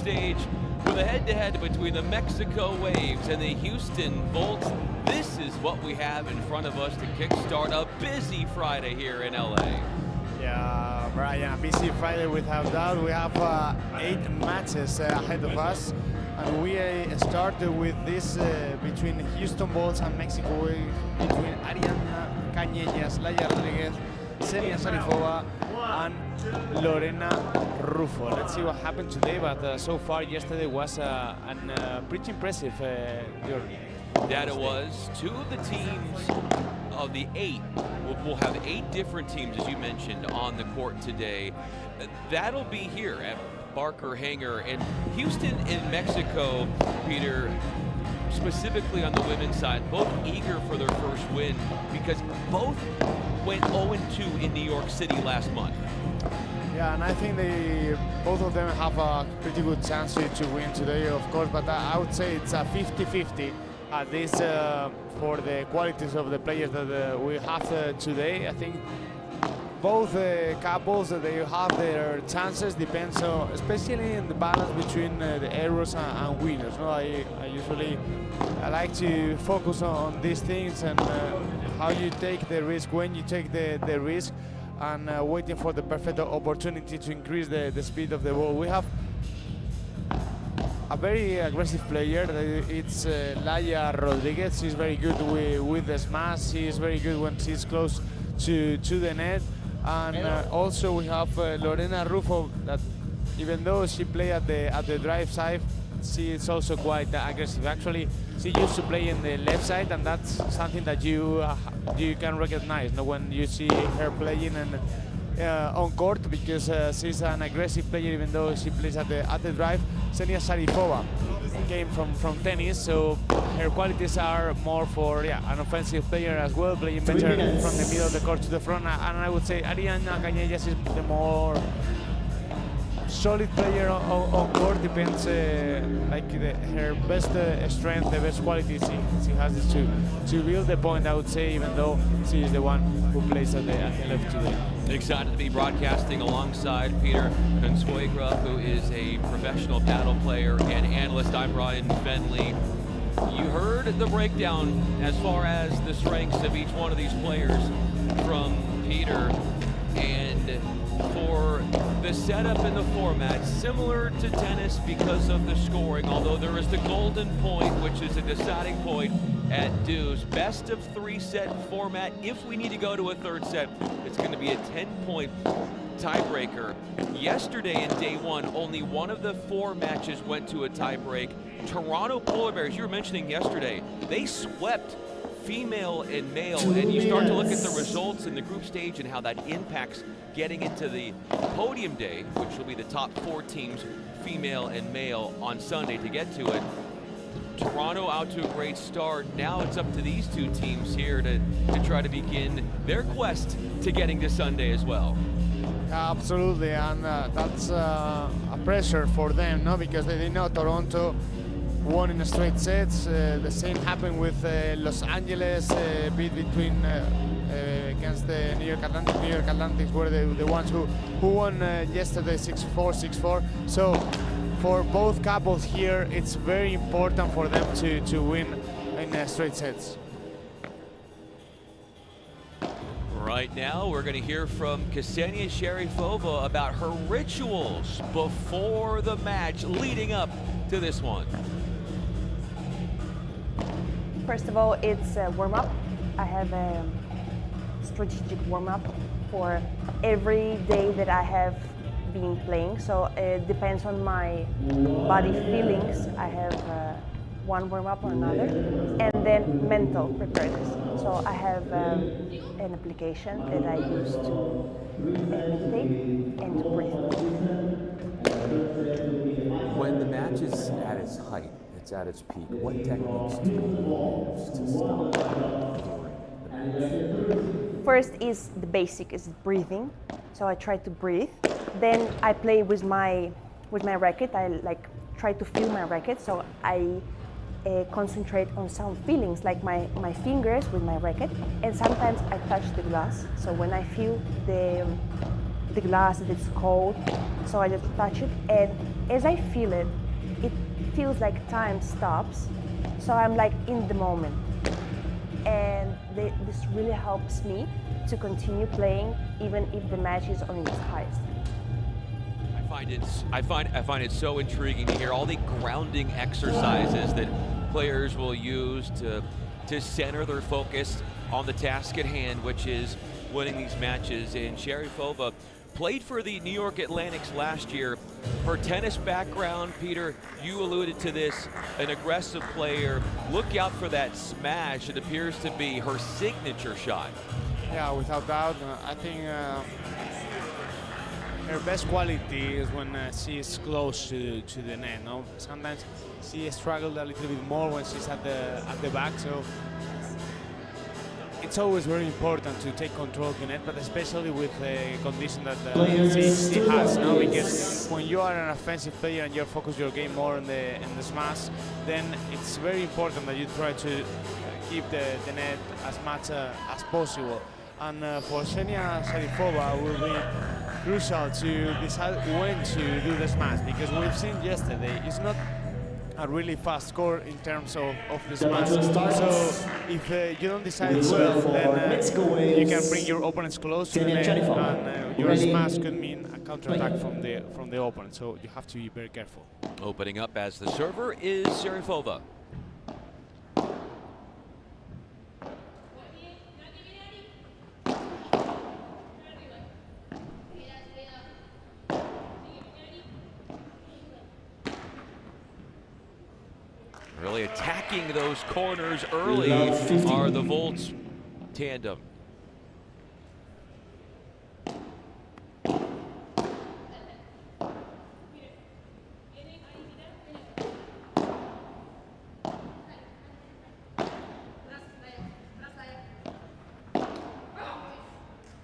stage with a head-to-head between the Mexico Waves and the Houston Bolts. This is what we have in front of us to kickstart a busy Friday here in LA. Yeah, Brian, a busy Friday without doubt. We have 8 matches ahead of us, and we started with this between Houston Bolts and Mexico Waves, between Ariana Cañellas, Laia Rodriguez, Xenia Sarifova, and Lorena Rufo. Let's see what happened today, but so far yesterday was pretty impressive journey. That it was. 2 of the teams of the 8, we'll have 8 different teams, as you mentioned, on the court today. That'll be here at Barker Hangar. And Houston and Mexico, Peter, specifically on the women's side, both eager for their first win because both went 0-2 in New York City last month. Yeah, and I think both of them have a pretty good chance to win today, of course, but I would say it's a 50-50 at least for the qualities of the players that we have today. I think both couples, they have their chances, depends on, especially in the balance between the errors and winners. No, I like to focus on these things and how you take the risk, when you take the risk, and waiting for the perfect opportunity to increase the speed of the ball. We have a very aggressive player. It's Laia Rodriguez. She's very good with the smash. She's very good when she's close to the net. And also we have Lorena Rufo, that even though she plays at the drive side, she is also quite aggressive. Actually, she used to play in the left side, and that's something that you can recognize, no, when you see her playing and on court, because she's an aggressive player even though she plays at the drive. Xenia Sarifova came from tennis, so her qualities are more for an offensive player as well, playing better from the middle of the court to the front. And I would say Ariana Cañellas is the more solid player on court. Depends, her best strength, the best qualities she has is to build the point, I would say, even though she is the one who plays at the left today. Excited to be broadcasting alongside Peter Consuegra, who is a professional paddle player and analyst. I'm Ryan Fenley. You heard the breakdown as far as the strengths of each one of these players from Peter. And for the setup and the format, similar to tennis because of the scoring, although there is the golden point, which is a deciding point at deuce. Best of 3 set format. If we need to go to a third set, it's going to be a 10-point tiebreaker. Yesterday in day 1, only one of the 4 matches went to a tiebreak. Toronto Polar Bears, you were mentioning yesterday, they swept female and male, and you start to look at the results in the group stage and how that impacts getting into the podium day, which will be the top 4 teams, female and male, on Sunday to get to it. Toronto out to a great start. Now it's up to these 2 teams here to try to begin their quest to getting to Sunday as well. Absolutely, and that's a pressure for them, no? Because they know Toronto won in straight sets. The same happened with Los Angeles, beat between against the New York Atlantics. New York Atlantics were the ones who won yesterday 6-4, 6-4. So for both couples here, it's very important for them to win in straight sets. Right now, we're going to hear from Ksenia Sharifova about her rituals before the match leading up to this one. First of all, it's a warm-up. I have a strategic warm-up for every day that I have been playing. So it depends on my body feelings. I have one warm-up or another, and then mental preparedness. So I have an application that I use to meditate and to breathe. When the match is at its height, it's at its peak, what techniques do you use to stop during the match? First is the basic, is breathing. So I try to breathe. Then I play with my racket. I try to feel my racket. So I concentrate on some feelings, like my fingers with my racket. And sometimes I touch the glass. So when I feel the the glass that it's cold. So I just touch it, and as I feel it, it feels like time stops. So I'm like in the moment, and this really helps me to continue playing even if the match is on its highest. I find it so intriguing to hear all the grounding exercises that players will use to center their focus on the task at hand, which is winning these matches. And Sharifova played for the New York Atlantics last year. Her tennis background, Peter, you alluded to this, an aggressive player. Look out for that smash. It appears to be her signature shot. Yeah, without doubt. I think her best quality is when she is close to the net. No, sometimes she struggled a little bit more when she's at the back. So it's always very important to take control of the net, but especially with the condition that she has. No, because when you are an offensive player and you're focused your game more in the smash, then it's very important that you try to keep the net as much as possible. And for Ksenia Sharipova will be crucial to decide when to do the smash, because we've seen yesterday it's not a really fast score in terms of the smash. So if you don't decide well, then you can bring your opponents close to the net, and your smash could mean a counterattack from the opponent. So you have to be very careful. Opening up as the server is Sharipova. Really attacking those corners early are the Volts tandem.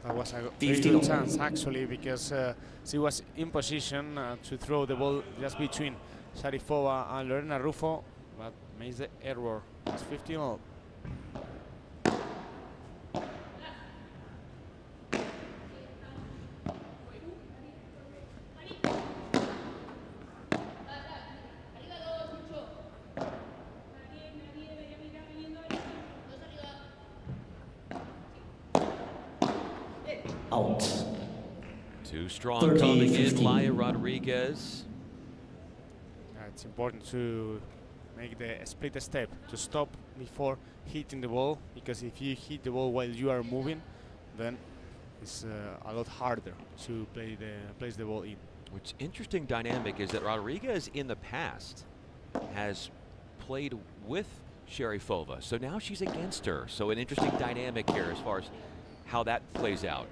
That was a very good chance actually, because she was in position to throw the ball just between Sharipova and Lorena Ruffo, but makes the error. It's 15-all. Out. Too strong coming in, Laya Rodriguez. It's important to make the split step, to stop before hitting the ball, because if you hit the ball while you are moving, then it's a lot harder to place the ball in. What's interesting dynamic is that Rodriguez in the past has played with Sharipova, so now she's against her. So an interesting dynamic here as far as how that plays out.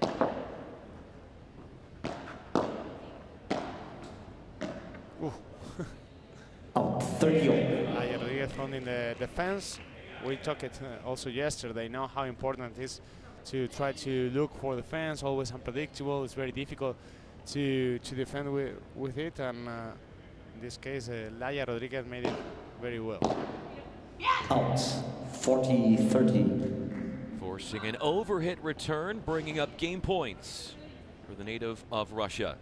Out 30. Laya Rodriguez found in the defense. We talked it also yesterday. Now how important it is to try to look for the fence. Always unpredictable. It's very difficult to defend with it, and in this case, Laya Rodriguez made it very well. Out 40-30. Forcing an overhit return, bringing up game points for the native of Russia.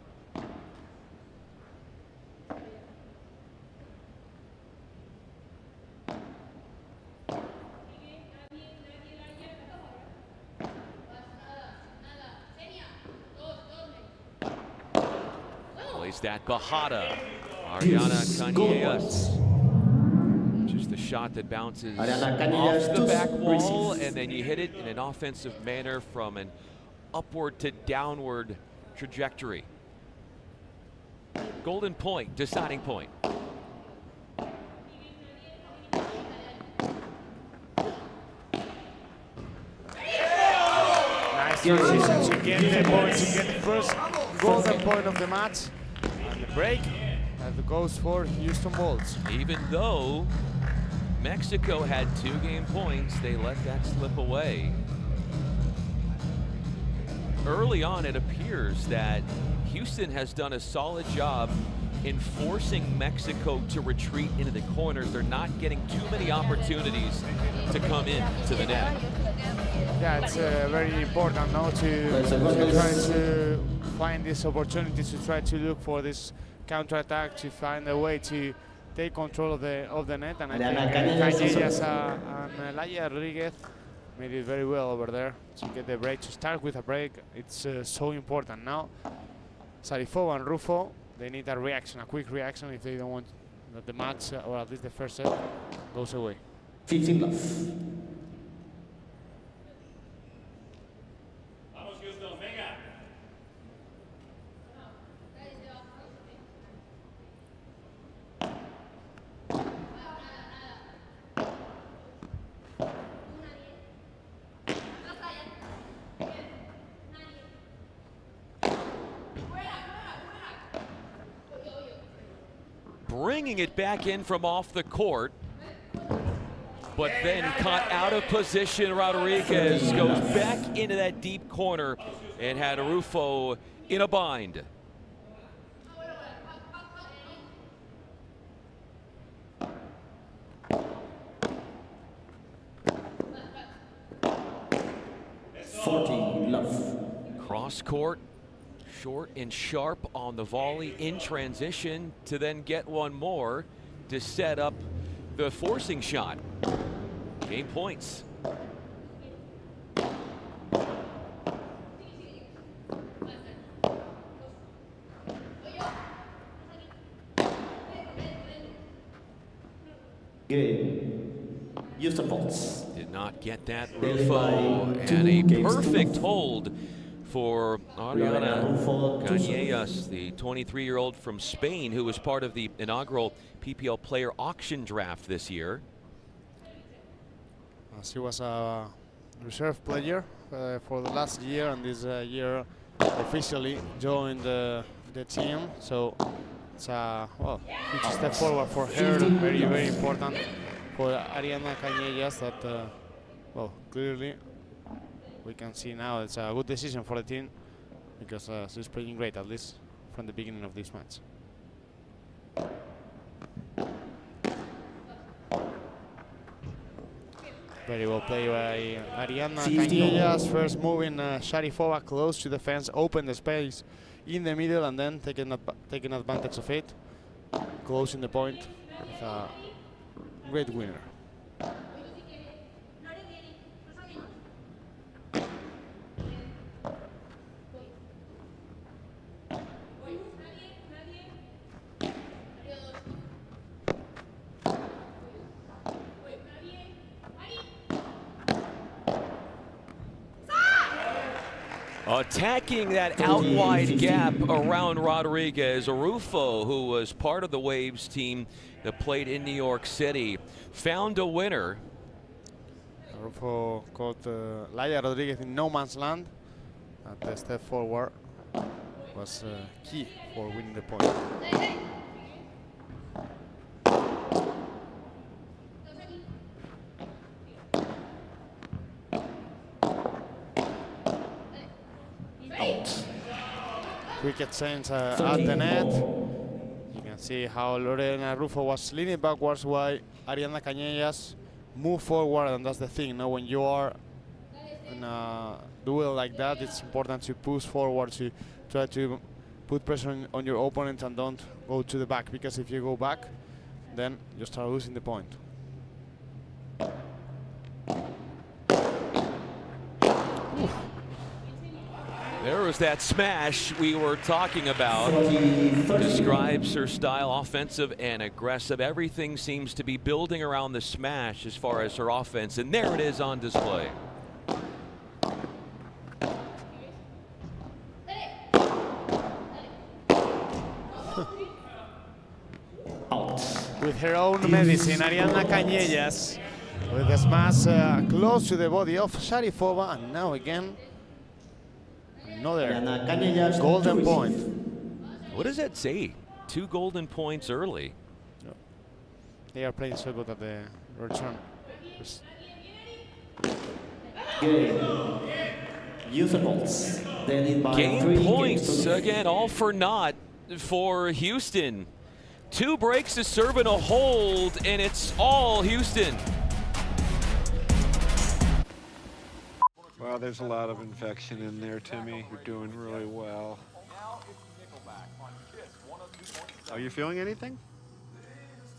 Plays that Bajada. Ariana Cañellas. Just the shot that bounces off the back wall, and then you hit it in an offensive manner from an upward to downward trajectory. Golden point, deciding point. Nice transition to get the point, to get the first golden point of the match. And the break that goes for Houston Volts. Even though Mexico had 2 game points, they let that slip away. Early on, it appears that Houston has done a solid job in forcing Mexico to retreat into the corners. They're not getting too many opportunities to come in to the net. Yeah, it's very important now to try to find these opportunities to try to look for this counter-attack, to find a way to take control of the net. And I think Cañellas and Laia Rodriguez made it very well over there to get the break, to start with a break. It's so important. Now, Sarifova and Rufo, they need a reaction, a quick reaction, if they don't want that the match, or at least the first set, goes away. 15 love. Bringing it back in from off the court, but then caught out of position. Rodriguez goes back into that deep corner and had Rufo in a bind. Cross court, short and sharp on the volley in transition to then get one more to set up the forcing shot. Game points. Game. Houston Bolts. Did not get that, Rufo, and a perfect hold for Ariana Cañellas, the 23-year-old from Spain, who was part of the inaugural PPL player auction draft this year. She was a reserve player for the last year, and this year officially joined the team. So it's a huge step forward for her, and very, very important for Ariana Cañellas that, clearly we can see now it's a good decision for the team, because she's playing great, at least from the beginning of this match. Very well played by Ariana Cañellas. First moving Sharifova close to the fence, open the space in the middle, and then taking advantage of it, closing the point with a great winner. Attacking that out wide gap around Rodriguez. Rufo, who was part of the Waves team that played in New York City, found a winner. Rufo caught Laia Rodriguez in no man's land, and the step forward was key for winning the point. Quick exchange at the net. You can see how Lorena Rufo was leaning backwards while Ariana Cañellas moved forward, and that's the thing. Now, when you are in a duel like that, it's important to push forward, to try to put pressure on your opponent and don't go to the back, because if you go back, then you start losing the point. There was that smash we were talking about. Describes her style, offensive and aggressive. Everything seems to be building around the smash as far as her offense, and there it is on display. With her own medicine, Ariana Cañellas with a smash close to the body of Sharifova, and now again another golden point. What does that say? 2 golden points early. They are playing so good at the return. Game points again, all for naught for Houston. 2 breaks to serve and a hold, and it's all Houston. Well, there's a lot of infection in there, Timmy. You're doing really well. Are you feeling anything?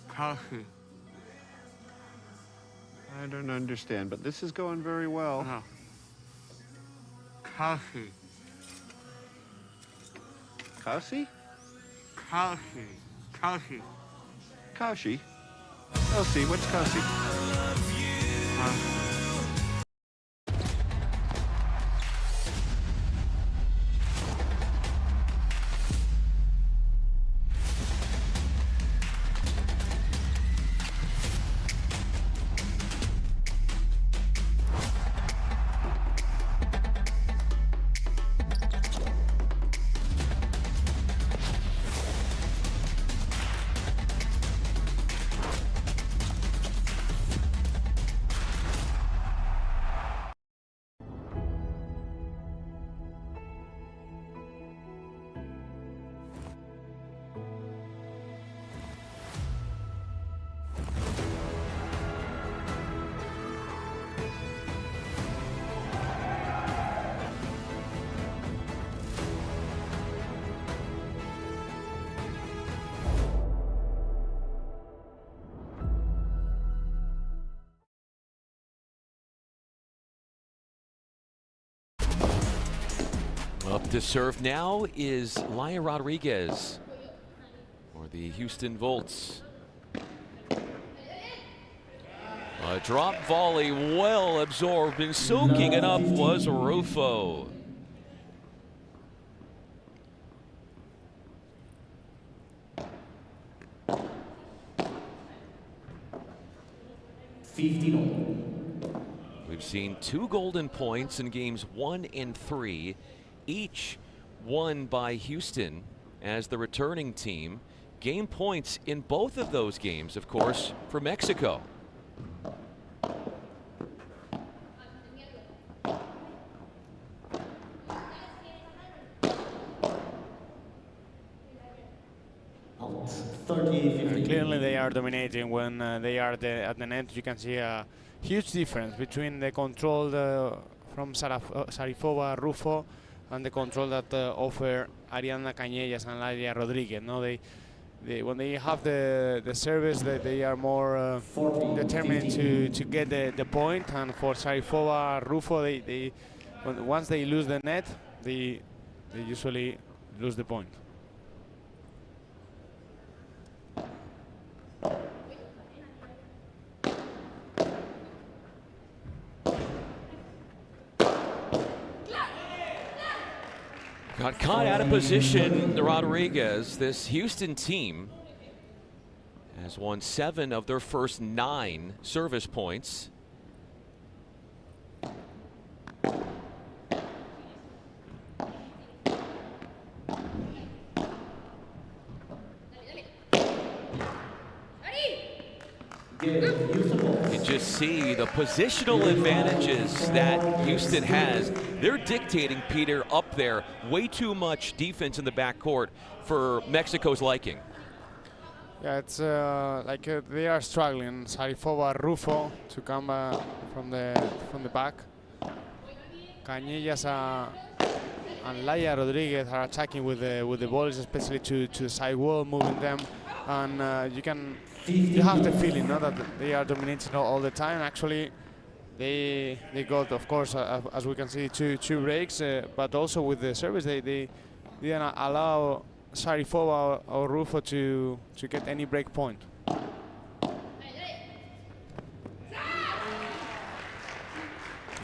Coffee. I don't understand, but this is going very well. No. Coffee. Kaushi? Coffee. Coffee. Kaushi? Kaushi, what's Kaushi? Up to serve now is Laia Rodriguez for the Houston Volts. A drop volley well absorbed, and soaking it up was Rufo. We've seen 2 golden points in games 1 and 3. Each won by Houston as the returning team. Game points in both of those games, of course, for Mexico. Clearly they are dominating when they are at the net. You can see a huge difference between the control from Sarifova, Rufo, and the control that offer Ariadna Cañellas and Laia Rodriguez. No, when they have the service, they are more determined to get the point. And for Sarifova, Rufo, once they lose the net, they usually lose the point. Got caught out of position, Rodriguez. This Houston team has won 7 of their first 9 service points. You just see the positional advantages that Houston has. They're dictating, Peter, up there. Way too much defense in the backcourt for Mexico's liking. Yeah, it's like they are struggling. Sarifova, Rufo to come from the back. Cañellas and Laia Rodriguez are attacking with the balls, especially to the side wall, moving them. And you have the feeling, no, that they are dominating all the time. Actually, they got, of course, as we can see, two breaks, but also with the service, they didn't allow Sarifova or Rufo to get any break point.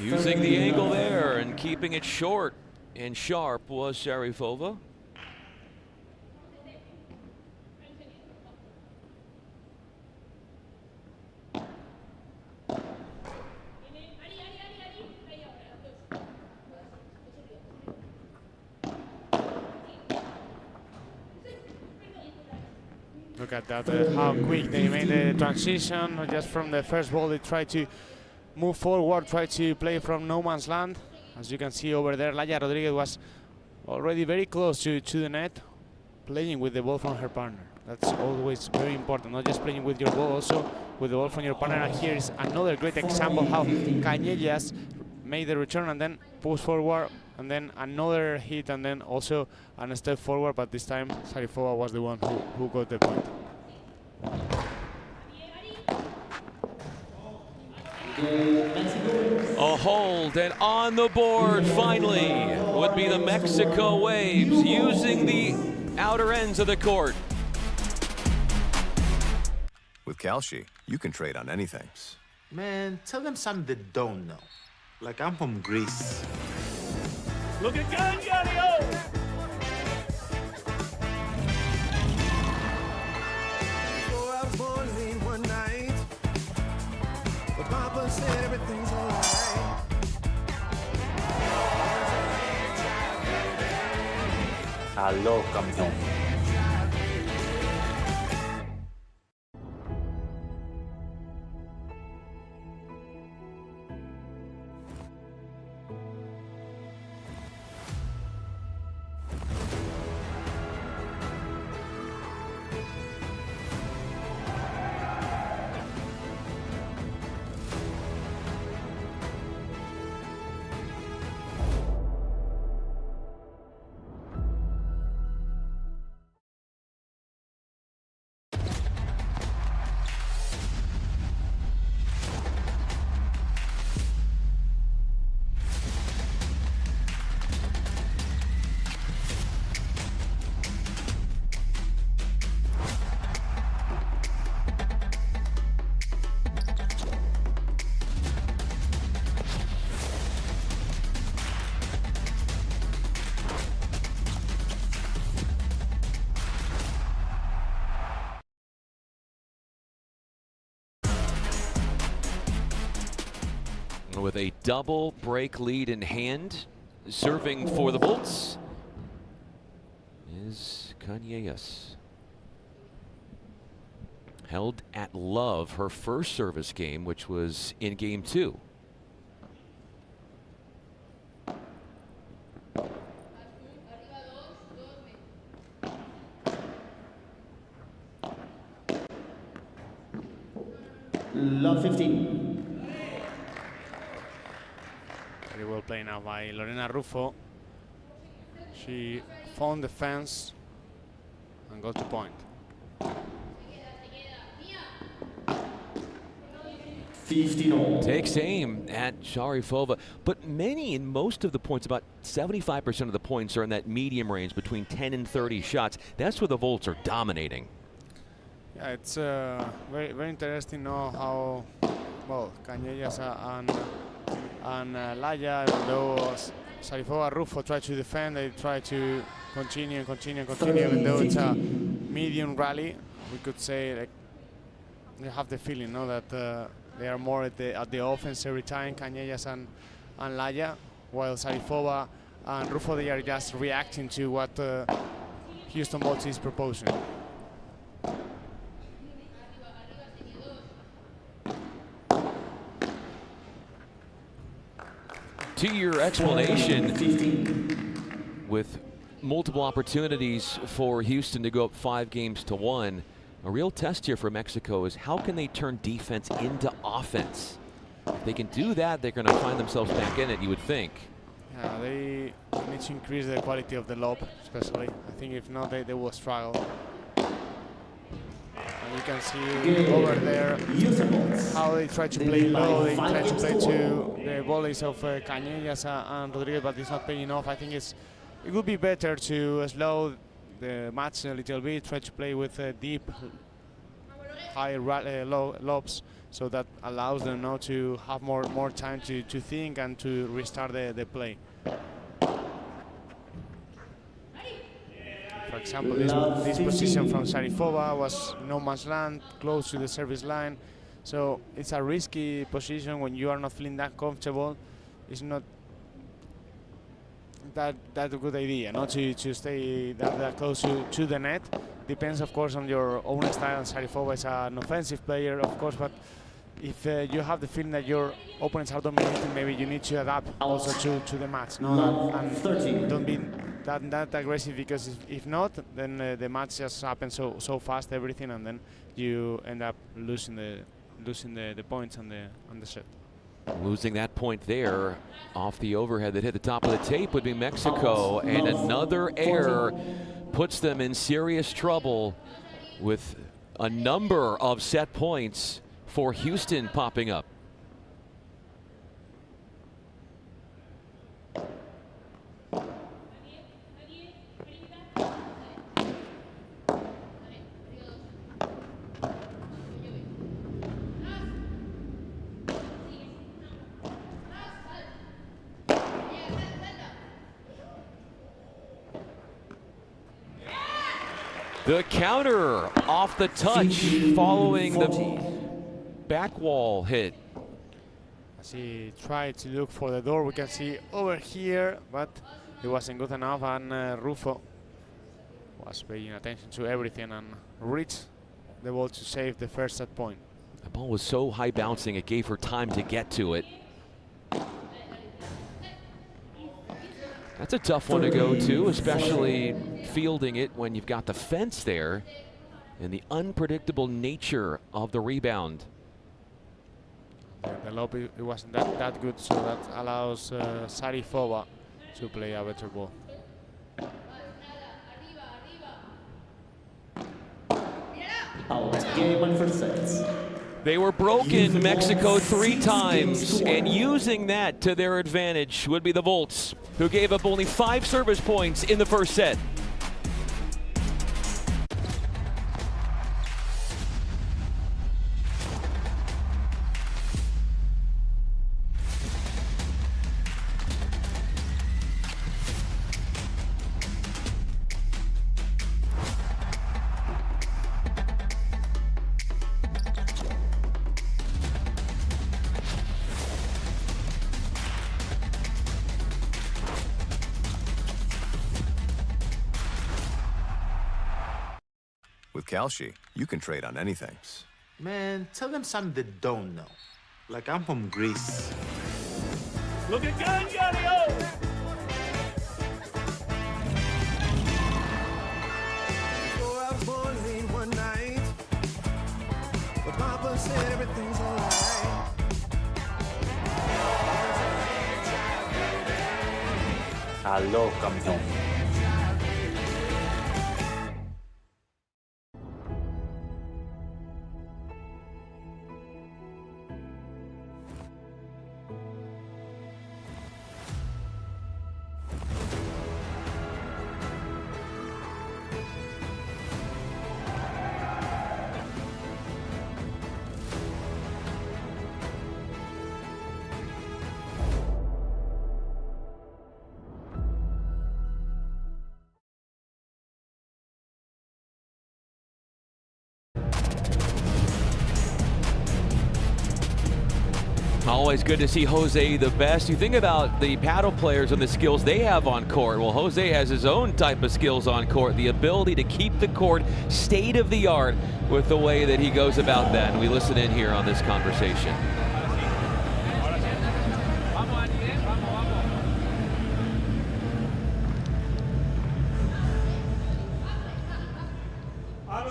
Using the angle there and keeping it short and sharp was Sarifova. Look at that, how quick they made the transition. Just from the first ball, they tried to move forward, try to play from no man's land. As you can see over there, Laia Rodriguez was already very close to the net, playing with the ball from her partner. That's always very important, not just playing with your ball, also with the ball from your partner. And here is another great example how Cañellas made the return and then pushed forward and then another hit, and then also a step forward, but this time Sarifova was the one who got the point. A hold, and on the board finally would be the Mexico Waves using the outer ends of the court. With Kalshi, you can trade on anything. Man, tell them something they don't know. Like I'm from Greece. Look at Hangar! Before I was born late one night, but Papa said everything's alright. Aló, campeón. With a double break lead in hand, serving for the Bolts is Canellas. Held at love her first service game, which was in game 2. Love 15. Very well played now by Lorena Ruffo. She found the fence and got to point. 15. Takes aim at Sharifova, but most of the points, about 75% of the points, are in that medium range between 10 and 30 shots. That's where the Volts are dominating. Yeah, it's very interesting now how well Canellas and Laya, even though Sarifova Ruffo try to defend, they try to continue, even though it's a medium rally. We could say, like, you have the feeling, no, that they are more at the offense every time, Canellas and Laya, while Sarifova and Ruffo, they are just reacting to what Houston Bolts is proposing. To your explanation, with multiple opportunities for Houston to go up 5-1, a real test here for Mexico is how can they turn defense into offense? If they can do that, they're going to find themselves back in it, you would think. Yeah, they need to increase the quality of the lob, especially. I think if not, they will struggle. And you can see over there how they try to play low, they try to play to the volleys of Canellas and Rodriguez, but it's not paying off. I think it would be better to slow the match a little bit, try to play with deep, high lobs, so that allows them now to have more time to think and to restart the play. For example, this position from Sarifova was no man's land, close to the service line. So it's a risky position when you are not feeling that comfortable. It's not that a good idea, not to stay that close to the net. Depends, of course, on your own style. Sarifova is an offensive player, of course, but if you have the feeling that your opponents are dominating, maybe you need to adapt also to the match. No, and don't be that aggressive, because if not, then the match just happens so fast, everything, and then you end up losing the points on the set. Losing that point there off the overhead that hit the top of the tape would be Mexico, and another error puts them in serious trouble with a number of set points for Houston popping up. The counter off the touch following the back wall hit. As he tried to look for the door, we can see over here, but it wasn't good enough, and Rufo was paying attention to everything and reached the ball to save the first set point. The ball was so high bouncing, it gave her time to get to it. That's a tough one to go to, especially fielding it when you've got the fence there and the unpredictable nature of the rebound. The lob, it wasn't that good, so that allows Sarifova to play a better ball. Out. Game on first sets. They were broken, Mexico 3 times, and using that to their advantage would be the Volts, who gave up only 5 service points in the first set. With Kalshi, you can trade on anything. Man, tell them something they don't know. Like I'm from Greece. Look at Hangar! So I was born late one night, but Papa said everything's alright. Aló, campeón. Always good to see Jose the best. You think about the paddle players and the skills they have on court. Well, Jose has his own type of skills on court, the ability to keep the court state of the art with the way that he goes about that. And we listen in here on this conversation.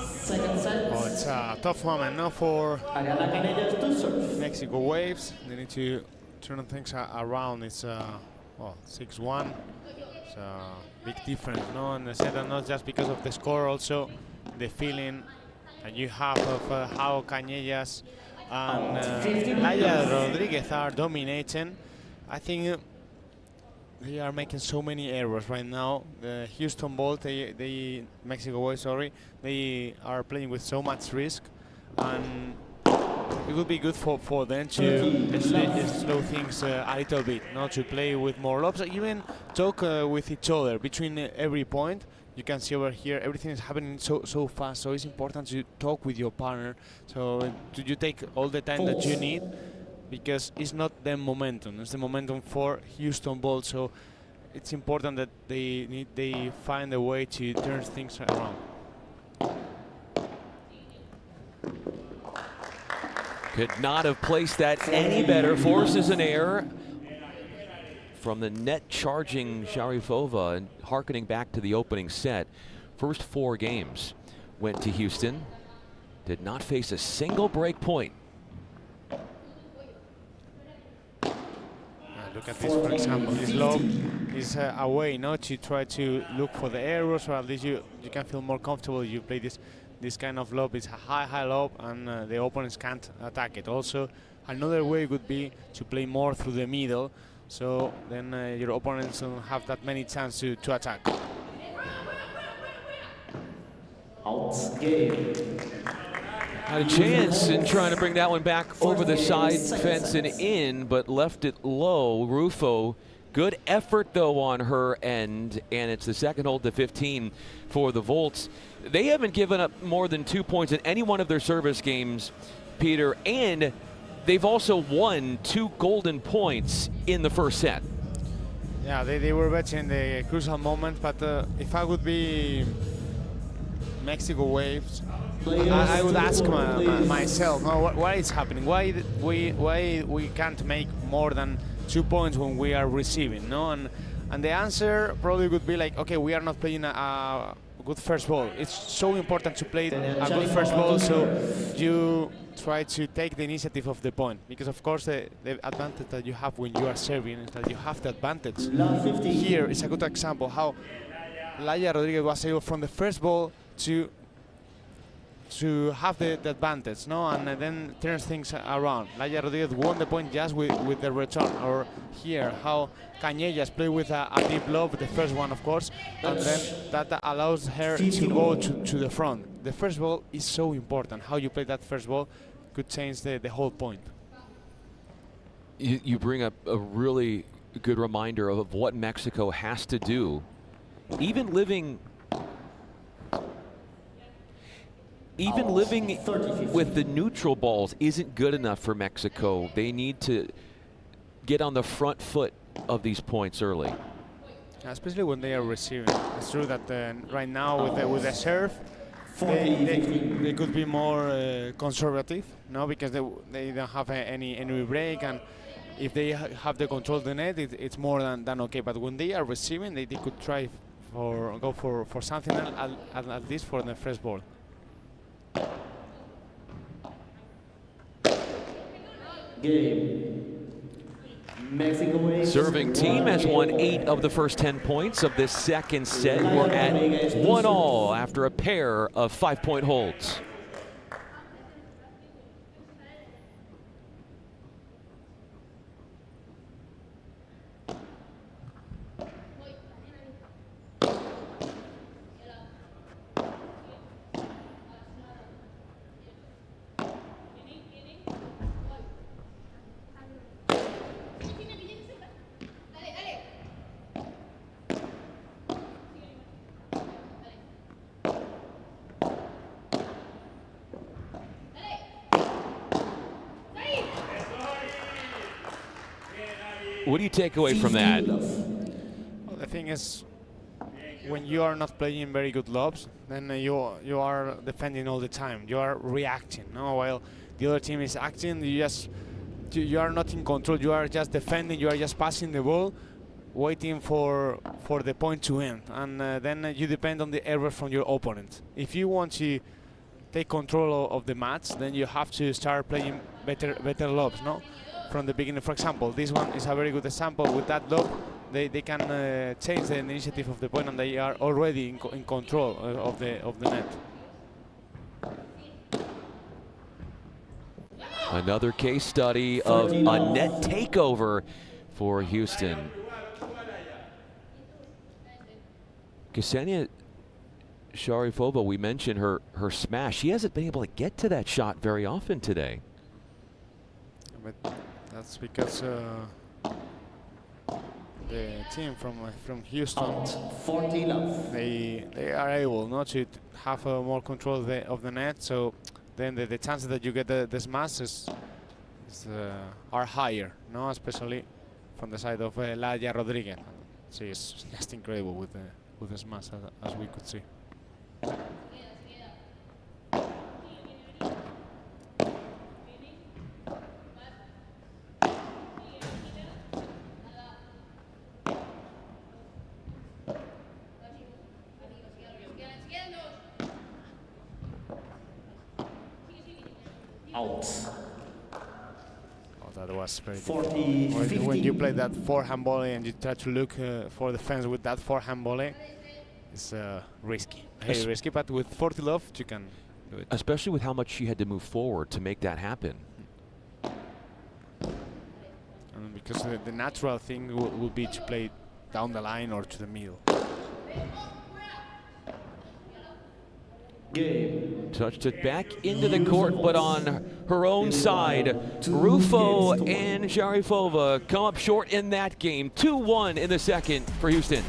Second set. Oh, it's a tough moment now for Ariana Canellas to serve. Mexico Waves. They need to turn things around. It's well, 6-1. It's a big difference, no? And I said that not just because of the score, also the feeling that you have of how Canellas and Laia Rodriguez are dominating. I think they are making so many errors right now. The Houston Bolt, Mexico Boys, sorry, they are playing with so much risk, and it would be good for them to slow things a little bit, not to play with more lobs, even talk with each other between every point. You can see over here everything is happening so fast, so it's important to talk with your partner. So you take all the time that you need, because it's not the momentum, it's the momentum for Houston Bolt. So it's important that they find a way to turn things around. Could not have placed that any better. Forces an error from the net charging Sharifova, and harkening back to the opening set. First 4 games went to Houston. Did not face a single break point. Look at this, for example. This lob is a way, to try to look for the errors, or at least you can feel more comfortable. You play this kind of lob. It's a high lob, and the opponents can't attack it. Also, another way would be to play more through the middle, so then your opponents don't have that many chances to attack. Out game. Had a chance in trying to bring that one back over the side fence and in, but left it low. Rufo, good effort though on her end, and it's the second hold to 15 for the Volts. They haven't given up more than 2 points in any one of their service games, Peter, and they've also won 2 golden points in the first set. Yeah, they were better in the crucial moment, but if I would be Mexico Waves, I would ask myself, what is happening? Why we can't make more than 2 points when we are receiving? And the answer probably would be like, okay, we are not playing a good first ball. It's so important to play a good first ball, so you try to take the initiative of the point, because of course the advantage that you have when you are serving is that you have the advantage. Here is a good example how Laia Rodriguez was able from the first ball to have the advantage, and then turns things around. Laia Rodriguez won the point just with the return. Or here, how Cañellas play with a deep lob, the first one, of course, and then that allows her to go to the front. The first ball is so important. How you play that first ball could change the whole point. You bring up a really good reminder of what Mexico has to do. Even living with the neutral balls isn't good enough for Mexico. They need to get on the front foot of these points early. Especially when they are receiving. It's true that right now with the serve, they could be more conservative, because they don't have any break, and if they have the control of the net, it's more than okay. But when they are receiving, they could try go for something at least for the first ball. Game. Mexico Serving team has won 8 of the first 10 points of this second set. We're at 1-1 after a pair of 5-point holds. What do you take away from that? Well, the thing is, when you are not playing very good lobs, then you are defending all the time. You are reacting, while the other team is acting. You are not in control. You are just defending. You are just passing the ball, waiting for the point to end, and then you depend on the error from your opponent. If you want to take control of the match, then you have to start playing better lobs, from the beginning. For example, this one is a very good example. With that lob, they can change the initiative of the point, and they are already in control of the net. Another case study of a net takeover for Houston. Ksenia Sharipova, we mentioned her smash. She hasn't been able to get to that shot very often today. But that's because the team from Houston, they are able not to have more control of the net. So then the chances that you get the smash are higher, especially from the side of Laia Rodriguez. She is just incredible with the smash, as we could see. that was very 40, difficult. When 50. you play that forehand volley and you try to look for the fence with that forehand volley, it's risky. Very risky, but with 40 love, you can do it. Especially with how much she had to move forward to make that happen. Because the natural thing will be to play down the line or to the middle. Game. Touched it back into the court, but on her own side. Rufo and Sharifova come up short in that game. 2-1 in the second for Houston.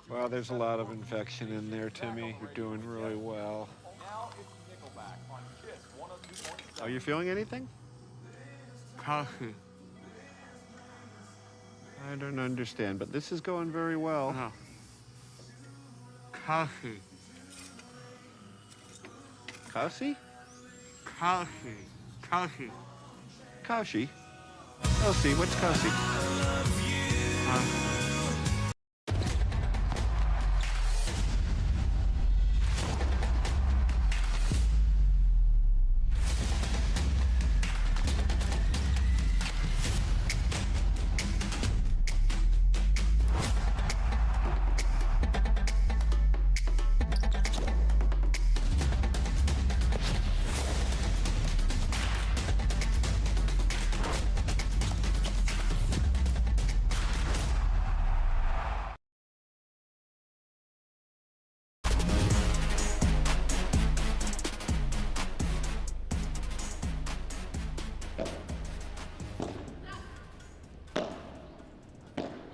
Well, there's a lot of infection in there, Timmy. You're doing really well. Are you feeling anything? Coffee. I don't understand, but this is going very well. Coffee. Kaushi? Coffee. Coffee. Kaushi? Kaushi, what's Kaushi?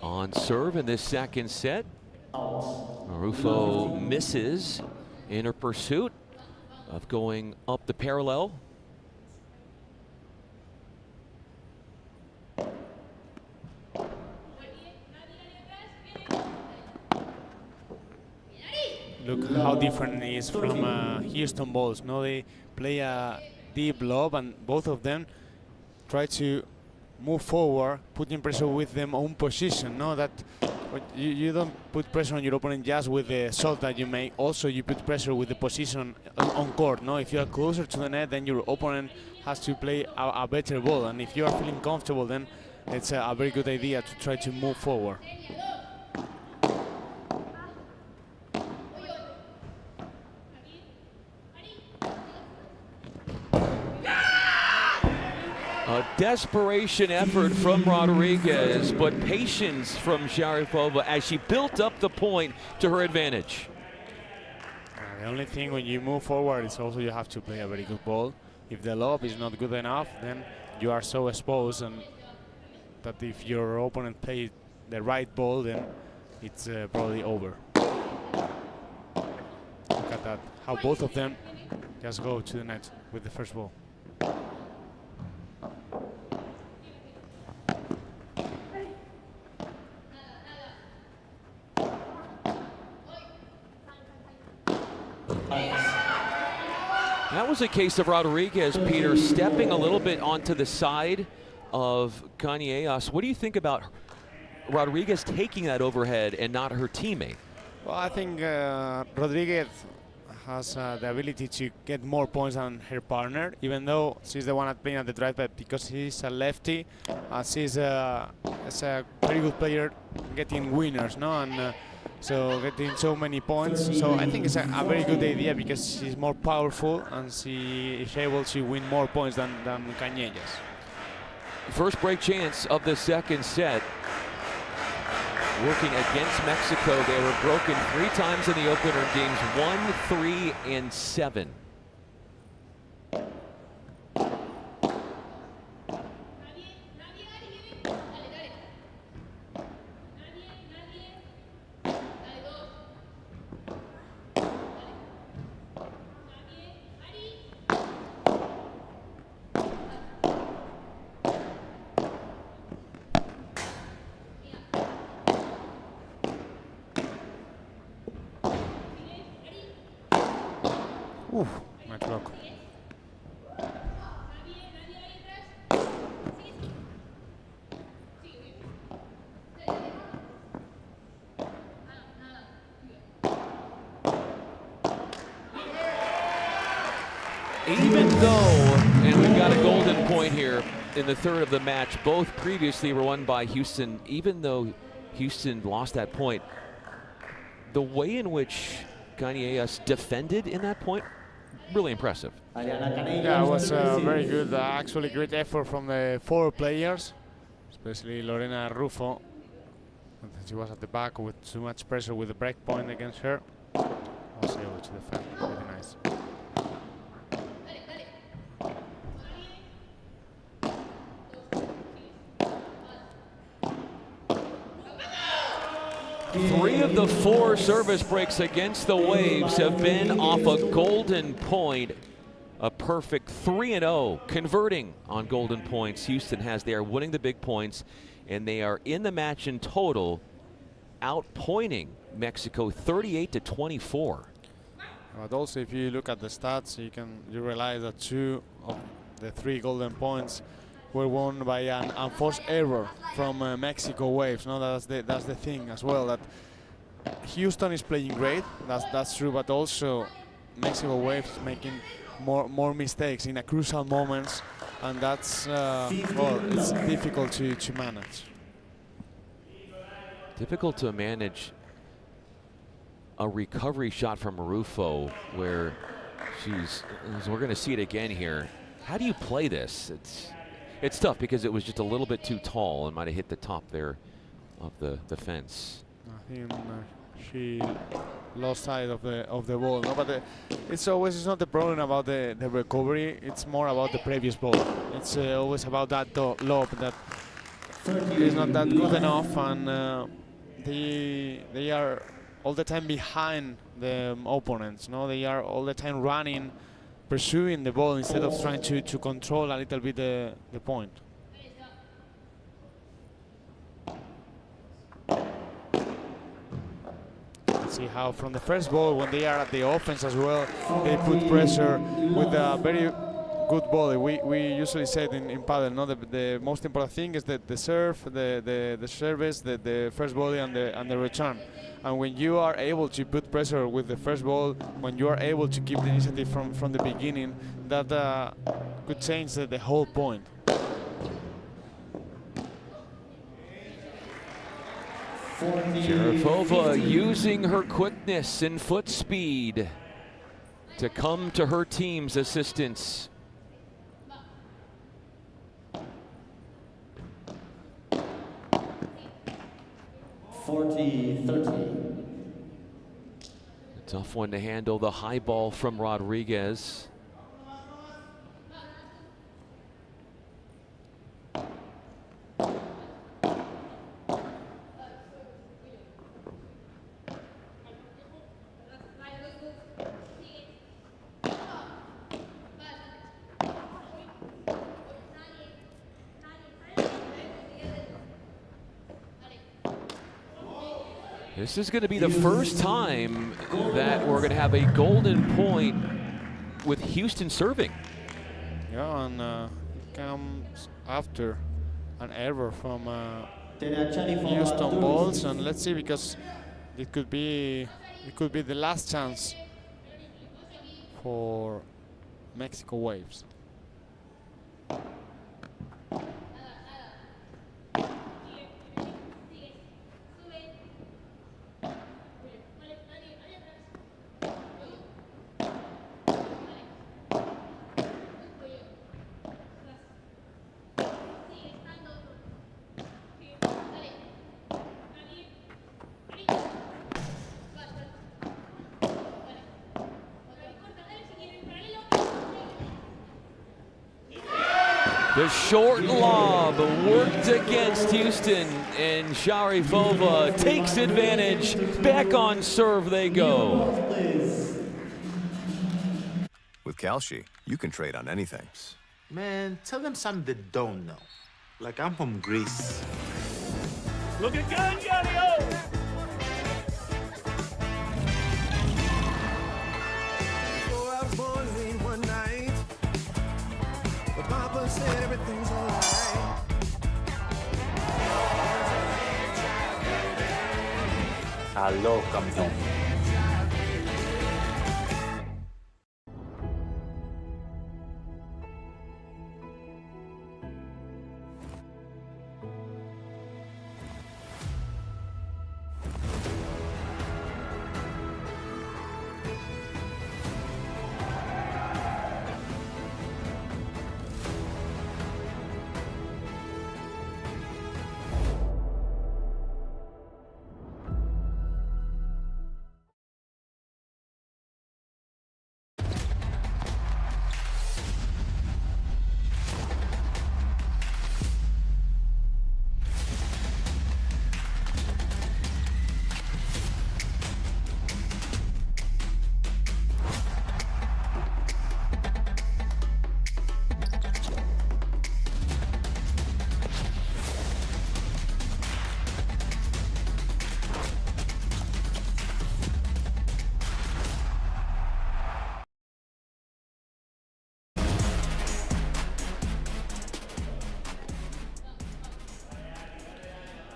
On serve in this second set. Rufo misses in her pursuit of going up the parallel. Look how different it is from Houston balls. No, they play a deep lob, and both of them try to move forward, putting pressure with their own position. No, that you don't put pressure on your opponent just with the shot that you make. Also, you put pressure with the position on court. No, if you are closer to the net, then your opponent has to play a better ball. And if you are feeling comfortable, then it's a very good idea to try to move forward. A desperation effort from Rodriguez, but patience from Sharifova as she built up the point to her advantage. The only thing when you move forward is also you have to play a very good ball. If the lob is not good enough, then you are so exposed, and that if your opponent plays the right ball, then it's probably over. Look at that, how both of them just go to the net with the first ball. That was a case of Rodriguez, Peter, stepping a little bit onto the side of Cañellas. What do you think about Rodriguez taking that overhead and not her teammate? Well, I think Rodriguez has the ability to get more points than her partner, even though she's the one playing at the drive, but because she's a lefty, she's a very good player getting winners, no? And so getting so many points. So I think it's a very good idea because she's more powerful and she is able to win more points than Cañellas. First break chance of the second set. Working against Mexico, they were broken 3 times in the opener games, 1, 3, and 7. Even though, and we've got a golden point here in the third of the match, both previously were won by Houston. Even though Houston lost that point, the way in which Canellas defended in that point, really impressive. Yeah, it was very good. Actually, great effort from the 4 players, especially Lorena Rufo. She was at the back with too much pressure with the break point against her. Was able to defend really nice. Three of the 4 service breaks against the Waves have been off a golden point. A perfect 3-0, converting on golden points. Houston has, they are winning the big points, and they are in the match in total, outpointing Mexico 38-24. But also, if you look at the stats, you realize that 2 of the 3 golden points were won by an unforced error from Mexico Waves. No, that's the thing as well. That Houston is playing great. That's true, but also Mexico Waves making more mistakes in a crucial moments, and that's well, it's difficult to manage. Difficult to manage a recovery shot from Rufo where we're going to see it again here. How do you play this? It's tough because it was just a little bit too tall and might have hit the top there of the fence. I think she lost sight of the ball. No, but it's not the problem about the recovery. It's more about the previous ball. It's always about that lob that is not that good enough, and they are all the time behind the opponents. No, they are all the time running, pursuing the ball instead of trying to control a little bit the point. See how from the first ball, when they are at the offense as well, they put pressure with a very good volley. We usually say it in Padel, no, the most important thing is the serve, the service, the first volley, and the return. And when you are able to put pressure with the first ball, when you are able to keep the initiative from the beginning, that could change the whole point. Sharapova using her quickness and foot speed to come to her team's assistance. A tough one to handle, the high ball from Rodriguez. This is going to be the first time that we're going to have a golden point with Houston serving. Yeah, and it comes after an error from Houston balls, and let's see, because it could be the last chance for Mexico Waves. The short lob worked against Houston, and Sharapova takes advantage. Back on serve they go. With Kalshi, you can trade on anything. Man, tell them something they don't know. Like, I'm from Greece. Look at Hangar! So I was born late one night, but Papa said everything's alright. Hello, campeón.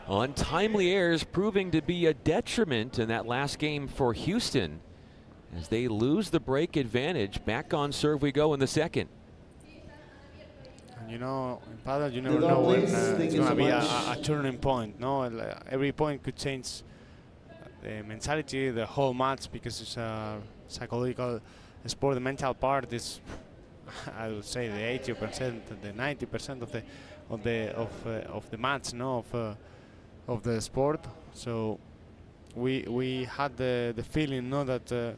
Untimely errors proving to be a detriment in that last game for Houston as they lose the break advantage. Back on serve we go in the second. And you know, in Padel, you never know when it's going to be a turning point. No, every point could change the mentality, the whole match, because it's a psychological sport. The mental part is, I would say, the 80%, the 90% of the match, no, of the sport. So we had the feeling, no, that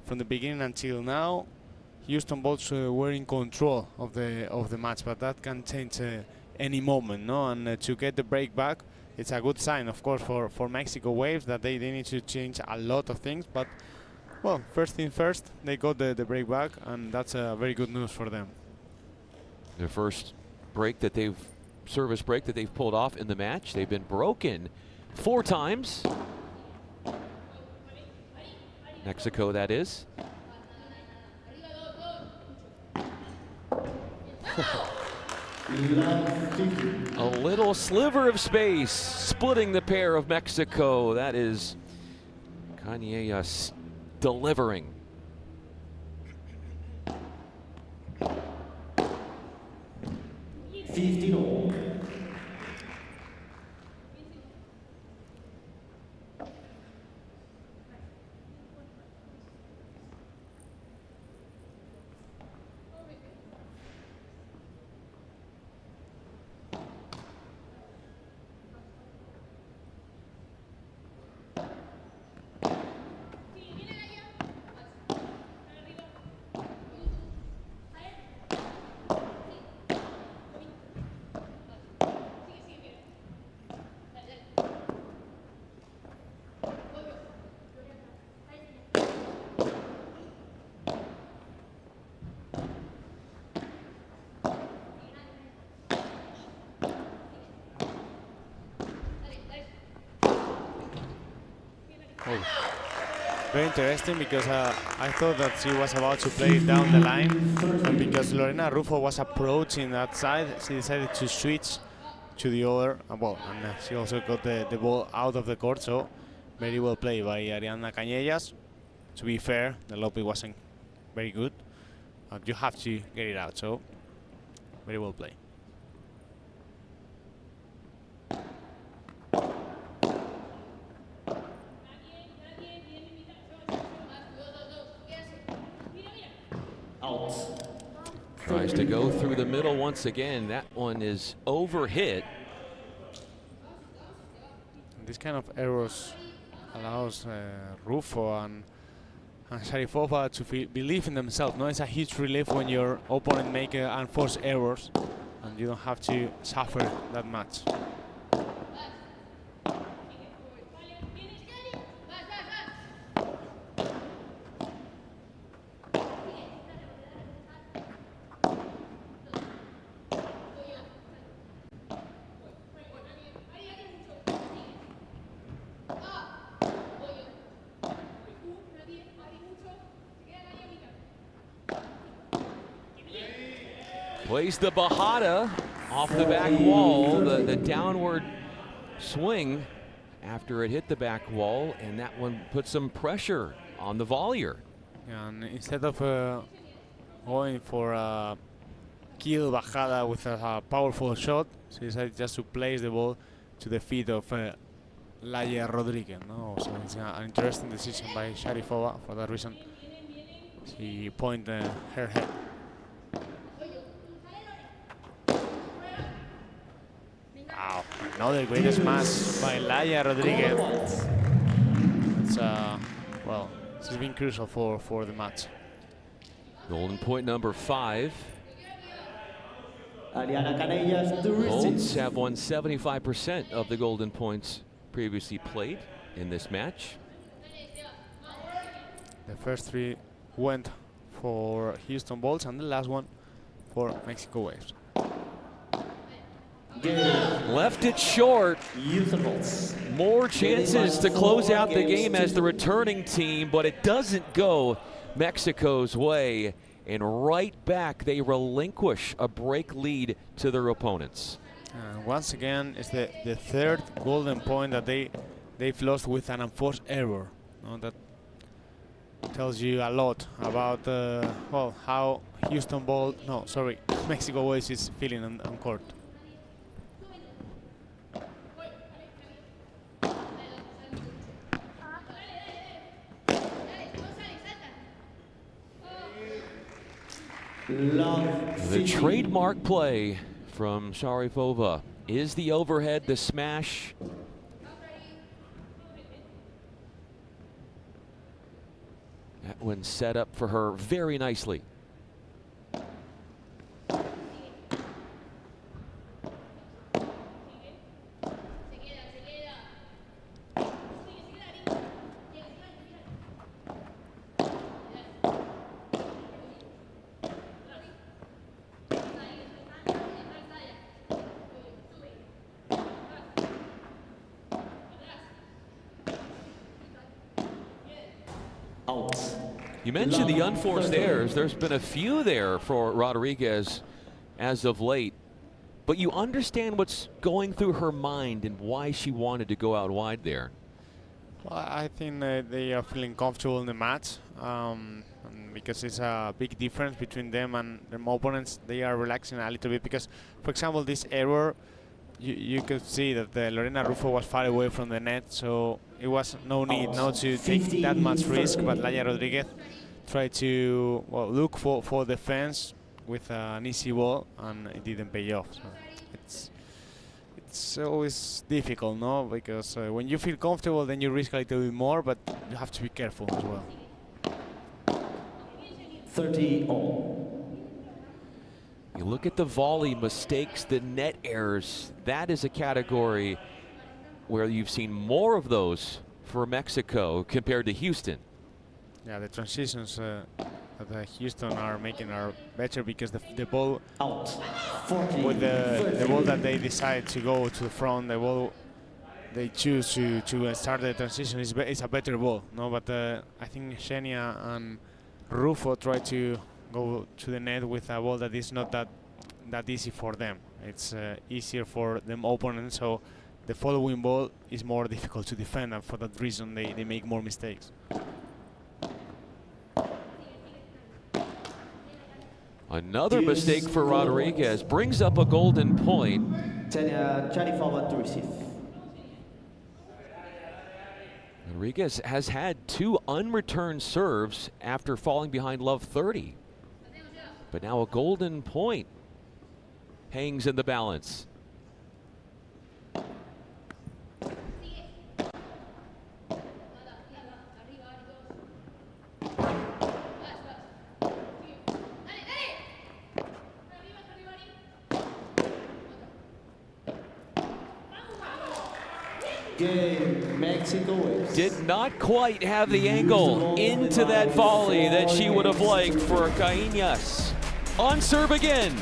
from the beginning until now, Houston Bolts were in control of the match, but that can change any moment, no? And to get the break back, it's a good sign, of course, for Mexico Waves, that they need to change a lot of things. But well, first thing first, they got the break back, and that's very good news for them. Their first service break that they've pulled off in the match. They've been broken 4 times. Mexico, that is. A little sliver of space splitting the pair of Mexico. That is Canellas delivering. Very interesting, because I thought that she was about to play it down the line, and because Lorena Rufo was approaching that side, she decided to switch to the other ball, and she also got the ball out of the court. So very well played by Ariadna Canellas. To be fair, the lob wasn't very good, but you have to get it out. So very well played. Tries to go through the middle once again. That one is overhit. This kind of errors allows Rufo and Sharipova to believe in themselves. No, it's a huge relief when your opponent make unforced errors and you don't have to suffer that much. Plays the Bajada off the back wall, the downward swing after it hit the back wall, and that one put some pressure on the volleyer. Yeah, and instead of going for a kill Bajada with a powerful shot, she decided just to place the ball to the feet of Laia Rodriguez. No? So it's an interesting decision by Sharipova for that reason. She pointed her head. Wow, another great smash by Laia Rodriguez. It's well, this has been crucial for the match. Golden point number 5. Ariana Canellas to Bolts receive. have won 75% of the golden points previously played in this match. The first 3 went for Houston Bolts and the last one for Mexico Waves. Left it short. Usables. More chances to close out the game as the returning team, but it doesn't go Mexico's way. And right back, they relinquish a break lead to their opponents. And once again, it's the third golden point that they've lost with an enforced error. That tells you a lot about well, how Mexico Boys is feeling on court. The trademark play from Sharipova is the overhead, the smash. That one set up for her very nicely. You mentioned the unforced errors. There's been a few there for Rodriguez as of late, but you understand what's going through her mind and why she wanted to go out wide there. Well, I think they are feeling comfortable in the match because it's a big difference between them and their opponents. They are relaxing a little bit because, for example, this error, you could see that Lorena Rufo was far away from the net, so it was no need not to take that much risk, but Laia Rodriguez tried to look for defense with an easy ball, and it didn't pay off. So it's always difficult, no? Because when you feel comfortable, then you risk a little bit more, but you have to be careful as well. 30-all. You look at the volley mistakes, the net errors. That is a category where you've seen more of those for Mexico compared to Houston. Yeah, the transitions that Houston are making are better because the ball Out. 40, with the ball that they decide to go to the front, the ball they choose to start the transition is a better ball. No, but I think Xenia and Rufo try to go to the net with a ball that is not that easy for them. It's easier for them opponents, so the following ball is more difficult to defend, and for that reason they make more mistakes. Another mistake for Rodriguez brings up a golden point. Xenia Charifova to receive. Rodriguez has had 2 unreturned serves after falling behind love 30. But now a golden point hangs in the balance. Game, Mexico West. Did not quite have the angle into that volley that she would have liked for Caíñas. On serve again.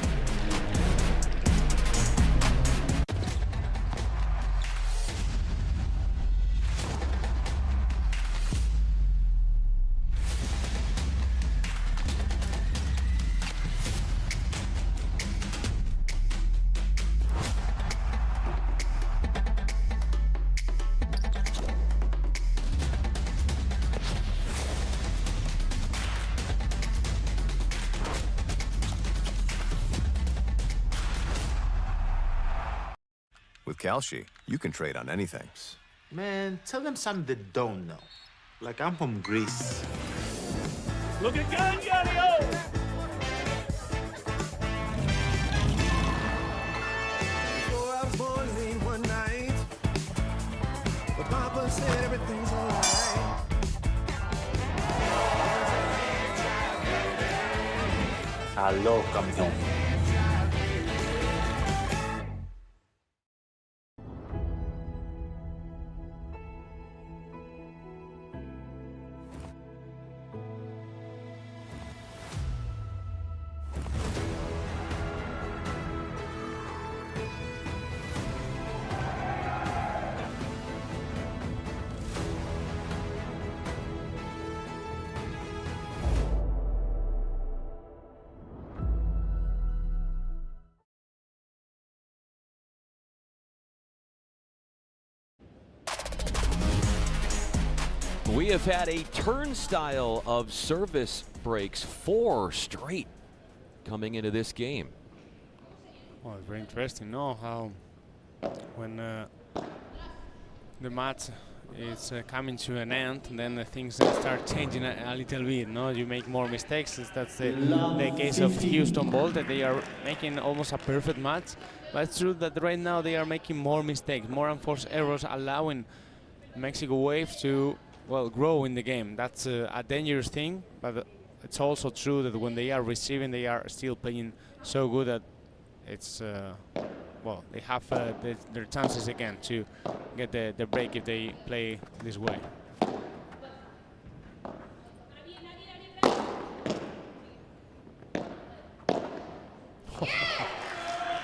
With Kalshi, you can trade on anything. Man, tell them something they don't know. Like I'm from Greece. Look at Hangar! So I was born late one night, but Papa said everything's alright. Hello, campeón. We have had a turnstile of service breaks, 4 straight coming into this game. Well, it's very interesting, no? How when the match is coming to an end, then the things start changing a little bit, no? You make more mistakes. That's the case of Houston Bolt, that they are making almost a perfect match. But it's true that right now they are making more mistakes, more unforced errors, allowing Mexico Wave to, well, grow in the game. That's a dangerous thing, but it's also true that when they are receiving, they are still playing so good that it's, well, they have their chances again to get the break if they play this way.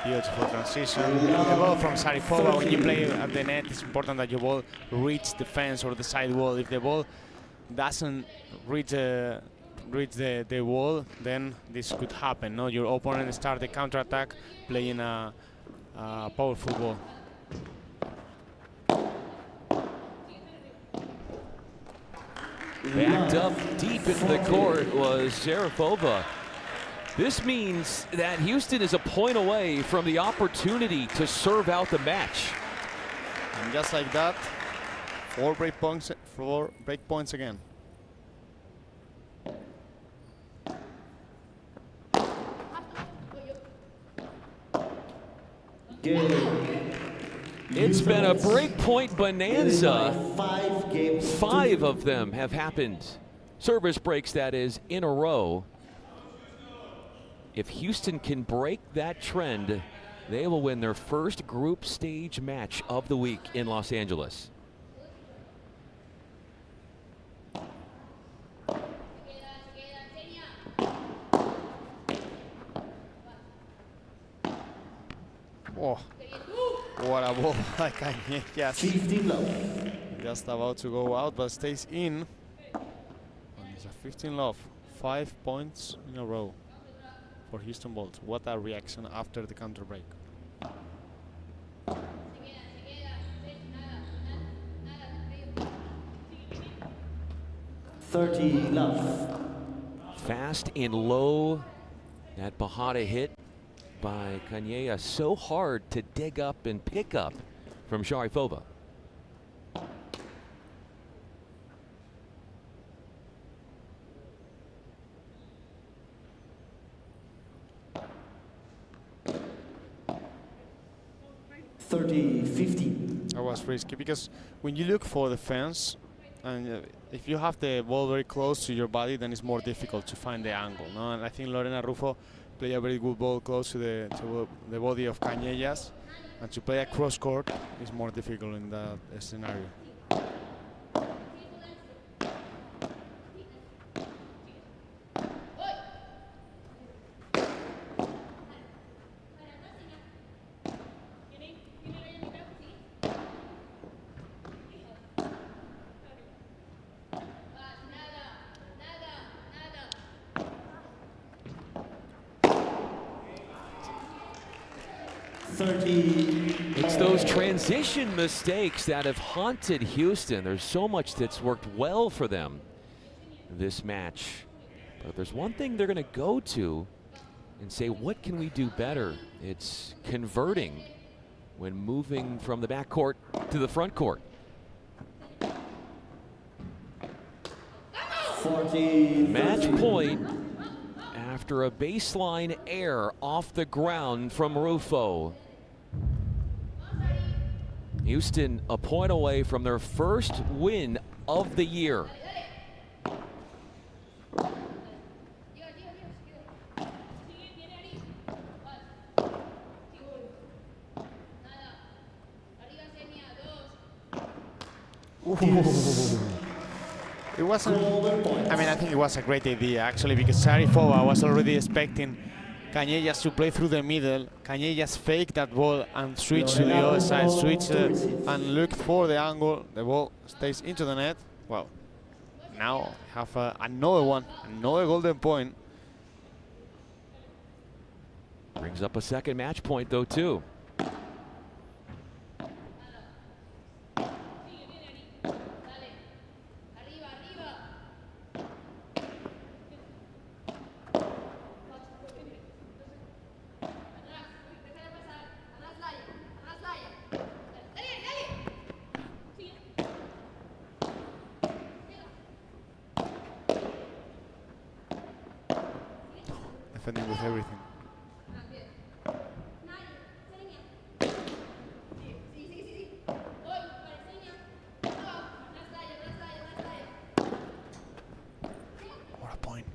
Beautiful transition. The ball from Sarifova. When you play at the net, it's important that your ball reach the fence or the side wall. If the ball doesn't reach the wall, then this could happen. No, your opponent start the counter-attack playing a powerful ball. Backed up deep into the court was Sarifova. This means that Houston is a point away from the opportunity to serve out the match. And just like that, 4 break points again. It's been a breakpoint bonanza. 5 of them have happened. Service breaks, that is, in a row. If Houston can break that trend, they will win their first group stage match of the week in Los Angeles. Oh, what a ball by Canellas. 15 love. Just about to go out, but stays in. And it's a 15 love. 5 points in a row for Houston Bolt. What a reaction after the counter break. $30 love. Fast and low. That Bajada hit by Canellas, so hard to dig up and pick up from Sharifova. That was risky because when you look for the fence, and if you have the ball very close to your body, then it's more difficult to find the angle. No? And I think Lorena Rufo played a very good ball close to the body of Canellas, and to play a cross court is more difficult in that scenario. It's those transition mistakes that have haunted Houston. There's so much that's worked well for them this match. But if there's one thing they're going to go to and say, what can we do better? It's converting when moving from the back court to the front court. 40. Match point after a baseline air off the ground from Rufo. Houston a point away from their first win of the year. It wasn't, I mean, I think it was a great idea actually, because Sarifova was already expecting Canellas to play through the middle. Canellas faked that ball and switched to the other side, switched and looked for the angle. The ball stays into the net. Well, now have another one, another golden point. Brings up a second match point though too. defending with everything. What a point.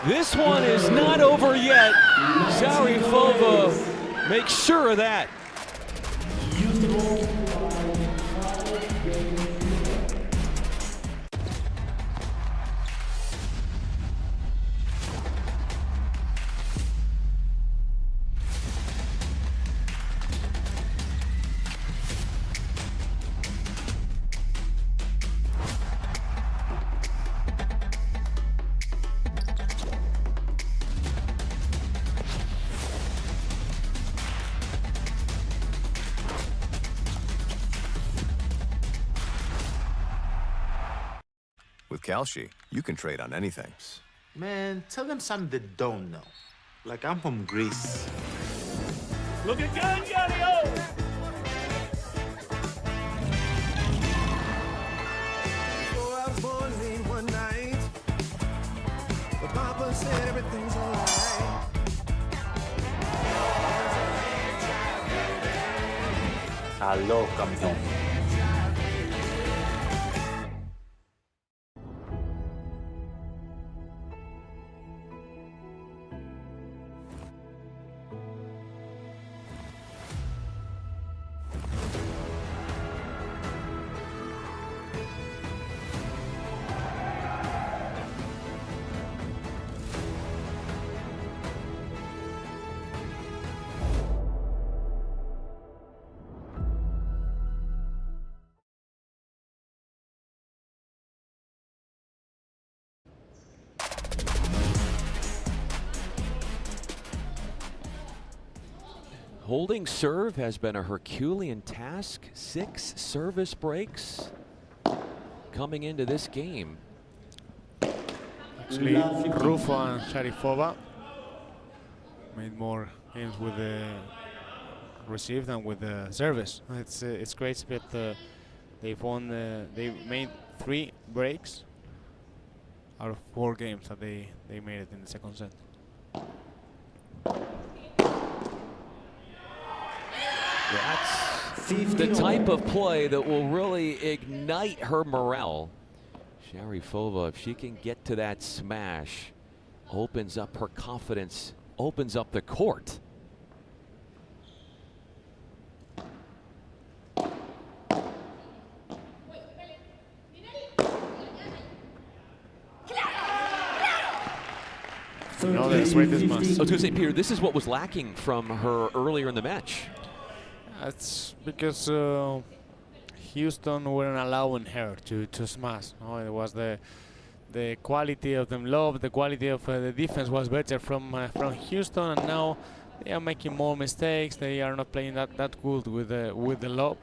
This one is not over yet. Zarifova makes sure of that. With Kalshi, you can trade on anything. Man, tell them something they don't know. Like I'm from Greece. Looking good, Yario! So I was born late one night, but Papa said everything's alright. Aló, campeón. Holding serve has been a Herculean task. 6 service breaks coming into this game. Actually, Rufo and Zarifova made more games with the receive than with the service. It's great that they've won. They made 3 breaks out of 4 games that they made it in the second set. That's the type of play that will really ignite her morale. Zarifova, if she can get to that smash, opens up her confidence, opens up the court. No, that's great this month. I was going to say, Peter, this is what was lacking from her earlier in the match. That's because Houston weren't allowing her to smash. No, it was the quality of them lob, the quality of the defense was better from Houston, and now they are making more mistakes. They are not playing that good with the lob,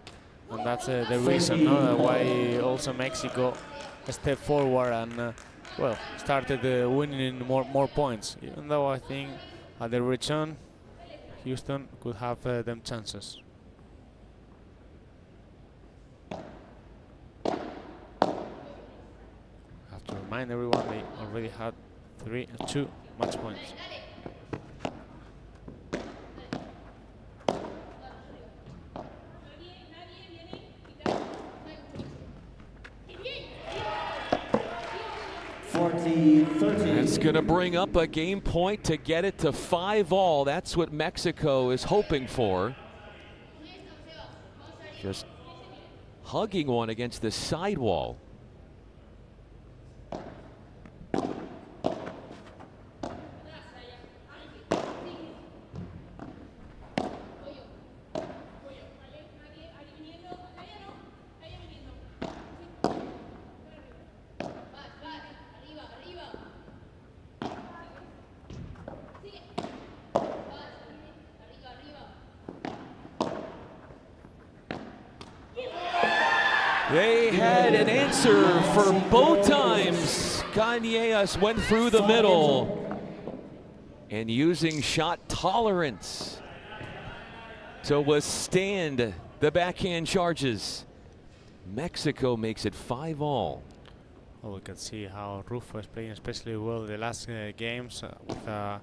and that's the reason why also Mexico stepped forward and well started winning more points. Even though I think at the return, Houston could have them chances. To remind everyone, they already had 2 match points. That's going to bring up a game point to get it to 5-all. That's what Mexico is hoping for. Just hugging one against the sidewall. They had an answer for both times. Cañellas went through the middle and using shot tolerance to withstand the backhand charges. Mexico makes it 5-all. Well, we can see how Rufo is playing especially well the last games with a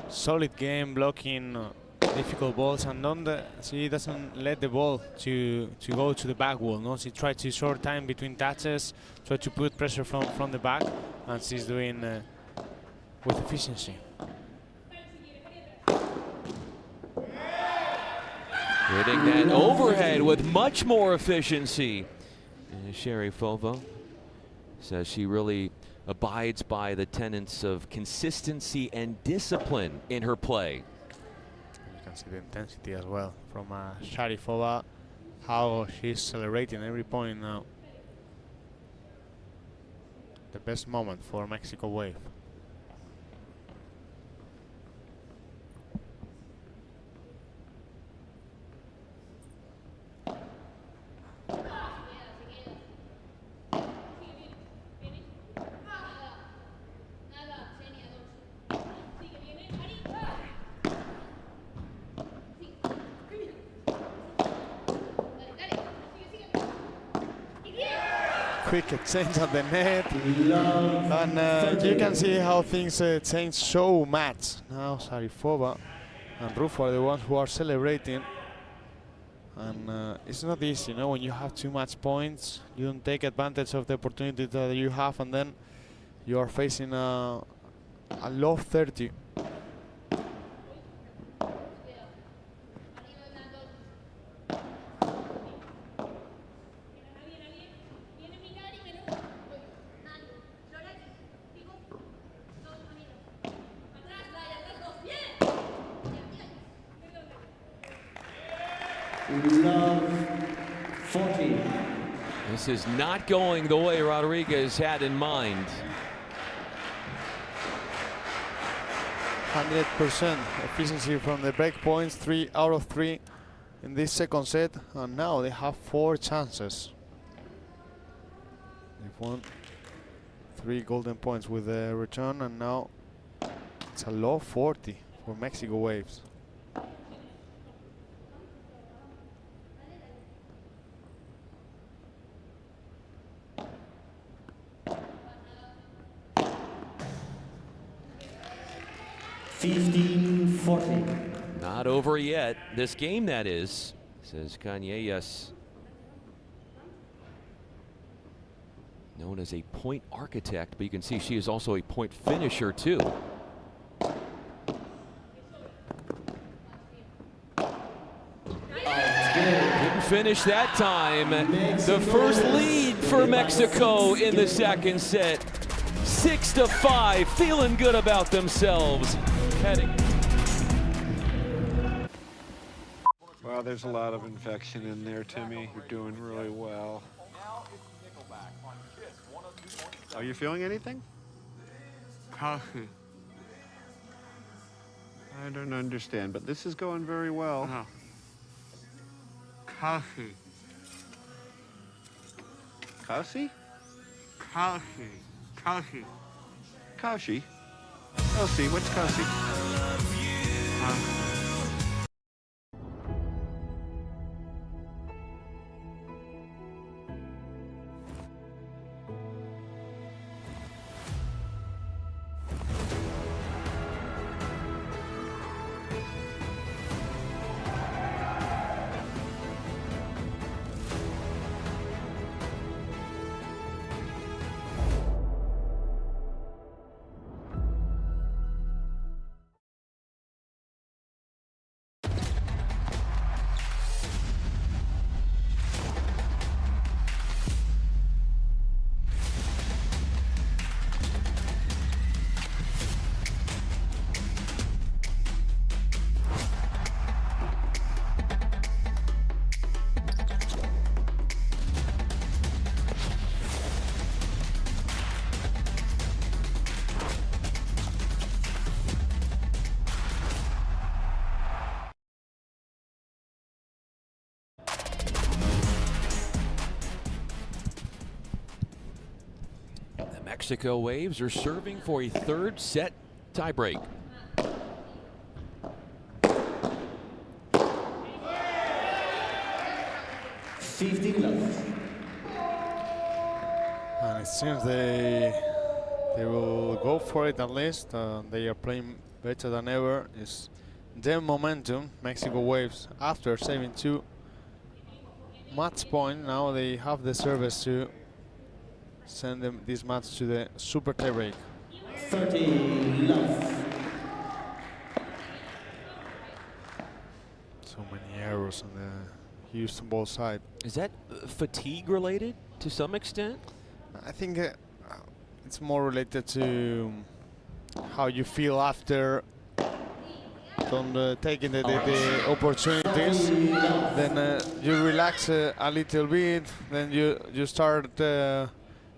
solid game, blocking difficult balls, and she doesn't let the ball to go to the back wall. No, she tries to short time between touches, try to put pressure from the back, and she's doing with efficiency. Hitting that overhead with much more efficiency. And Sharifova says she really abides by the tenets of consistency and discipline in her play. You can see the intensity as well from Sharifova, how she's celebrating every point now. The best moment for Mexico Wave. Quick exchange at the net, and you can see how things change so much. Now Sharifova and Rufo are the ones who are celebrating, and it's not easy, you know, when you have too much points, you don't take advantage of the opportunity that you have, and then you are facing a low 30. Love 40. This is not going the way Rodriguez had in mind. 100% efficiency from the break points, 3 out of 3 in this second set, and now they have 4 chances. They've won 3 golden points with the return, and now it's a low 40 for Mexico Waves. Not over yet. This game, that is, says Cañellas. Known as a point architect, but you can see she is also a point finisher too. Didn't finish that time. The first lead for Mexico in the second set. 6-5, feeling good about themselves. Wow, there's a lot of infection in there, Timmy. You're doing really well. Are you feeling anything? Coffee. I don't understand, but this is going very well. No. Coffee. Kaushi? Coffee. Coffee. Kaushi? Kaushi, what's Kaushi? Mexico Waves are serving for a third set tiebreak. And It seems they will go for it at least. They are playing better than ever. It's their momentum. Mexico waves after saving 2 match point. Now they have the service to send them this match to the super tie break. 30 love. So many errors on the Houston ball side. Is that fatigue related to some extent? I think it's more related to how you feel after taking the opportunities. Then you relax a little bit. Then you start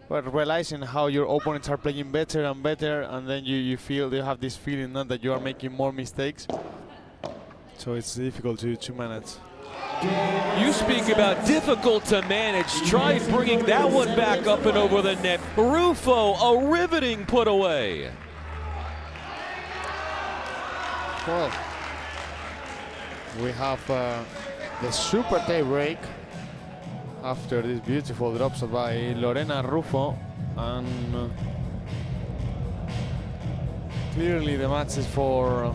realizing how your opponents are playing better and better, and then you have this feeling now that you are making more mistakes. So it's difficult to manage. You speak about difficult to manage. Try bringing that one back up and over the net. Rufo, a riveting put away. Well, we have the super tie break after this beautiful drop shot by Lorena Rufo, and clearly the match is for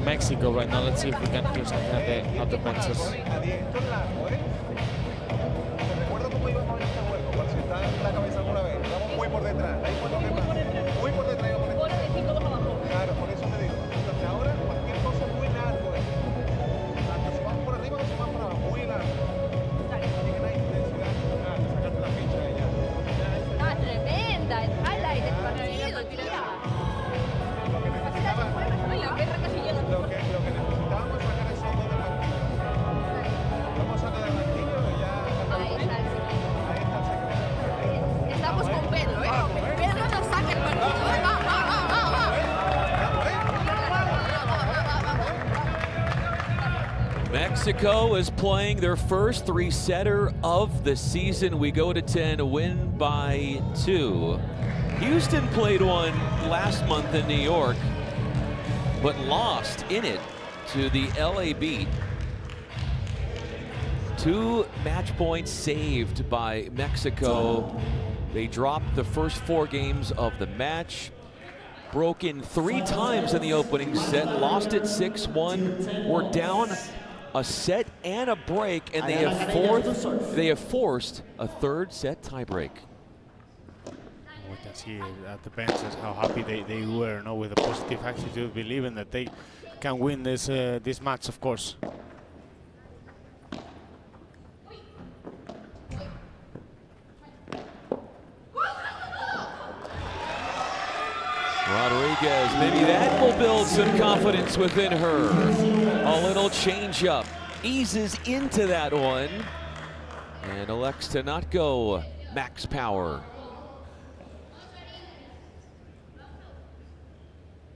Mexico right now. Let's see if we can hear something at the benches. Mexico is playing their first 3-setter of the season. We go to 10, a win by 2. Houston played one last month in New York, but lost in it to the LA Beat. 2 match points saved by Mexico. They dropped the first 4 games of the match. Broken 3 times in the opening set, lost it 6-1. We're down a set and a break, and they have forced a 3rd set tiebreak. We can see at the benches how happy they were, with a positive attitude, believing that they can win this match, of course. Rodriguez, maybe that will build some confidence within her. A little change-up, eases into that one, and elects to not go max power.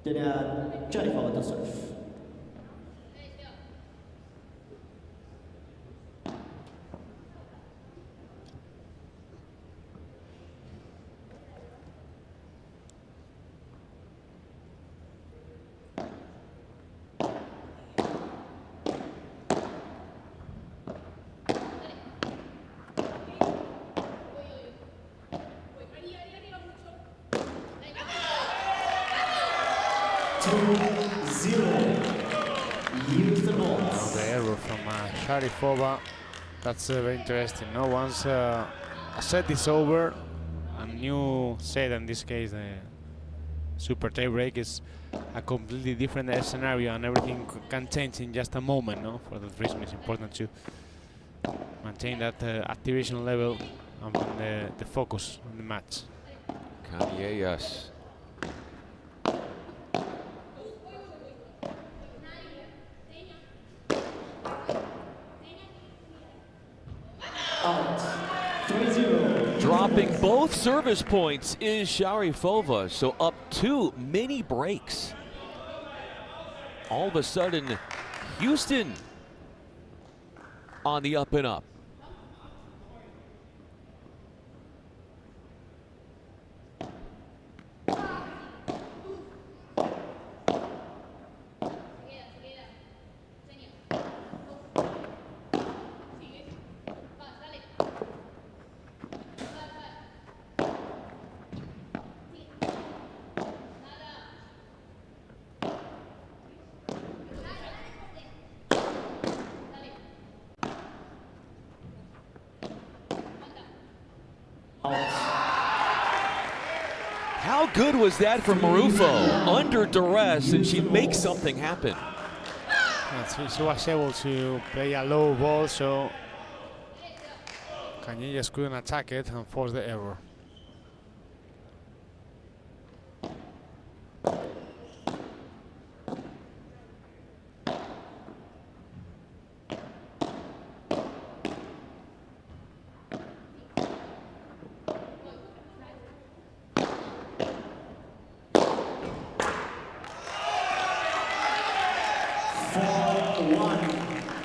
Johnny followed the serve. The error from Sharipova. That's very interesting. Once a set is over, a new set, in this case the super tie break, is a completely different scenario, and everything can change in just a moment. For that reason, it's important to maintain that activation level and the focus on the match. Canellas. Dropping both service points is Sharipova, so up 2 mini breaks. All of a sudden, Houston on the up and up. good was that from Marufo? Under duress, and she makes something happen. She was able to play a low ball, so Cañellas couldn't attack it and force the error.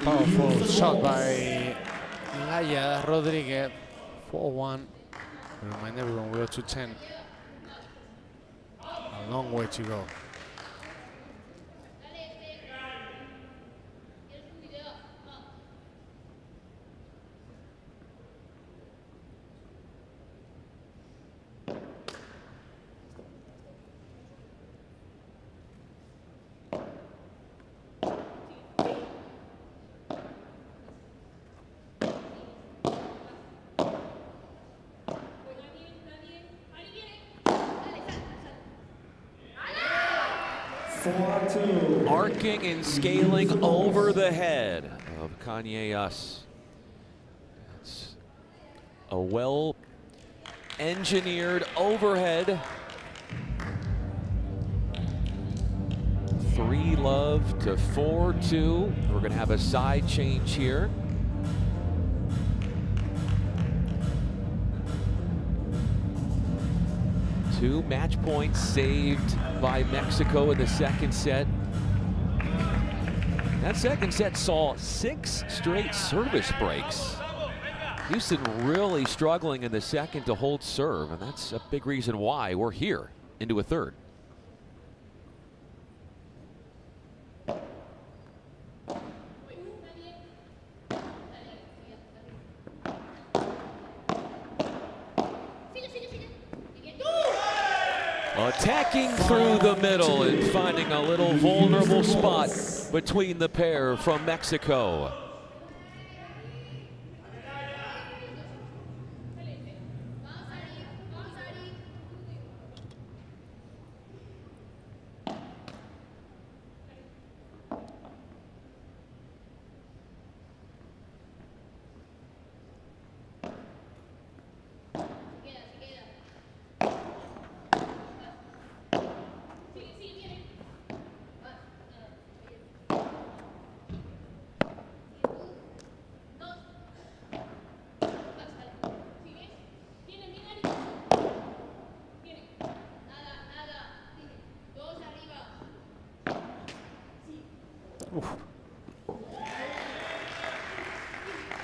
Powerful shot by Laia Rodriguez. 4-1. Remind everyone we're 2-10. A long way to go. Arcing and scaling over the head of Cañellas. It's a well-engineered overhead. 3-love to 4-2. We're going to have a side change here. Two match points saved by Mexico in the second set. That second set saw 6 straight service breaks. Houston really struggling in the second to hold serve, and that's a big reason why we're here into a third. Attacking through the middle and finding a little vulnerable spot between the pair from Mexico.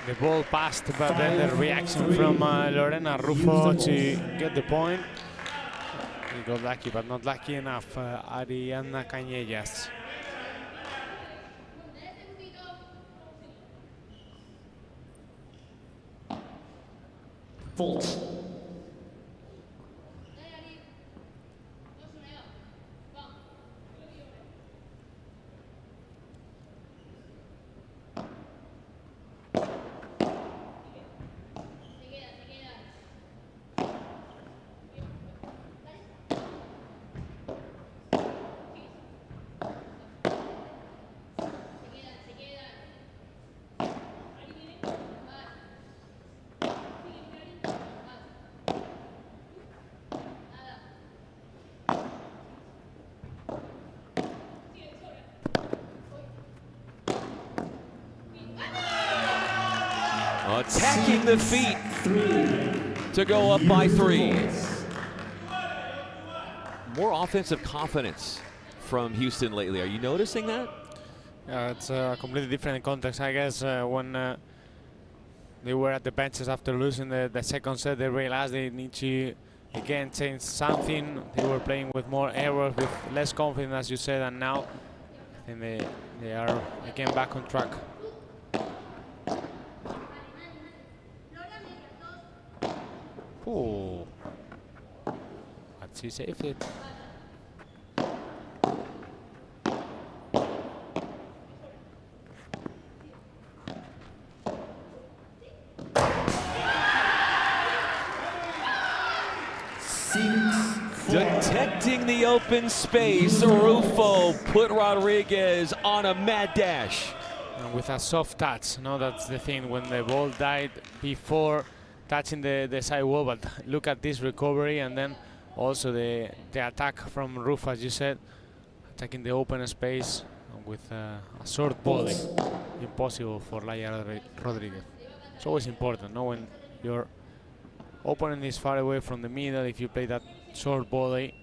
The ball passed, but then the reaction from Lorena Rufo to get the point. He got lucky, but not lucky enough. Ariana Cañellas. Fault. Attacking the feet to go up by 3. More offensive confidence from Houston lately. Are you noticing that? Yeah, it's a completely different context, I guess. When they were at the benches after losing the second set, they realized they need to again change something. They were playing with more errors, with less confidence, as you said, and now I think they are again back on track. Oh, but she saved it. The finding the open space. Rufo put Rodriguez on a mad dash. And with a soft touch, no, that's the thing, when the ball died before touching the side wall. But look at this recovery, and then also the attack from Rufo, as you said, attacking the open space with a short volley. Impossible for Laia Rodriguez. It's always important, no, when your opponent is far away from the middle, if you play that short volley,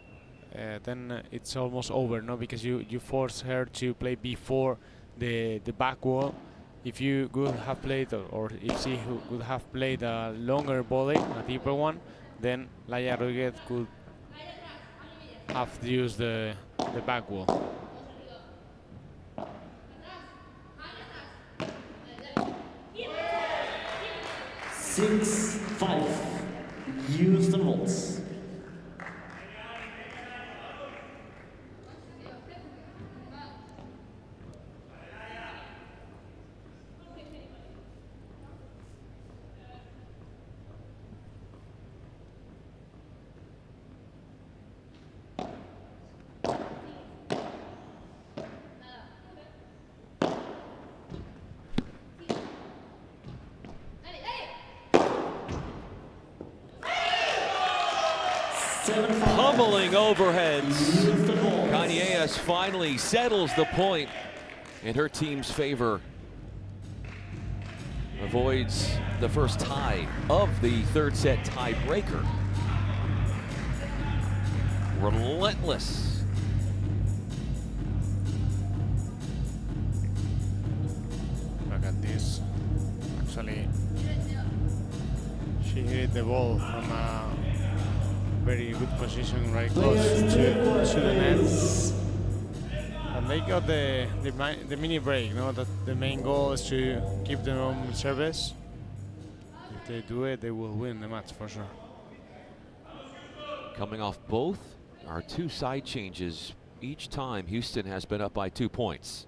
then it's almost over, no, because you force her to play before the back wall. If you could have played, or if she could have played a longer volley, a deeper one, then Laia Rodriguez could have used the back wall. Six, 5. Houston Volts. Pummeling overheads. Cañellas finally settles the point in her team's favor. Avoids the first tie of the third set tiebreaker. Relentless. Look at this. Actually, she hit the ball from a very good position, right close to the net. And they got the mini break, no? That the main goal is to keep them on service. If they do it, they will win the match for sure. Coming off both our two side changes, each time Houston has been up by 2 points.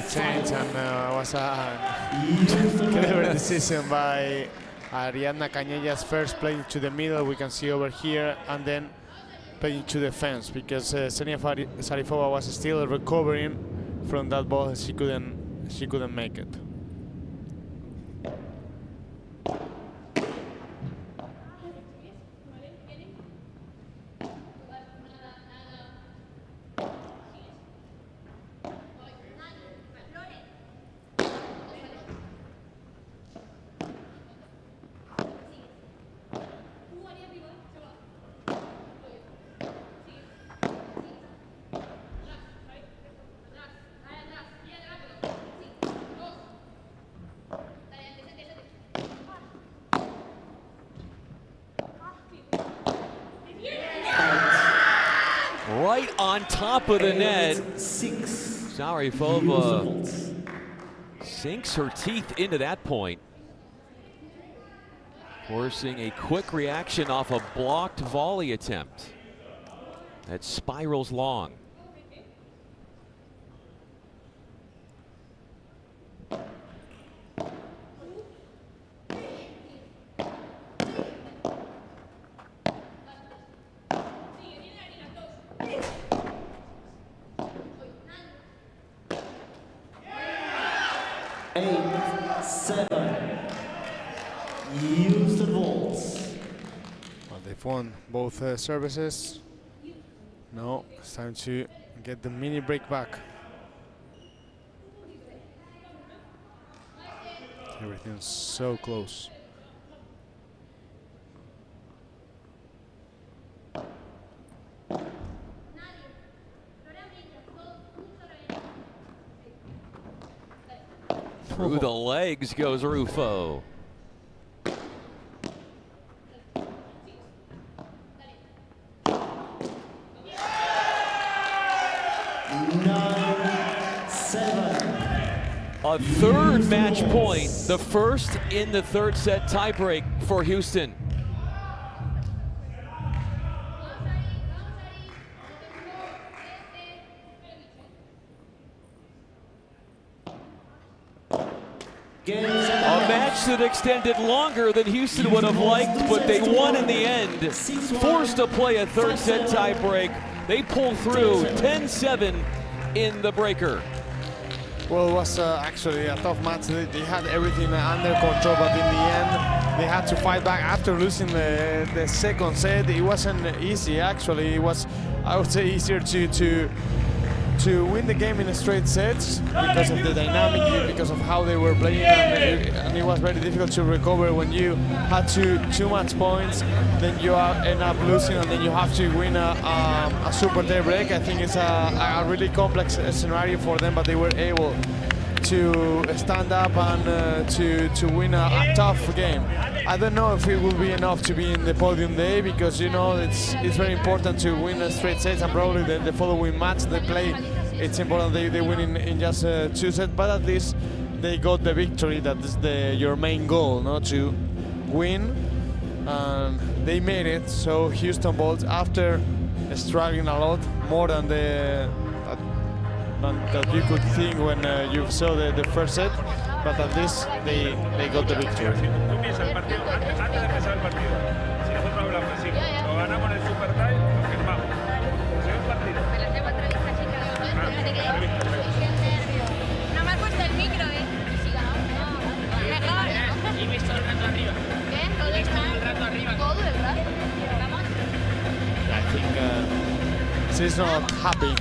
Change, and was a clever decision by Ariadna Cañellas, first playing to the middle, we can see over here, and then playing to the fence, because Xenia Sarifova was still recovering from that ball. She couldn't make it. Right on top of the net. Sarifova sinks her teeth into that point, forcing a quick reaction off a blocked volley attempt that spirals long. Well, they've won both services. Now it's time to get the mini break back. Everything's so close. Through the legs goes Rufo. A third match point, the first in the third set tiebreak for Houston. A match that extended longer than Houston would have liked, but they won in the end. Forced to play a third set tie break. They pulled through 10-7 in the breaker. Well, it was actually a tough match. They had everything under control, but in the end, they had to fight back after losing the second set. It wasn't easy, actually. It was, I would say, easier to win the game in straight sets because of the dynamic, because of how they were playing, and it was very difficult to recover when you had too much points. Then you end up losing, and then you have to win a super tie break. I think it's a really complex scenario for them, but they were able to stand up and to win a tough game. I don't know if it will be enough to be in the podium day, because you know it's very important to win a straight sets, and probably the following match they play, it's important they win in just 2 sets, but at least they got the victory. That is your main goal, no? To win, and they made it. So Houston Bolts, after struggling a lot, more than that you could think when you saw the first set, but at least they got the victory. I think she's not happy,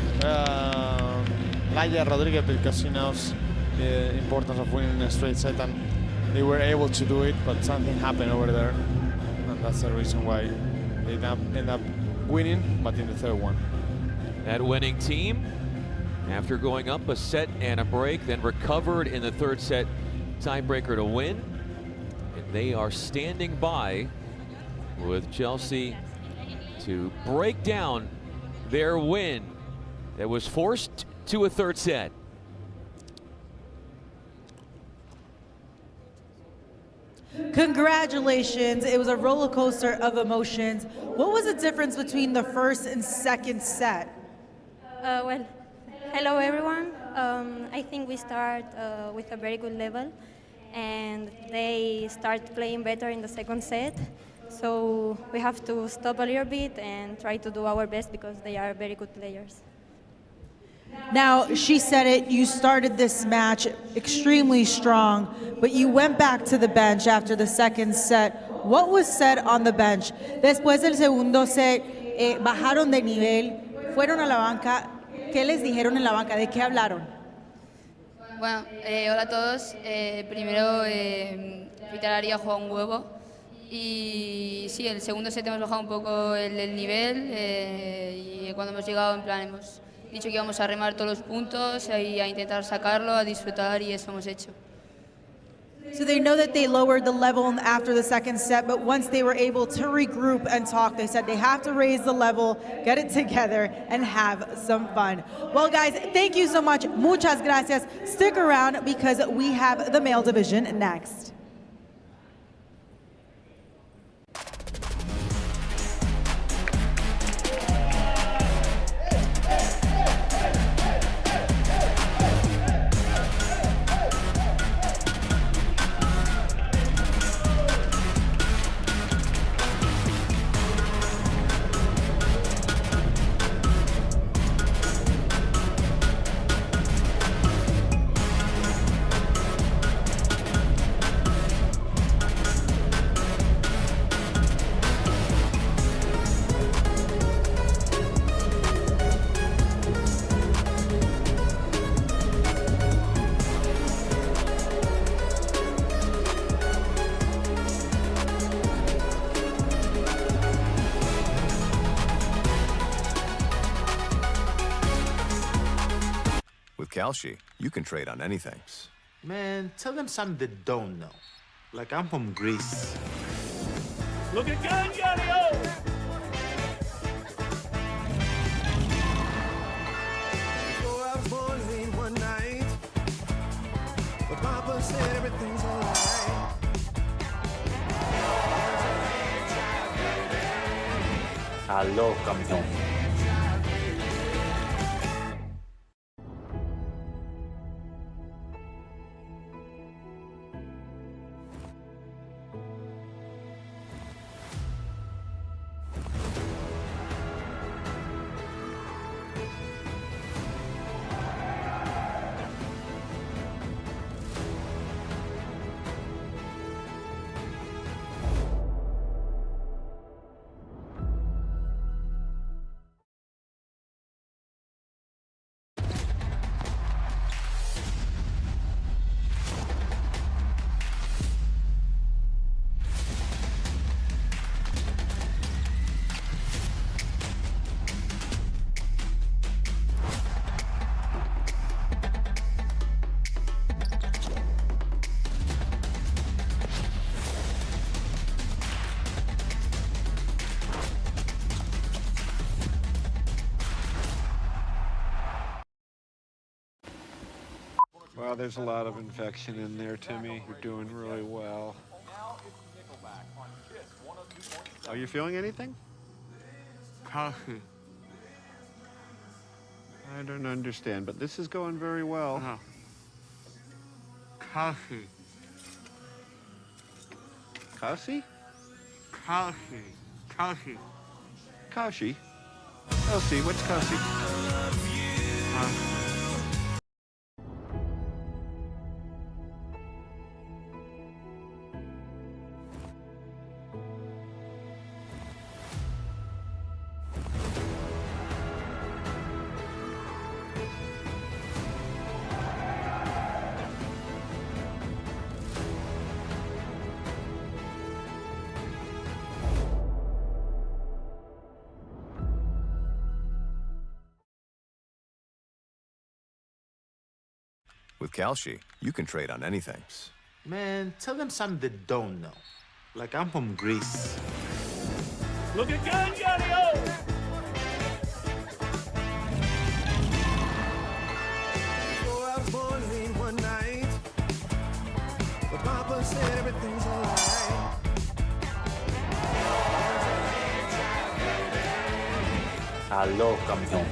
Laia Rodriguez, because she knows the importance of winning a straight set, and they were able to do it, but something happened over there, and that's the reason why they end up winning, but in the third one. That winning team, after going up a set and a break, then recovered in the third set tiebreaker to win. And they are standing by with Chelsea to break down their win that was forced to a third set. Congratulations. It was a roller coaster of emotions. What was the difference between the first and second set? Well, hello everyone. I think we start with a very good level, and they start playing better in the second set. So we have to stop a little bit and try to do our best, because they are very good players. Now, she said it, you started this match extremely strong, but you went back to the bench after the second set. What was said on the bench? Después del segundo set, bajaron de nivel, fueron a la banca. ¿Qué les dijeron en la banca? ¿De qué hablaron? Bueno, hola a todos. Primero, Vitalaria ha jugado un huevo. Y sí, el segundo set hemos bajado un poco el nivel, y cuando hemos llegado, en plan, hemos dicho que íbamos a remar todos los puntos y a intentar sacarlo, a disfrutar, y eso hemos hecho. So they know that they lowered the level after the second set, but once they were able to regroup and talk, they said they have to raise the level, get it together, and have some fun. Well, guys, thank you so much. Muchas gracias. Stick around, because we have the male division next. Kalshi, you can trade on anything. Man, tell them something they don't know. Like, I'm from Greece. Look at Hangar, So I was born late one night, but Papa said everything's alright. Aló, campeón. Well, there's a lot of infection in there, Timmy. You're doing really well. Are you feeling anything? Coffee. I don't understand, but this is going very well. Coffee. Kasi? Coffee. Coffee. Kashi? Kasi, what's Kasi? With Kalshi, you can trade on anything. Man, tell them something they don't know. Like I'm from Greece. Look at Gangario! So I was born late one night, but Papa said everything's alright. Aló, campeón.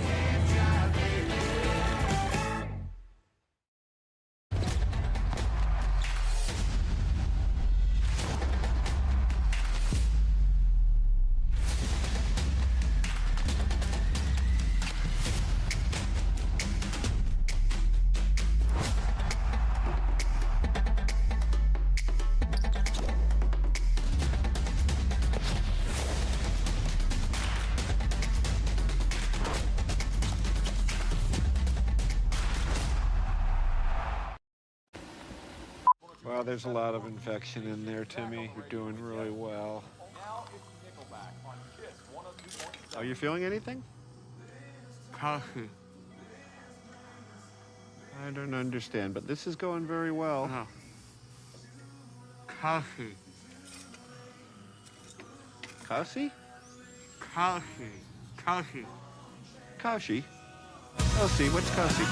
Well, there's a lot of infection in there, Timmy. You're doing really well. Are you feeling anything? Coffee. I don't understand, but this is going very well. Coffee. Kasi? Coffee. Coffee. Kashi? Kasi, what's Kasi?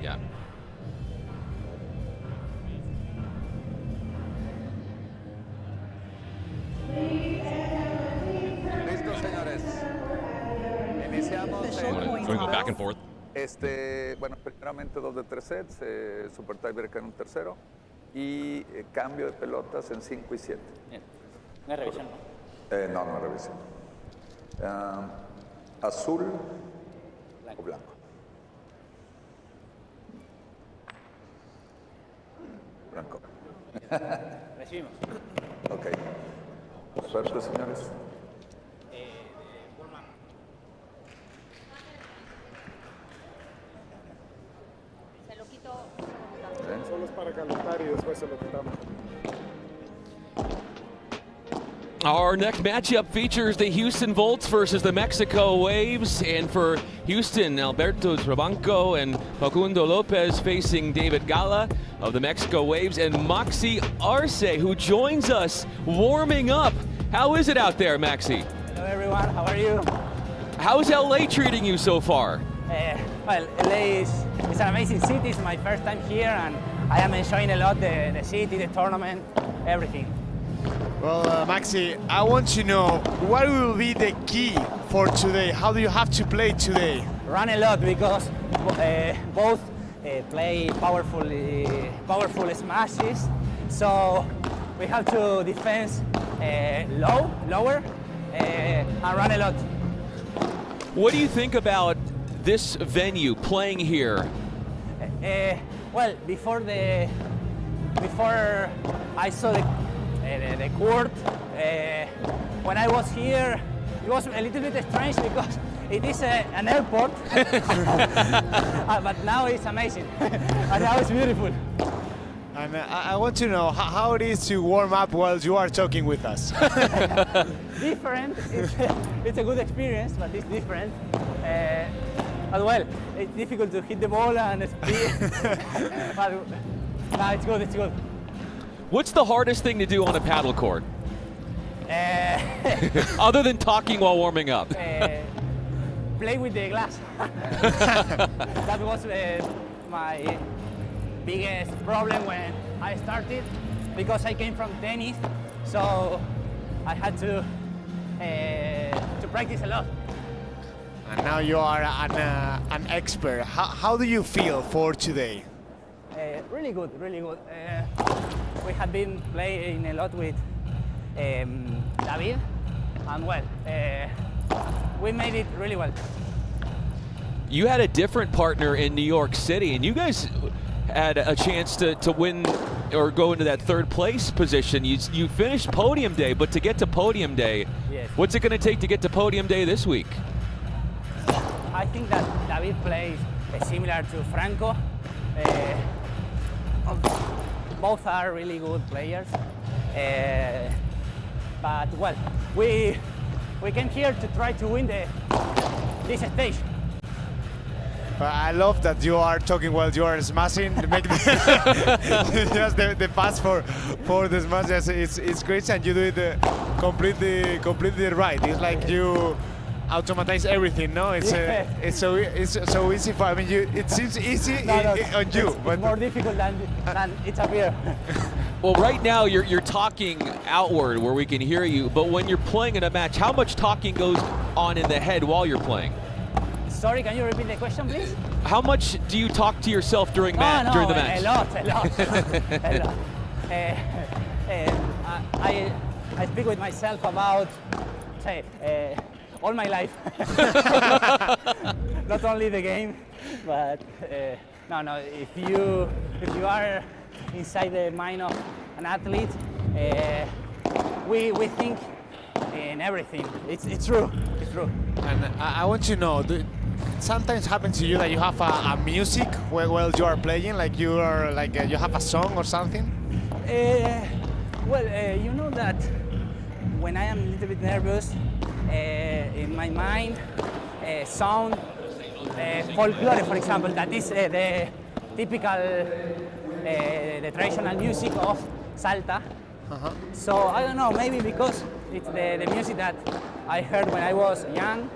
Yeah. Listo, señores. Iniciamos. Can we go back and forth? Bueno, primeramente 2 de 3 sets, super tiebreaker en un tercero y cambio de pelotas en 5 y 7. Bien. ¿No hay revisión? No, no hay revisión. Azul o blanco. Blanco. Recibimos. Ok. Suerte, señores. Se lo quito. Solo es para calentar y después se lo quitamos. Our next matchup features the Houston Volts versus the Mexico Waves. And for Houston, Alberto Trabanco and Facundo Lopez facing David Gala of the Mexico Waves and Maxi Arce, who joins us warming up. How is it out there, Maxi? Hello everyone, how are you? How's LA treating you so far? Well, LA is an amazing city. It's my first time here and I am enjoying a lot the city, the tournament, everything. Well, Maxi, I want to know what will be the key for today? How do you have to play today? Run a lot because both play powerful smashes. So we have to defend lower, and run a lot. What do you think about this venue, playing here? Well, before the before I saw the court, when I was here, it was a little bit strange because it is an airport, but now it's amazing, and now it's beautiful. And I want to know how it is to warm up while you are talking with us. Different. It's a good experience, but it's different. But well, it's difficult to hit the ball and speed. But no, it's good. It's good. What's the hardest thing to do on a paddle court? Other than talking while warming up? Play with the glass. That was my biggest problem when I started, because I came from tennis, so I had to practice a lot. And now you are an expert. How do you feel for today? Really good, really good. We have been playing a lot with David, and well, we made it really well. You had a different partner in New York City, and you guys had a chance to win or go into that third place position. You finished podium day, but to get to podium day, yes. What's it going to take to get to podium day this week? I think that David plays similar to Franco. Both are really good players. But well, we came here to try to win this stage. I love that you are talking while you are smashing. Make just the pass for the smash. It's great, and you do it completely right. It's like you automatize everything. No, it's so easy for. I mean, it seems easy on you, but more difficult than it appears. Well, right now you're talking outward where we can hear you, but when you're playing in a match, how much talking goes on in the head while you're playing? Sorry, can you repeat the question, please? How much do you talk to yourself during the match? A lot. I speak with myself about, all my life. Not only the game, but no. If you are inside the mind of an athlete, we think in everything. It's true. It's true. And I want to know. Sometimes happens to you that you have a music while you are playing, like you are you have a song or something? Well, you know that when I am a little bit nervous, in my mind, sound folklore, for example, that is the typical, the traditional music of Salta. So I don't know, maybe because it's the music that I heard when I was young.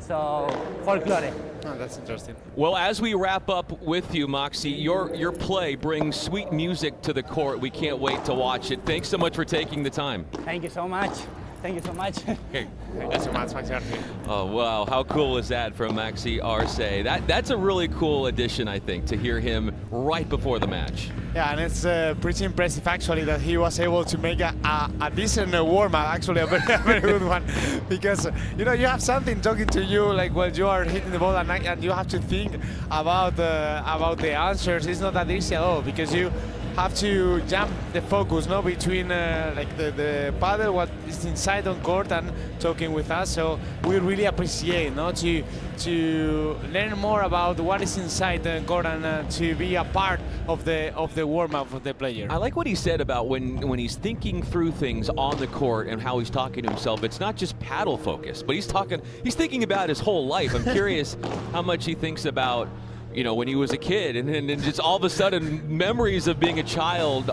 So, folklore. Oh, that's interesting. Well, as we wrap up with you, Moxie, your play brings sweet music to the court. We can't wait to watch it. Thanks so much for taking the time. Thank you so much. Thank you so much. Okay. Thank you so much, Maxi Arce. Oh, wow. How cool is that from Maxi Arce? That's a really cool addition, I think, to hear him right before the match. Yeah, and it's pretty impressive, actually, that he was able to make a decent warm-up, actually, a very good one. Because, you know, you have something talking to you, like while you are hitting the ball, and you have to think about the answers. It's not that easy at all, because you have to jump the focus, no, between like the paddle, what is inside on court, and talking with us. So we really appreciate, no, to learn more about what is inside the court and to be a part of the warm-up of the player. I like what he said about when he's thinking through things on the court and how he's talking to himself. It's not just paddle focused, but he's thinking about his whole life. I'm curious how much he thinks about, you know, when he was a kid, and just all of a sudden memories of being a child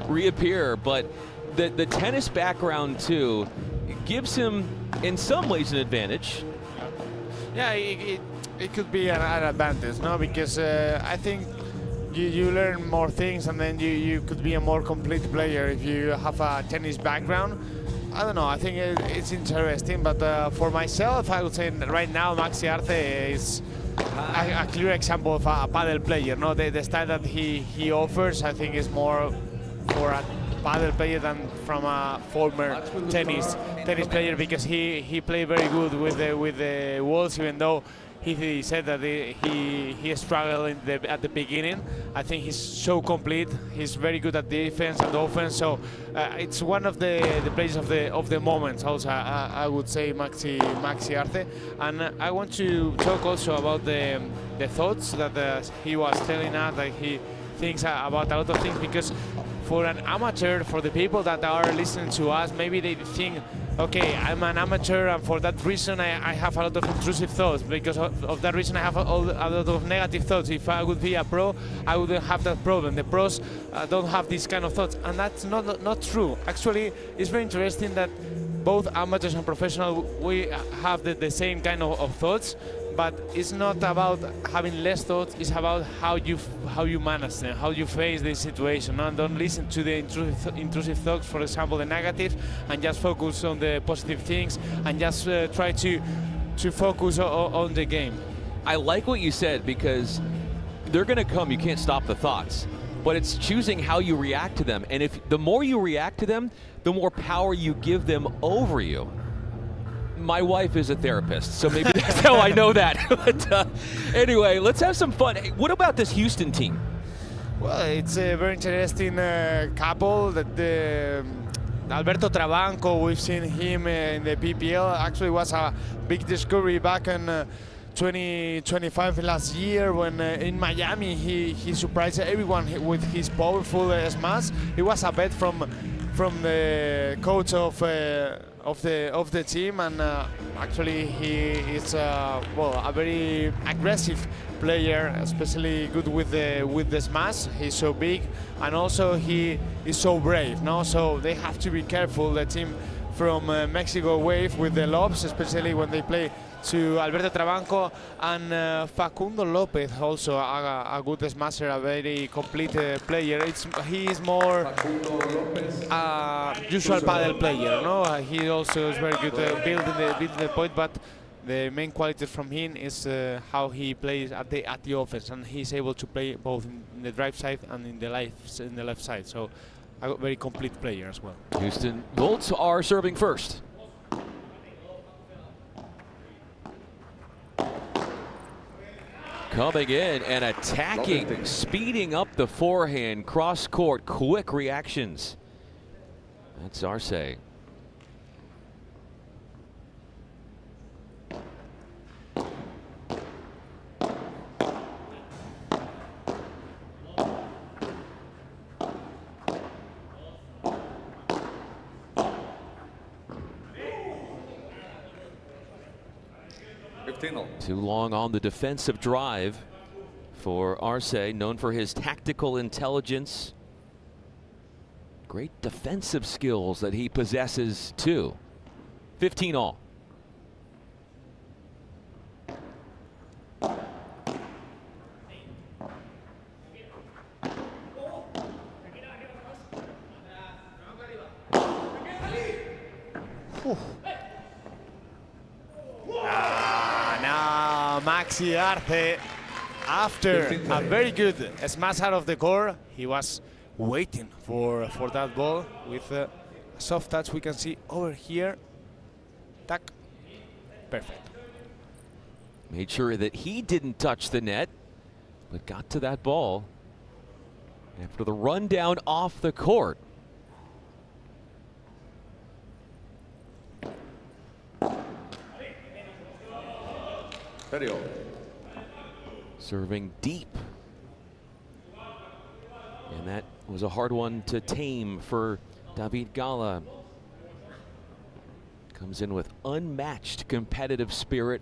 reappear. But the tennis background too gives him in some ways an advantage. Yeah, it could be an advantage, no, because I think you learn more things, and then you could be a more complete player if you have a tennis background. I don't know, I think it's interesting, but for myself, I would say right now Maxi Arce is a clear example of a paddle player. No, the style that he offers, I think, is more for a paddle player than from a former tennis player, because he played very good with the walls, even though he said that he struggled at the beginning. I think he's so complete. He's very good at defense and offense. So it's one of the players of the moment. Also, I would say Maxi Arce. And I want to talk also about the thoughts that he was telling us. That he thinks about a lot of things, because for an amateur, for the people that are listening to us, maybe they think, okay, I'm an amateur, and for that reason I have a lot of intrusive thoughts. Because of that reason I have a lot of negative thoughts. If I would be a pro, I wouldn't have that problem. The pros don't have these kind of thoughts, and that's not true. Actually, it's very interesting that both amateurs and professional, we have the same kind of thoughts. But it's not about having less thoughts. It's about how you manage them, how you face the situation. And don't listen to the intrusive thoughts, for example, the negative, and just focus on the positive things, and just try to focus on the game. I like what you said, because they're going to come. You can't stop the thoughts, but it's choosing how you react to them. And if the more you react to them, the more power you give them over you. My wife is a therapist, so maybe that's how I know that. But anyway, let's have some fun. Hey, what about this Houston team? Well, it's a very interesting couple. That Alberto Trabanco, we've seen him in the PPL. Actually, was a big discovery back in 2025 last year, when in Miami he surprised everyone with his powerful smash. He was a bet from the coach of the team, and actually he is a very aggressive player, especially good with the smash. He's so big, and also he is so brave. No, so they have to be careful, the team from Mexico Wave, with the lobs, especially when they play to Alberto Trabanco, and Facundo Lopez, also a good smasher, a very complete player. He is more usual Padel player, no? He also is very good building the point, but the main quality from him is how he plays at the offense, and he's able to play both in the drive side and in the left side. So a very complete player as well. Houston Bolts are serving first. Coming in and attacking, speeding up the forehand, cross court, quick reactions. That's Arce. Too long on the defensive drive for Arce, known for his tactical intelligence. Great defensive skills that he possesses too. 15 all. Maxi Arce, after a very good smash out of the core, he was waiting for that ball with a soft touch. We can see over here. Tack. Perfect. Made sure that he didn't touch the net, but got to that ball after the rundown off the court. Serving deep. And that was a hard one to tame for David Gala. Comes in with unmatched competitive spirit.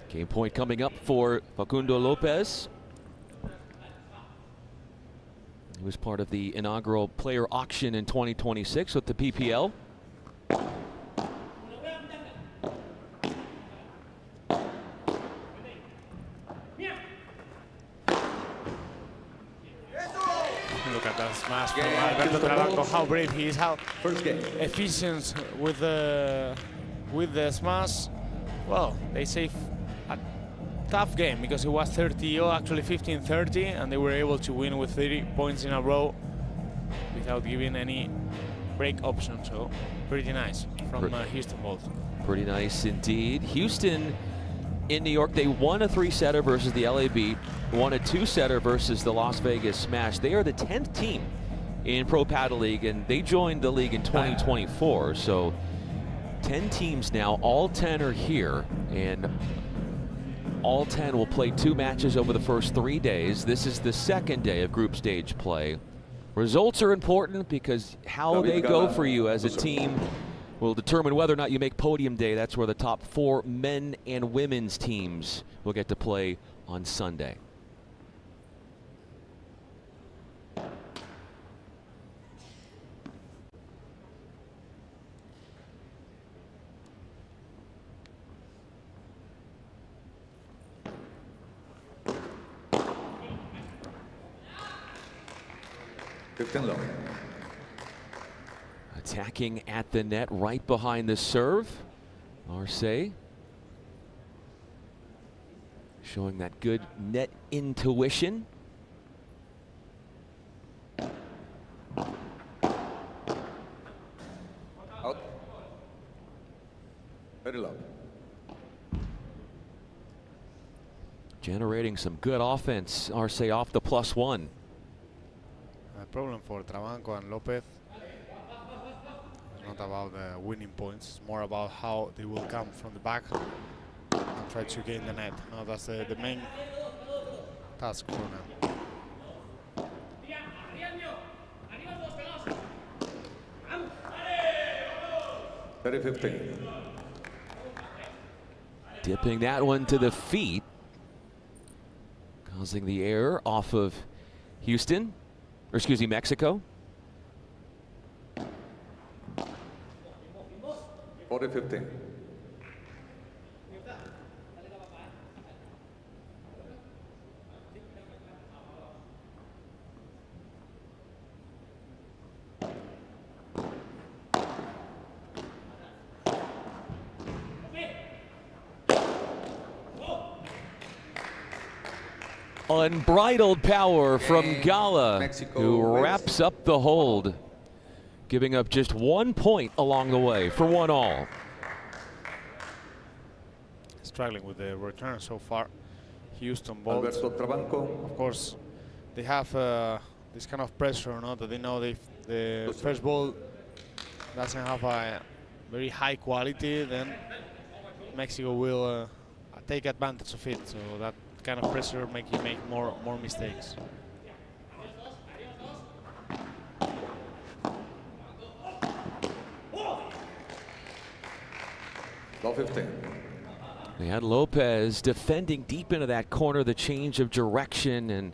Game point coming up for Facundo Lopez. He was part of the inaugural player auction in 2026 with the PPL. Look at that smash from Alberto Trabanco, how brave he is, how efficient with the smash. Well, they say tough game because it was 30-0, actually 15-30, and they were able to win with 30 points in a row without giving any break option. So pretty nice from Houston Bolt. Pretty nice indeed. Houston in New York, they won a 3-setter versus the LA Beat, won a 2-setter versus the Las Vegas Smash. They are the 10th team in Pro Padel League, and they joined the league in 2024. So 10 teams now, all 10 are here, and all 10 will play 2 matches over the first 3 days. This is the second day of group stage play. Results are important because how they go for you as a team will determine whether or not you make podium day. That's where the top 4 men and women's teams will get to play on Sunday. Attacking at the net right behind the serve. Arce showing that good net intuition. Out. Very low. Generating some good offense. Arce off the +1. A problem for Trabanco and Lopez. Not about winning points, it's more about how they will come from the back and try to gain the net. That's the main task for them. 30-15. Dipping that one to the feet, causing the error off of Houston, or excuse me, Mexico. 40-15. Unbridled power from Gala, Mexico who wraps up the hold, giving up just 1 point along the way for 1-all. Struggling with the return so far. Houston Bolt. Alberto Trabanco. Of course, they have this kind of pressure, that they know if the first ball doesn't have a very high quality, then Mexico will take advantage of it. So that kind of pressure make you make more mistakes. Low 15. They had Lopez defending deep into that corner, the change of direction, and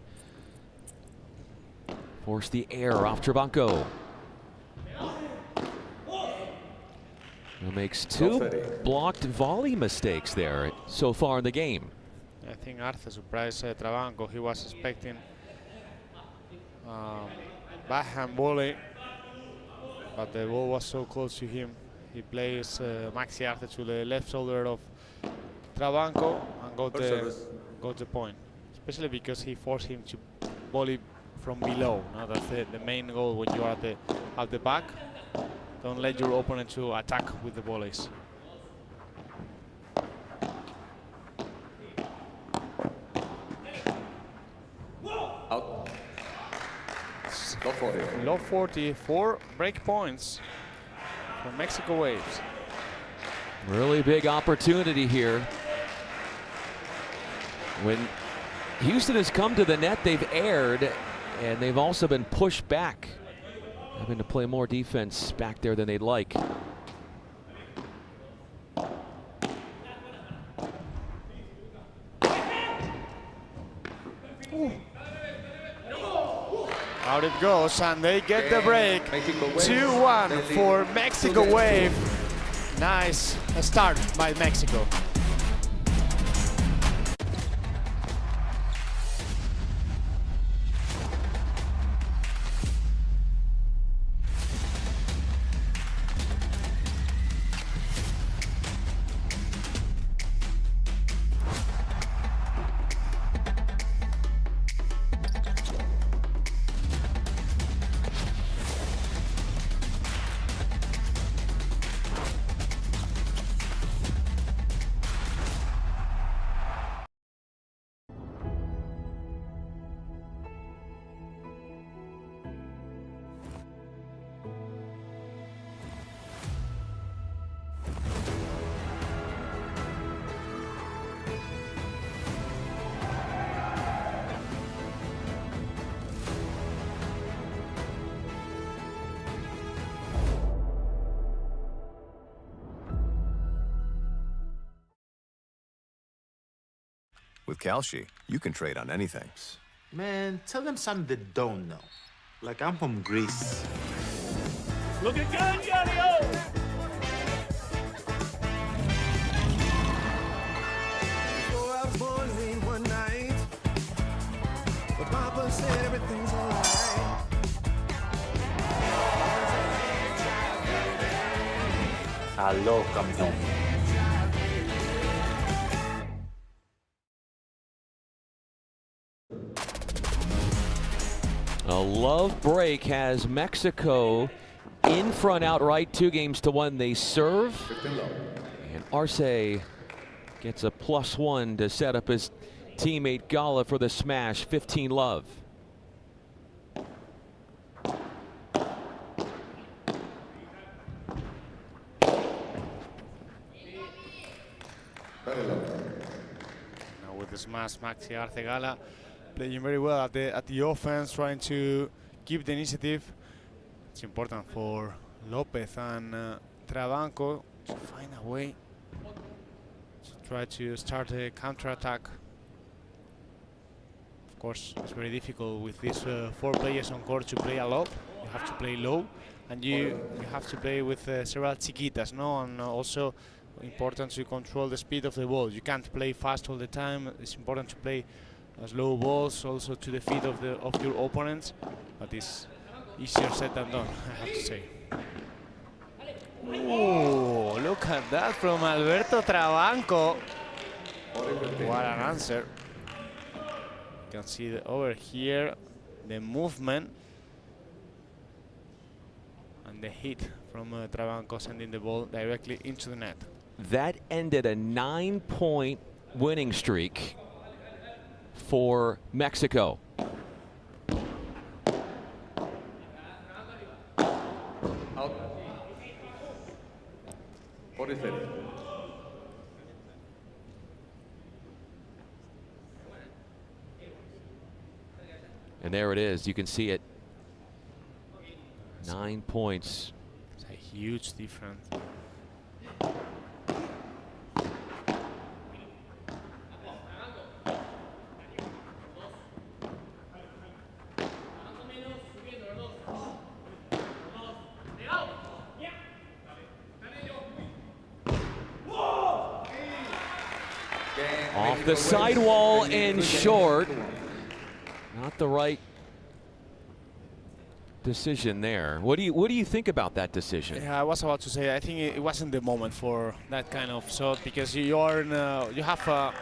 forced the error off Trabanco. He makes 2 blocked volley mistakes there so far in the game. I think Arce surprised Trabanco. He was expecting backhand volley, but the ball was so close to him. He plays Maxi Arce to the left shoulder of Trabanco and got the point. Especially because he forced him to volley from below. That's the main goal when you are at the back. Don't let your opponent to attack with the volleys. Out. Low 40. Low 40, 4 break points for Mexico Waves. Really big opportunity here. When Houston has come to the net, they've erred, and they've also been pushed back, having to play more defense back there than they'd like. Out it goes, and they get the break. 2-1 for Mexico Wave. Nice start by Mexico. With Kalshi, you can trade on anything. Man, tell them something they don't know. Like I'm from Greece. Looking good, Johnny-O! So I was born late one night, but Papa said everything's alright. Aló, campeón. A love break has Mexico in front outright, 2-1. They serve, and Arce gets a +1 to set up his teammate Gala for the smash. 15-love. Now with the smash, Maxi Arcegala playing very well at the offense, trying to keep the initiative. It's important for Lopez and Trabanco to find a way to try to start a counter-attack. Of course, it's very difficult with these 4 players on court to play a lot. You have to play low, and you have to play with several chiquitas, no? And also important to control the speed of the ball. You can't play fast all the time. It's important to play slow balls also to the feet of your opponents, but it's easier said than done, I have to say. Oh, look at that from Alberto Trabanco. What an answer. You can see over here the movement and the hit from Trabanco, sending the ball directly into the net. That ended a 9-point winning streak for Mexico. Out. 47. And there it is. You can see it. 9 points. It's a huge difference. Off the sidewall and short. Not the right decision there. What do you think about that decision? Yeah, I was about to say, I think it wasn't the moment for that kind of shot, because you are in you have a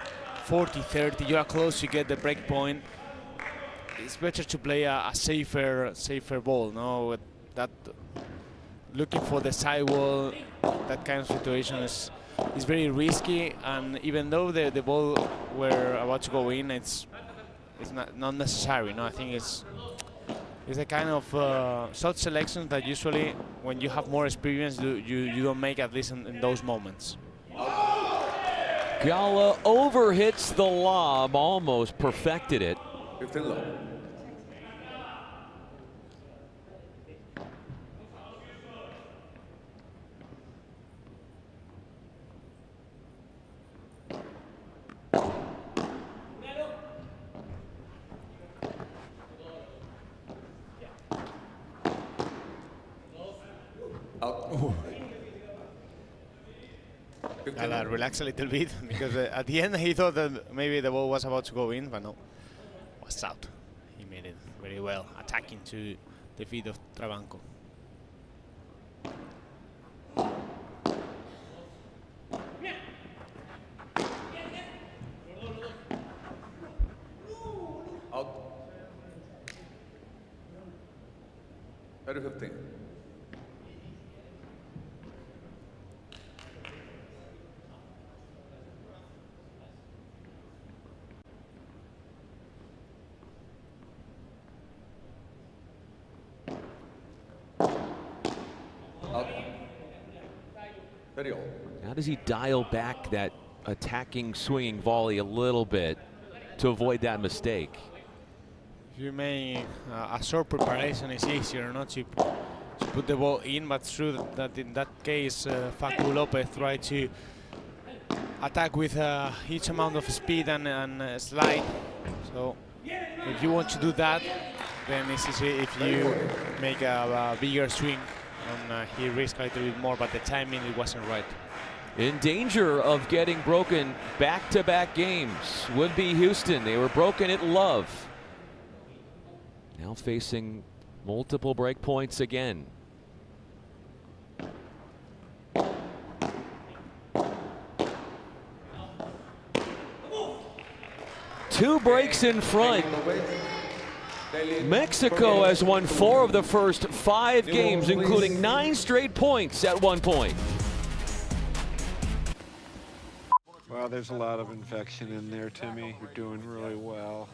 40-30, you are close to get the break point. It's better to play a safer ball, no? With that, looking for the sidewall, that kind of situation is very risky, and even though the ball were about to go in, it's not necessary. No, I think it's a kind of shot selection that usually, when you have more experience, you don't make, at least in those moments. Gala overhits the lob, almost perfected it. 15 low. Gala relax a little bit, because at the end he thought that maybe the ball was about to go in, but no, it was out. He made it very well, attacking to the feet of Trabanco. Out. 30-15. How does he dial back that attacking, swinging volley a little bit to avoid that mistake? If you make a short preparation, it's easier not to put the ball in, but it's true that in that case, Facu Lopez tried to attack with a huge amount of speed and slide. So if you want to do that, then it's easy if you make a bigger swing, and he risked a little bit more, but the timing, it wasn't right. In danger of getting broken back-to-back games would be Houston. They were broken at Love. Now facing multiple break points again. Two breaks in front. Mexico has won 4 of the first 5 games, including 9 straight points at one point. Wow, there's a lot of infection in there, Timmy. You're doing really well.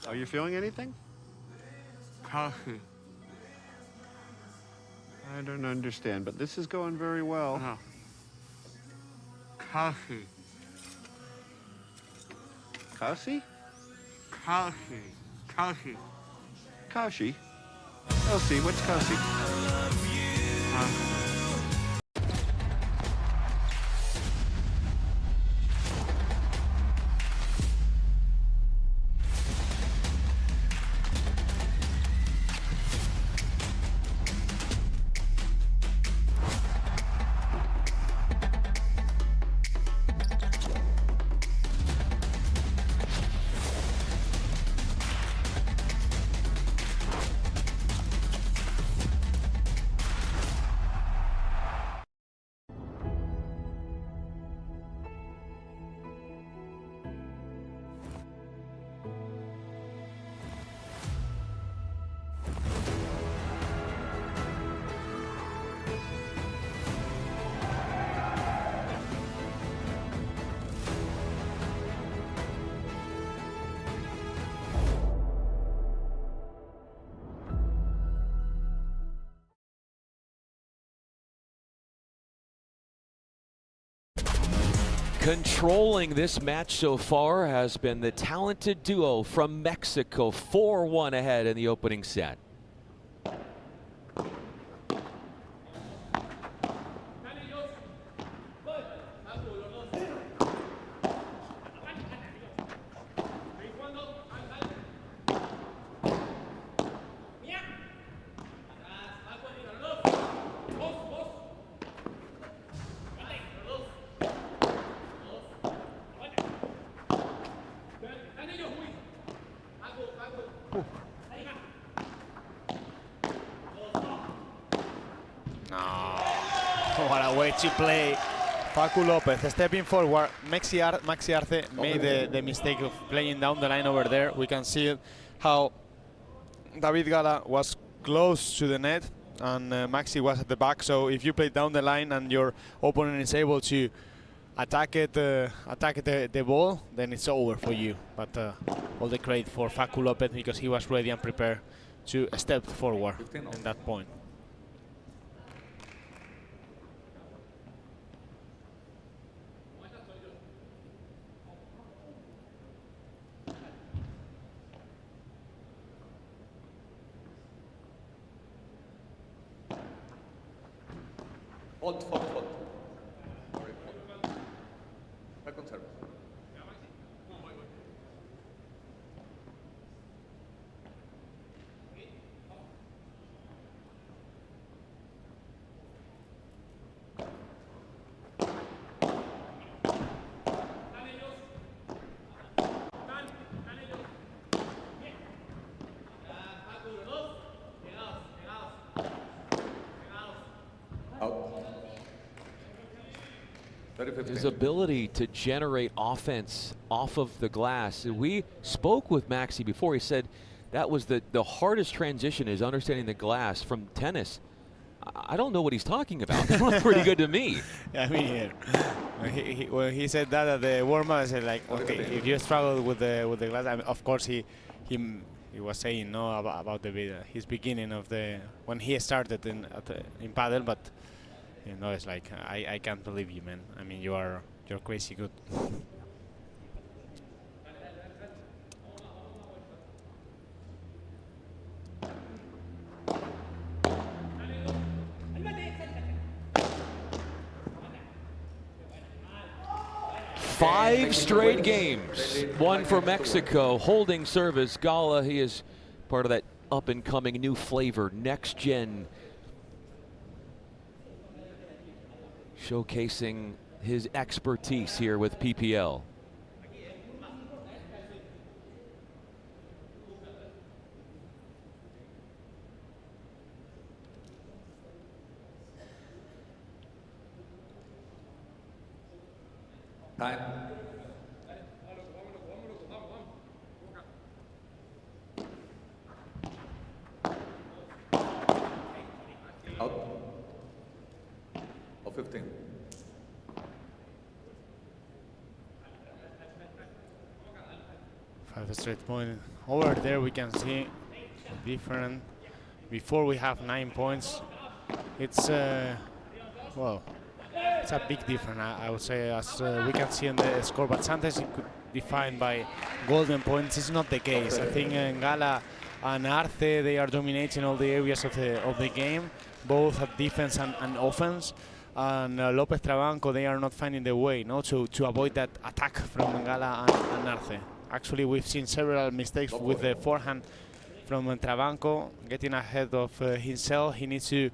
Are you feeling anything? Coffee. I don't understand, but this is going very well. Coffee. Kasi? Coffee. Coffee. Kashi? Elsie, what's Kasi? Controlling this match so far has been the talented duo from Mexico, 4-1 ahead in the opening set. What a way to play. Facu Lopez stepping forward. Maxi Arce made the mistake of playing down the line over there. We can see how David Gala was close to the net and Maxi was at the back. So if you play down the line and your opponent is able to attack the ball, then it's over for you. But all the credit for Facu Lopez because he was ready and prepared to step forward in that point. Fault. Back on service. His ability to generate offense off of the glass. We spoke with Maxi before. He said that was the hardest transition is understanding the glass from tennis. I don't know what he's talking about. It looked pretty good to me. I mean, when he said that at the warm-up, I said like, okay, if you struggle with the glass, I mean, of course he was saying no about his beginning of when he started in Padel, but you know, it's like I can't believe you, man. I mean, you're crazy good. 5 straight games. One for Mexico, holding service. Gala, he is part of that up-and-coming new flavor, next-gen, showcasing his expertise here with PPL. Time. Out. Of 15. Five straight point. Over there we can see different. Before we have 9 points. It's well, it's a big difference, I would say, as we can see in the score. But sometimes it could be defined by golden points. It's not the case. I think Gala and Arce, they are dominating all the areas of the game, both at defense and offense. And Lopez Trabanco, they are not finding the way, to avoid that attack from Gala and Arce. Actually, we've seen several mistakes with the forehand from Trabanco, getting ahead of himself. He needs to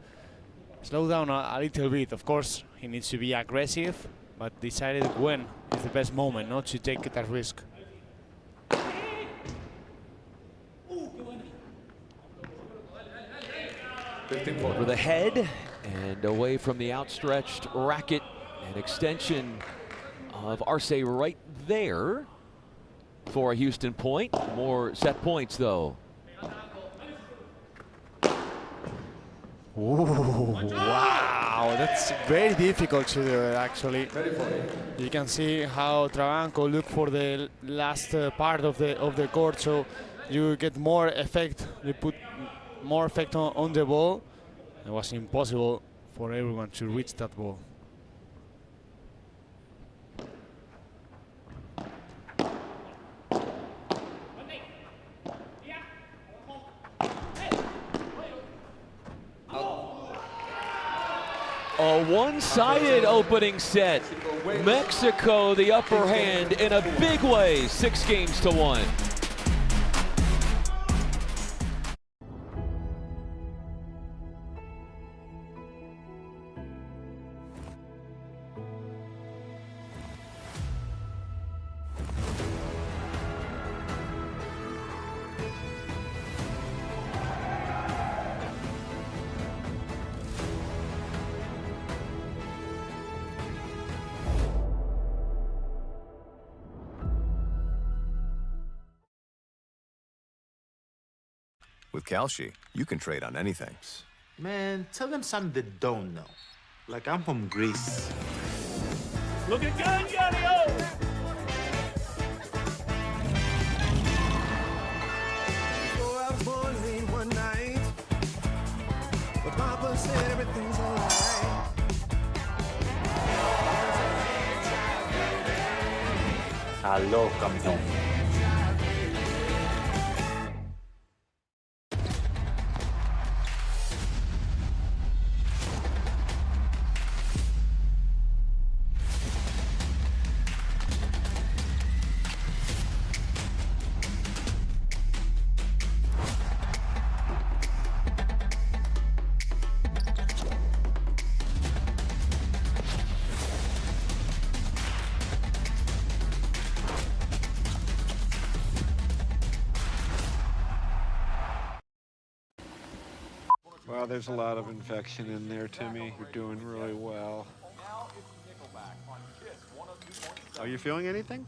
slow down a little bit. Of course, he needs to be aggressive, but decided when is the best moment not to take that risk. Over the head and away from the outstretched racket. An extension of Arce right there for a Houston point. More set points though. Ooh, wow, that's very difficult to do, actually. You can see how Trabanco looked for the last part of the court, so you get more effect. You put more effect on the ball. It was impossible for everyone to reach that ball. A one-sided opening set. Mexico the upper hand in a big way, 6-1. With Kalshi, you can trade on anything. Man, tell them something they don't know. Like I'm from Greece. Looking good, Yanni-O! So I was born late one night, but Papa said everything's alright. Hello, campeón. Well, there's a lot of infection in there, Timmy. You're doing really well. Are you feeling anything?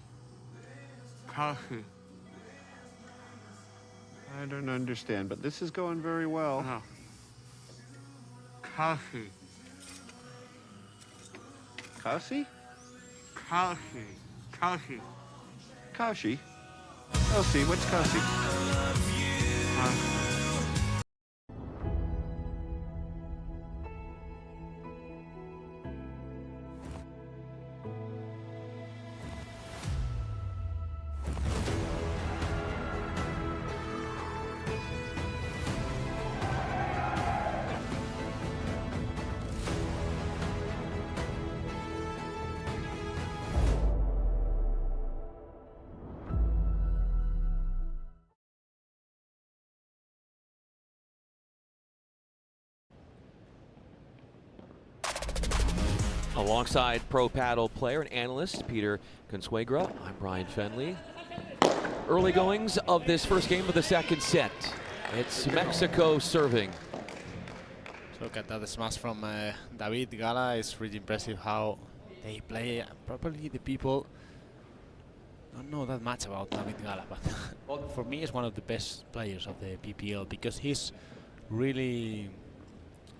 Coffee. I don't understand, but this is going very well. No. Coffee. Kasi? Coffee. Coffee. Kashi? Kasi, what's Kasi? Alongside pro paddle player and analyst Peter Consuegra, I'm Brian Fenley. Early goings of this first game of the second set. It's Mexico serving. So look at that smash from David Gala. It's really impressive how they play. Probably the people don't know that much about David Gala, but for me, he's one of the best players of the PPL because he's really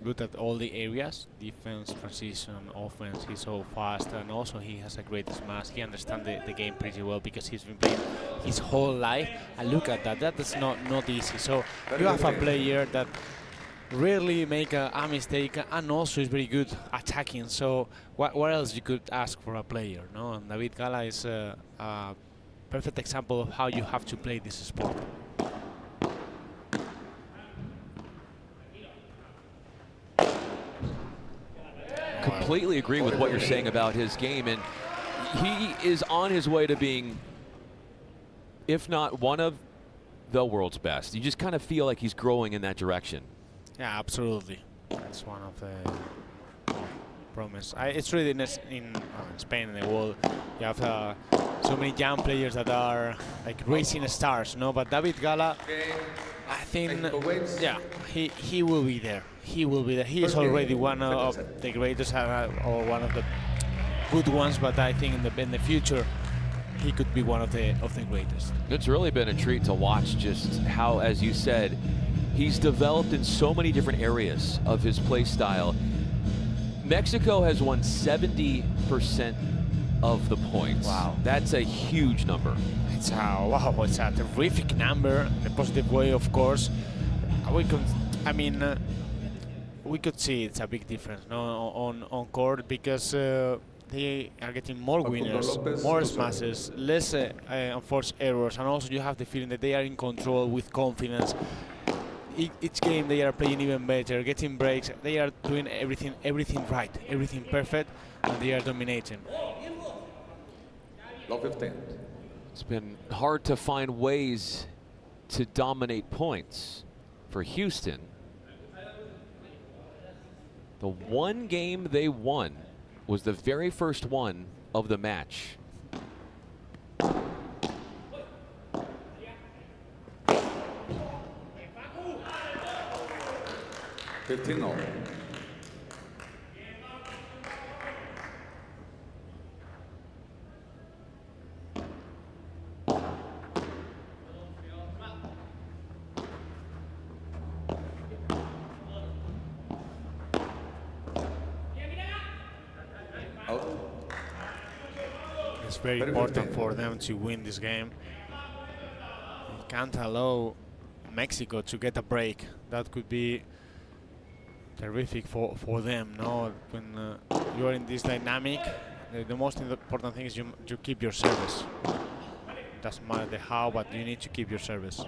good at all the areas, defense, transition, offense. He's so fast, and also he has a great smash. He understands the game pretty well because he's been playing his whole life. And look at that, that is not easy. So you have a player that rarely make a mistake and also is very good attacking. So what else you could ask for a player, no? And David Gala is a perfect example of how you have to play this sport. Completely agree with what you're saying about his game, and he is on his way to being, if not one of the world's best. You just kind of feel like he's growing in that direction. Yeah, absolutely. That's one of the promise. It's really in Spain and the world. You have so many young players that are like racing stars, no? But David Gala, I think, yeah, he will be there. He will be there. He is already one of the greatest, or one of the good ones. But I think in the future, he could be one of the greatest. It's really been a treat to watch just how, as you said, he's developed in so many different areas of his play style. Mexico has won 70% of the points. Wow, that's a huge number. It's a terrific number in a positive way, of course. We could see it's a big difference, no, on court, because they are getting more winners, more smashes, less unforced errors, and also you have the feeling that they are in control with confidence. Each game they are playing even better, getting breaks. They are doing everything right, everything perfect, and they are dominating. It's been hard to find ways to dominate points for Houston. The one game they won was the very first one of the match. It's very important for them to win this game. You can't allow Mexico to get a break. That could be terrific for them. No, when you are in this dynamic, the most important thing is you keep your service. Doesn't matter the how, but you need to keep your service.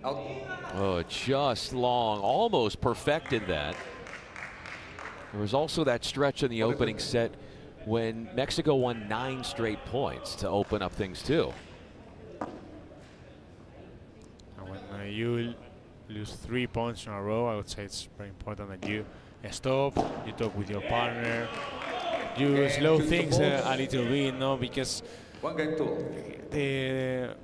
Oh, just long, almost perfected that. There was also that stretch in the opening set when Mexico won 9 straight points to open up things too. And when you lose 3 points in a row, I would say it's very important that you stop, you talk with your partner, you slow things a little bit, no, because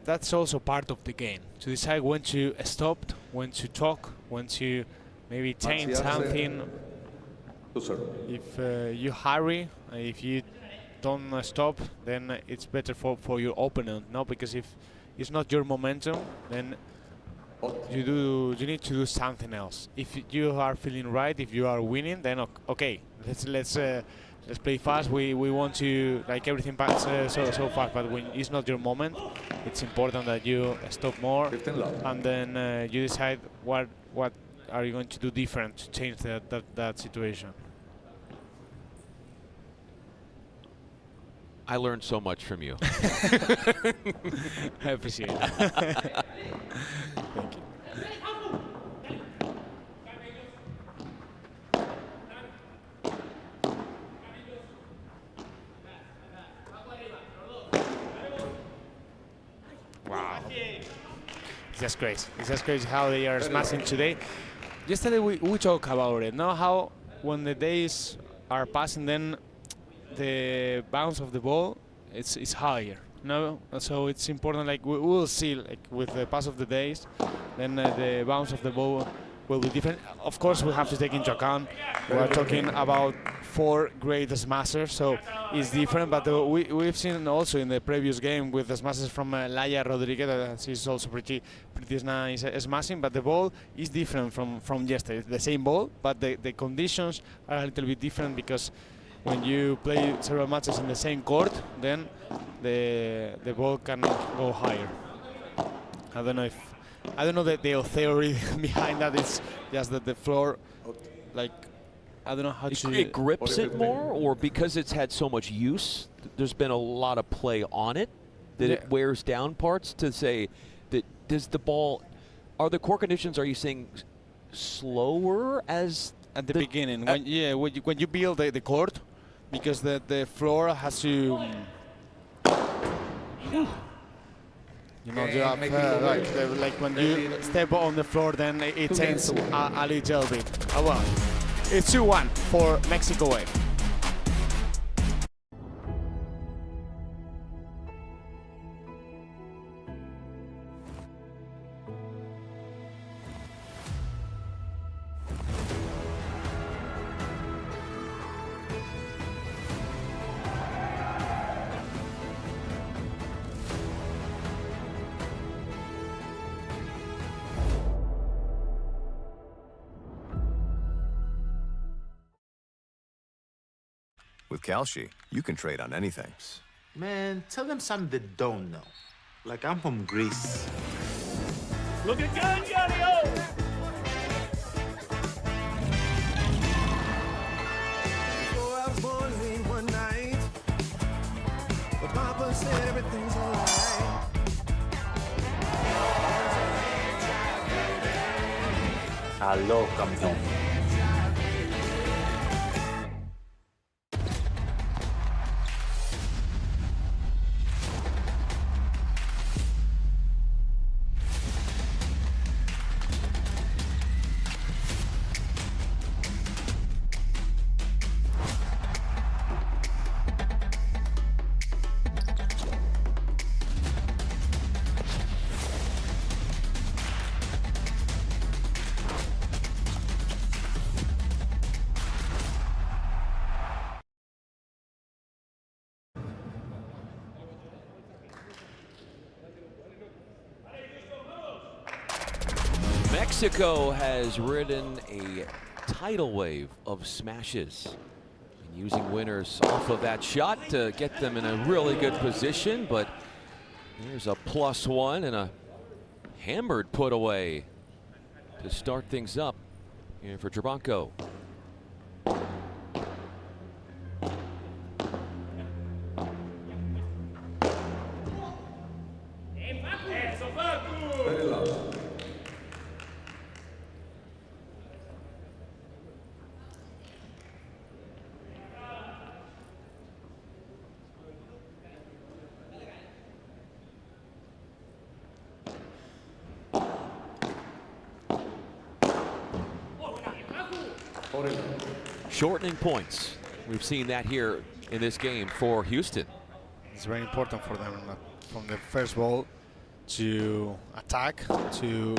that's also part of the game, to decide when to stop, when to talk, when to maybe change something. If you hurry, if you don't stop, then it's better for your opponent, no? Because if it's not your momentum, then you need to do something else. If you are feeling right, if you are winning, then okay, let's play fast. We want to like everything pass so fast. But when it's not your moment, it's important that you stop more, and then you decide what are you going to do different to change that situation. I learned so much from you. I appreciate it. Thank you. Wow. It's just crazy. It's just crazy how they are smashing today. Yesterday we talked about it, no? How when the days are passing, then the bounce of the ball is higher. No, so it's important. Like we will see, like with the pass of the days, then the bounce of the ball will be different. Of course, we have to take into account we are talking about 4 great smashers, so it's different. But we've seen also in the previous game with the smashers from Laia Rodriguez, she's also pretty nice smashing. But the ball is different from yesterday. It's the same ball, but the conditions are a little bit different because when you play several matches in the same court, then the ball can go higher. I don't know the theory behind that. It's just that the floor, like, I don't know how to. It grips it more, or because it's had so much use, there's been a lot of play on it that it wears down parts. To say that does the ball, are the court conditions? Are you saying slower as at the beginning? When you build the court, because the floor has to. You know, you have, like when you step on the floor, then it changes a little bit. Oh well, it's 2-1 for Mexico Wave. With Kalshi, you can trade on anything. Man, tell them something they don't know. Like I'm from Greece. Look at gun, Johnny-O! So I was born late one night, but Papa said everything's alright. Aló, campeón. Mexico has ridden a tidal wave of smashes, and using winners off of that shot to get them in a really good position. But there's a +1 and a hammered put away to start things up here for Trabanco. Shortening points. We've seen that here in this game for Houston. It's very important for them from the first ball to attack, to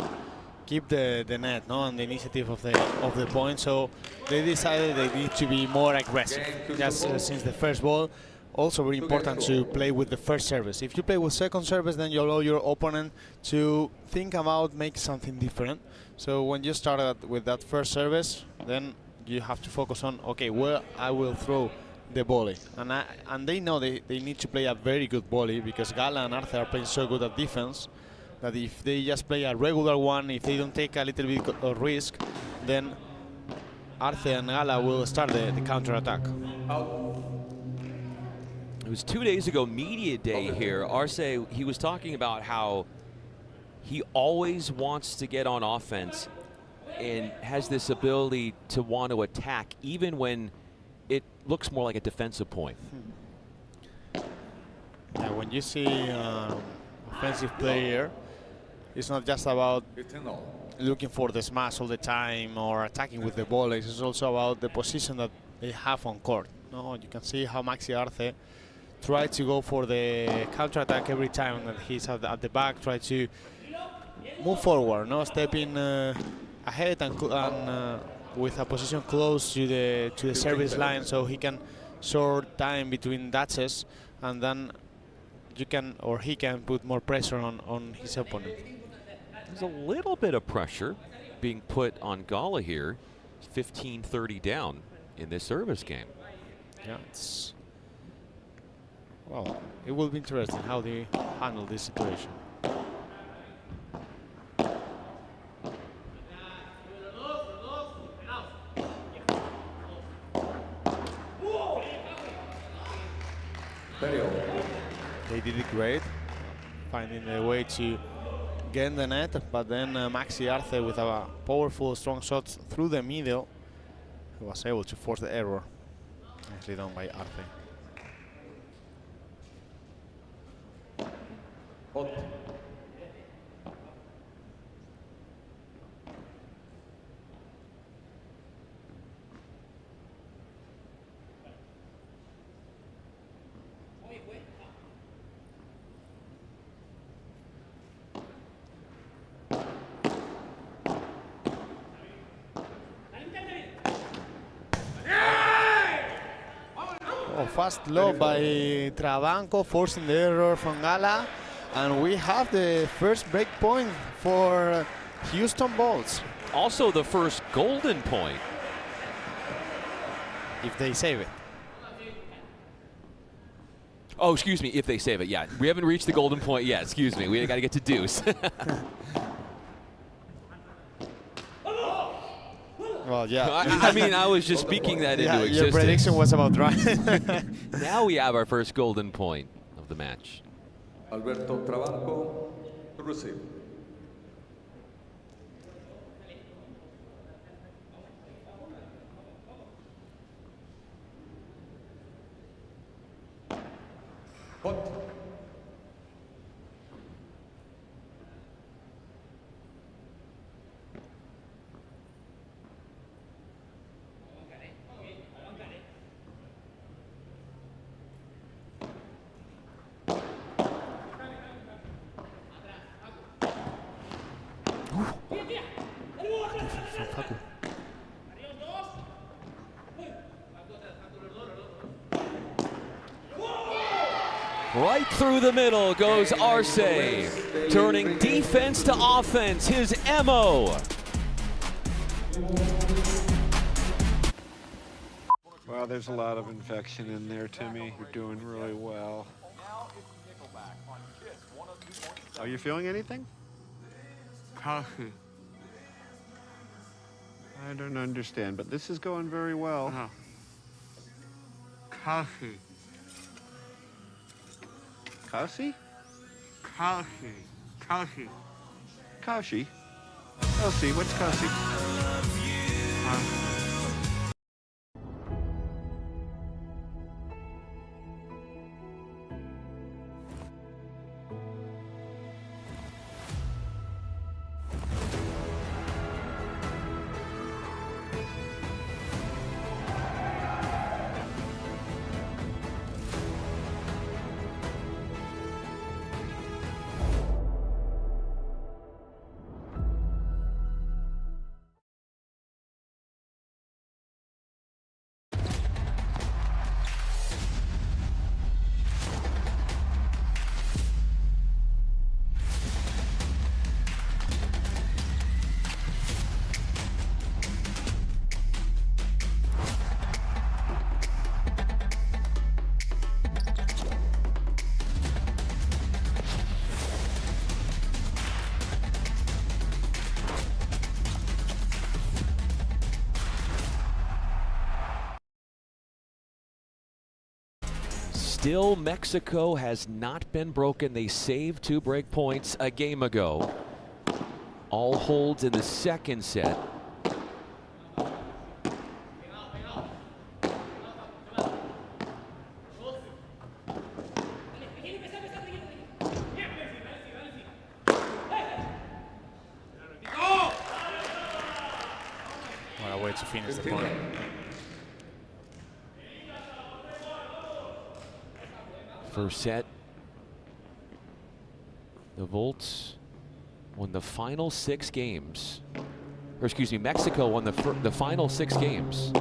keep the net, and the initiative of the point. So they decided they need to be more aggressive just since the first ball. Also very important to play with the first service. If you play with second service, then you allow your opponent to think about make something different. So when you start with that first service, then you have to focus on, okay, where I will throw the volley. And they know they need to play a very good volley, because Gala and Arce are playing so good at defense that if they just play a regular one, if they don't take a little bit of risk, then Arce and Gala will start the counter-attack. It was 2 days ago, media day here. Arce, he was talking about how he always wants to get on offense and has this ability to want to attack even when it looks more like a defensive point. Yeah, when you see offensive player, It's not just about looking for the smash all the time or attacking with the volleys. It's also about the position that they have on court. No, you can see how Maxi Arce tries to go for the counter attack every time that he's at the back. Try to move forward, no, stepping ahead and with a position close to the service line, so he can short time between touches, and then you can, or he can, put more pressure on his opponent. There's a little bit of pressure being put on Gala here. 15-30 down in this service game. Yeah, well, it will be interesting how they handle this situation. They did it great, finding a way to get in the net, but then Maxi Arce with a powerful, strong shot through the middle, he was able to force the error. Nicely done by Arce. Fast low by Trabanco, forcing the error from Gala, and we have the first break point for Houston Bolts. Also the first golden point. If they save it. Oh, excuse me, if they save it, yeah. We haven't reached the golden point yet, excuse me. We got to get to deuce. Well, yeah. I mean, I was just speaking that into existence. Your prediction was about right. Now we have our first golden point of the match. Alberto Trabanco to receive. Right through the middle goes Arce, turning defense to offense, his MO. Well, there's a lot of infection in there, Timmy. You're doing really well. Are you feeling anything? Coffee. I don't understand, but this is going very well. Coffee. Kaushi? Coffee. Coffee. Kaushi? Kaushi, what's Kaushi? Still, Mexico has not been broken. They saved 2 break points a game ago. All holds in the second set. way to finish the point. First set, the Volts won the final 6 games. Or excuse me, Mexico won the final 6 games.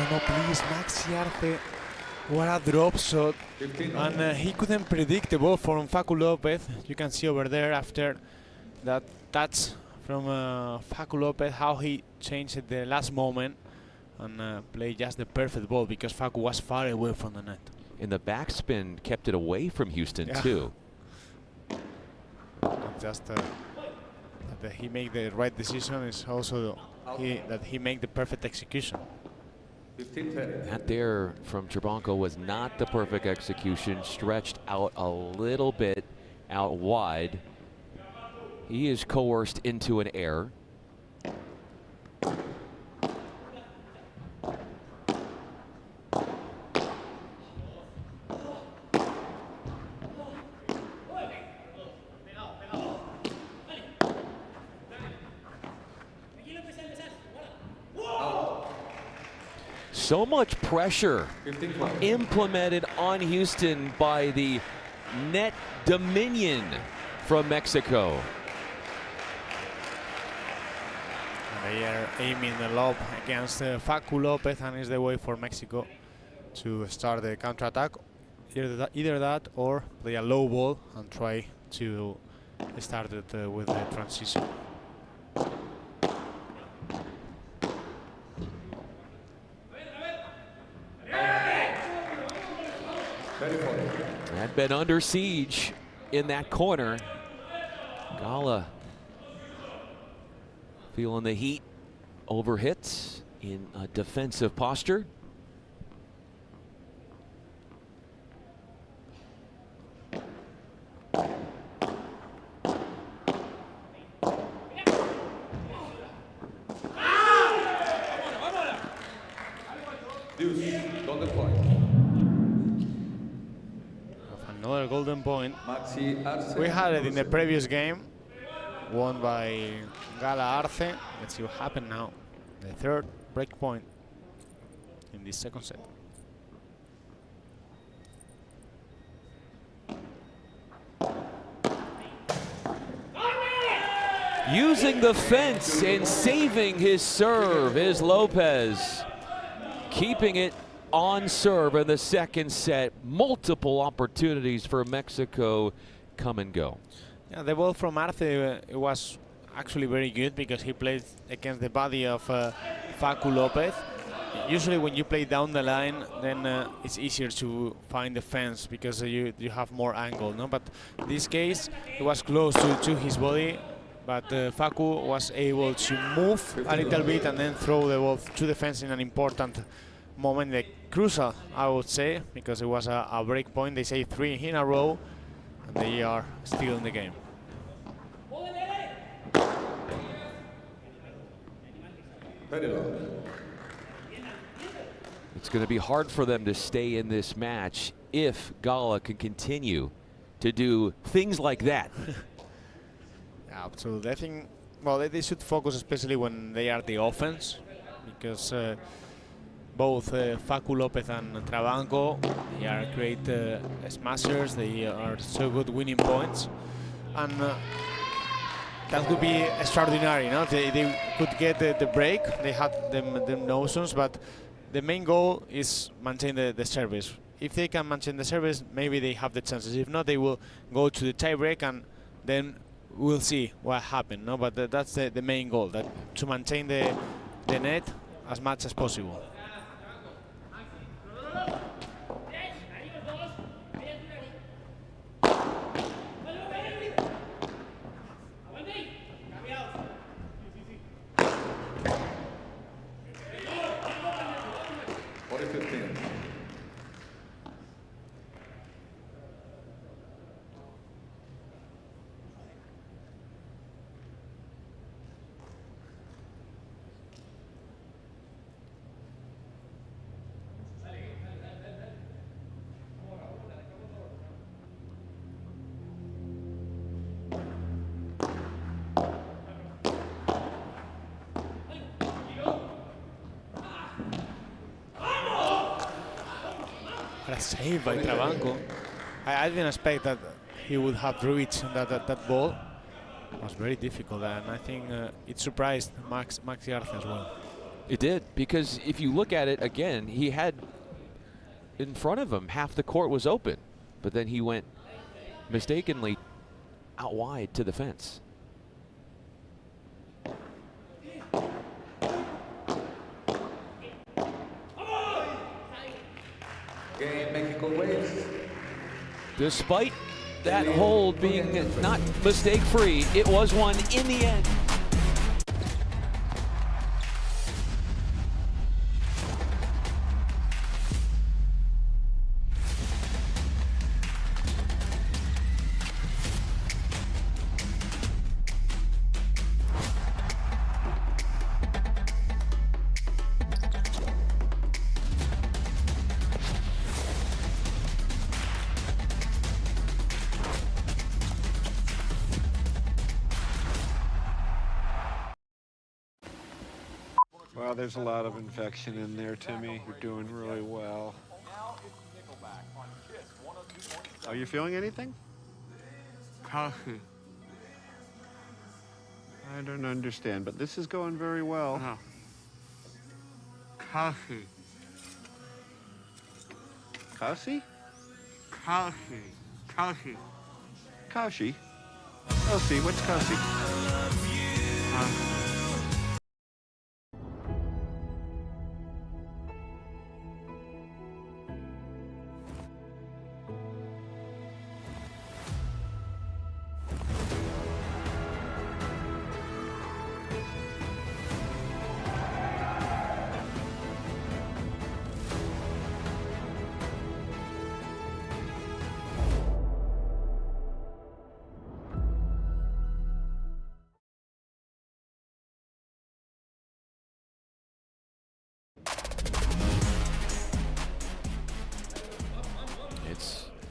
No, please, Maxi Arce. What a drop shot. And he couldn't predict the ball from Facu Lopez. You can see over there after that touch from Facu Lopez how he changed at the last moment and played just the perfect ball because Facu was far away from the net. And the backspin kept it away from Houston too. Just that he made the right decision is also that he made the perfect execution. That there from Trabanco was not the perfect execution, stretched out a little bit out wide. He is coerced into an error. So much pressure implemented on Houston by the net dominion from Mexico. They are aiming the lob against Facu Lopez, and is the way for Mexico to start the counterattack. Either that or play a low ball and try to start it with the transition. Had been under siege in that corner. Gala feeling the heat over hits in a defensive posture. Golden point. Another golden point. We had it in the previous game, won by Gala Arce. Let's see what happened now. The third break point in this second set. Using the fence and saving his serve is Lopez. Keeping it on serve in the second set. Multiple opportunities for Mexico come and go. Yeah, the ball from Arce it was actually very good because he played against the body of Facu Lopez. Usually when you play down the line, then it's easier to find the fence because you have more angle, no? But in this case, it was close to his body, but Facu was able to move a little bit and then throw the ball to the fence in an important moment, crucial, I would say, because it was a break point. They say 3 in a row, and they are still in the game. It's going to be hard for them to stay in this match if Gala can continue to do things like that. Yeah, absolutely. I think, well, they should focus especially when they are the offense, because both Facu Lopez and Trabanco, they are great smashers. They are so good winning points, and that would be extraordinary. No, they could get the break. They had them notions, but the main goal is maintain the service. If they can maintain the service, maybe they have the chances. If not, they will go to the tie break, and then we'll see what happened. No, but that's the main goal, that to maintain the net as much as possible. a save by Trabanco. I didn't expect that he would have reached that ball. It was very difficult, and I think it surprised Max Arce as well. It did, because if you look at it again, he had in front of him half the court was open, but then he went mistakenly out wide to the fence. Game Mexico waves. Despite that hold being not mistake-free, it was one in the end. Well, there's a lot of infection in there, Timmy. You're doing really well. Are you feeling anything? Coffee. I don't understand, but this is going very well. No. Coffee. Kasi? Coffee. Coffee. Kashi? Kasi, what's Kasi?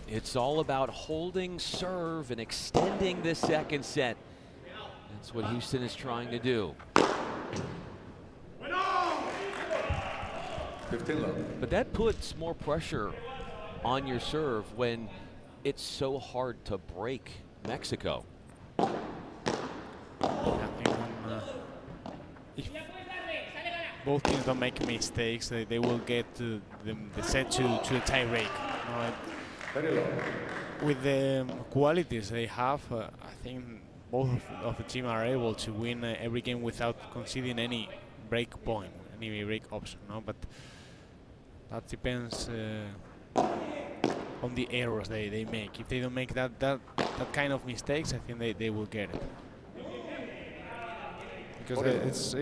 It's all about holding serve and extending the second set. That's what Houston is trying to do. 15 love. But that puts more pressure on your serve when it's so hard to break Mexico. If both teams don't make mistakes, they will get the set to a tie break. With the qualities they have, I think both of the team are able to win every game without conceding any break point, any break option. No, but that depends on the errors they make. If they don't make that kind of mistakes, I think they will get it. Because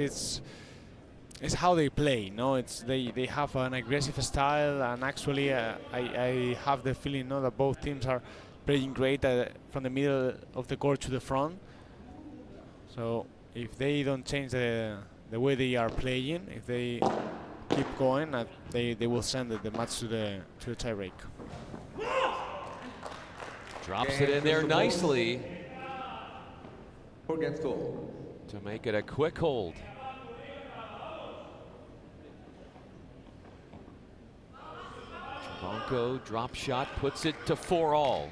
it's how they play, no? They have an aggressive style, and actually I have the feeling, no, that both teams are playing great from the middle of the court to the front. So if they don't change the way they are playing, if they keep going, they will send the match to the tie break. Drops it in there nicely to make it a quick hold. Trabanco drop shot puts it to 4-all.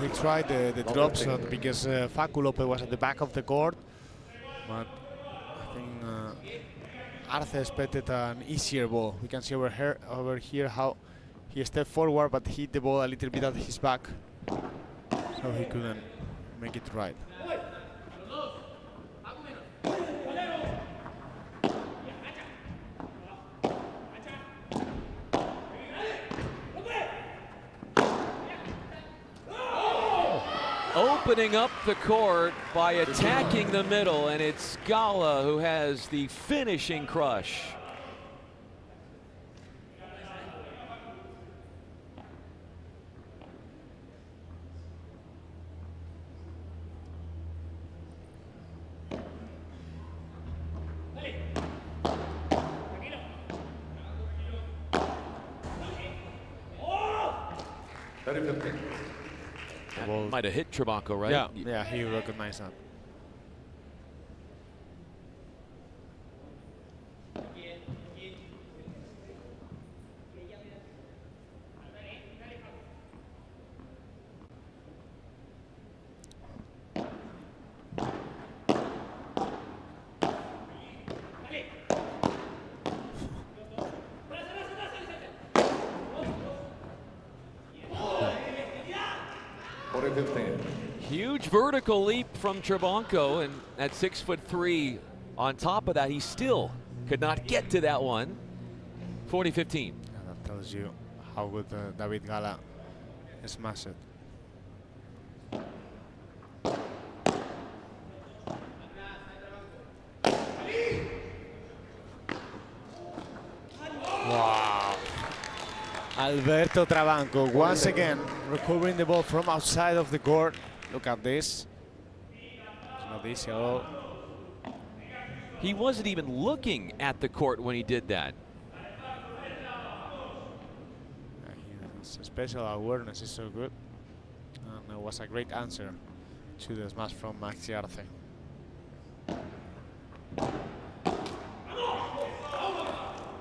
He tried the drop shot because Facu Lopez was at the back of the court, but I think Arce expected an easier ball. We can see over here how he stepped forward but hit the ball a little bit at his back, so he couldn't make it right. Opening up the court by attacking the middle, and it's Gala who has the finishing crush. That might have hit Trabanco, right? Yeah, he recognized that. Huge vertical leap from Trabanco, and at 6'3", on top of that, he still could not get to that one. 40-15. That tells you how good David Gala smashed it. Wow. Alberto Trabanco once again recovering the ball from outside of the court. Look at this. It's not easy at all. He wasn't even looking at the court when he did that. His special awareness is so good. And it was a great answer to the smash from Maxi Arce.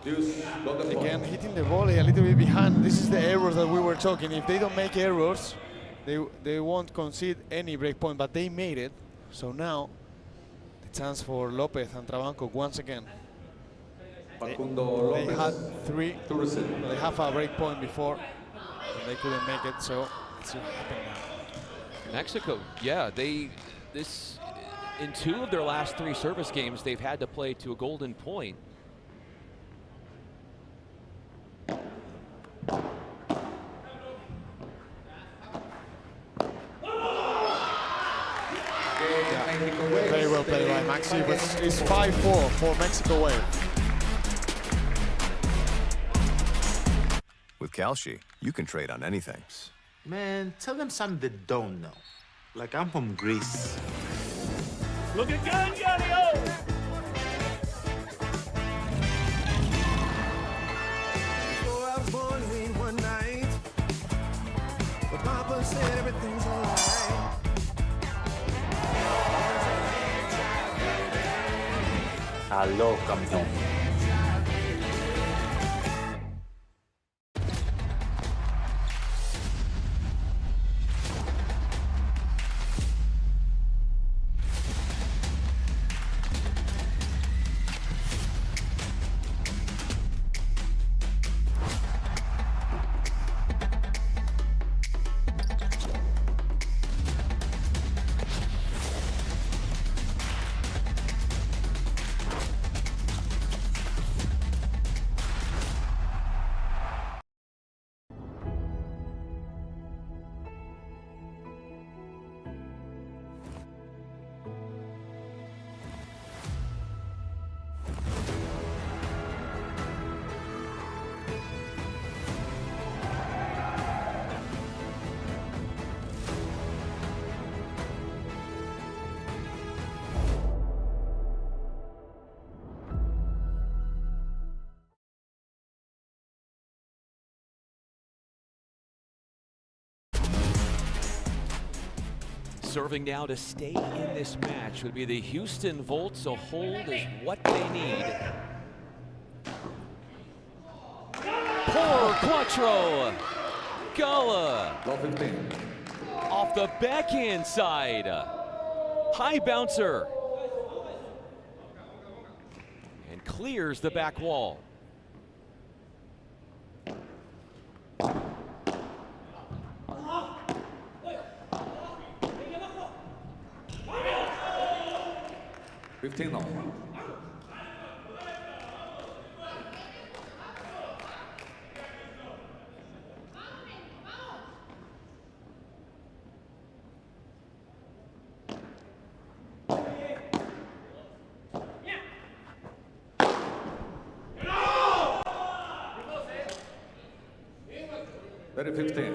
Again, hitting the volley a little bit behind. This is the errors that we were talking. If they don't make errors, they won't concede any break point, but they made it. So now, the chance for Lopez and Trabanco once again. They had three. They have a break point before, and they couldn't make it. So it's happening now. Mexico, yeah, in 2 of their last 3 service games, they've had to play to a golden point. Very well played by Maxi, but it's 5-4 for Mexico Wave. With Kalshi, you can trade on anything. Man, tell them something they don't know. Like I'm from Greece. Look at Gangario! So I was born late one night, but Papa said everything's alright. Aló, campeón. Serving now to stay in this match would be the Houston Volts. A hold is what they need. Poor Quattro. Gala. Off the backhand side. High bouncer. And clears the back wall. Very 15.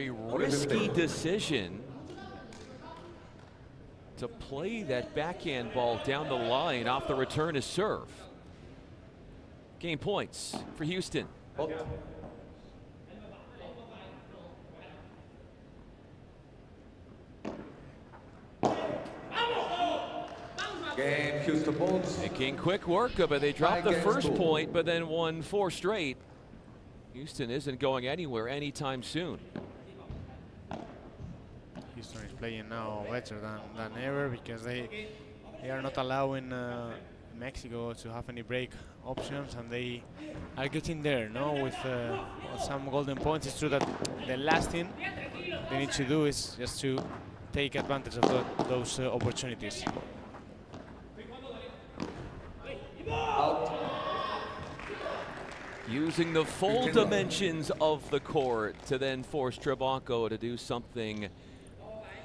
Very risky decision to play that backhand ball down the line off the return to serve. Game points for Houston. Game Houston balls. Making quick work of it. They dropped the first point, but then won 4 straight. Houston isn't going anywhere anytime soon. Houston is playing now better than ever because they are not allowing Mexico to have any break options, and they are getting there, no, with some golden points. It's true that the last thing they need to do is just to take advantage of those opportunities. Using the full dimensions of the court to then force Trabanco to do something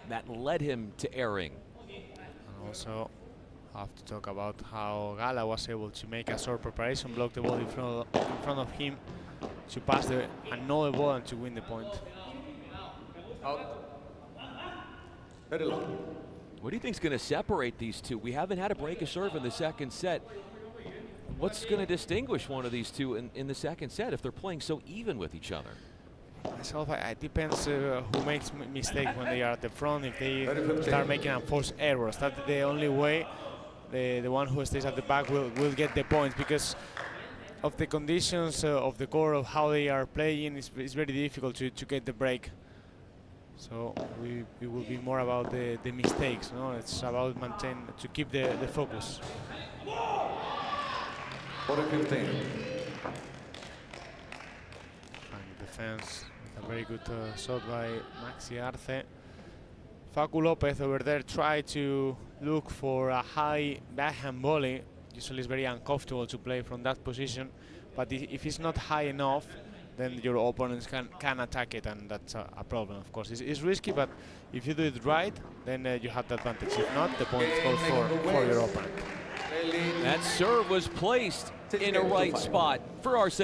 that led him to erring. And also have to talk about how Gala was able to make a short preparation, block the ball in front of him, to pass another ball and to win the point. Very low. What do you think is going to separate these two? We haven't had a break of serve in the second set. What's going to distinguish one of these two in the second set if they're playing so even with each other? Myself, it depends who makes mistakes when they are at the front. If they start making unforced errors, that's the only way the one who stays at the back will get the points, because of the conditions of the court, of how they are playing. It's very difficult to get the break. So it will be more about the mistakes. No, it's about to keep the focus. 40-15. Defense, with a very good shot by Maxi Arce. Facu Lopez over there tried to look for a high backhand volley. Usually it's very uncomfortable to play from that position, but if it's not high enough, then your opponents can attack it, and that's a problem, of course. It's risky, but if you do it right, then you have the advantage. If not, the points go for your opponent. That serve was placed in a right spot for Arce.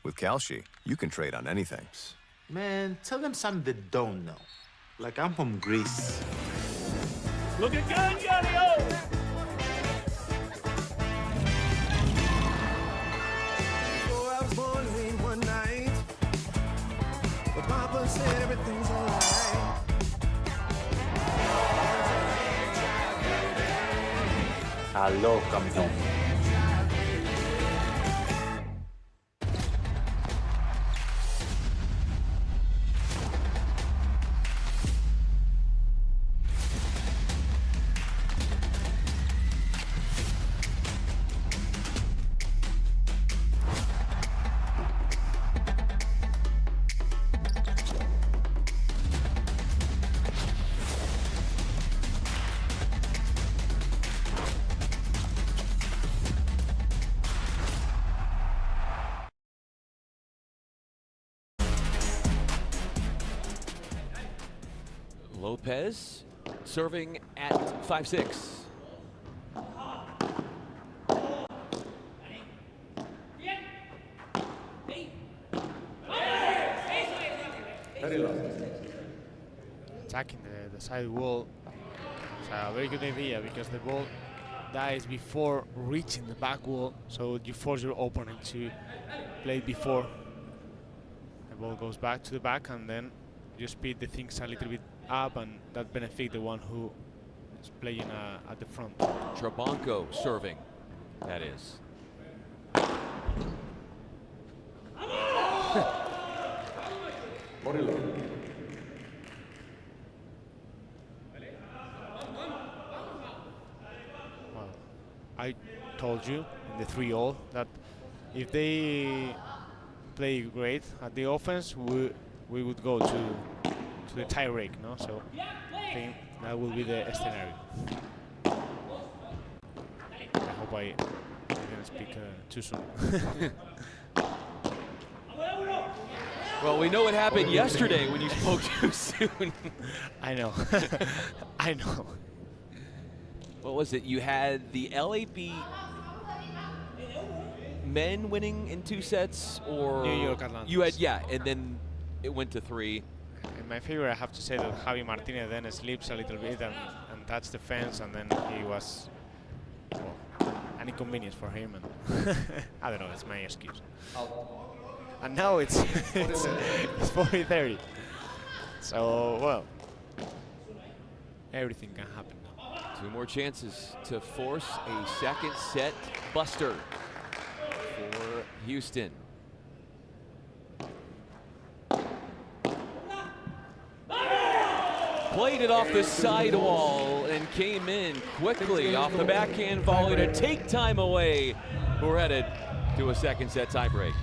With Kalshi, you can trade on anything. Man, tell them something they don't know. Like I'm from Greece. Look at Gallo! So I was born late one night, but Papa said everything's alright. Aló, campeón. Lopez serving at 5-6. Attacking the side wall. It's a very good idea because the ball dies before reaching the back wall, so you force your opponent to play before. The ball goes back to the back, and then you speed the things a little bit up, and that benefits the one who is playing at the front. Trabanco serving, that is. Well, I told you in the 3-all that if they play great at the offense, we would go to the tie break, no? So I think that will be the scenario. I hope I didn't speak too soon. Well, we know what happened yesterday when you spoke too soon. I know. I know. What was it? You had the LAB men winning in 2 sets, or New York Atlantis. You had, yeah, and then it went to 3. In my favor, I have to say that Javi Martinez then slips a little bit and touched the fence, and then he was an inconvenience for him. And I don't know, it's my excuse. And now it's 40-30. So, well, everything can happen now. 2 more chances to force a second set buster for Houston. Played it off the sidewall and came in quickly off the backhand volley to take time away. We're headed to a second set tiebreak.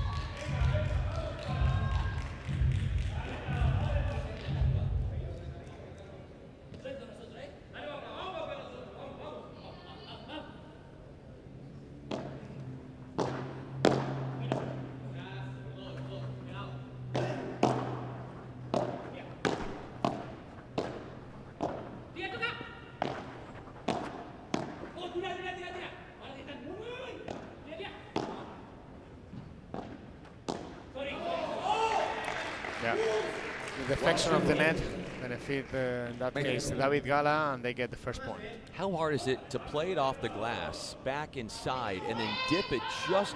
Yeah, the deflection of the net benefit, in that case, David Gala, and they get the first point. How hard is it to play it off the glass, back inside, and then dip it just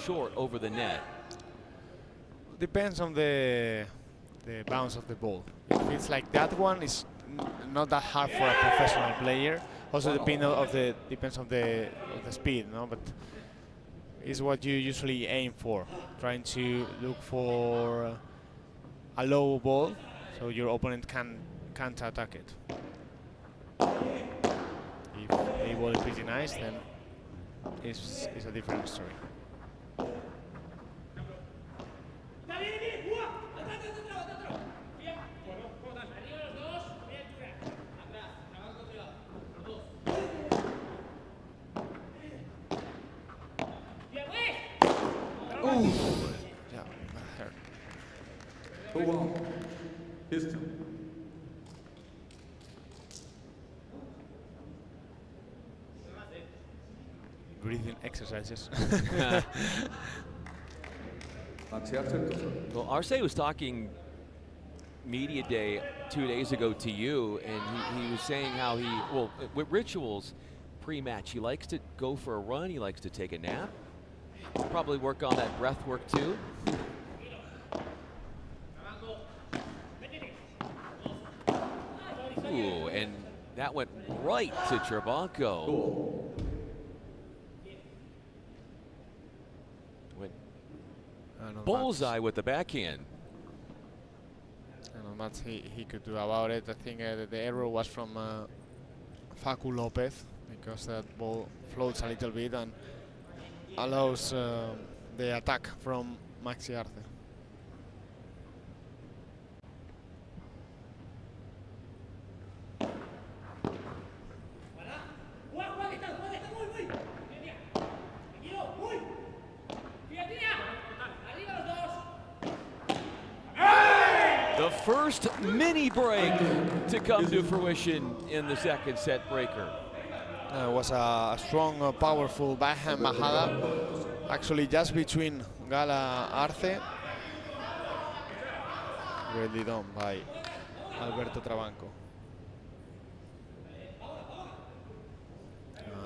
short over the net? Depends on the bounce of the ball. If it's like that one, it's not that hard for a professional player. Also depends on the speed, no? But it's what you usually aim for, trying to look for a low ball so your opponent can't attack it. If the ball is pretty nice, then it's a different story. Ooh. Yeah, that hurt. Oh well. Houston. Breathing exercises. Well, Arce was talking media day 2 days ago to you, and he was saying how with rituals pre-match, he likes to go for a run, he likes to take a nap, probably work on that breath work too. Ooh, and that went right to Trabanco. Went bullseye with the backhand. I don't know much he could do about it. I think the error was from Facu Lopez, because that ball floats a little bit and allows the attack from Maxi Arce. The first mini break to come to fruition in the second set breaker. It was a strong, powerful backhand bajada, actually just between Gala Arce. Really done by Alberto Trabanco.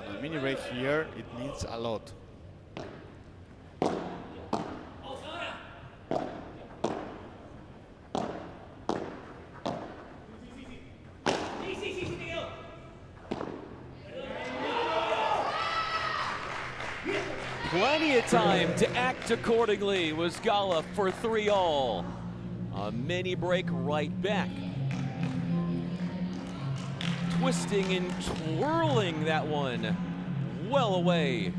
A mini break here, it needs a lot. Plenty of time to act accordingly was Gala for 3-all. A mini break right back. Twisting and twirling that one well away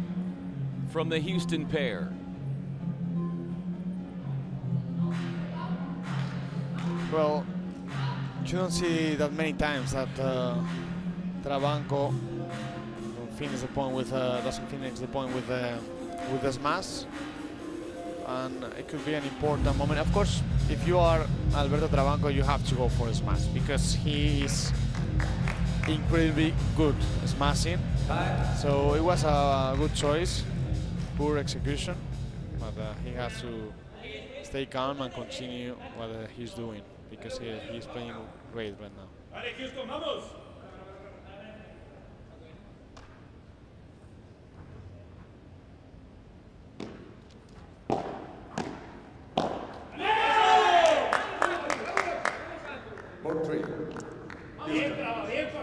from the Houston pair. Well, you don't see that many times that Trabanco doesn't finish the point with the smash, and it could be an important moment. Of course, if you are Alberto Trabanco, you have to go for a smash because he is incredibly good smashing. So it was a good choice, poor execution, but he has to stay calm and continue what he's doing because he's playing great right now.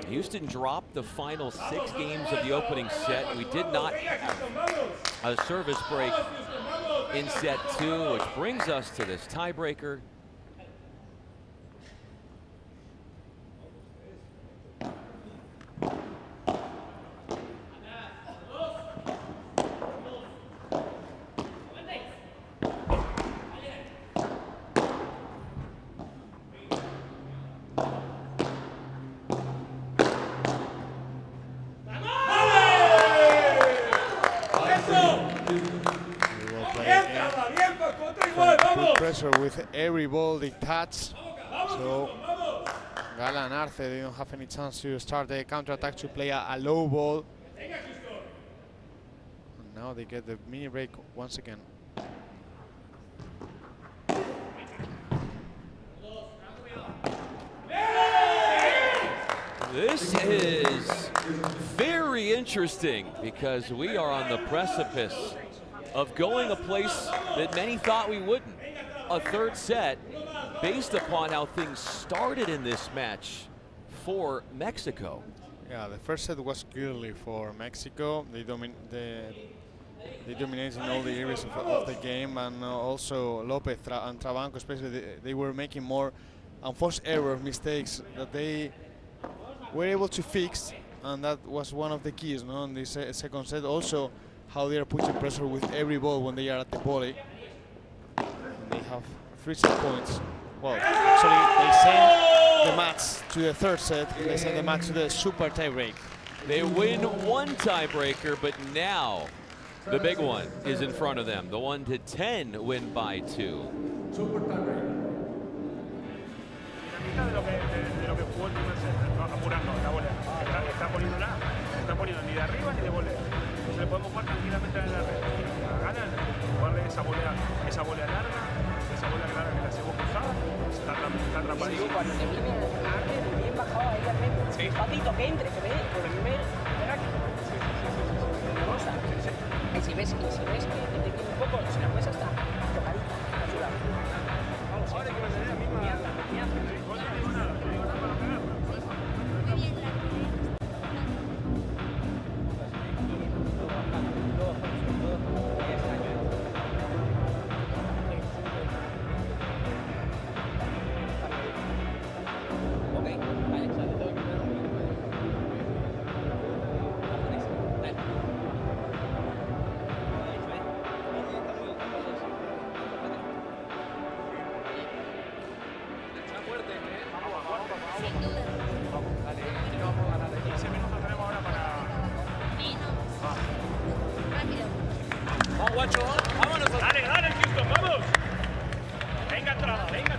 Houston dropped the final 6 games of the opening set. We did not have a service break in set 2, which brings us to this tiebreaker. Pressure with every ball they touch. So Gala and Arce, they don't have any chance to start the counter-attack to play a low ball. And now they get the mini break once again. This is very interesting because we are on the precipice of going a place that many thought we wouldn't. A third set based upon how things started in this match for Mexico. Yeah, the first set was clearly for Mexico. They dominated in all the areas of the game, and also Lopez and Trabanco especially, they were making more unforced error mistakes that they were able to fix, and that was one of the keys, no, in this second set. Also, how they are putting pressure with every ball when they are at the volley. And they have 3 set points. Well, actually, they send the match to the third set. They send the match to the super tiebreak. They win one tiebreaker, but now the big one is in front of them. The 1-10 win by 2. Super tiebreak. De lo que jugó el primer set, apurando la volea. Está poniendo ni de arriba ni de volea. Entonces le podemos jugar tranquilamente en la red. Ganan, jugarle esa volea larga, esa volea clara que la hacemos cruzada, está atrapadísimo. Sí, cuando te viene bien bajado ahí al medio. Sí. Patito, que entre, que me dé, por el nivel. Rosa. Y si ves que te tiene un poco, si la puedes hasta tocadita, ayuda. Vamos, ahora que me sale la misma. Dale, Houston, vamos. Venga entrada. Venga,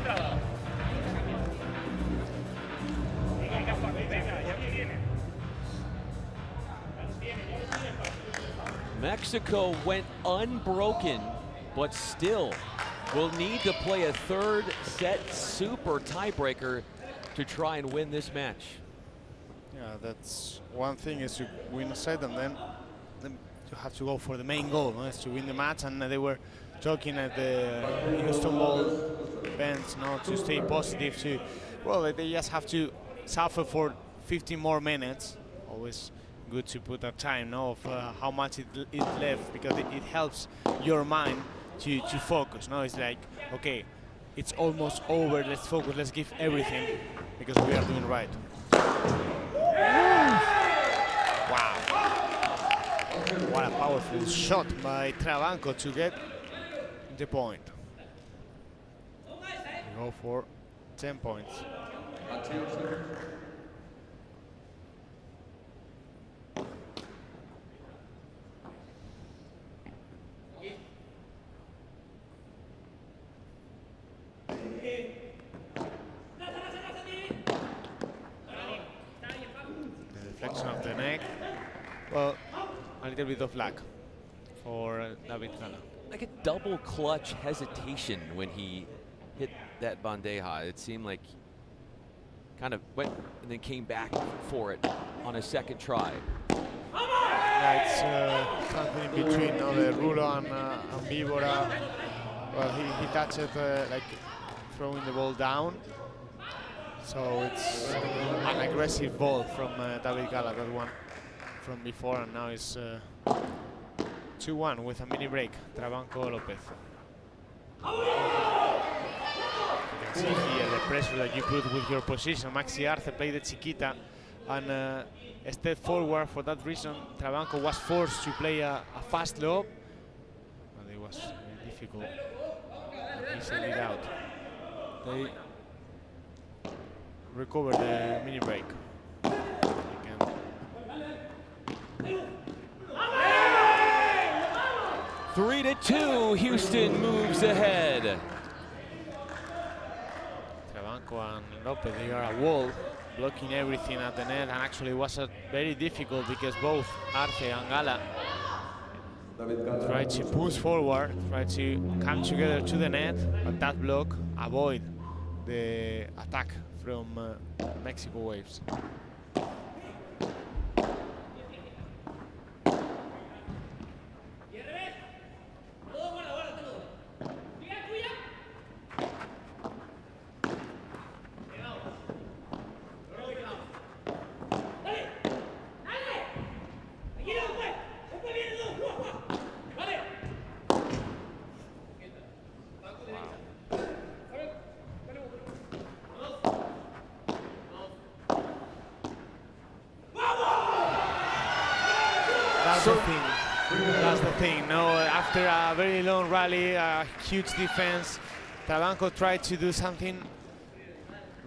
ya viene. Mexico went unbroken, but still will need to play a third set super tiebreaker to try and win this match. Yeah, that's one thing is to win a set, and then you have to go for the main goal, no? Is to win the match. And they were talking at the Houston Ball bench, no, to stay positive. Well, they just have to suffer for 15 more minutes. Always good to put a time, no, of how much it left, because it helps your mind to focus. No, it's like, okay, it's almost over. Let's focus. Let's give everything because we are doing right. Wow. What a powerful shot by Trabanco to get the point. We go for 10 points. The deflection of the neck. Well, a little bit of luck for David Gala. Like a double clutch hesitation when he hit that bandeja. It seemed like kind of went and then came back for it on a second try. Yeah, it's something in between the Rulo and Vibora. Well, he touched it like throwing the ball down. So it's an aggressive ball from David Gala, that one from before, and now it's 2-1 with a mini break, Trabanco Lopez. You can see here the pressure that you put with your position. Maxi Arce played the chiquita and stepped forward. For that reason, Trabanco was forced to play a fast lob, but it was very difficult. He said it out. They recover the mini break. 3-2, Houston moves ahead. Trabanco and Lopez, they are a wall, blocking everything at the net, and actually it was very difficult because both Arce and Gala try to push forward, try to come together to the net, but that block avoid the attack from Mexico Waves. That's the thing. No, after a very long rally, a huge defense, Trabanco tried to do something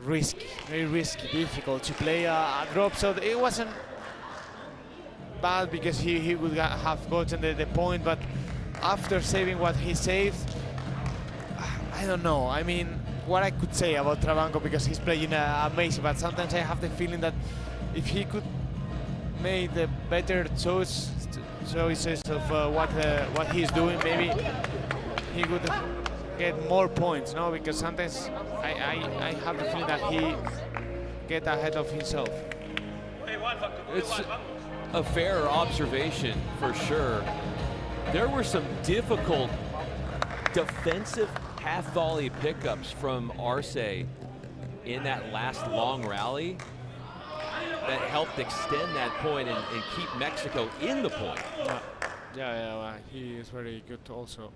risky, very risky, difficult to play a drop. So it wasn't bad because he would have gotten the point, but after saving what he saved, I don't know. I mean, what I could say about Trabanco, because he's playing amazing, but sometimes I have the feeling that if he could make the better choices of what he's doing, maybe he would get more points, no? Because sometimes I have the feeling that he get ahead of himself. It's a fair observation for sure. There were some difficult defensive half volley pickups from Arce in that last long rally that helped extend that point and keep Mexico in the point. Yeah, he is very good also.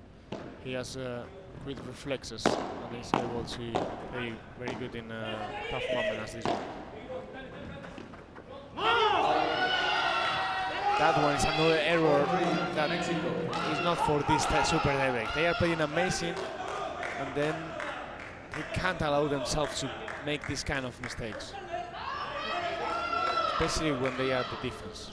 He has good reflexes and he's able to play very good in a tough moment as this one. That one is another error that is not for this super direct. They are playing amazing, and then they can't allow themselves to make this kind of mistakes, especially when they are the defense.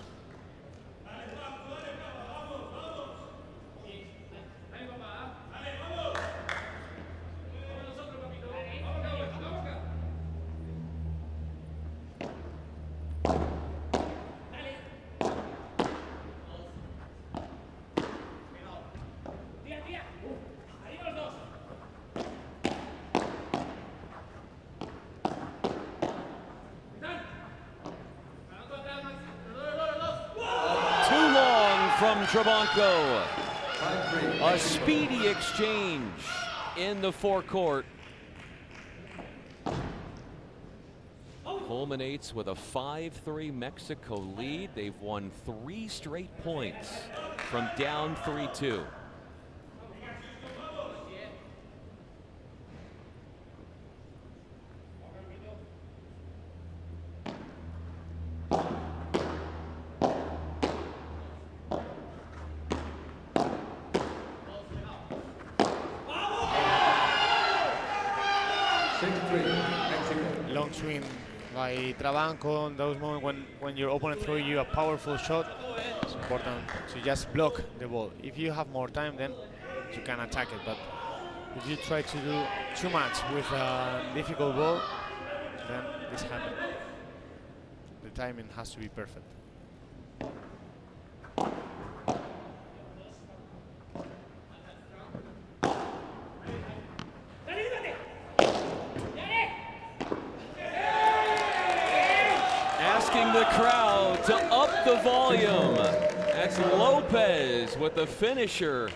From Trabanco. A speedy exchange in the forecourt. Culminates with a 5-3 Mexico lead. They've won 3 straight points from down 3-2. swing like Trabanco, in those moments when your opponent throws you a powerful shot, it's important to just block the ball. If you have more time, then you can attack it. But if you try to do too much with a difficult ball, then this happens. The timing has to be perfect. Asking the crowd to up the volume. That's Lopez with the finisher.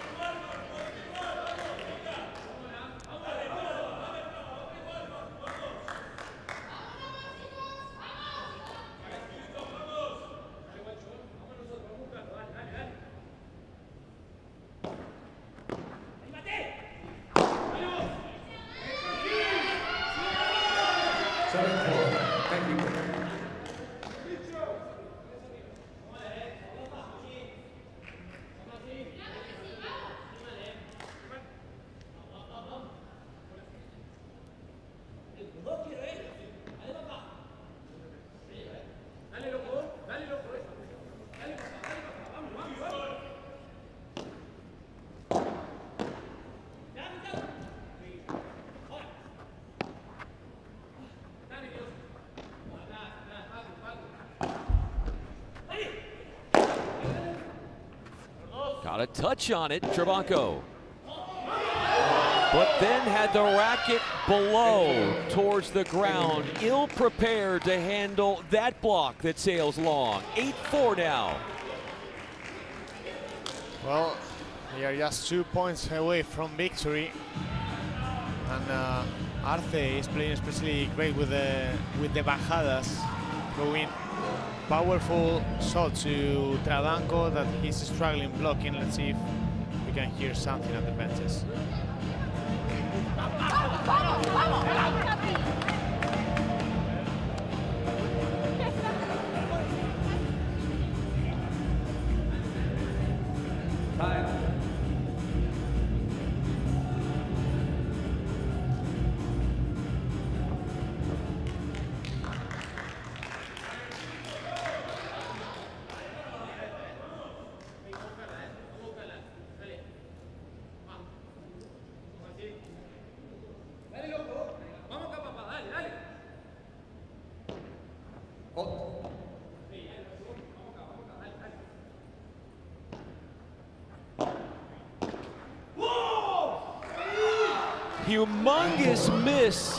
Got a touch on it, Trabanco. But then had the racket below towards the ground, ill-prepared to handle that block that sails long. 8-4 now. Well, we are just 2 points away from victory. And Arce is playing especially great with the bajadas, throwing powerful shot to Trabanco that he's struggling blocking. Let's see if we can hear something at the benches. Humongous miss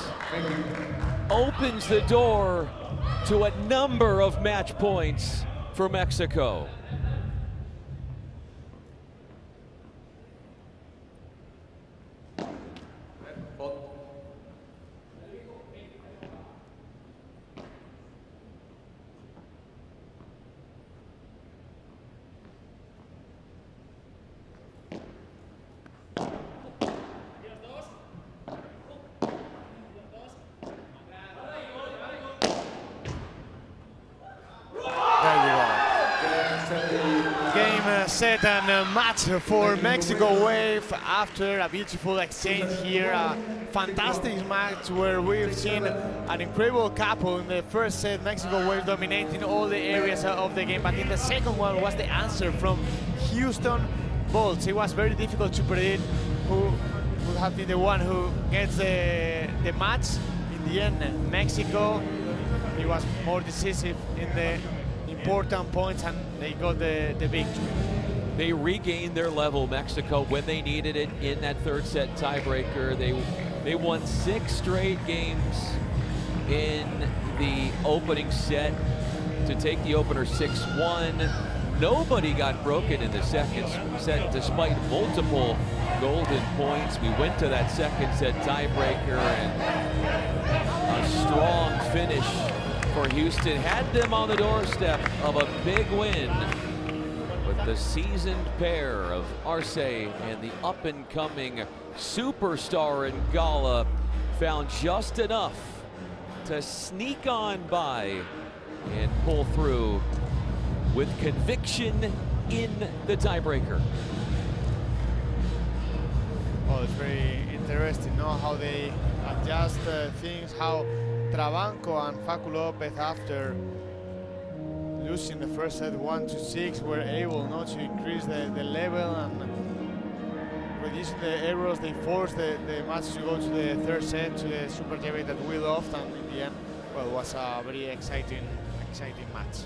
opens the door to a number of match points for Mexico. Set and match for Mexico Wave after a beautiful exchange here. A fantastic match where we've seen an incredible couple in the first set. Mexico Wave dominating all the areas of the game, but in the second one was the answer from Houston Bolts. It was very difficult to predict who would have been the one who gets the match. In the end, Mexico, he was more decisive in the important points and they got the victory. They regained their level, Mexico, when they needed it in that third set tiebreaker. They won 6 straight games in the opening set to take the opener 6-1. Nobody got broken in the second set despite multiple golden points. We went to that second set tiebreaker and a strong finish for Houston. Had them on the doorstep of a big win. But the seasoned pair of Arce and the up-and-coming superstar in Gala found just enough to sneak on by and pull through with conviction in the tiebreaker. Well, it's very interesting, how they adjust things, how Trabanco and Facu Lopez, after losing the first set 1-6, were able not to increase the level and reducing the errors. They forced the match to go to the third set, to the super tiebreak that we loved, and in the end, well, it was a very exciting match.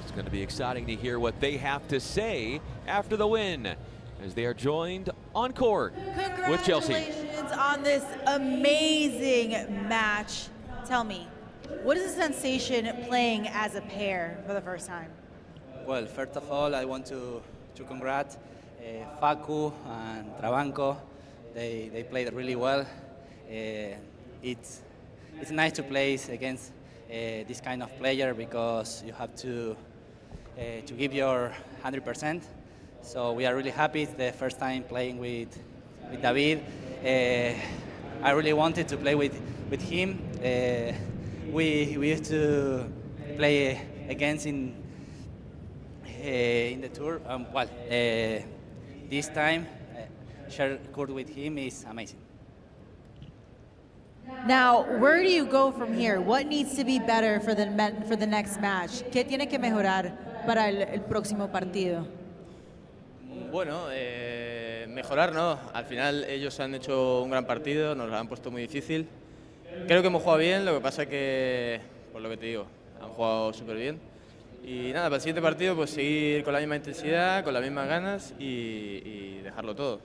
It's going to be exciting to hear what they have to say after the win, as they are joined on court with Chelsea. Congratulations on this amazing match. Tell me, what is the sensation playing as a pair for the first time? Well, first of all, I want to congratulate Facu and Trabanco. They played really well. It's nice to play against this kind of player because you have to give your 100%. So we are really happy. It's the first time playing with David. I really wanted to play with him. We used to play against in the tour. This time share court with him is amazing. Now, where do you go from here? What needs to be better for the next match? ¿Qué tiene que mejorar para el próximo partido? Bueno, mejorar no. Al final ellos han hecho un gran partido, nos lo han puesto muy difícil. Creo que hemos jugado bien, lo que pasa es que, por lo que te digo, han jugado súper bien. Y nada, para el siguiente partido pues seguir con la misma intensidad, con las mismas ganas y dejarlo todo.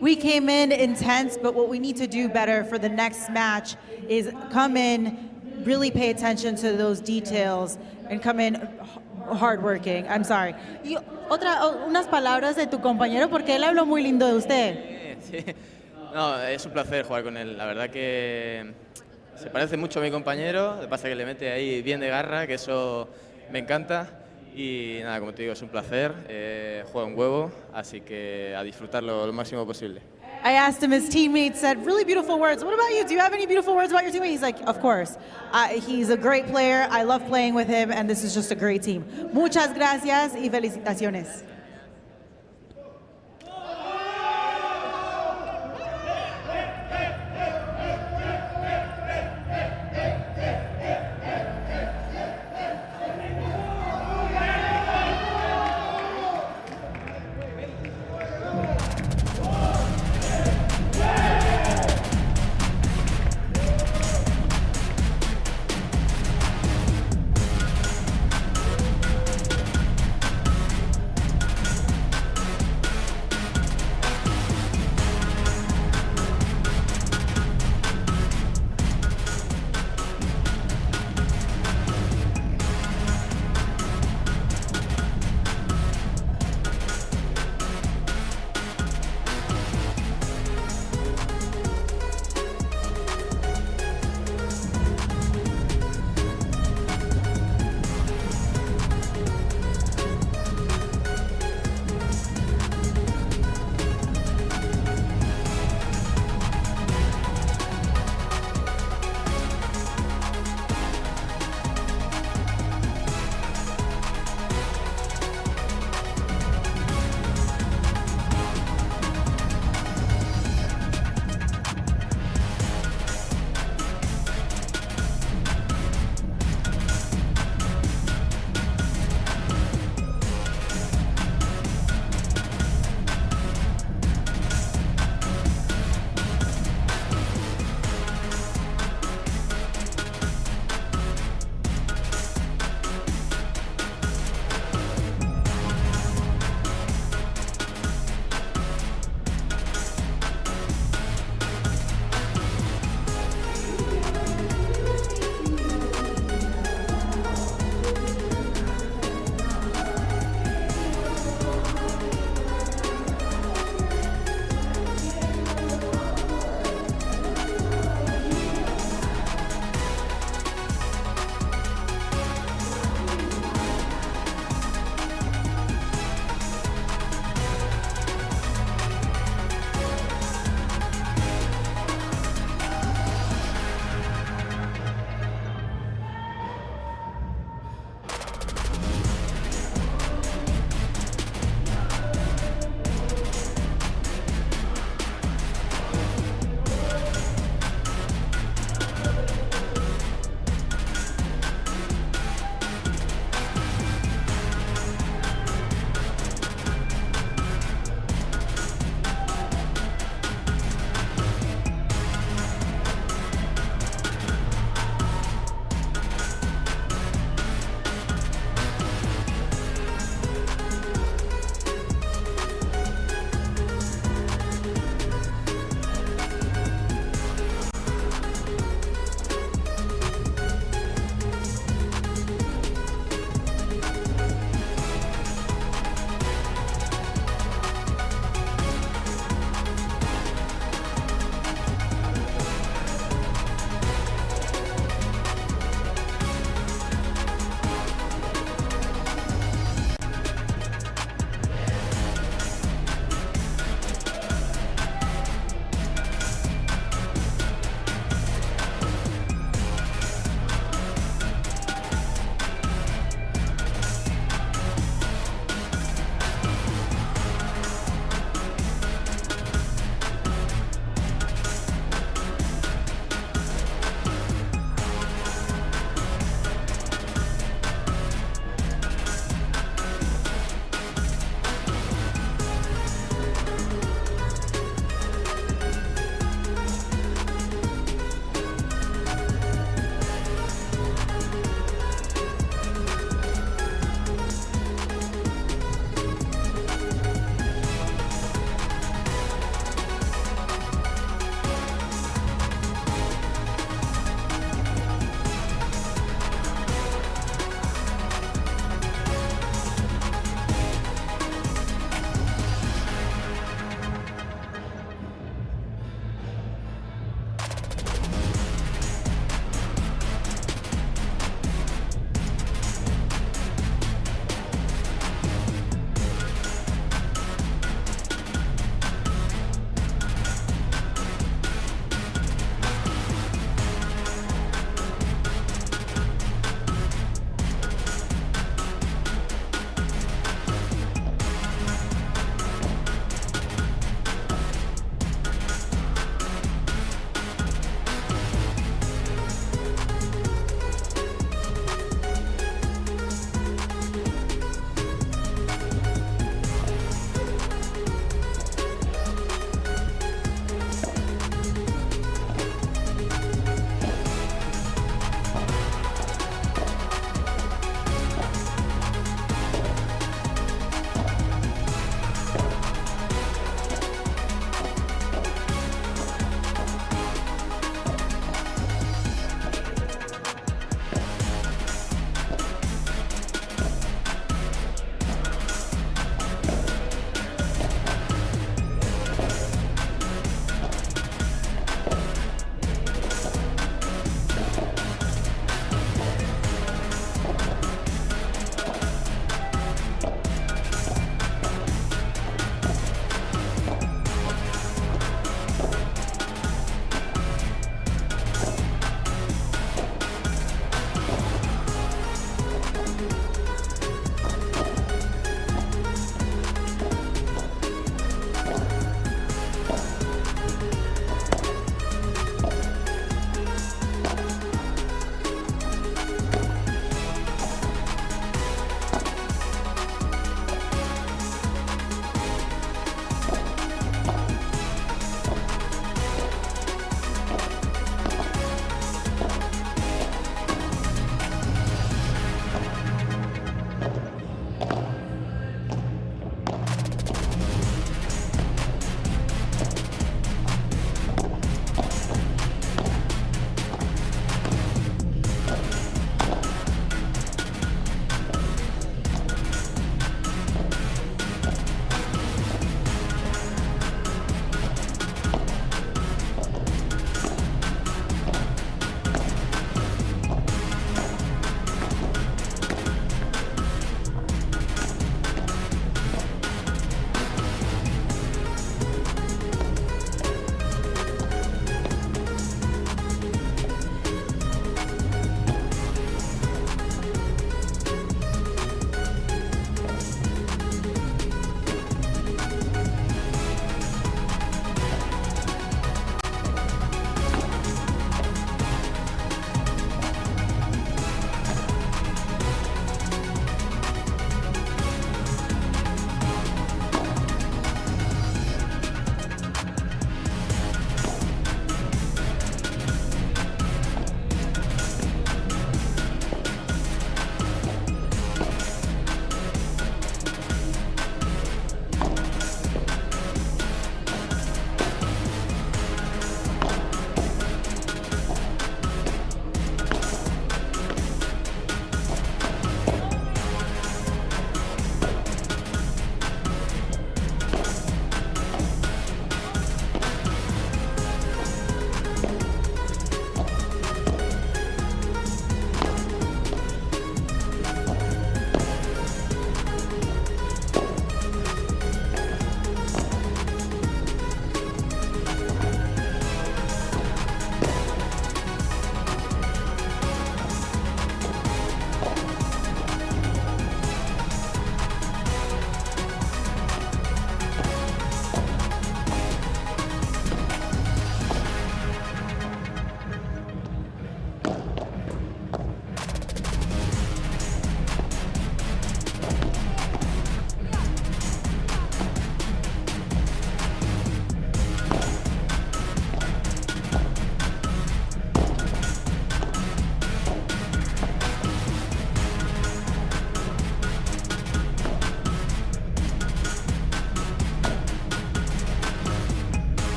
We came in intense, but what we need to do better for the next match is come in, really pay attention to those details, and come in hardworking. I'm sorry. Y unas palabras de tu compañero, porque él habló muy lindo de usted. Sí. No, es un placer jugar con él. La verdad que se parece mucho a mi compañero, lo que pasa es que le mete ahí bien de garra, que eso me encanta. Y nada, como te digo, es un placer, juega un huevo, así que a disfrutarlo lo máximo posible. I asked him, his teammates said really beautiful words. What about you? Do you have any beautiful words about your teammate? He's like, of course. He's a great player. I love playing with him, and this is just a great team. Muchas gracias y felicitaciones.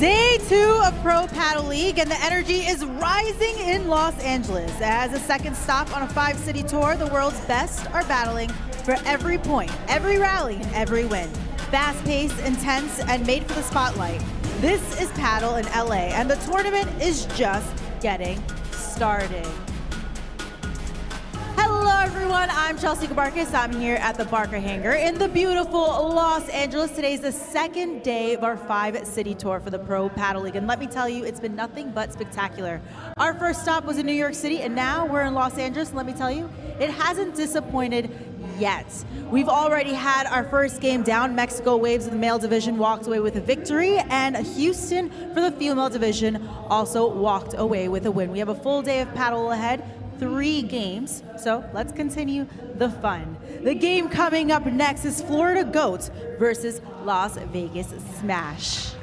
Day 2 of Pro Paddle League, and the energy is rising in Los Angeles. As a second stop on a 5-city tour, the world's best are battling for every point, every rally, and every win. Fast-paced, intense, and made for the spotlight. This is Padel in LA, and the tournament is just getting started. Hello everyone, I'm Chelsea Gabarkis. I'm here at the Barker Hangar in the beautiful Los Angeles. Today's the second day of our 5-city tour for the Pro Paddle League, and let me tell you, it's been nothing but spectacular. Our first stop was in New York City, and now we're in Los Angeles, and let me tell you, it hasn't disappointed yet. We've already had our first game down. Mexico Waves in the male division walked away with a victory, and Houston for the female division also walked away with a win. We have a full day of paddle ahead. 3 games, so let's continue the fun. The game coming up next is Florida Goats versus Las Vegas Smash.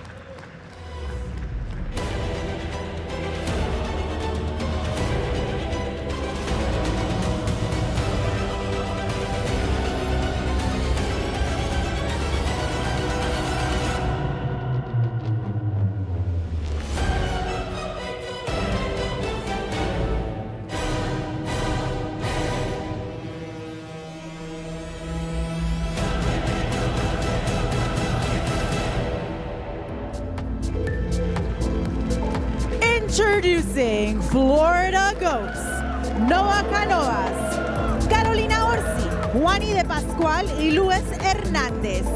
Introducing Florida Goats, Noah Canoas, Carolina Orsi, Juani de Pascual y Luis Hernández.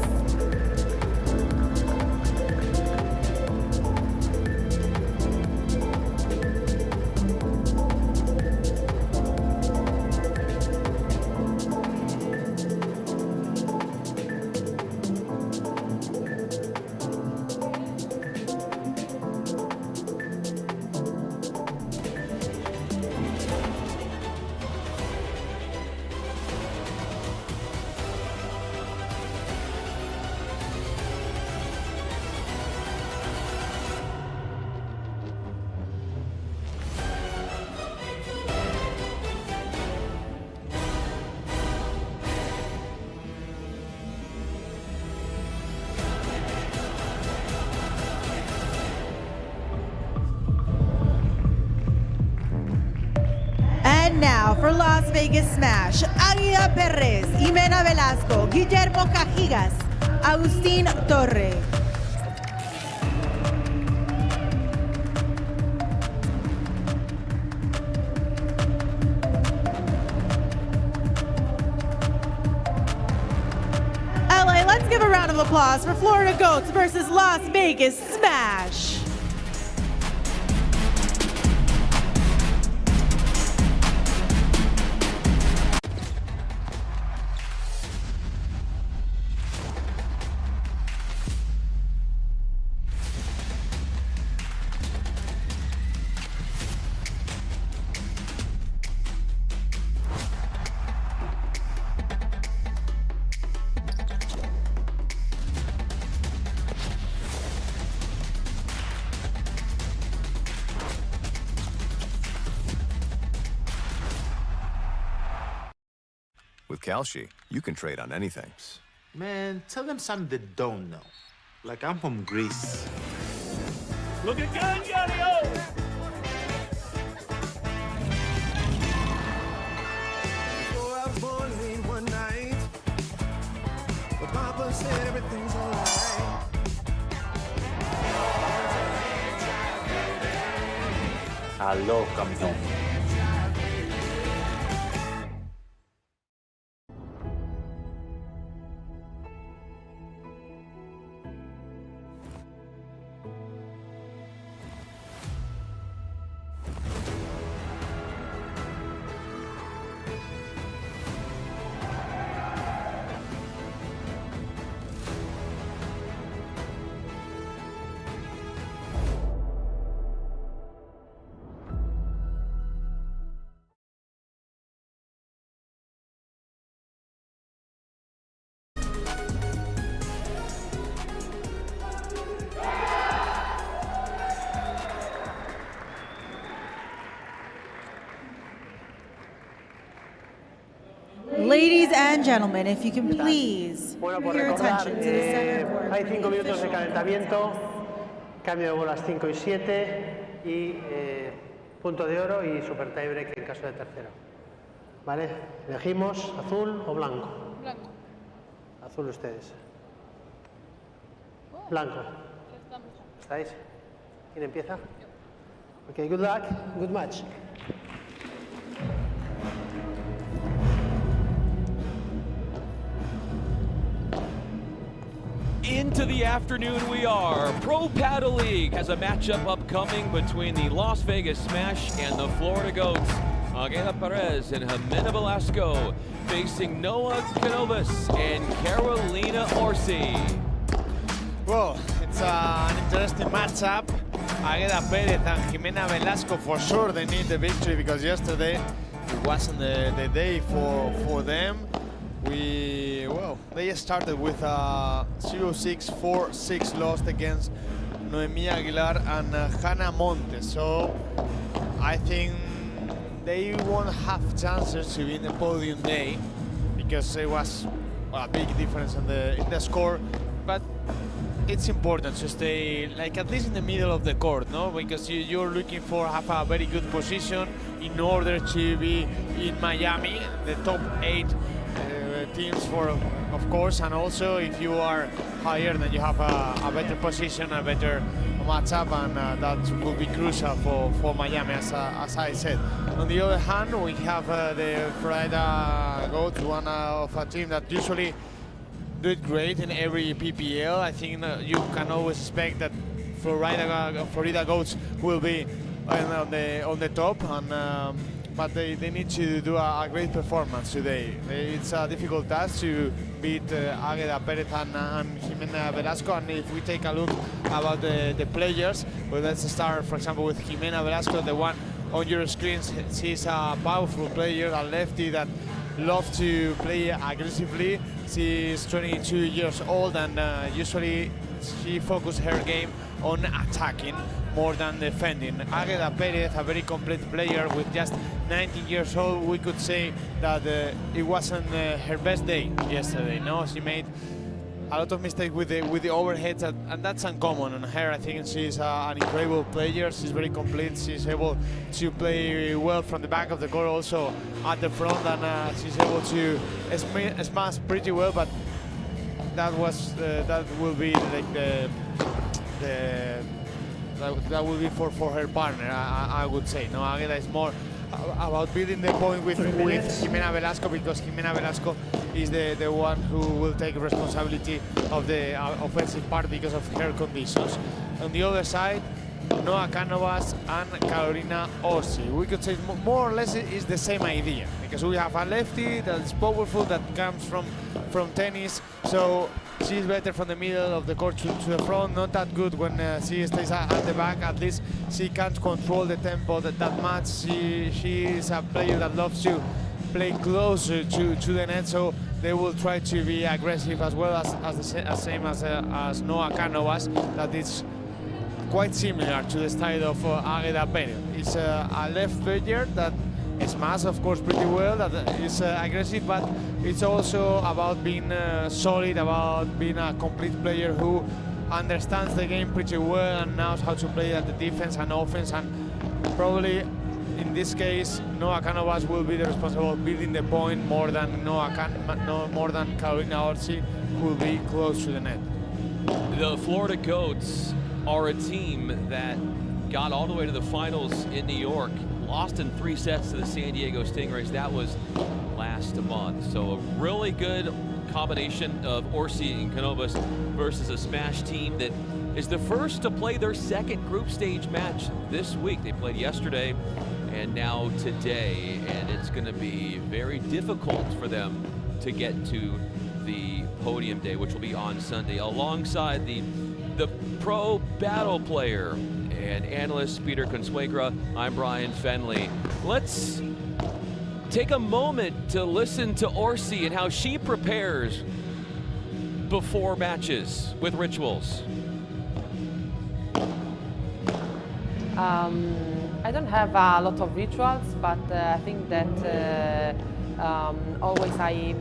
And now for Las Vegas Smash, Águila Pérez, Jimena Velasco, Guillermo Cajigas, Agustín Torre. LA, let's give a round of applause for Florida Goats versus Las Vegas Smash. With Kalshi, you can trade on anything. Man, tell them something they don't know. Like I'm from Greece. Look at Gangario! So I was born late one night, but Papa said everything's alright. Aló, campeón. Ladies and gentlemen, if you can please Bueno, por your recordar, attention to the center court. hay 5 minutos de calentamiento. cambio de bolas 5 y 7 y punto de oro y super tiebreak en caso de tercero. ¿Vale? Elegimos azul o blanco. Blanco. Azul ustedes. Blanco. ¿Estáis? ¿Quién empieza? Ok, good luck, good match. Into the afternoon we are. Pro Paddle League has a matchup upcoming between the Las Vegas Smash and the Florida Goats. Águeda Perez and Jimena Velasco facing Noah Canovas and Carolina Orsi. Well, it's an interesting matchup. Águeda Perez and Jimena Velasco, for sure they need the victory because yesterday it wasn't the day for them. They started with a 0-6, 4-6 loss against Noemí Aguilar and Hannah Montes. So I think they won't have chances to be in the podium day because it was a big difference in the score. But it's important to stay like at least in the middle of the court, no? Because you're looking for have a very good position in order to be in Miami, the top 8 teams of course, and also if you are higher then you have a better position, a better matchup, and that will be crucial for Miami, as I said. On the other hand, we have the Florida Goats, one of a team that usually did great in every PPL. I think you can always expect that Florida Goats will be on the top, and but they need to do a great performance today. It's a difficult task to beat Águeda Perez and Jimena Velasco. And if we take a look about the players, well, let's start, for example, with Jimena Velasco, the one on your screens. She's a powerful player, a lefty that loves to play aggressively. She's 22 years old, and usually she focuses her game on attacking more than defending. Águeda Perez, a very complete player with just 19 years old. We could say that it wasn't her best day yesterday. No, she made a lot of mistakes with the overheads, and that's uncommon on her. I think she's an incredible player. She's very complete. She's able to play well from the back of the court, also at the front, and she's able to smash pretty well. But that will be like that will be for her partner, I would say. No, Águeda is more about building the point with Jimena Velasco, because Jimena Velasco is the one who will take responsibility of the offensive part because of her conditions. On the other side, Noah Canovas and Carolina Orsi. We could say more or less it is the same idea, because we have a lefty that's powerful, that comes from tennis, so she's better from the middle of the court to the front, not that good when she stays at the back. At least she can't control the tempo that much. She is a player that loves to play closer to the net, so they will try to be aggressive as well as same as Noah Canovas, that is quite similar to the style of Águeda Perez. It's a left player that smashes, of course, pretty well, that is aggressive, but it's also about being solid, about being a complete player who understands the game pretty well and knows how to play at the defense and offense. And probably in this case, Noah Canovas will be the responsible of building the point more than Carolina Orsi, who will be close to the net. The Florida Goats are a team that got all the way to the finals in New York, lost in 3 sets to the San Diego Stingrays. That was last month. So a really good combination of Orsi and Canovas versus a Smash team that is the first to play their second group stage match this week. They played yesterday and now today, and it's going to be very difficult for them to get to the podium day, which will be on Sunday, alongside the pro battle player and analyst Peter Consuegra. I'm Brian Fenley. Let's take a moment to listen to Orsi and how she prepares before matches with rituals. I don't have a lot of rituals, but I think that always I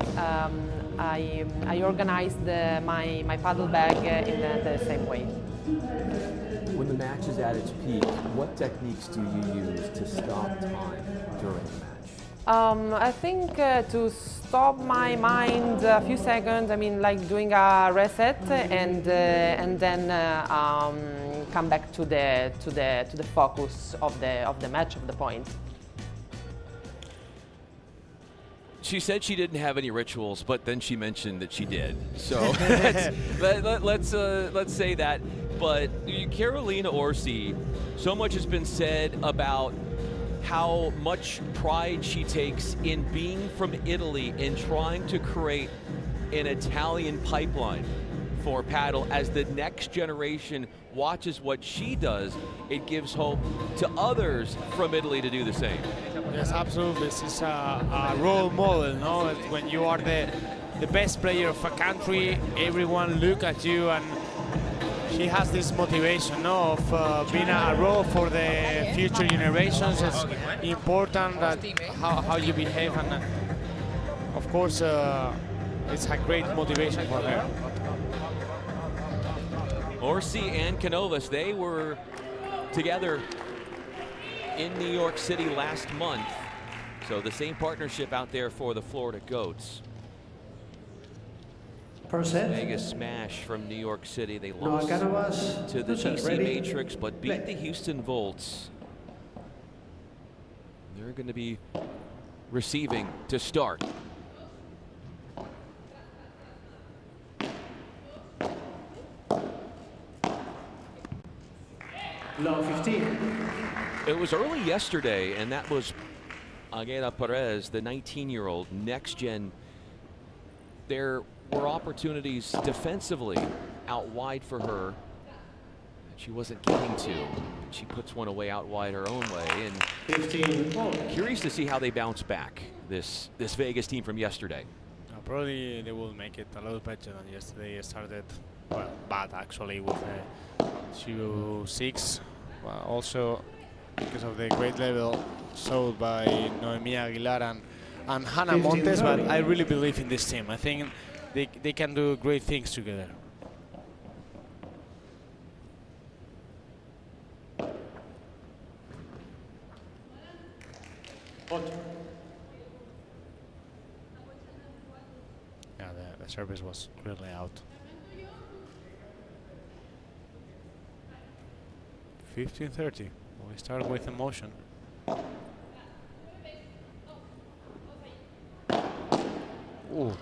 I organized my paddle bag in the same way. When the match is at its peak, what techniques do you use to stop time during the match? I think to stop my mind a few seconds, I mean like doing a reset and then come back to the focus of the match, of the point. She said she didn't have any rituals, but then she mentioned that she did. So let's say that. But Carolina Orsi, so much has been said about how much pride she takes in being from Italy and trying to create an Italian pipeline for paddle. As the next generation watches what she does, it gives hope to others from Italy to do the same. Yes, absolutely. This is a role model, no? When you are the best player of a country, everyone look at you, and she has this motivation, no, of being a role for the future generations. It's important that how you behave, and of course, it's a great motivation for her. Orsi and Canovas, they were together in New York City last month. So the same partnership out there for the Florida Goats. Vegas Smash from New York City. They lost to the DC Matrix, but beat the Houston Volts. They're going to be receiving to start. Low 15. It was early yesterday, and that was Agueda Perez, the 19-year-old next-gen. There were opportunities defensively out wide for her that she wasn't getting to. She puts one away out wide her own way, and 15. Curious to see how they bounce back, this Vegas team from yesterday. Probably they will make it a little better than yesterday. Started well, bad actually with 2-6. Well, also because of the great level showed by Noemi Aguilar and Hannah Montes, but I really believe in this team. I think they can do great things together. Yeah, the service was really out. 15:30. We start with emotion. Ooh,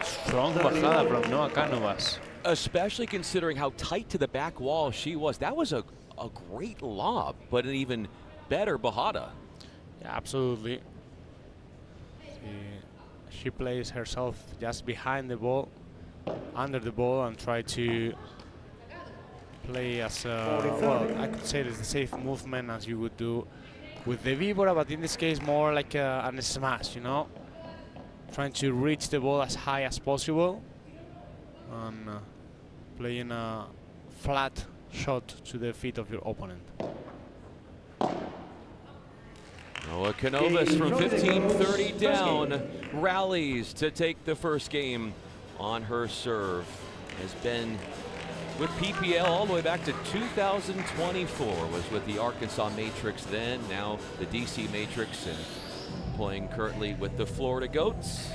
strong bajada from Noa Canovas. Especially considering how tight to the back wall she was. That was a great lob, but an even better bajada. Yeah, absolutely. She plays herself just behind the ball, under the ball, and try to play as well, I could say it's the safe movement as you would do with the Vibora, but in this case more like a smash, you know, trying to reach the ball as high as possible and playing a flat shot to the feet of your opponent. Noa Canovas from 15-30 down rallies to take the first game on her serve. Has been with PPL all the way back to 2024, was with the Arkansas Matrix then, now the DC Matrix, and playing currently with the Florida Goats.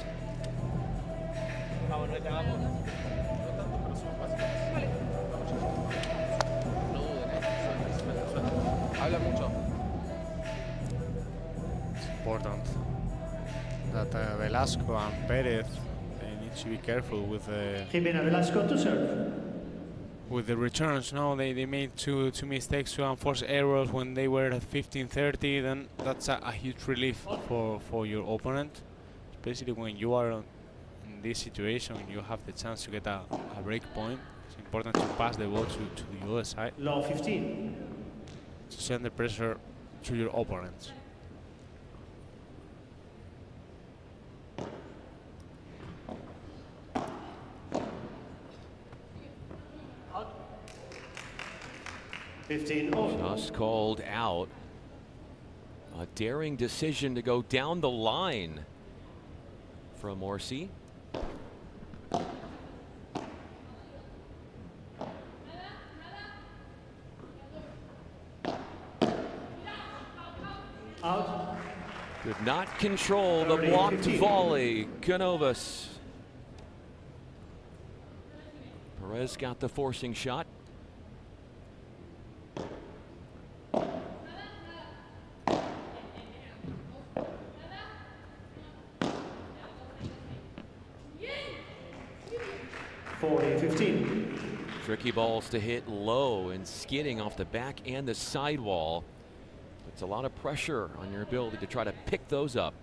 It's important that Velasco and Perez, they need to be careful with Jimena Velasco to serve. With the returns. No, they made two mistakes, two unforced errors when they were at 15-30. Then that's a huge relief for your opponent, especially when you are in this situation. You have the chance to get a break point. It's important to pass the ball to the other side. Low 15. To send the pressure to your opponents. Just called out. A daring decision to go down the line from Orsi. Out. Did not control the blocked volley. Canovas. Perez got the forcing shot. Tricky balls to hit low and skidding off the back and the sidewall. It's a lot of pressure on your ability to try to pick those up.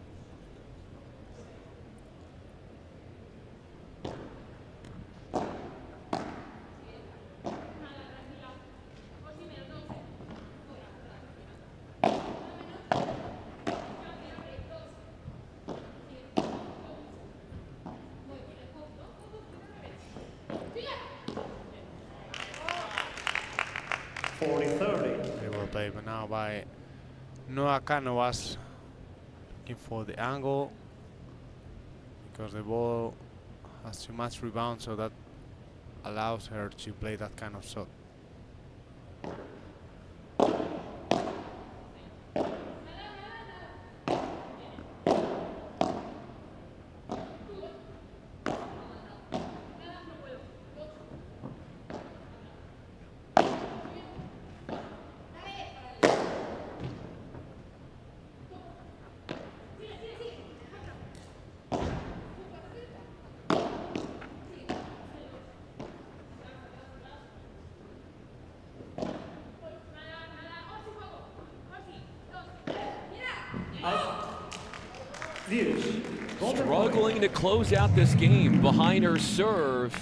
They were played now by Noah Canovas, looking for the angle because the ball has too much rebound, so that allows her to play that kind of shot. Struggling to close out this game behind her serve.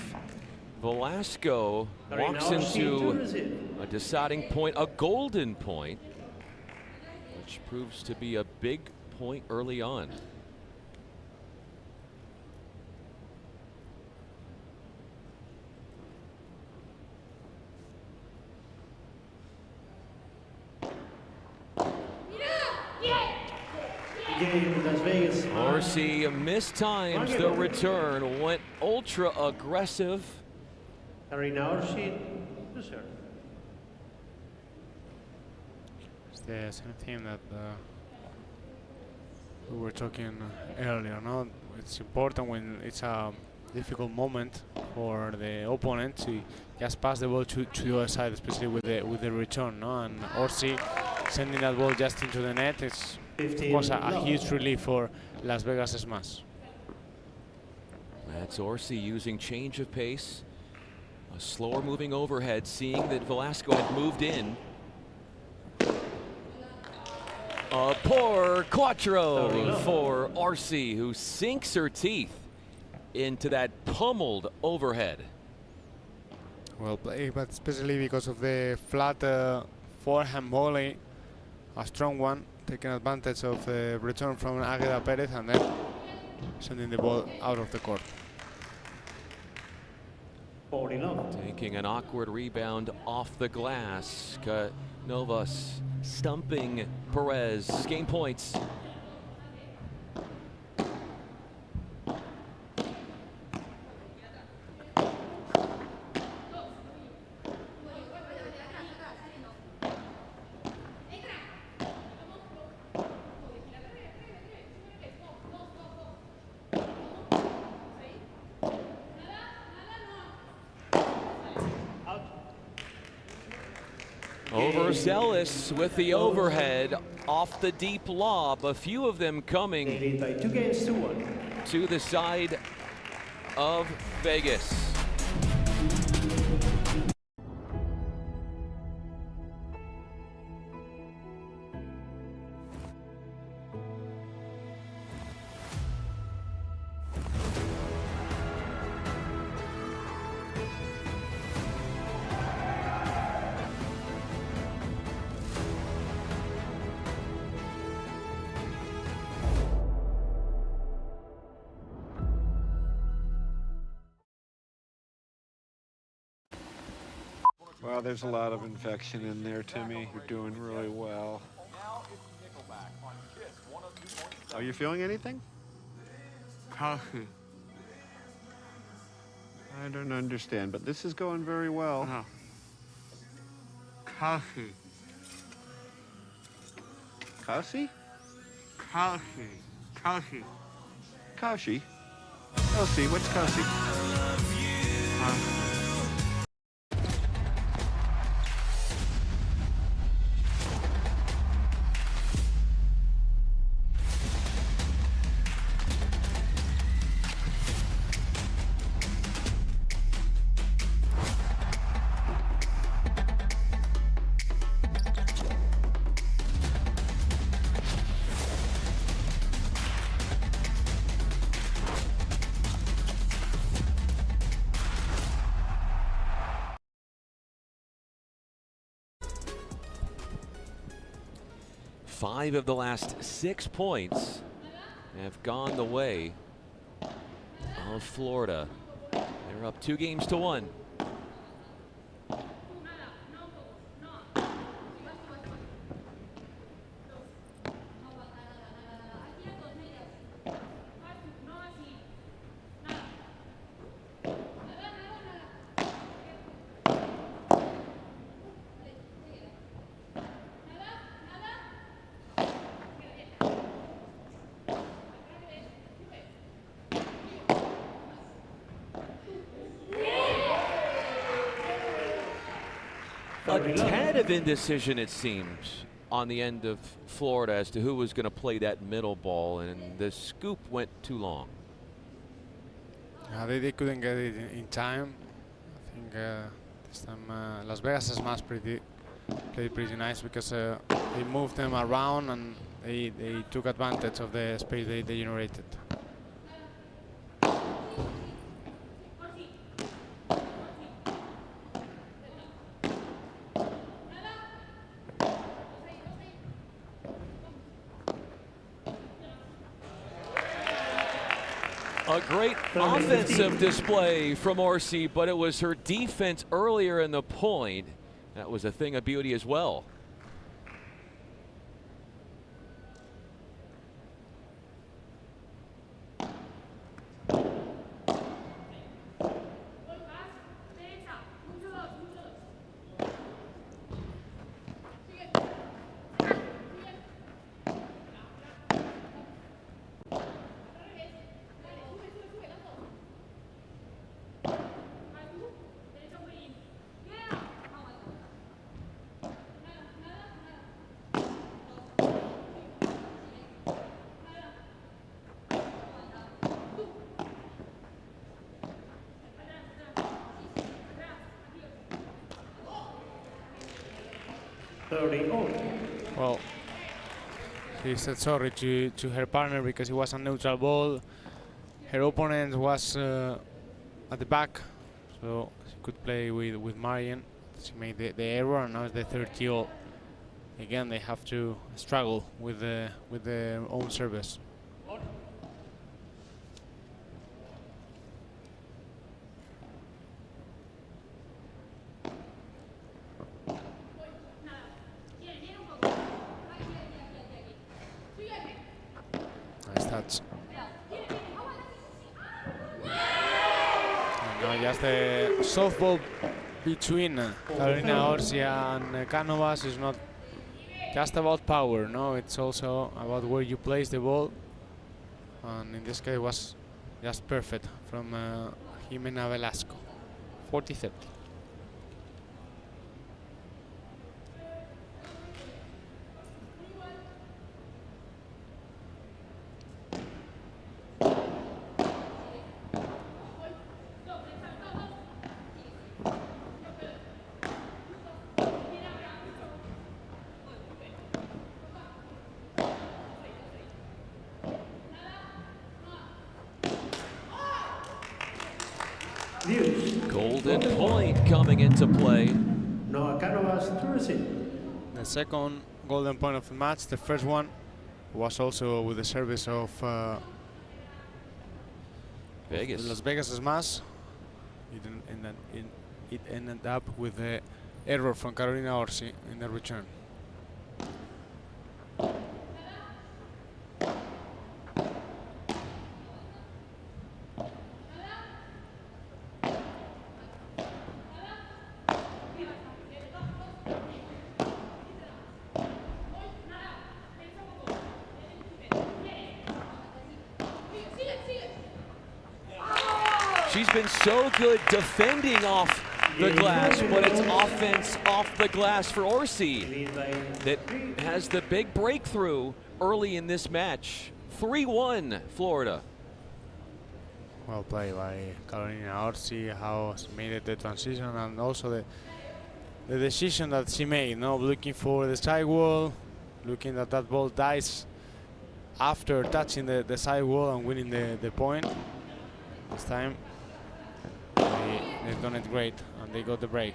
Velasco walks into a deciding point, a golden point, which proves to be a big point early on. Orsi mistimes the return, went ultra aggressive. It's the same thing that we were talking earlier. No, it's important when it's a difficult moment for the opponent to just pass the ball to the other side, especially with the return. No, and Orsi sending that ball just into the net is of course a huge relief for Las Vegas Smash. That's Orsi using change of pace, a slower moving overhead, seeing that Velasco had moved in. A poor quattro for Orsi, who sinks her teeth into that pummeled overhead. Well played, but especially because of the flat forehand volley, a strong one, taking advantage of the return from Águeda Pérez and then sending the ball out of the court. Taking an awkward rebound off the glass. Canovas stumping Perez. Game points. Overzealous with the overhead off the deep lob. A few of them coming to the side of Vegas. Well, there's a lot of infection in there, Timmy. You're doing really well. Are you feeling anything? Coffee. I don't understand, but this is going very well. No. Coffee. Kasi? Kalshi. Kashi? Kelsey, what's Kelsey? Five of the last 6 points have gone the way of Florida. They're up 2-1. A tad of indecision, it seems, on the end of Florida as to who was going to play that middle ball, and the scoop went too long. They couldn't get it in time. I think this time Las Vegas Smash played pretty nice because they moved them around and they took advantage of the space they generated. A great offensive display from Orsi, but it was her defense earlier in the point that was a thing of beauty as well. Well, she said sorry to her partner because it was a neutral ball. Her opponent was at the back, so she could play with Marian. She made the error, and now it's the third kill. Again, they have to struggle with their own service. Nice touch. And now just the softball between Carolina Orsia and Cánovas is not just about power, no, it's also about where you place the ball. And in this case, it was just perfect from Jimena Velasco. 40-30. Golden point coming into play. The second golden point of the match. The first one was also with the service of Vegas. Las Vegas Smash. It ended up with the error from Carolina Orsi in the return. She's been so good defending off the glass, but it's offense off the glass for Orsi that has the big breakthrough early in this match. 3-1 Florida. Well played by Carolina Orsi, how she made the transition, and also the decision that she made, looking for the sidewall, looking that that ball dies after touching the sidewall and winning the point. This time they've done it great, and they got the break.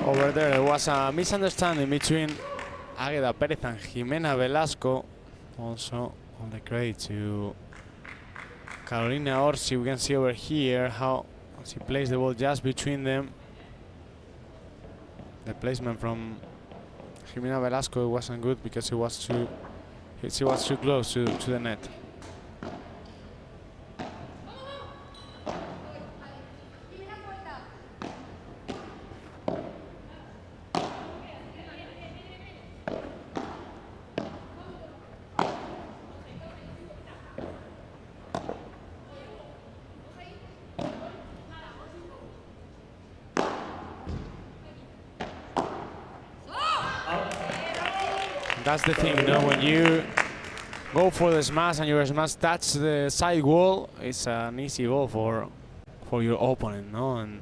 Over there was a misunderstanding between Águeda Pérez and Jimena Velasco. Also, all the credit to Carolina Orsi. We can see over here how she plays the ball just between them. The placement from Jimena Velasco wasn't good because she was too close to the net. That's the thing, when you go for the smash and your smash touch the side wall, it's an easy goal for your opponent, and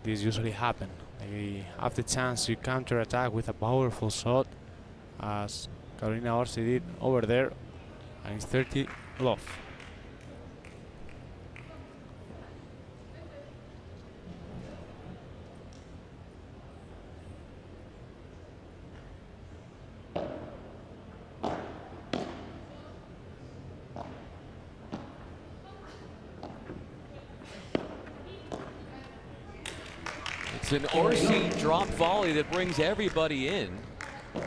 this usually happens. They have the chance to counter attack with a powerful shot, as Carolina Orsi did over there, and it's 30 love. It's an Orsi drop volley that brings everybody in. And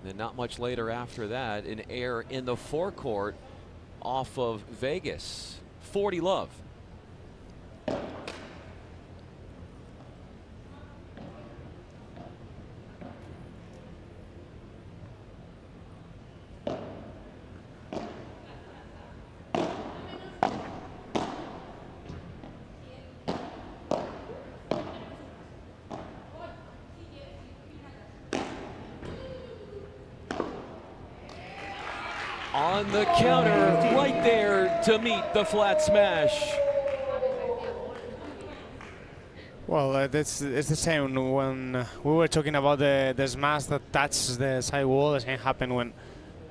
then not much later after that, an air in the forecourt off of Vegas. 40 love. On the counter, right there to meet the flat smash. Well, it's the same when we were talking about the smash that touches the side wall. The same happen when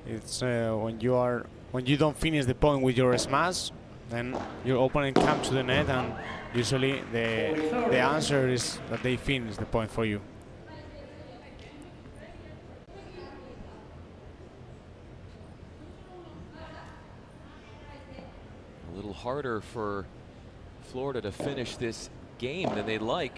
it's when you don't finish the point with your smash, then your opponent comes to the net, and usually the answer is that they finish the point for you. A little harder for Florida to finish this game than they'd like.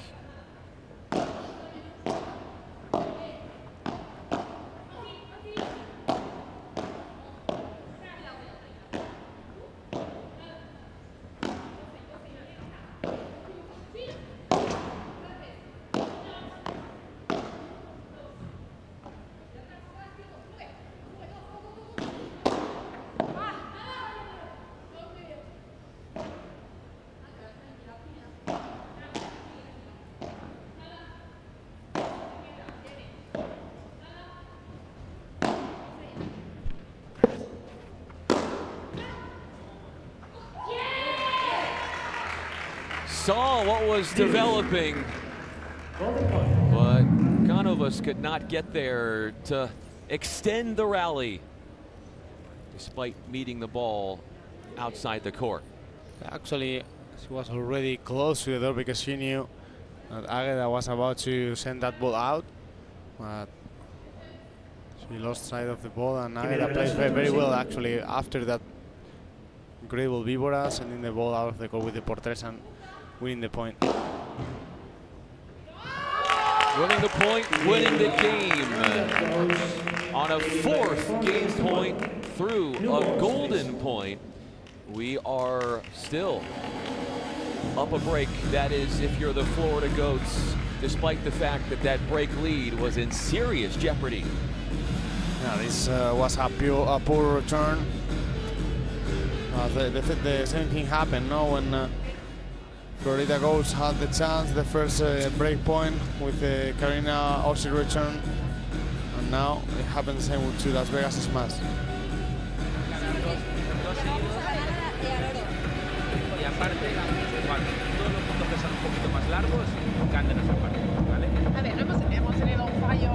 Saw what was developing, but Canovas could not get there to extend the rally despite meeting the ball outside the court. Actually, she was already close to the door because she knew that Águeda was about to send that ball out, but she lost sight of the ball, and Águeda played very well actually after that incredible víbora, sending the ball out of the court with the portres and winning the point. Winning the point, winning the game. On a fourth game point through a golden point, we are still up a break. That is, if you're the Florida Goats, despite the fact that that break lead was in serious jeopardy. Yeah, this was a poor return. The same thing happened, no? When Florida Goats had the chance, the first break point with the Karina Ossie return, and now it happens the same to Las Vegas Smash. Y aparte, cuando todos los puntos que son un poquito más largos, ganan esa parte, ¿vale? A ver, hemos tenido un fallo,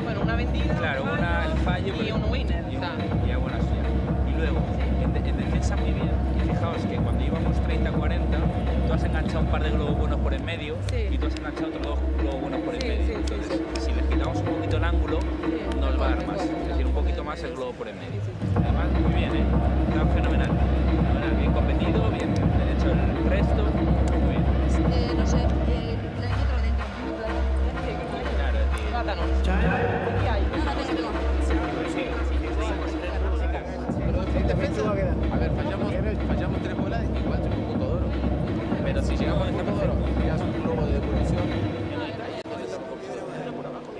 bueno, una vendida, claro, el fallo y un winner. Y a buena suya. Y luego, en defensa muy bien, y fijaos que cuando íbamos 30-40, tú has enganchado un par de globos buenos por en medio, y tú has enganchado otros dos globos buenos por en medio. Entonces, si les quitamos un poquito el ángulo, nos va a dar más. Es decir, un poquito más el globo por en medio. Además, muy bien, ¿eh? Está fenomenal. Bien competido, bien hecho el resto, muy bien. No sé, le encuentro dentro. Claro, tío. Mátanos. ¿Qué hay? En defensa, a ver, fallamos 3 bolas, igual es un punto de oro. Pero si llegamos a este punto de oro, ya es un globo de devolución, y entonces estamos por abajo. Y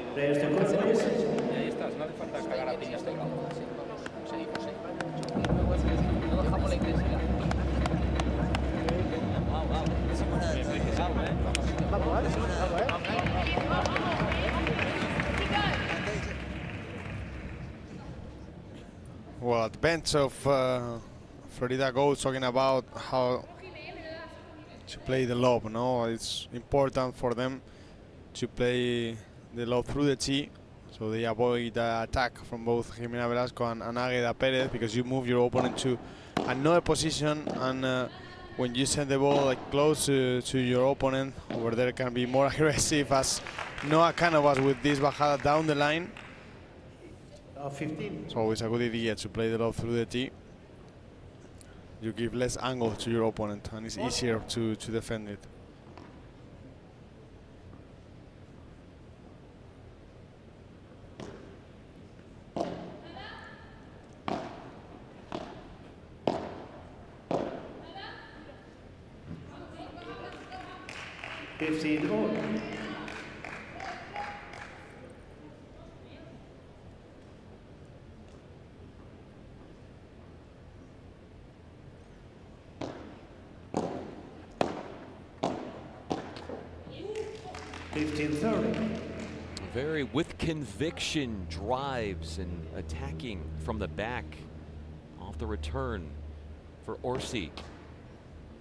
ahí estás, no hace falta cagar a piñas todo el rato. Seguimos, no dejamos la intensidad. Well, at the bench of Florida Goats talking about how to play the lob, no? It's important for them to play the lob through the tee, so they avoid attack from both Jimena Velasco and Águeda Pérez, because you move your opponent to another position, and when you send the ball like close to your opponent, over there can be more aggressive, as Noah Cano was with this bajada down the line. 15. It's always a good idea to play the lob through the tee. You give less angle to your opponent, and it's easier to defend it. Very with conviction drives and attacking from the back off the return for Orsi.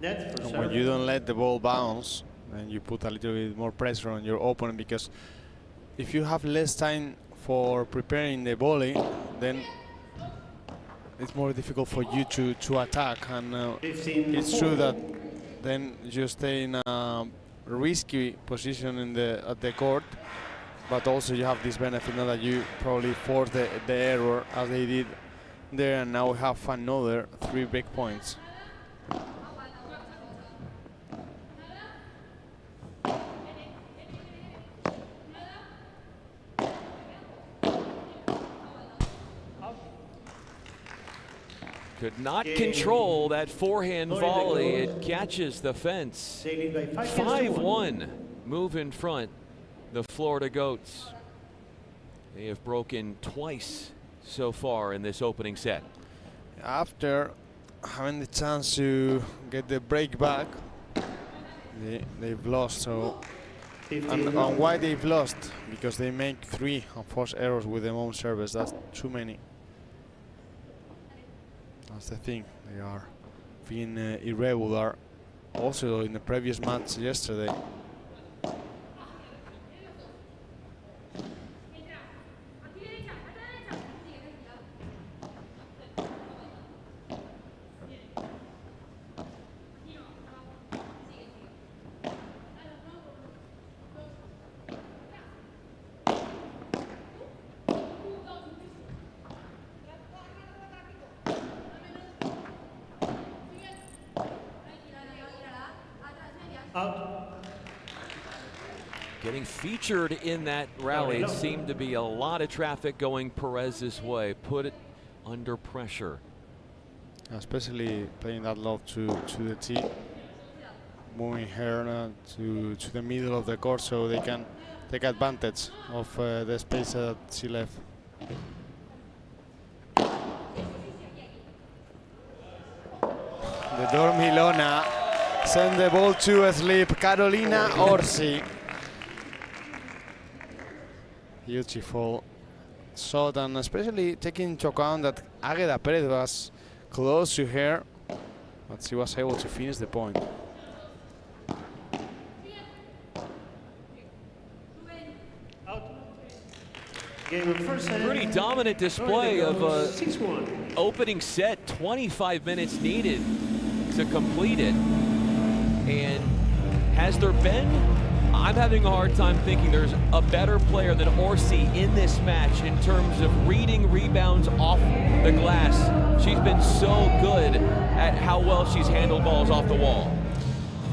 And when you don't let the ball bounce, then you put a little bit more pressure on your opponent, because if you have less time for preparing the volley, then it's more difficult for you to attack. And it's true that then you stay in a risky position at the court, but also you have this benefit now that you probably force the error as they did there, and now we have another 3 break points. Could not control that forehand volley. It catches the fence. 5-1 move in front, the Florida Goats. They have broken twice so far in this opening set. After having the chance to get the break back, they've lost. So, and why they've lost? Because they make 3 unforced errors with their own service. That's too many. That's the thing. They are being irregular. Also in the previous match yesterday. Getting featured in that rally. It seemed to be a lot of traffic going Perez's way. Put it under pressure. Especially playing that love to the tee. Moving her to the middle of the court so they can take advantage of the space that she left. The Dormilona send the ball to sleep. Carolina Orsi. Beautiful shot, and especially taking into account that Águeda Pérez was close to her, but she was able to finish the point. Pretty dominant display of opening set. 25 minutes needed to complete it. And has there been, I'm having a hard time thinking there's a better player than Orsi in this match in terms of reading rebounds off the glass. She's been so good at how well she's handled balls off the wall.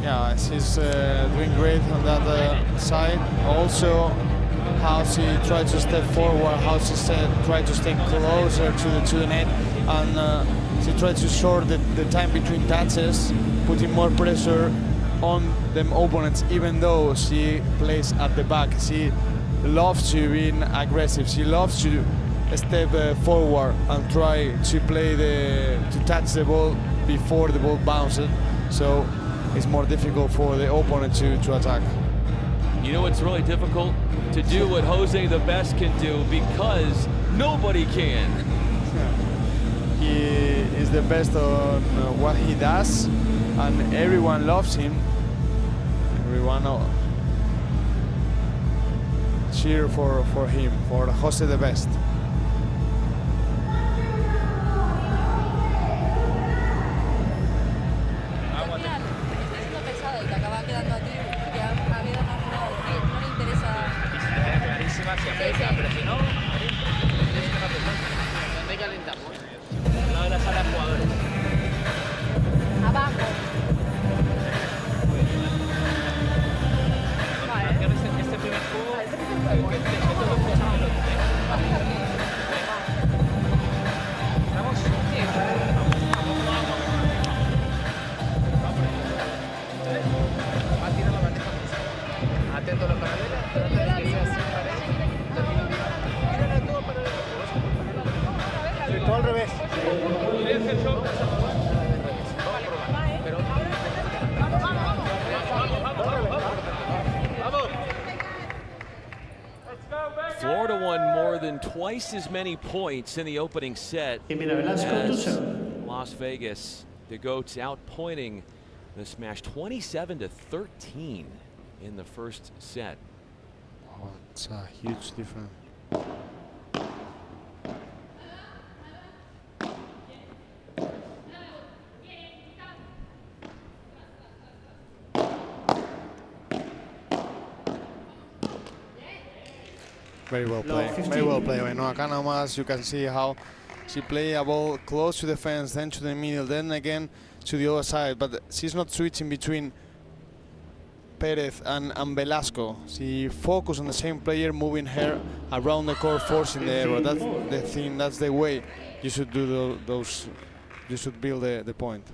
Yeah, she's doing great on that side. Also, how she tried to step forward, how she tried to stay closer to the net, and she tried to short the time between touches, putting more pressure on them opponents, even though she plays at the back. She loves to be aggressive. She loves to step forward and try to play to touch the ball before the ball bounces. So it's more difficult for the opponent to attack. You know, it's really difficult to do what Jose the Best can do because nobody can. He is the best on what he does, and everyone loves him. Everyone cheer for him, for Jose the Best. Pero si no, ¿dónde calentamos? Al lado de la sala de jugadores. Abajo. Este primer juego, a tirar la bandeja. Atento a la paralela, trata de que sea sin pared. Todo al revés. Florida won more than twice as many points in the opening set as Las Vegas. The Goats outpointing the Smash 27-13 in the first set. Oh, it's a huge difference. Very well played. Very well played. Ainhoa Canamas, you can see how she play a ball close to the fence, then to the middle, then again to the other side. But she's not switching between Perez and Velasco. She focused on the same player, moving her around the court, forcing the error. That's the thing. That's the way you should do those. You should build the point.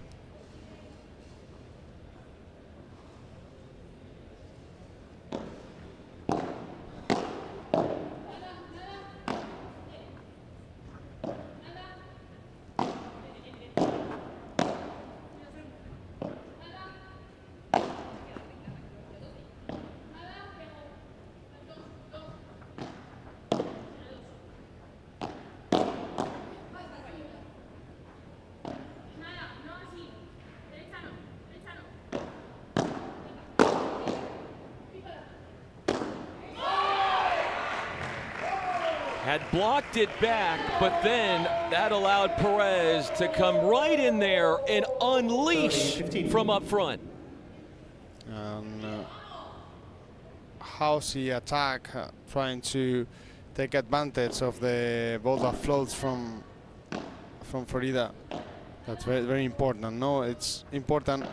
Had blocked it back, but then that allowed Perez to come right in there and unleash from up front. How she attack, trying to take advantage of the ball that floats from Florida. That's very, very important. No, it's important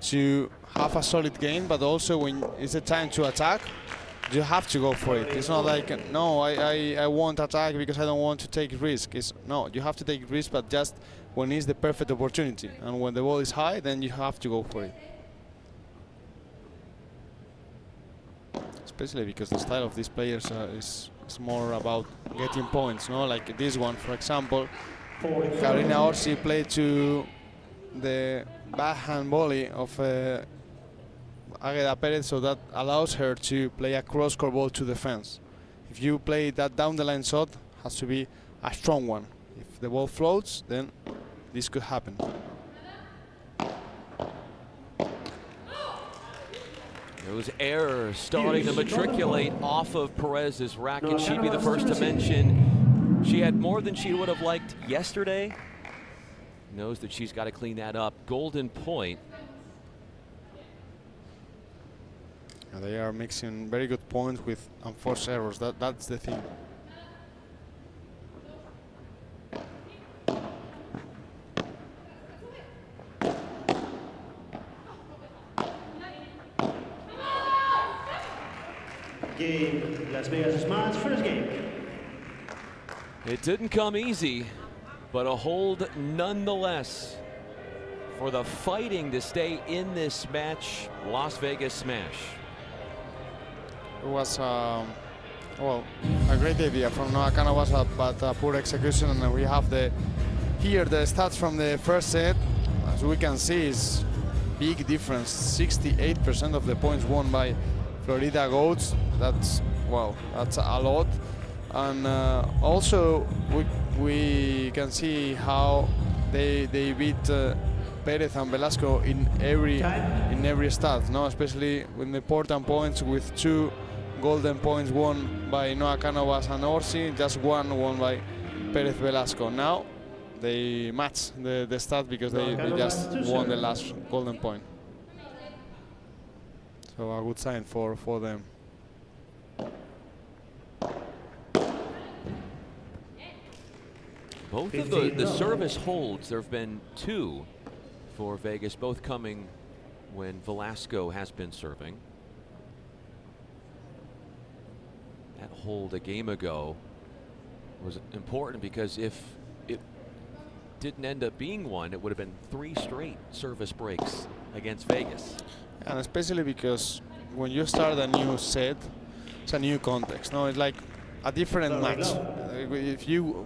to have a solid game, but also when it's a time to attack, you have to go for it. It's not like, no, I won't attack because I don't want to take risk. It's, no, you have to take risk, but just when it's the perfect opportunity. And when the ball is high, then you have to go for it. Especially because the style of these players is more about getting points, no? Like this one, for example, Carolina Orsi played to the backhand volley of Águeda Pérez, so that allows her to play a cross-court ball to the fence. If you play that down-the-line shot, has to be a strong one. If the ball floats, then this could happen. Those errors starting to matriculate off of Perez's racket. She'd be the first to mention she had more than she would have liked yesterday. Knows that she's got to clean that up. Golden point. And they are mixing very good points with unforced errors. That's the thing. Game, Las Vegas Smash, first game. It didn't come easy, but a hold nonetheless for the fighting to stay in this match. Las Vegas Smash. It was, well, a great idea from Noah Canowas, but poor execution. And we have here the stats from the first set. As we can see, is big difference. 68% of the points won by Florida Goats. That's, well, that's a lot. And also we can see how they beat Perez and Velasco in every stat, no? Especially with the important points, with 2 golden points won by Noah Canowas and Orsi, just 1 won by Perez Velasco. Now they match the stat because they just won the last golden point. So a good sign for them. Both of the service holds, there have been 2 for Vegas, both coming when Velasco has been serving. That hold a game ago was important because if it didn't end up being one, it would have been 3 straight service breaks against Vegas. And especially because when you start a new set, it's a new context. No, it's like a different match.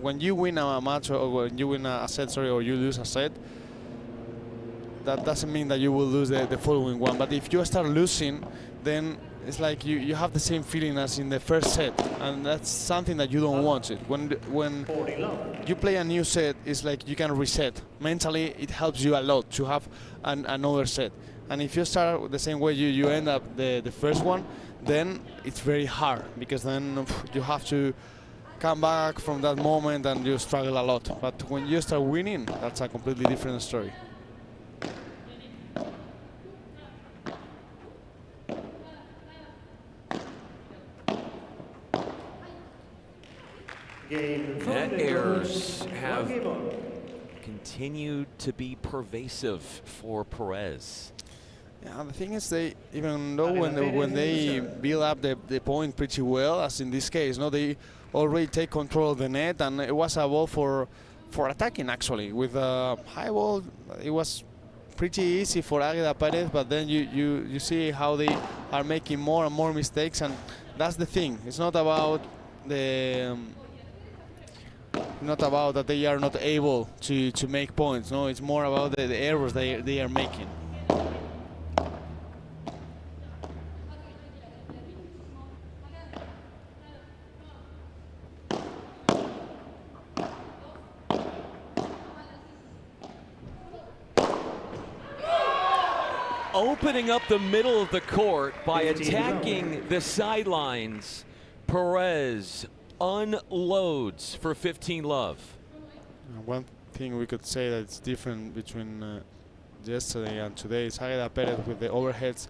When you win a match, or when you win a set, sorry, or you lose a set, that doesn't mean that you will lose the following one. But if you start losing, then it's like you have the same feeling as in the first set, and that's something that you don't want. When you play a new set, it's like you can reset. Mentally, it helps you a lot to have another set. And if you start the same way you end up the first one, then it's very hard, because then you have to come back from that moment and you struggle a lot. But when you start winning, that's a completely different story. Net errors have continued to be pervasive for Perez. Yeah, the thing is, even though when they build up the point pretty well, as in this case, no, they already take control of the net, and it was a ball for attacking actually. With a high ball, it was pretty easy for Águeda Pérez, but then you see how they are making more and more mistakes, and that's the thing. It's not about that they are not able to make points. No, it's more about the errors they are making. Opening up the middle of the court by attacking the sidelines, Perez unloads for 15 love. One thing we could say that's different between yesterday and today is Águeda Pérez with the overheads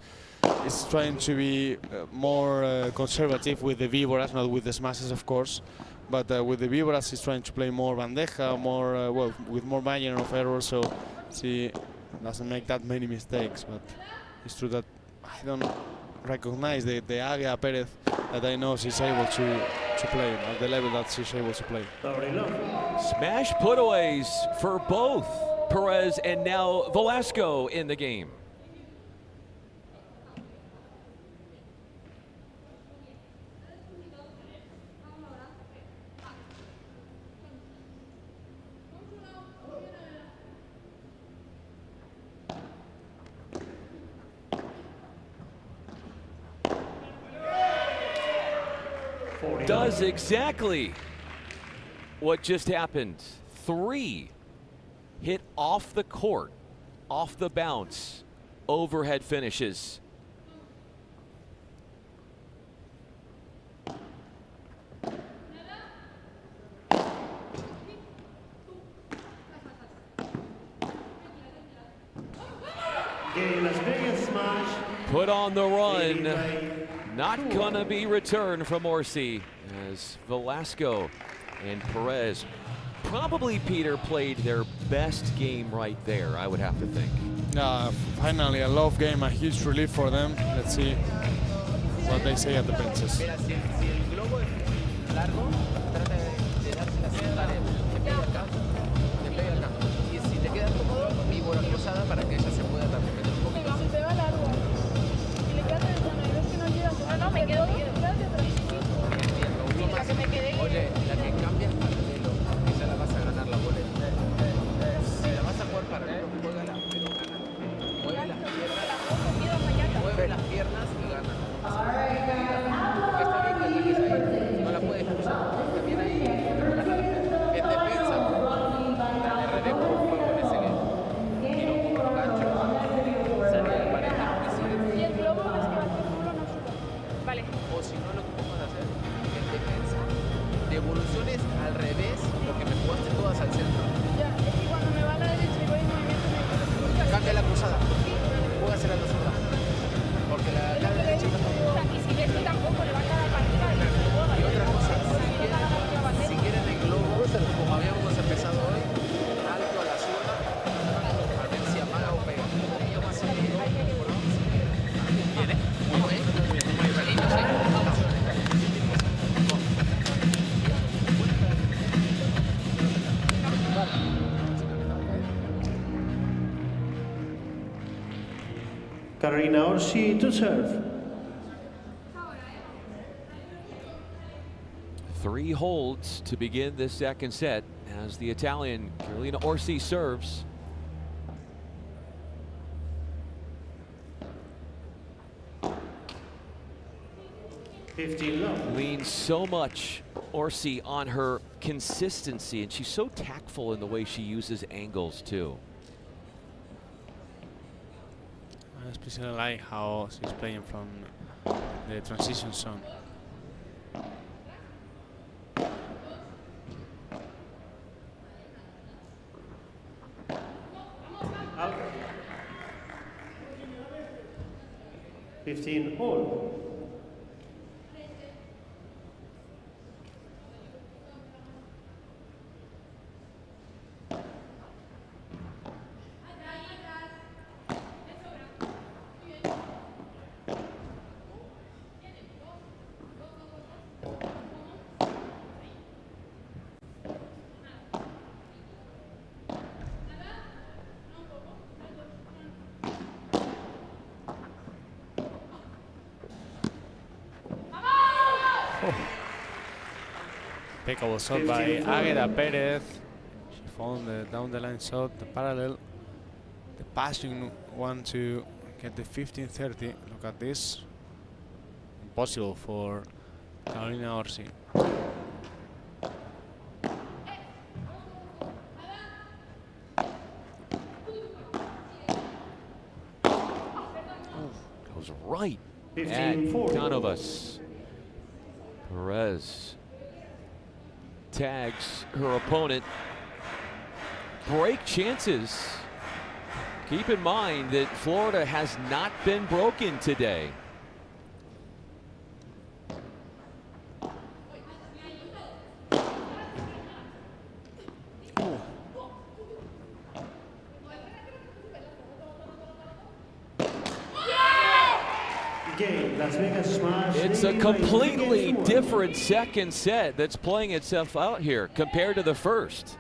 is trying to be more conservative with the víboras, not with the smashes, of course, but with the víboras he's trying to play more bandeja, more well, with more margin of error. So see, doesn't make that many mistakes, but it's true that I don't recognize the Águeda Pérez that I know she's able to play at the level that she's able to play. Smash putaways for both Perez and now Velasco in the game. Does exactly what just happened. 3 hit off the court, off the bounce, overhead finishes. Put on the run. Not gonna be returned from Orsi as Velasco and Perez probably, Peter, played their best game right there, I would have to think. Finally a love game, a huge relief for them. Let's see what they say at the benches. No, me quedo bien. La que me quedé. Oye, la que cambias paralelo, esa la vas a ganar la boleta. Si la vas a jugar paralelo, juégala, pero gana. Mueve las piernas. Mueve las piernas y gana. Porque está bien que ataques ahí. No la puedes cruzar. También ahí. En defensa. Dale relevo, juego en ese game. Tiro con los ganchos. Sale de pareja y sigue. Y el globo es que va a hacer culo no chuta. Vale. O si no, lo que puedes hacer en defensa, devoluciones al revés, porque me jugaste todas al centro. Ya, es que cuando me va a la derecha y voy en movimiento me... Cambia la cruzada. Juegasela a la zurda. Porque la derecha está todo. Y si ves que tampoco le va a quedar para arriba y otra cosa, si quieren el globo, como habíamos empezado hoy, alto a la zurda, a ver si amaga o pega. Un poquito más seguido. ¿Viene? ¿Cómo es? Salimos, vamos. 3 holds to begin this second set as the Italian Carolina Orsi serves. Leans so much, Orsi, on her consistency, and she's so tactful in the way she uses angles too. I especially like how she's playing from the transition zone. Out. 15 all. Impeccable shot by Águeda Pérez. She found the down the line shot, the parallel, the passing one to get the 15-30. Look at this. Impossible for Carolina Orsi. Goes right at Canovas. Perez tags her opponent. Break chances. Keep in mind that Florida has not been broken today. It's a completely different second set that's playing itself out here compared to the first.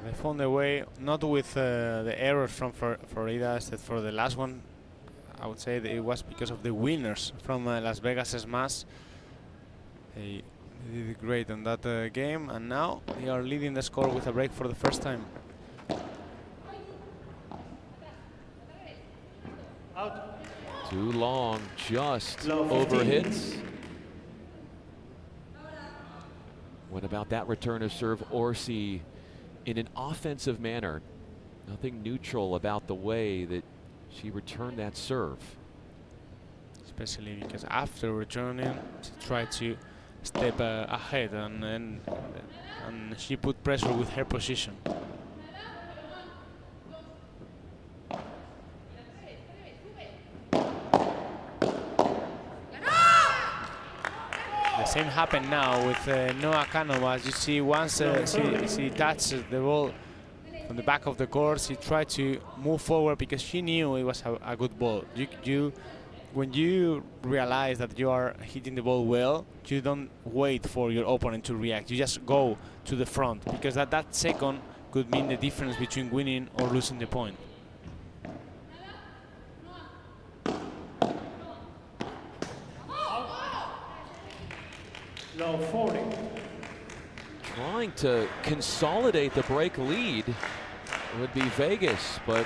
They found their way, not with the errors from Florida, instead for the last one. I would say that it was because of the winners from Las Vegas Smash. They did great on that game, and now they are leading the score with a break for the first time. Too long, just over hits. What about that return of serve, Orsi, in an offensive manner? Nothing neutral about the way that she returned that serve. Especially because after returning, she tried to step ahead, and she put pressure with her position. The same happened now with Noah Canovas. You see, once she touched the ball from the back of the court, she tried to move forward because she knew it was a good ball. When you realize that you are hitting the ball well, you don't wait for your opponent to react. You just go to the front, because that second could mean the difference between winning or losing the point. Low 40. Trying to consolidate the break lead would be Vegas, but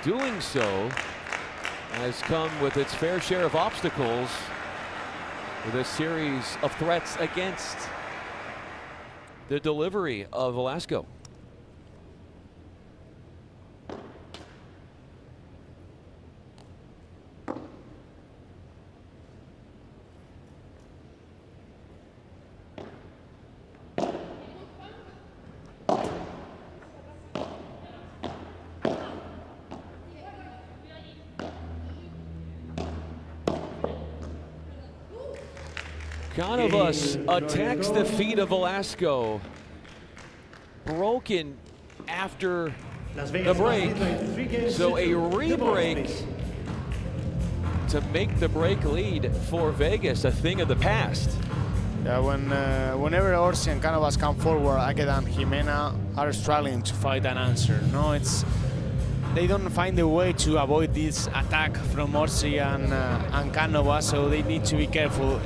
doing so has come with its fair share of obstacles, with a series of threats against the delivery of Velasco. Canovas attacks the feet of Velasco. Broken after the break. So a re-break to make the break lead for Vegas a thing of the past. Yeah, whenever Orsi and Canovas come forward, Agueda and Jimena are struggling to find an answer. No, they don't find a way to avoid this attack from Orsi and Canovas, so they need to be careful.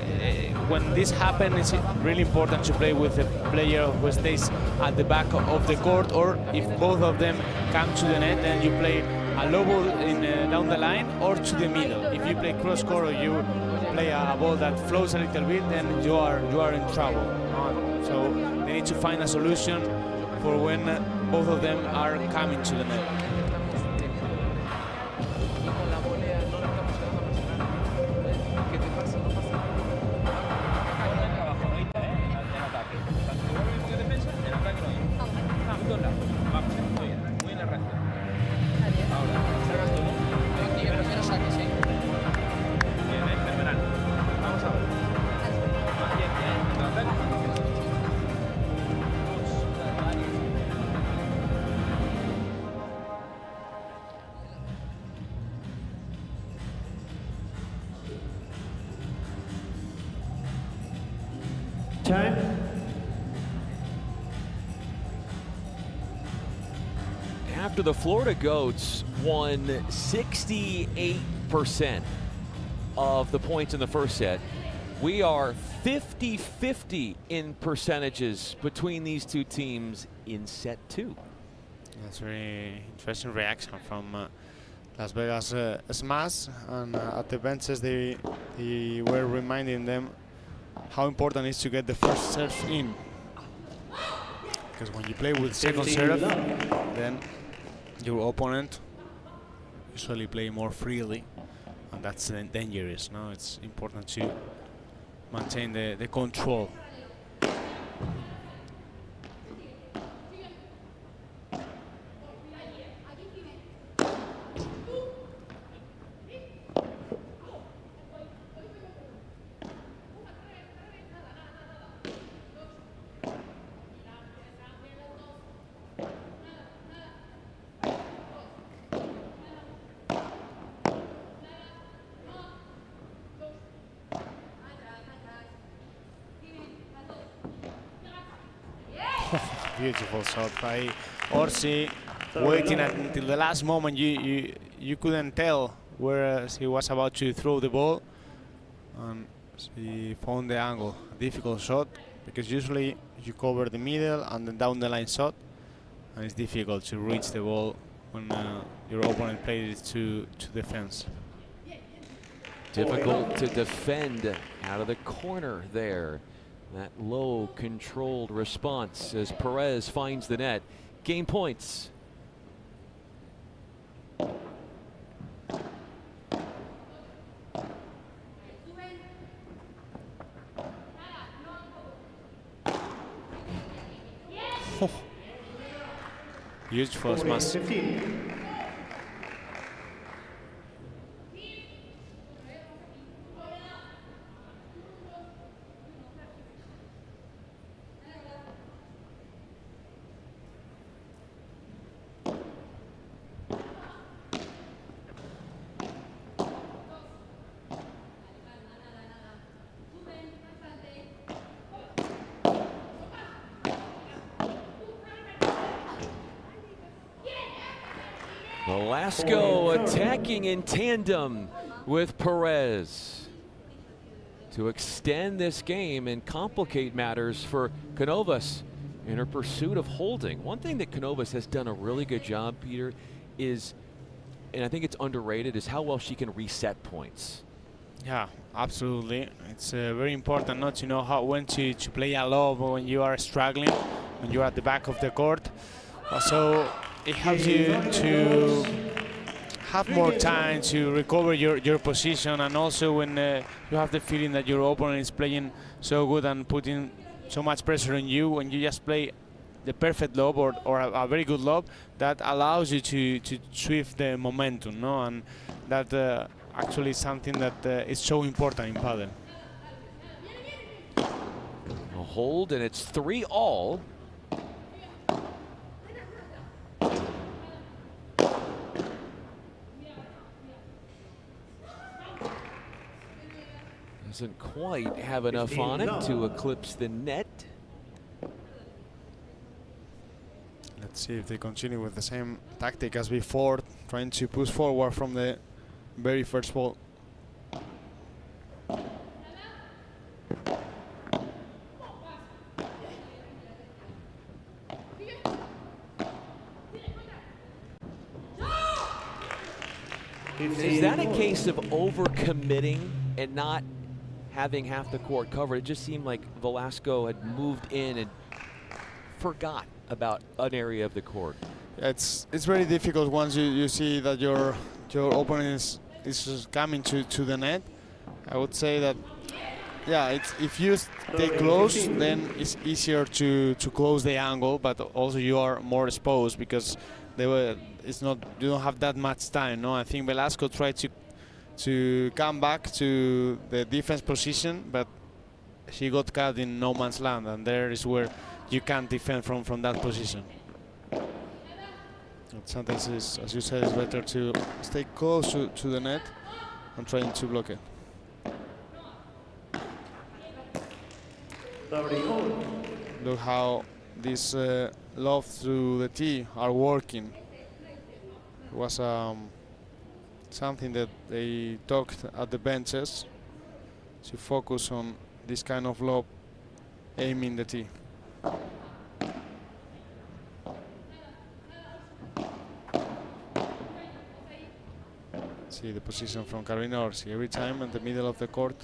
When this happens, it's really important to play with a player who stays at the back of the court, or if both of them come to the net, then you play a low ball down the line or to the middle. If you play cross court or you play a ball that flows a little bit, then you are in trouble. So they need to find a solution for when both of them are coming to the net. Time. After the Florida Goats won 68% of the points in the first set, we are 50-50 in percentages between these two teams in set two. That's a very interesting reaction from Las Vegas Smash, and at the benches they were reminding them how important it is to get the first serve in. Because when you play with second serve, then your opponent usually play more freely, and that's dangerous. No, it's important to maintain the control. beautiful shot by Orsi. Waiting until the last moment, you couldn't tell where he was about to throw the ball, and he found the angle. Difficult shot, because usually you cover the middle and then down the line shot, and it's difficult to reach the ball when your opponent plays it to defense. Difficult to defend out of the corner there. That low controlled response as Perez finds the net. Game points. Huge first mass. Velasco attacking in tandem with Perez to extend this game and complicate matters for Canovas in her pursuit of holding. One thing that Canovas has done a really good job, Peter, is, and I think it's underrated, is how well she can reset points. Yeah, absolutely. It's very important not to know when to play a lob when you are struggling, when you are at the back of the court. So it helps you to have more time to recover your position, and also when you have the feeling that your opponent is playing so good and putting so much pressure on you, when you just play the perfect lob or a very good lob, that allows you to shift the momentum, no? And that actually is something that is so important in padel. A hold, and it's 3-all. Doesn't quite have enough on it to eclipse the net. Let's see if they continue with the same tactic as before, trying to push forward from the very first ball. Is that a case of overcommitting and not having half the court covered? It just seemed like Velasco had moved in and forgot about an area of the court. It's very difficult once you see that your opponent is coming to the net. I would say that, yeah, if you stay close, then it's easier to close the angle, but also you are more exposed because you don't have that much time. No, I think Velasco tried to come back to the defense position, but she got caught in no man's land, and there is where you can't defend from that position. And sometimes, as you said, it's better to stay close to the net and trying to block it. Look how these lobs through the tee are working. It was something that they talked at the benches, to focus on this kind of lob aiming the tee. See the position from Carolina Orsi. Every time in the middle of the court,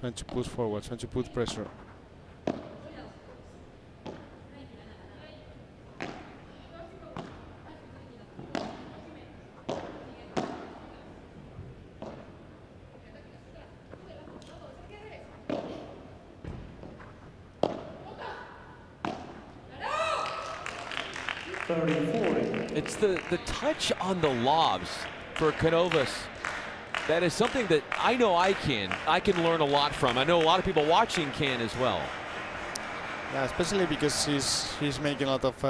trying to push forward, trying to put pressure. It's the touch on the lobs for Canovas. That is something that I know I can learn a lot from. I know a lot of people watching can as well. Yeah, especially because he's making a lot of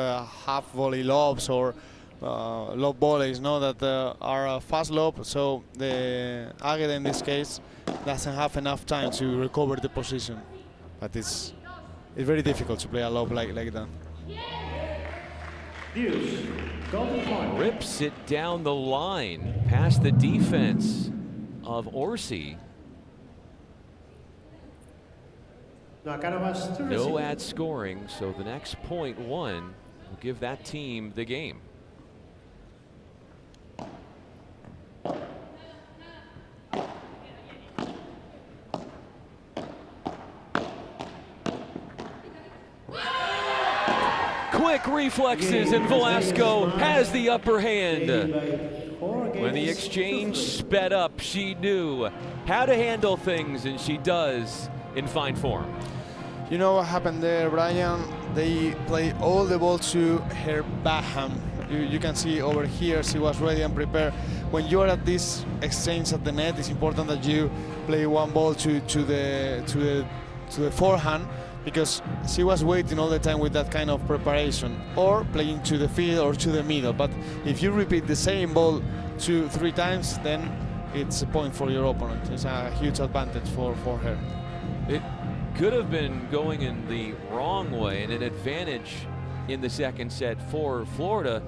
half volley lobs or lob volleys, that are fast lob. So the Águeda in this case doesn't have enough time to recover the position. But it's very difficult to play a lob like that. Rips it down the line, past the defense of Orsi. No ad scoring, so the next .1 will give that team the game. Quick reflexes, and Velasco has the upper hand. When the exchange sped up, she knew how to handle things, and she does in fine form. You know what happened there, Brian? They play all the ball to her backhand. You can see over here she was ready and prepared. When you are at this exchange at the net, it's important that you play one ball to the forehand, because she was waiting all the time with that kind of preparation, or playing to the field or to the middle. But if you repeat the same ball 2-3 times, then it's a point for your opponent. It's a huge advantage for her. It could have been going in the wrong way, and an advantage in the second set for Florida.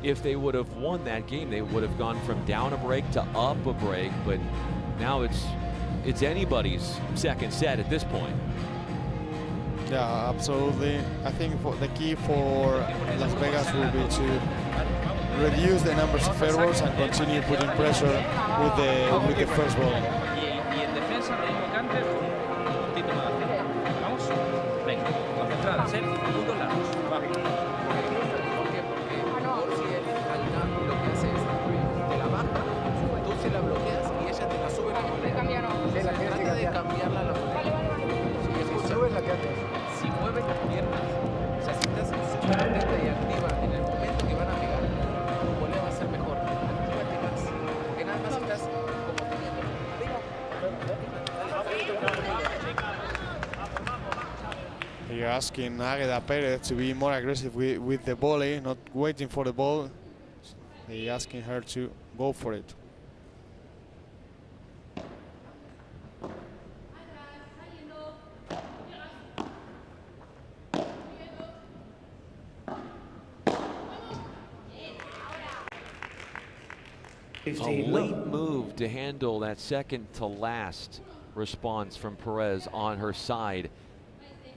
If they would have won that game, they would have gone from down a break to up a break, but now it's anybody's second set at this point. Yeah, absolutely. I think the key for Las Vegas will be to reduce the numbers of errors and continue putting pressure with the first ball. Y en defensa, lo mismo que antes, un puntito más. Vamos, venga, concentradas, puntos largos. Va. ¿Por qué? Porque Orsi al final lo que hace es te la baja, tú se la bloqueas y ella te la sube la moneda. Trata de cambiarla la moneda. Si mueves las piernas, o sea, si estás súper atenta y activa en el momento que van a pegar, tu volea va a ser mejor. Actívate más, porque nada más estás como teniendo. You're asking Águeda Pérez to be more aggressive with the volley, not waiting for the ball. They're asking her to go for it. A late move to handle that second to last response from Perez on her side,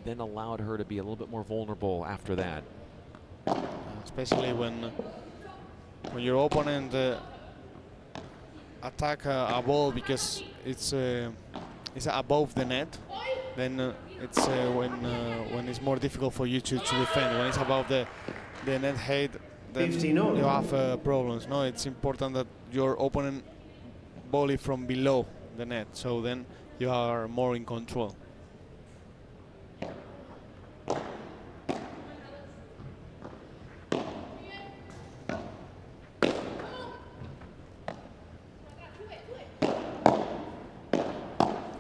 then allowed her to be a little bit more vulnerable after that. Especially when your opponent attack a ball because it's above the net, then it's when it's more difficult for you to defend. When it's above the net height, then you have problems. No, it's important that your opponent volley from below the net, so then you are more in control.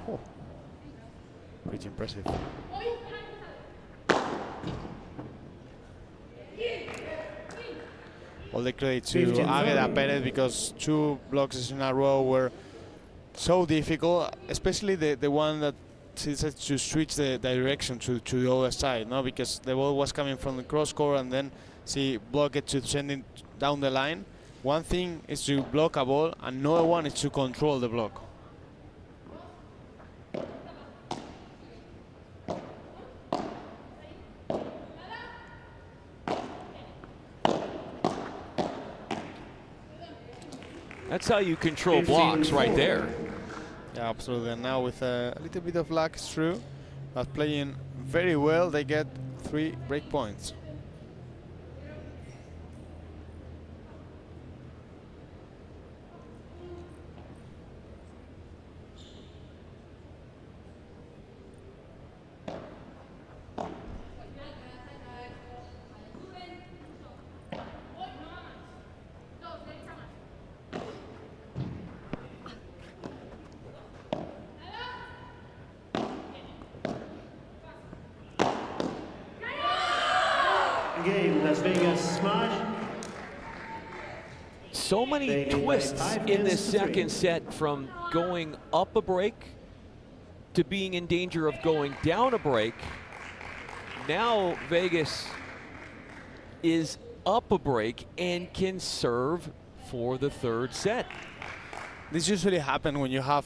Oh. Pretty impressive. All the credit to Águeda Pérez, because 2 blocks in a row were so difficult, especially the one that she said to switch the direction to the other side, no? Because the ball was coming from the cross court and then she blocked it to send it down the line. One thing is to block a ball, another one is to control the block. That's how you control blocks right there. Yeah, absolutely. And now with a little bit of luck, it's true, but playing very well, they get 3 break points. Game, Las Vegas smash. So many twists in this second set, from going up a break to being in danger of going down a break. Now Vegas is up a break and can serve for the third set. This usually happens when you have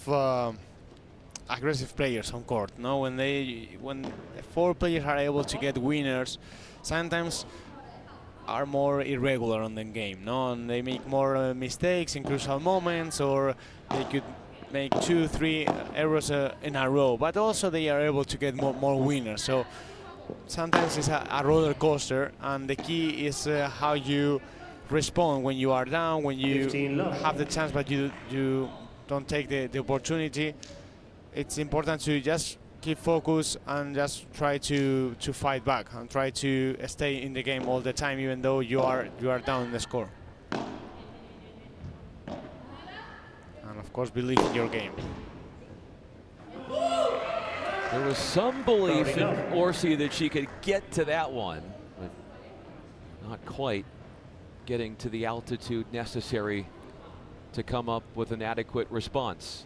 aggressive players on court. No, when 4 players are able to get winners, sometimes are more irregular on the game. No, and they make more mistakes in crucial moments, or they could make 2-3 errors in a row. But also they are able to get more winners. So sometimes it's a roller coaster, and the key is how you respond when you are down, when you have the chance but you don't take the opportunity. It's important to just keep focus and just try to fight back and try to stay in the game all the time, even though you are down in the score. And of course, believe in your game. There was some belief in Orsi that she could get to that one, but not quite getting to the altitude necessary to come up with an adequate response.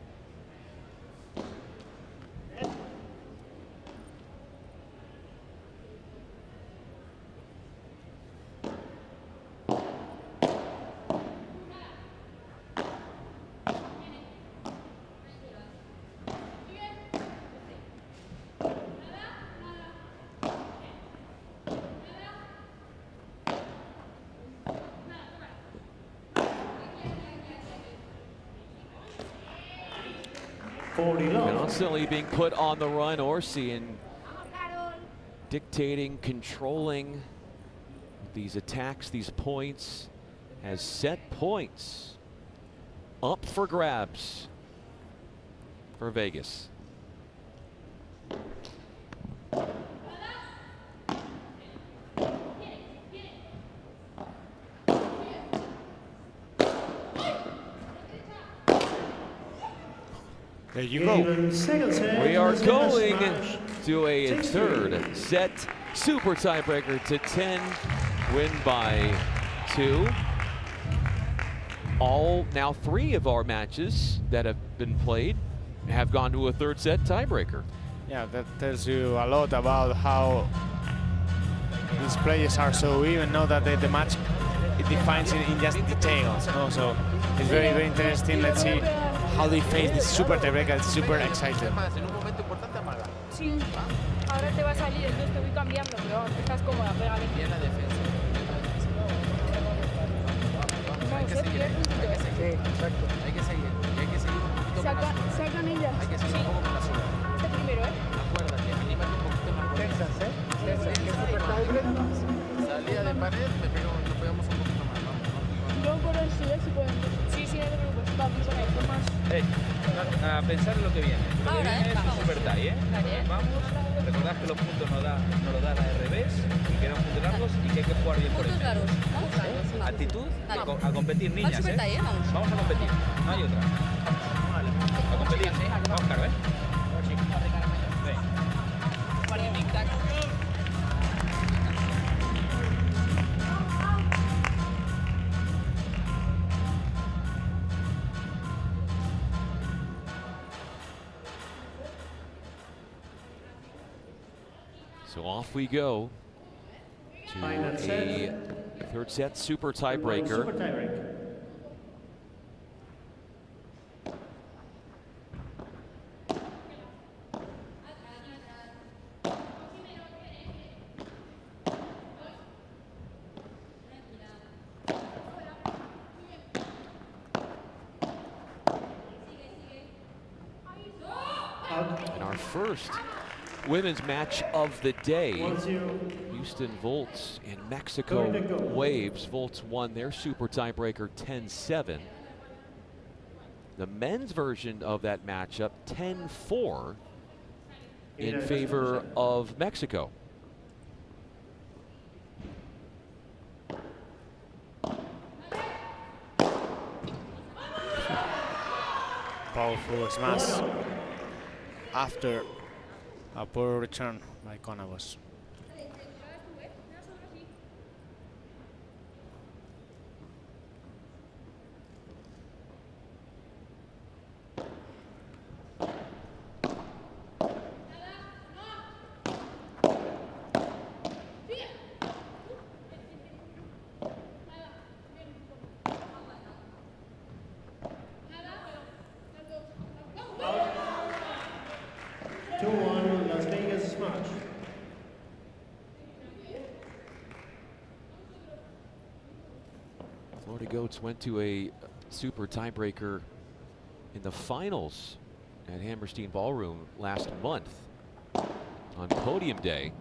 Constantly being put on the run, Orsi, and dictating, controlling these attacks, these points, has set points up for grabs for Vegas. There you go. We are going to a third set super tiebreaker to 10, win by 2. Now 3 of our matches that have been played have gone to a third set tiebreaker. Yeah, that tells you a lot about how these players are so even. Know that the match, it defines it in just details. No? So it's very, very interesting. Let's see how they face this super tiebreaker. It's super excited. Sí, ahora te va a salir, entonces te voy cambiando, pero estás cómoda, pégale. Bien la defensa. Hay que seguir. Sí, exacto. Hay que seguir. Hay que seguir un poquito más. Sacan ellas. Hay que seguir un poco con la suya. Este primero, ¿eh? Acuérdate, anímate un poquito más. Tensas, ¿eh? Salida de pared, lo pegamos un poquito más. Vamos. Luego con el suyo si podemos. Sí, no te preocupes. Vamos con esto más. A pensar en lo que viene. Lo que Ahora, viene es un vamos. super tie, ¿eh? Vale. Vamos. Recordad que los puntos nos lo dan al revés y que eran puntos largos y que hay que jugar bien por Puntos ello. largos. Vamos. Actitud Vale. a competir, niñas, super tie, ¿eh? Vamos. Vamos a competir, no hay otra. A competir, vamos, Caro, ¿eh? So off we go to a third set super tiebreaker. And our first women's match of the day, Houston Volts and Mexico Waves. Volts won their super tiebreaker 10-7. The men's version of that matchup 10-4 in favor of Mexico. Powerful smash after a poor return by Conavos. 2-1, Las Vegas smash. Florida Goats went to a super tiebreaker in the finals at Hammerstein Ballroom last month on podium day.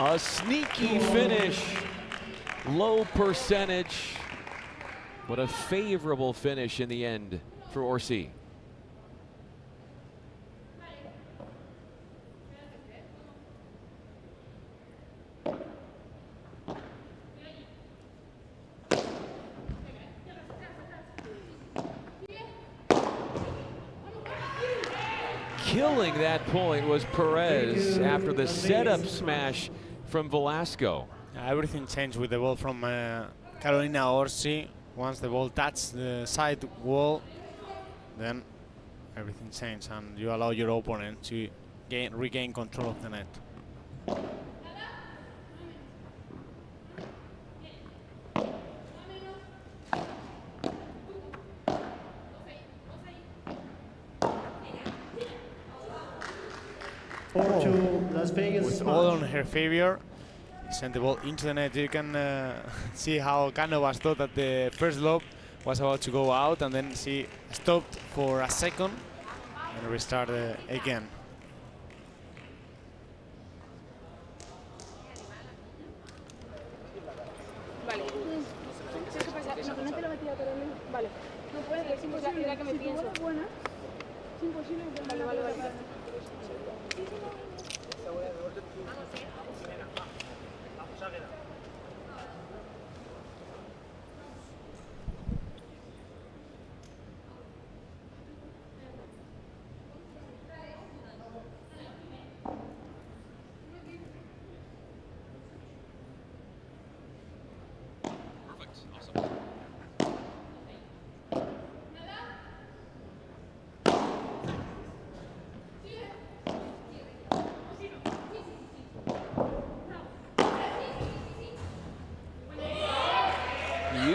A sneaky finish, low percentage, but a favorable finish in the end for Orsi. Killing that point was Perez after the setup smash from Velasco. Everything changed with the ball from Carolina Orsi. Once the ball touched the side wall, then everything changed and you allow your opponent to regain control of the net. With all on her favor, sent the ball into the net. You can see how Cánovas thought that the first lob was about to go out, and then she stopped for a second and restarted again. Vale. ¿Qué pasa? No, no te lo metía, pero no. Vale. No puedes, es imposible. La que me pienso. Es buena. Es imposible. Vale, vale, vale.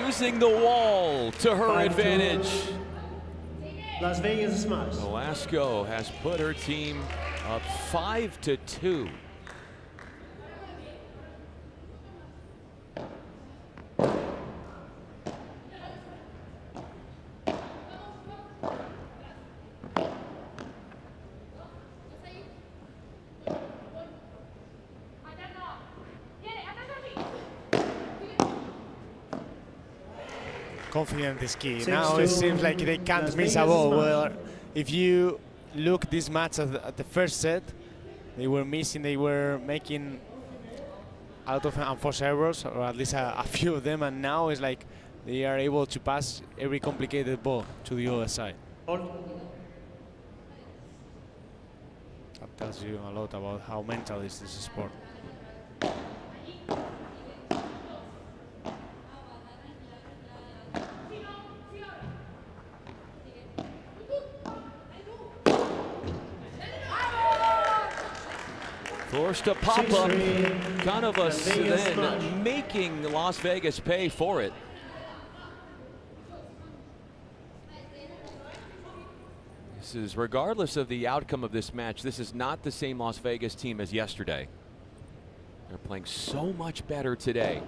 Using the wall to her advantage. Las Vegas smash. Velasco has put her team up 5-2. Confident is key. Now it seems like they can't miss a ball. Well, if you look this match at the first set, they were missing, they were making out of unforced errors, or at least a few of them, and now it's like they are able to pass every complicated ball to the other side. That tells you a lot about how mental is this sport. Forced to pop up, Cánovas then making Las Vegas pay for it. This is, regardless of the outcome of this match, this is not the same Las Vegas team as yesterday. They're playing so much better today.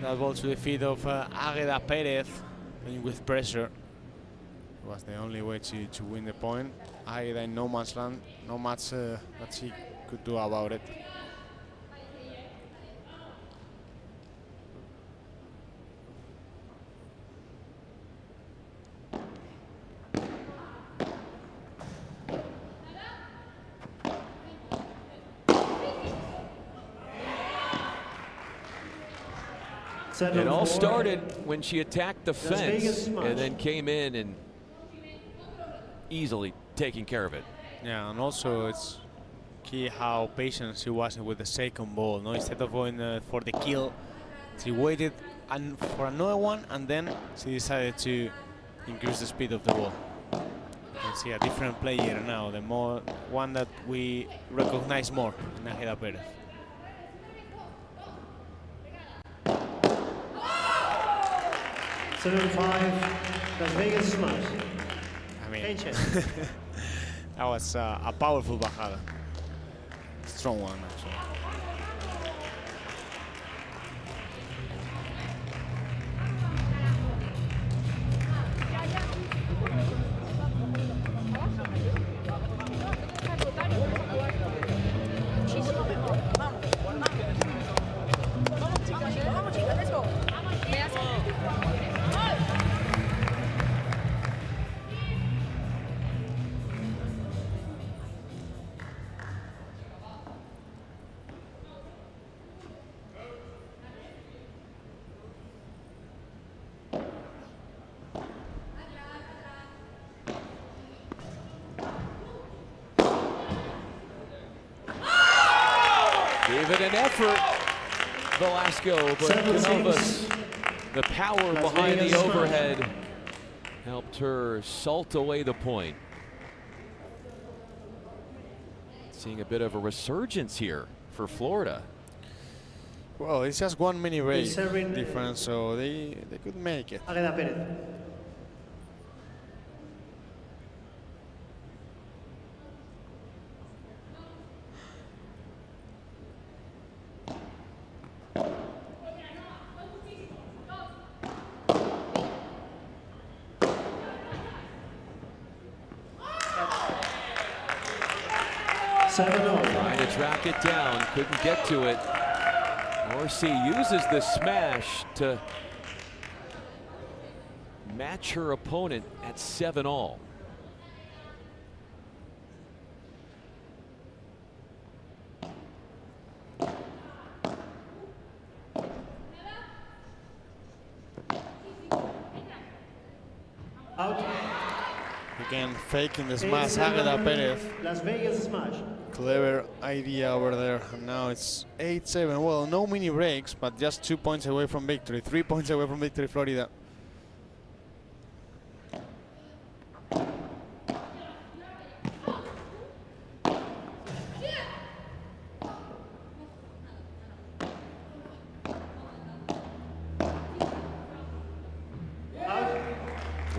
That ball to the feet of Águeda Pérez, playing with pressure. It was the only way to win the point. Águeda in no man's land, not much that she could do about it. It all started when she attacked the fence and then came in and easily taking care of it. Yeah, and also it's key how patient she was with the second ball. No, instead of going for the kill, she waited and for another one, and then she decided to increase the speed of the ball. You can see a different player now, the more one that we recognize more in Águeda Pérez. Las Vegas smash. I mean, that was a powerful bajada. Strong one, actually. Gave it an effort, Velasco, but Canovas, the power behind the overhead, helped her salt away the point. Seeing a bit of a resurgence here for Florida. Well, it's just one mini break difference, so they could make it. Águeda Pérez. Trying to track it down, couldn't get to it. Orsi uses the smash to match her opponent at 7-all. Again, faking the smash, Águeda Pérez. Las Vegas smash. Clever idea over there, and now it's 8-7. Well, no mini breaks, but just 2 points away from victory. 3 points away from victory, Florida.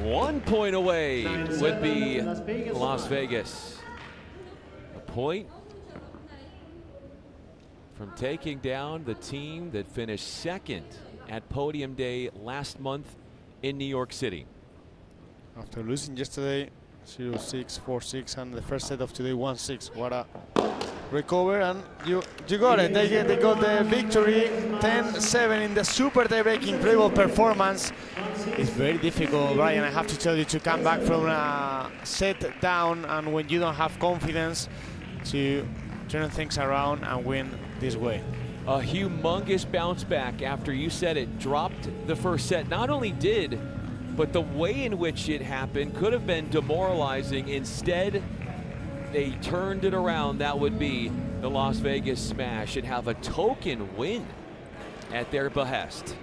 One point away would be Las Vegas. A point from taking down the team that finished second at Podium Day last month in New York City. After losing yesterday 0-6, 4-6, and the first set of today 1-6. What a recover, and you got it. They got the victory, 10-7 in the super tie-break. Incredible performance. It's very difficult, Brian, I have to tell you, to come back from a set down, and when you don't have confidence, to turn things around and win this way. A humongous bounce back after, you said it, dropped the first set. Not only did, but the way in which it happened could have been demoralizing. Instead, they turned it around. That would be the Las Vegas smash, and have a token win at their behest.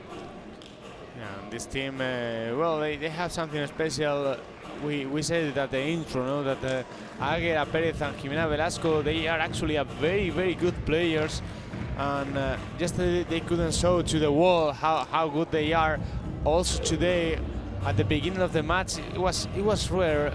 Yeah, this team, well, they have something special. We said it at the intro, no? That Águeda Pérez and Jimena Velasco, they are actually a very, very good players. And yesterday they couldn't show to the world how good they are. Also today, at the beginning of the match, it was rare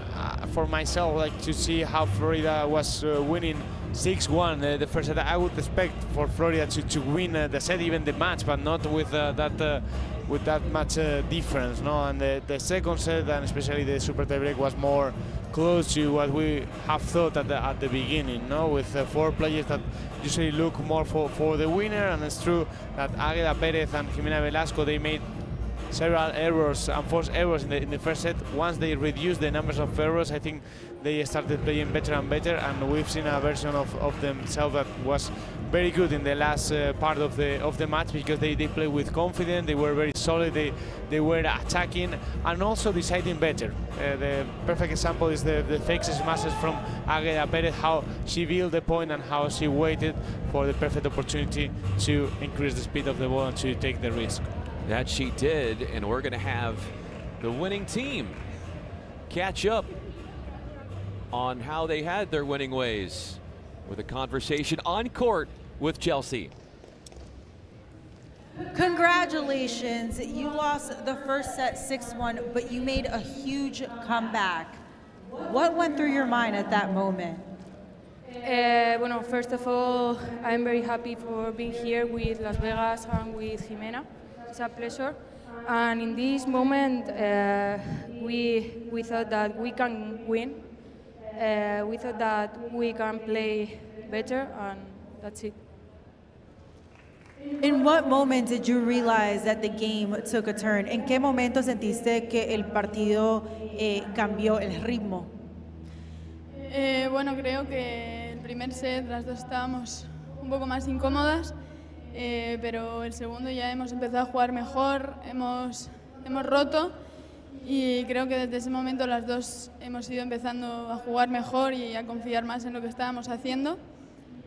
for myself, like, to see how Florida was winning 6-1 the first set. I would expect for Florida to win the set, even the match, but not with that much difference, no? And the second set, and especially the super tiebreak, was more close to what we have thought at the beginning, no? With 4 players that usually look more for the winner. And it's true that Águeda Pérez and Jimena Velasco, they made several errors, unforced errors in the first set. Once they reduced the numbers of errors, I think they started playing better and better, and we've seen a version of themselves that was very good in the last part of the match, because they play with confidence, they were very solid, they were attacking and also deciding better. The perfect example is the fake smashes from Águeda Pérez, how she built the point and how she waited for the perfect opportunity to increase the speed of the ball and to take the risk. That she did, and we're going to have the winning team catch up on how they had their winning ways with a conversation on court with Chelsea. Congratulations, you lost the first set 6-1, but you made a huge comeback. What went through your mind at that moment? Bueno, first of all, I'm very happy for being here with Las Vegas and with Jimena. It's a pleasure. And in this moment, we thought that we can win. We thought that we can play better, and that's it. In what moment did you realize that the game took a turn? ¿En qué momento sentiste que el partido cambió el ritmo? Bueno, creo que el primer set las dos estábamos un poco más incómodas, pero el segundo ya hemos empezado a jugar mejor, hemos roto y creo que desde ese momento las dos hemos ido empezando a jugar mejor y a confiar más en lo que estábamos haciendo.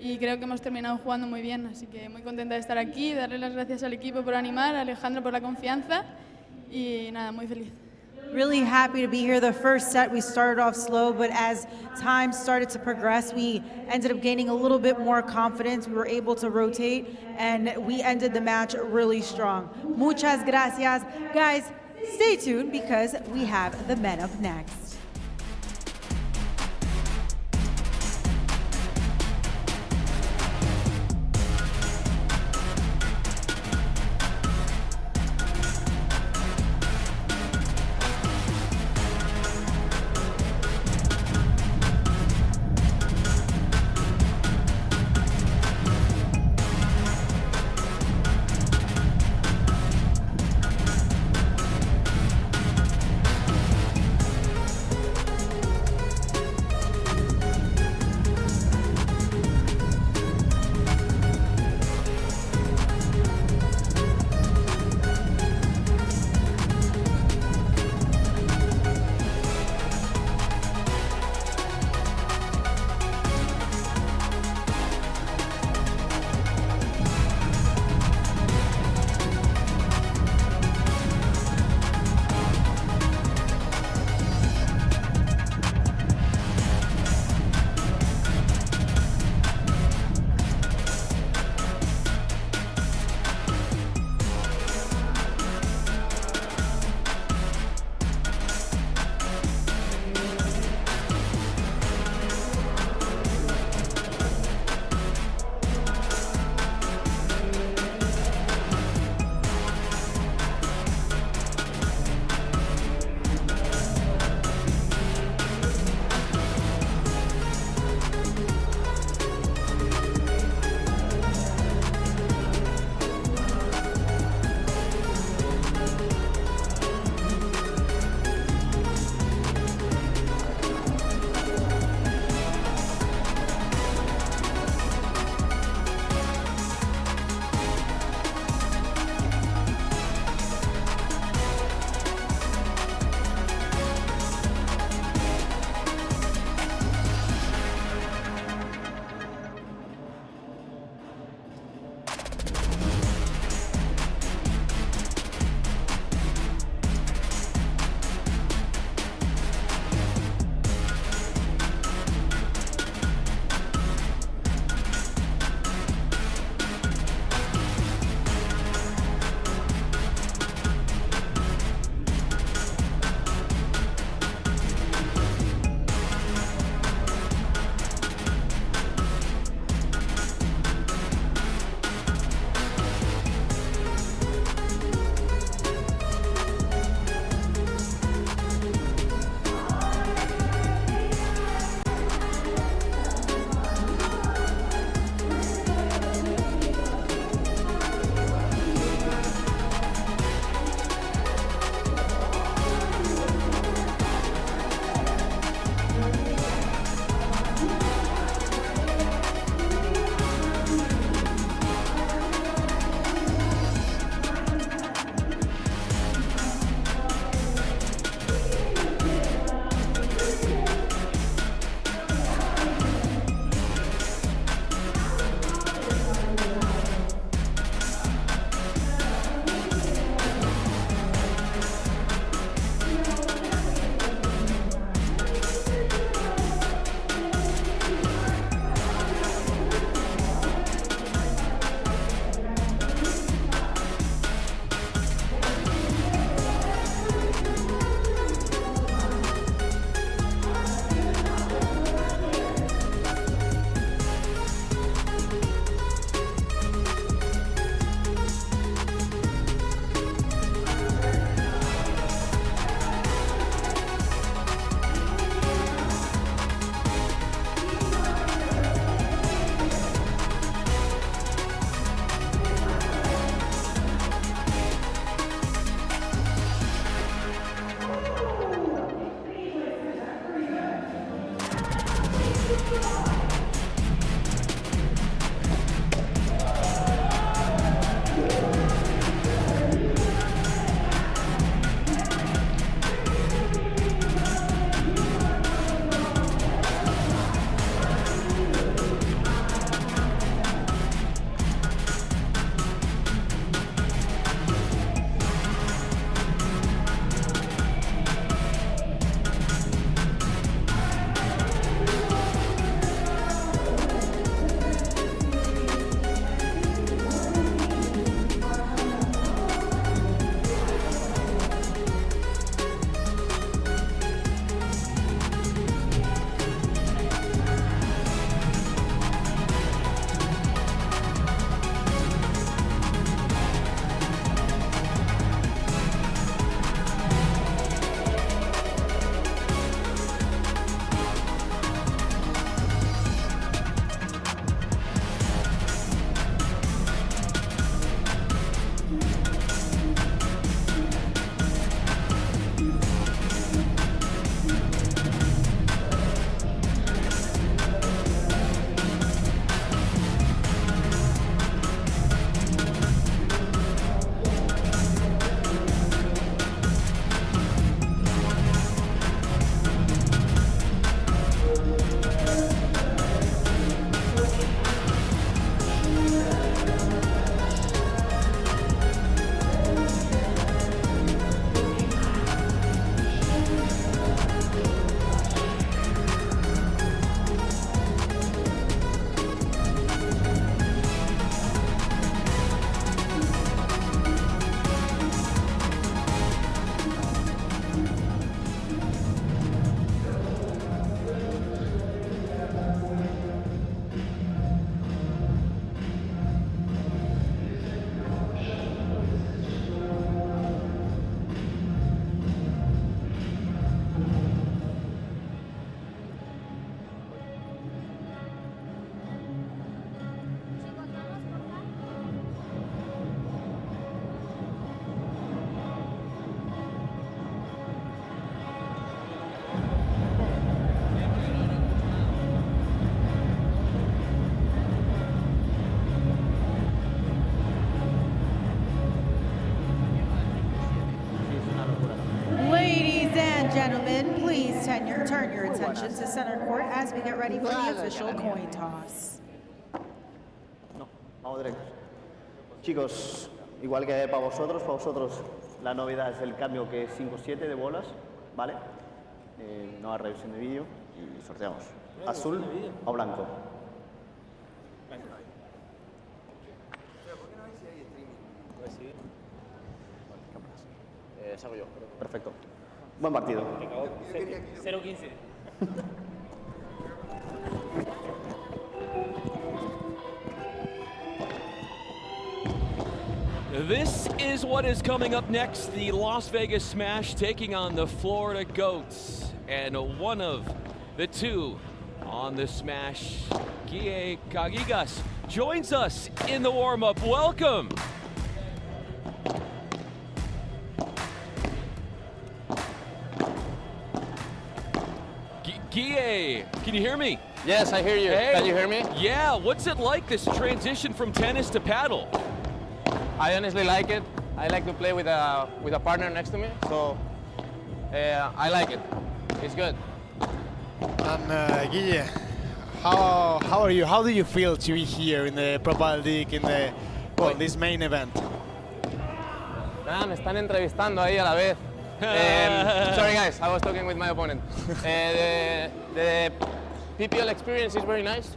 Y creo que hemos terminado jugando muy bien, así que muy contenta de estar aquí, darle las gracias al equipo por animar, a Alejandro por la confianza y nada, muy feliz. Really happy to be here. The first set we started off slow, but as time started to progress, we ended up gaining a little bit more confidence. We were able to rotate and we ended the match really strong. Muchas gracias. Guys, stay tuned because we have the men up next. and gentlemen, please turn your attention to center court as we get ready for the official coin toss. No, vamos directos. Chicos, igual que para vosotros la novedad es el cambio que es 5-7 de bolas, ¿vale? Nueva revisión de vídeo y sorteamos. Azul o blanco. Salgo yo. Perfecto. Buen partido. 0-15. This is what is coming up next. The Las Vegas Smash taking on the Florida Goats. And one of the two on the Smash, Guille Cagigas, joins us in the warm-up. Welcome. Guille, can you hear me? Yes, I hear you. Hey. Can you hear me? Yeah, what's it like, this transition from tennis to paddle? I honestly like it. I like to play with a partner next to me, so I like it. It's good. And Guille, how are you? How do you feel to be here in the Pro Padel League in this main event? Nada, me están entrevistando ahí a la vez. Sorry guys, I was talking with my opponent. The PPL experience is very nice.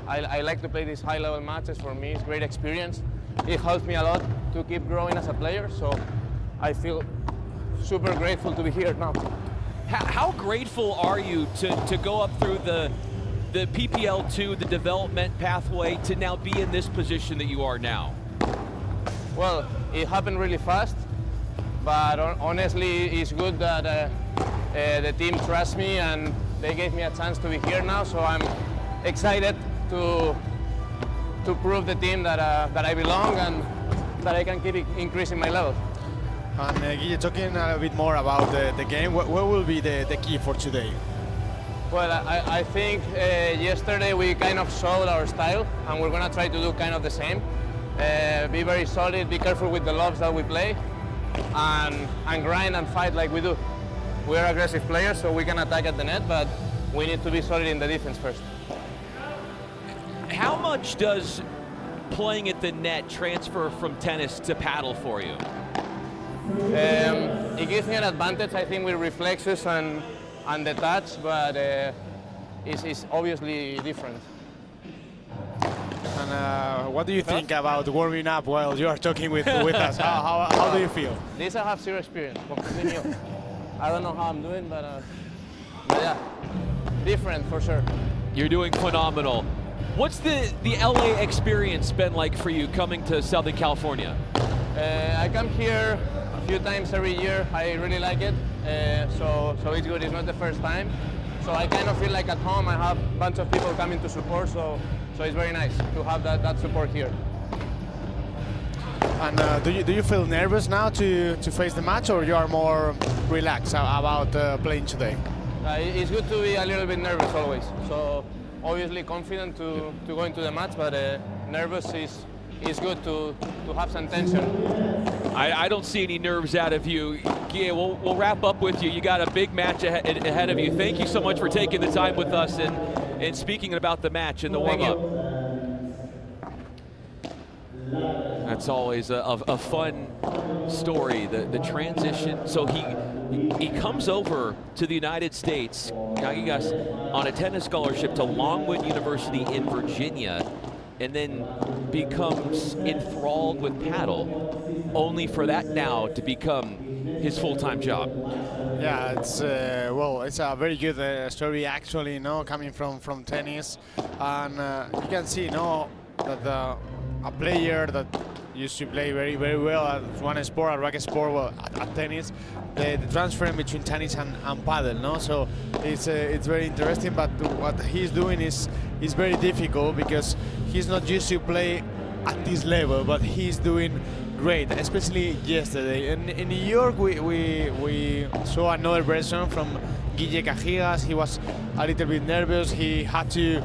I like to play these high-level matches. For me, it's great experience. It helps me a lot to keep growing as a player, so I feel super grateful to be here now. How grateful are you to go up through the PPL2, the development pathway, to now be in this position that you are now? Well, it happened really fast, but honestly, it's good that the team trusts me and they gave me a chance to be here now, so I'm excited to prove the team that I belong and that I can keep increasing my level. And Guille, talking a little bit more about the game, what will be the key for today? Well, I think yesterday we kind of showed our style, and we're going to try to do kind of the same. Be very solid, be careful with the lobs that we play, and grind and fight like we do. We're aggressive players, so we can attack at the net, but we need to be solid in the defense first. How much does playing at the net transfer from tennis to paddle for you? It gives me an advantage, I think, with reflexes and the touch, but it's obviously different. And what do you think about warming up while you are talking with us? How do you feel? This I have zero experience, completely new. I don't know how I'm doing, but yeah, different for sure. You're doing phenomenal. What's the LA experience been like for you coming to Southern California? I come here a few times every year. I really like it, so it's good. It's not the first time, so I kind of feel like at home. I have a bunch of people coming to support, so it's very nice to have that support here. And do you feel nervous now to face the match, or you are more relaxed about playing today? It's good to be a little bit nervous always. So obviously confident to go into the match, but nervous is good to have some tension. I don't see any nerves out of you. Guille, we'll wrap up with you. You got a big match ahead of you. Thank you so much for taking the time with us and speaking about the match and the warm-up. That's always a fun story, the transition. So he comes over to the United States, Cagigas, on a tennis scholarship to Longwood University in Virginia, and then becomes enthralled with paddle, only for that now to become his full-time job. Yeah, it's it's a very good story actually, coming from tennis, and you can see, that a player that used to play very, very well at one sport, a racket sport, well, at tennis, the transfer between tennis and paddle, So it's very interesting, but what he's doing is very difficult because he's not used to play at this level, but he's doing great, especially yesterday. In New York, we saw another version from Guille Cagigas. He was a little bit nervous. He had to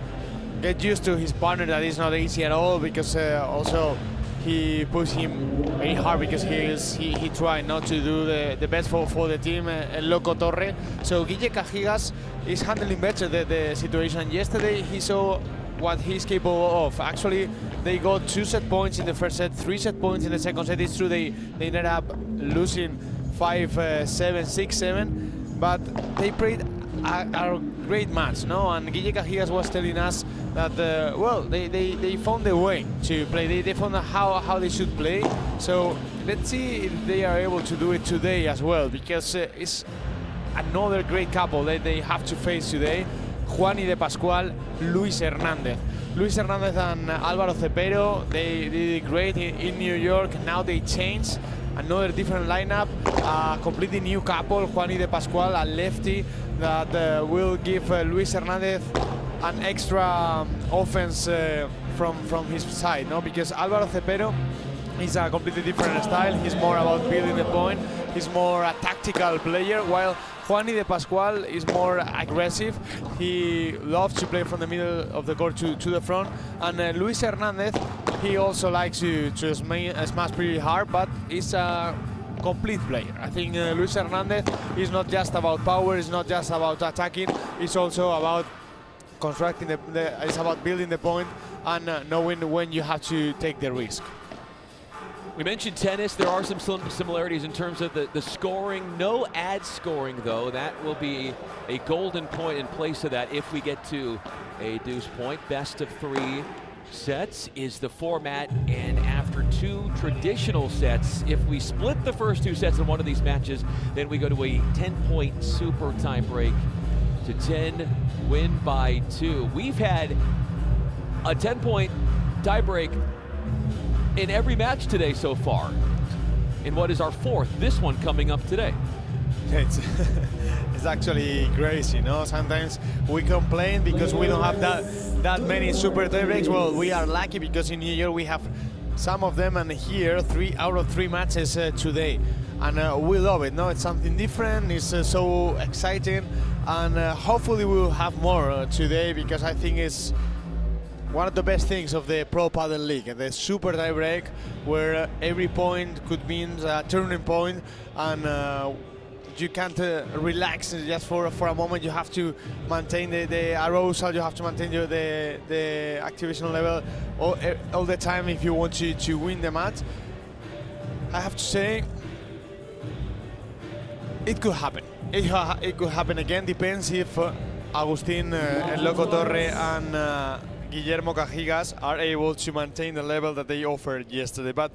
get used to his partner. That is not easy at all, because also he pushed him very hard because he tried not to do the best for the team, El Loco Torre. So Guille Cajigas is handling better the situation. Yesterday he saw what he's capable of. Actually, they got 2 set points in the first set, 3 set points in the second set. It's true they ended up losing 5-7, 6-7, but they played a great match, no? And Guille Cajigas was telling us that well, they found a way to play. They found how they should play. So let's see if they are able to do it today as well, because it's another great couple that they have to face today. Juani de Pascual, Luis Hernandez. Luis Hernandez and Álvaro Cepero, they did great in New York. Now they changed, another different lineup, a completely new couple. Juani de Pascual, a lefty that will give Luis Hernandez an extra offense from his side, no? Because Álvaro Cepero is a completely different style. He's more about building the point. He's more a tactical player, while Juani de Pascual is more aggressive. He loves to play from the middle of the court to the front. And Luis Hernandez, he also likes to smash pretty hard, but he's a complete player. I think Luis Hernandez is not just about power, it's not just about attacking, it's also about constructing it's about building the point and knowing when you have to take the risk. We mentioned tennis. There are some similarities in terms of the scoring. No ad scoring, though. That will be a golden point in place of that if we get to a deuce point. Best of 3 sets is the format, and after 2 traditional sets, if we split the first 2 sets in one of these matches, then we go to a 10-point super tie break to 10, win by 2. We've had a 10-point tie break in every match today so far, in what is our 4th, this one coming up today. It's actually crazy, no? Sometimes we complain because we don't have that many super tie breaks. Well, we are lucky because in New York we have some of them, and here 3 out of 3 matches today, and we love it. No, it's something different. It's so exciting, and hopefully we will have more today, because I think it's one of the best things of the Pro Padel League, the super tie break, where every point could mean a turning point, and you can't relax just for a moment. You have to maintain the arousal, you have to maintain the activation level all the time if you want to win the match. I have to say, it could happen. It could happen again. Depends if Agustín El Loco Torre and Guillermo Cajigas are able to maintain the level that they offered yesterday. But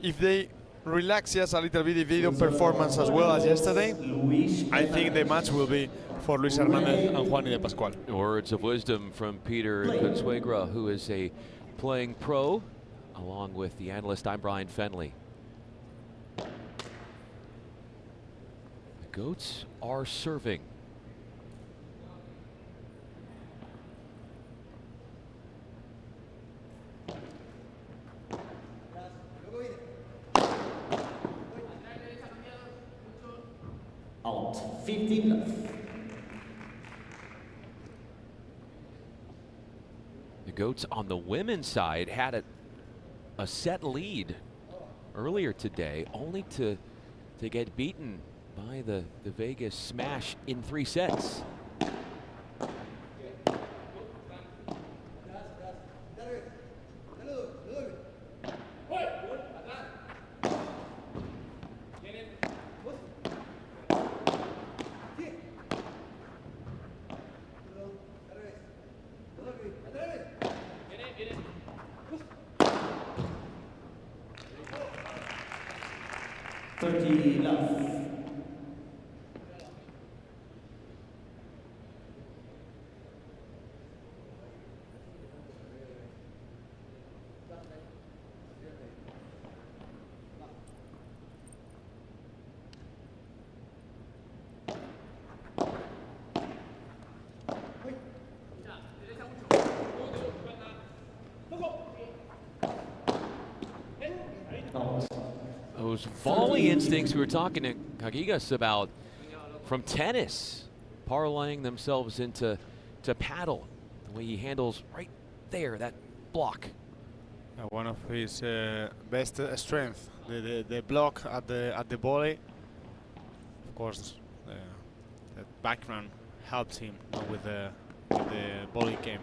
if they relax just a little bit, if they don't perform as well as yesterday, I think the match will be for Luis Hernandez and Juani de Pascual. Words of wisdom from Peter Consuegra, who is a playing pro, along with the analyst. I'm Brian Fenley. The Goats are serving. Out 15 left. The Goats on the women's side had a set lead earlier today, only to get beaten by the Vegas Smash in 3 sets. Those volley instincts we were talking to Cajigas about from tennis, parlaying themselves into padel. The way he handles right there, that block. One of his best strength, the block at the volley. Of course, the background helps him with the volley game.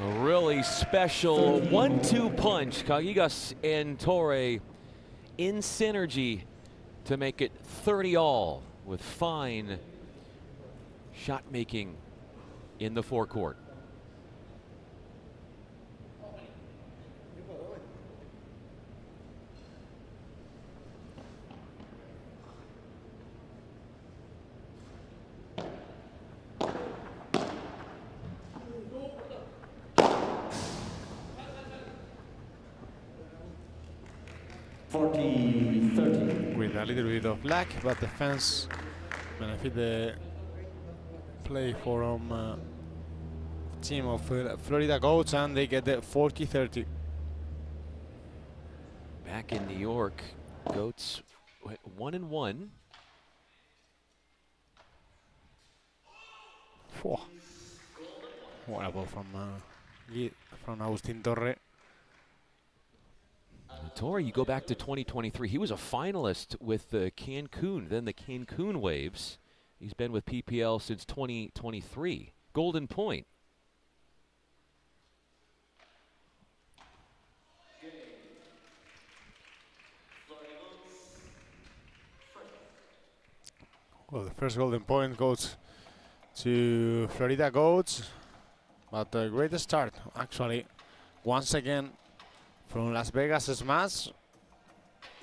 A really special 1-2 punch. Callejas and Torre in synergy to make it 30-all with fine shot making in the forecourt. With a little bit of luck, but the fans benefit the play from team of Florida Goats, and they get the 40-30. Back in New York, Goats 1-1. What a ball from Agustin Torre. Torre, you go back to 2023. He was a finalist with the Cancun, then the Cancun Waves. He's been with PPL since 2023. Golden Point. Well, the first Golden Point goes to Florida Goats, but a great start, actually. Once again, from Las Vegas Smash.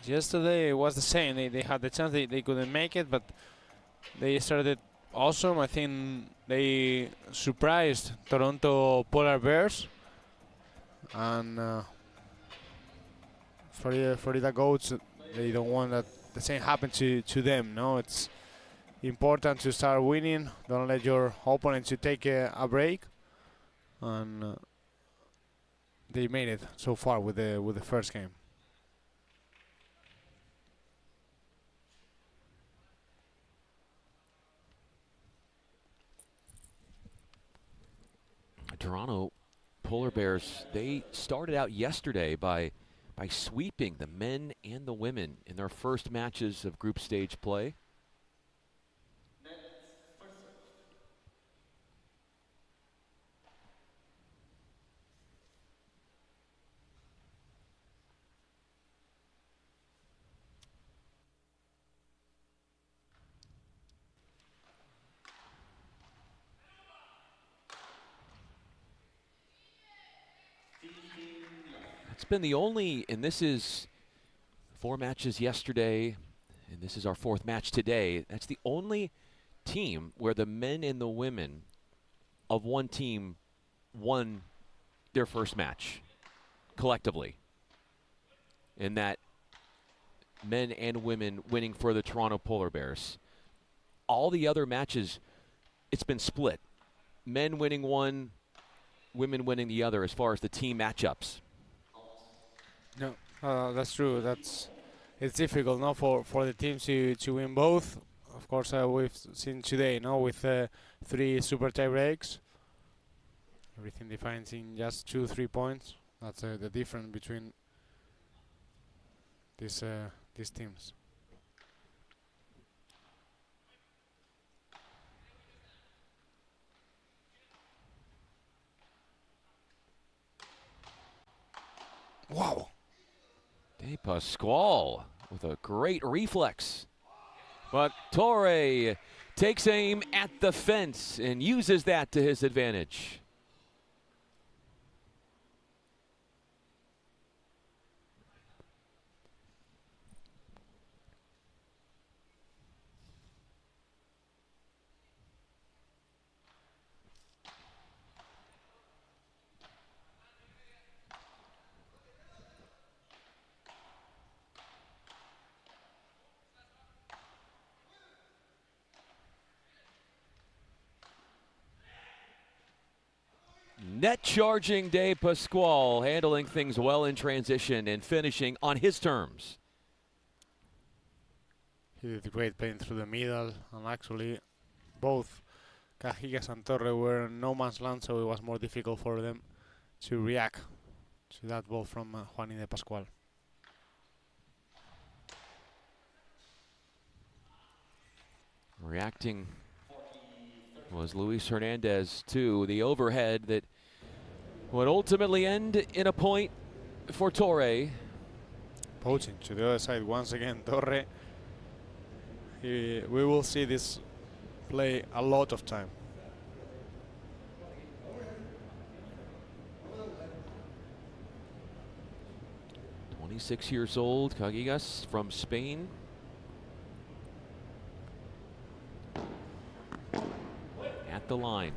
Yesterday was the same. They had the chance, they couldn't make it, but they started awesome. I think they surprised Toronto Polar Bears, and Florida Goats, they don't want that the same happen to them. No, it's important to start winning. Don't let your opponent to take a break, and they made it so far with the first game. Toronto Polar Bears, they started out yesterday by sweeping the men and the women in their first matches of group stage play. It's been the only, and this is 4 matches yesterday, and this is our 4th match today. That's the only team where the men and the women of one team won their first match collectively. And that men and women winning for the Toronto Polar Bears. All the other matches, it's been split. Men winning one, women winning the other as far as the team matchups. No, that's true. It's difficult, no, for the teams to win both. Of course, we've seen today, no, with 3 super tie breaks. Everything defines in just 2-3 points. That's the difference between these teams. Wow. De Pasquale with a great reflex. But Torre takes aim at the fence and uses that to his advantage. Net charging De Pasquale, handling things well in transition and finishing on his terms. He did great playing through the middle, and actually both Cajigas and Torre were in no man's land, so it was more difficult for them to react to that ball from Juani De Pasquale. Reacting was Luis Hernandez to the overhead that would ultimately end in a point for Torre. Poaching to the other side once again, Torre. We will see this play a lot of time. "26 years old, Cajigas from Spain. At the line.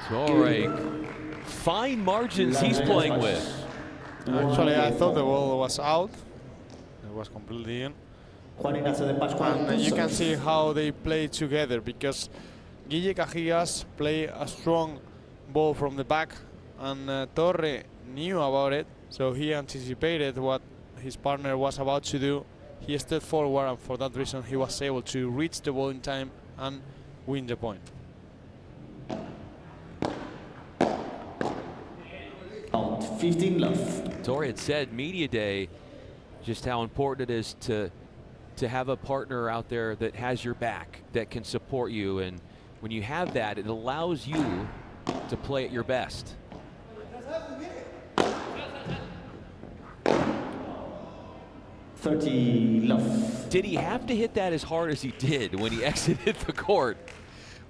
Torre, fine margins he's playing with. Actually, I thought the ball was out. It was completely in. And you can see how they play together, because Guille Cajigas play a strong ball from the back, and Torre knew about it, so he anticipated what his partner was about to do. He stepped forward, and for that reason he was able to reach the ball in time and win the point. Out 15 left. Torre had said media day just how important it is to have a partner out there that has your back, that can support you, and when you have that, it allows you to play at your best. $30 left. Did he have to hit that as hard as he did when he exited the court?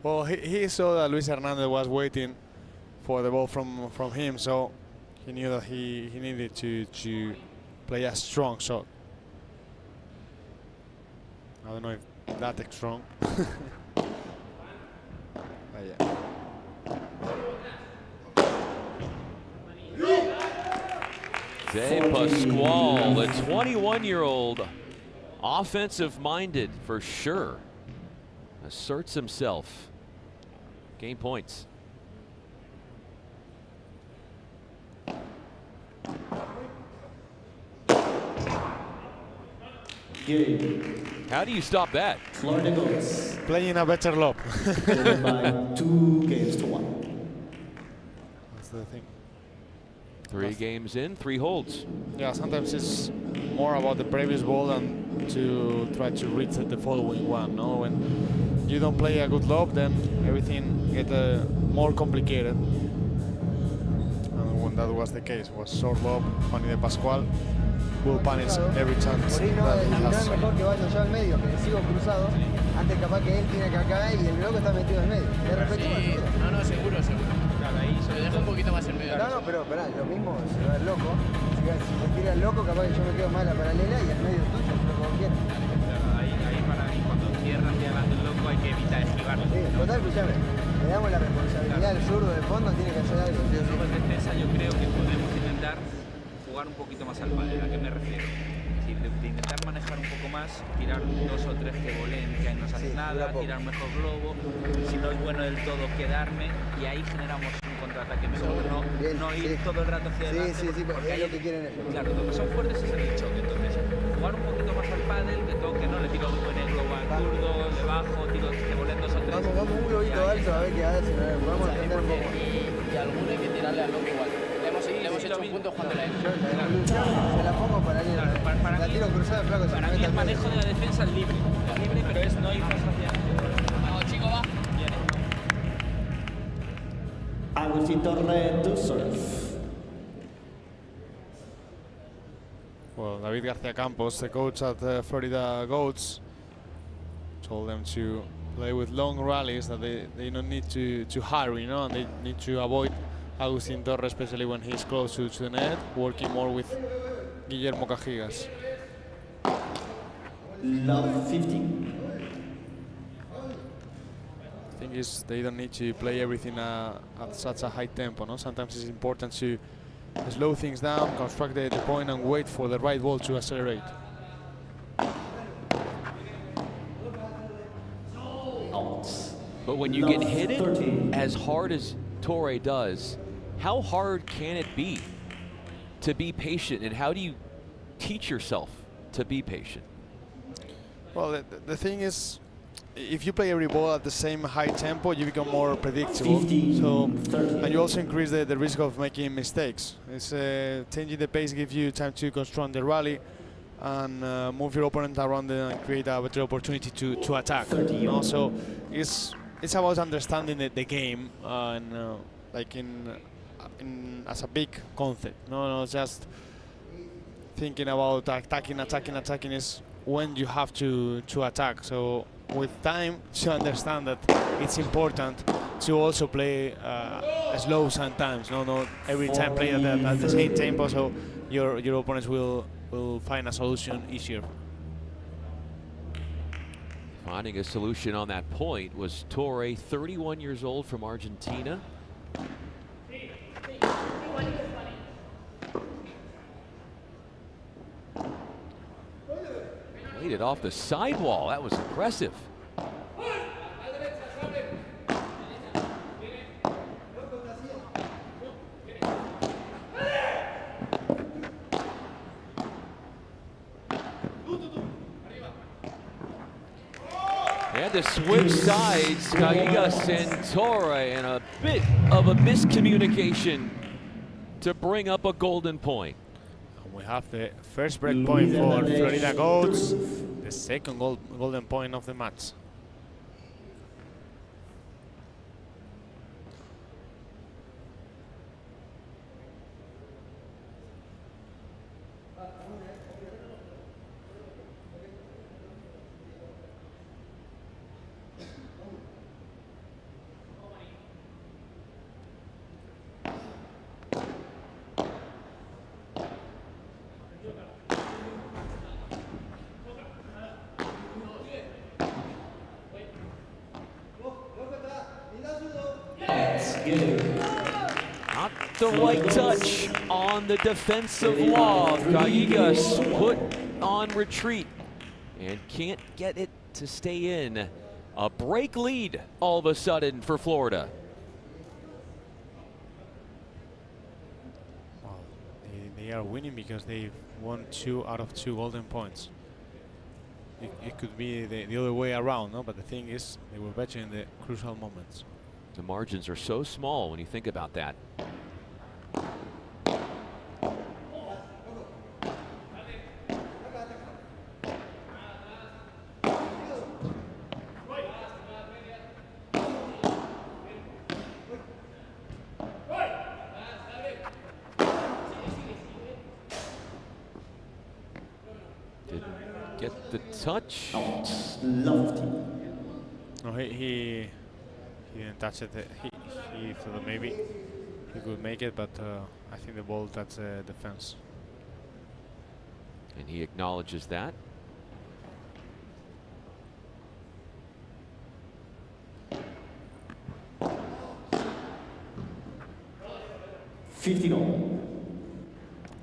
Well, he saw that Luis Hernandez was waiting for the ball from him, so he knew that he needed to play a strong shot. I don't know if that strong. But yeah. De Pasquale, the 21-year-old, offensive-minded for sure, asserts himself. Game points. How do you stop that? Florida goes. Playing a better lob. By 2 games to 1. That's the thing. 3 games in, 3 holds. Yeah, sometimes it's more about the previous ball than to try to reach the following one. No, when you don't play a good lob, then everything gets more complicated. And when that was the case, was short lob, Juani De Pasquale will punish every chance that he has. Mejor que vaya yo al medio, que sigo cruzado, antes capaz que él tiene que acá y el bloque está metido en medio. De repente, no, seguro. Claro, ahí se le deja un poquito más en medio. No, pero esperá, lo mismo se va el loco. Si me tira el loco, capaz que yo me quedo mal a paralela y el medio tuyo, lo como quiera. Claro, ahí para mí, cuando cierra hacia adelante el loco, hay que evitar esquivarlo. Sí, total, escúchame, le damos la responsabilidad al zurdo de fondo, tiene que hacer algo. Luego en defensa yo creo que podemos intentar jugar un poquito más al pádel. ¿A qué me refiero? Es decir, de intentar manejar un poco más, tirar 2 o 3 que voleen, que ahí no sale nada, tirar mejor globo, si no es bueno del todo, quedarme, y ahí generamos un contraataque mejor, no ir todo el rato hacia adelante. Sí, porque ahí lo que quieren es. Claro, lo que son fuertes es el choque, entonces jugar un poquito más al pádel, que toque, no le tiro en el globo al zurdo, le bajo, tiro que voleen 2 o 3. Vamos un globito alto a ver qué hace, si nos podemos entender un poco. Y alguno hay que tirarle al loco igual. Le hemos hecho un punto jugando la Se la pongo para ir. La tiro cruzada, flaco. Para mí el manejo de la defensa es libre, pero es no ir más hacia adelante. Vamos, chico, va. Agustín Torre to serve. Well, David García Campos, the coach at Florida Goats, told them to play with long rallies, that they don't need to hurry, and they need to avoid Agustín Torre, especially when he's close to the net, working more with Guillermo Cajigas. Love 15. The thing is, they don't need to play everything at such a high tempo. No, sometimes it's important to slow things down, construct the point, and wait for the right ball to accelerate. But when you get hit it as hard as Torre does, how hard can it be to be patient, and how do you teach yourself to be patient? Well, the thing is, if you play every ball at the same high tempo, you become more predictable. And you also increase the risk of making mistakes. It's changing the pace gives you time to construct the rally and move your opponent around and create a better opportunity to attack. Also, it's about understanding the game and like in as a big concept. No, just thinking about attacking is when you have to attack. So with time, to understand that it's important to also play slow sometimes. Not every time play at the same tempo, so your opponents will find a solution easier. Finding a solution on that point was Torre, 31 years old, from Argentina. Laid it off the sidewall. That was impressive. Had to switch sides, Callejas and Torre, and a bit of a miscommunication to bring up a golden point. We have the first break point for Florida Goats, the second golden point of the match. Not the right touch on the defensive lob. Callejas put on retreat and can't get it to stay in. A break lead all of a sudden for Florida. Well, they are winning because they've won 2 out of 2 golden points. It could be the other way around, no? But the thing is, they were better in the crucial moments. The margins are so small when you think about that. Didn't get the touch. No, he didn't touch it. He thought that maybe he could make it, but I think the ball touched the fence. And he acknowledges that.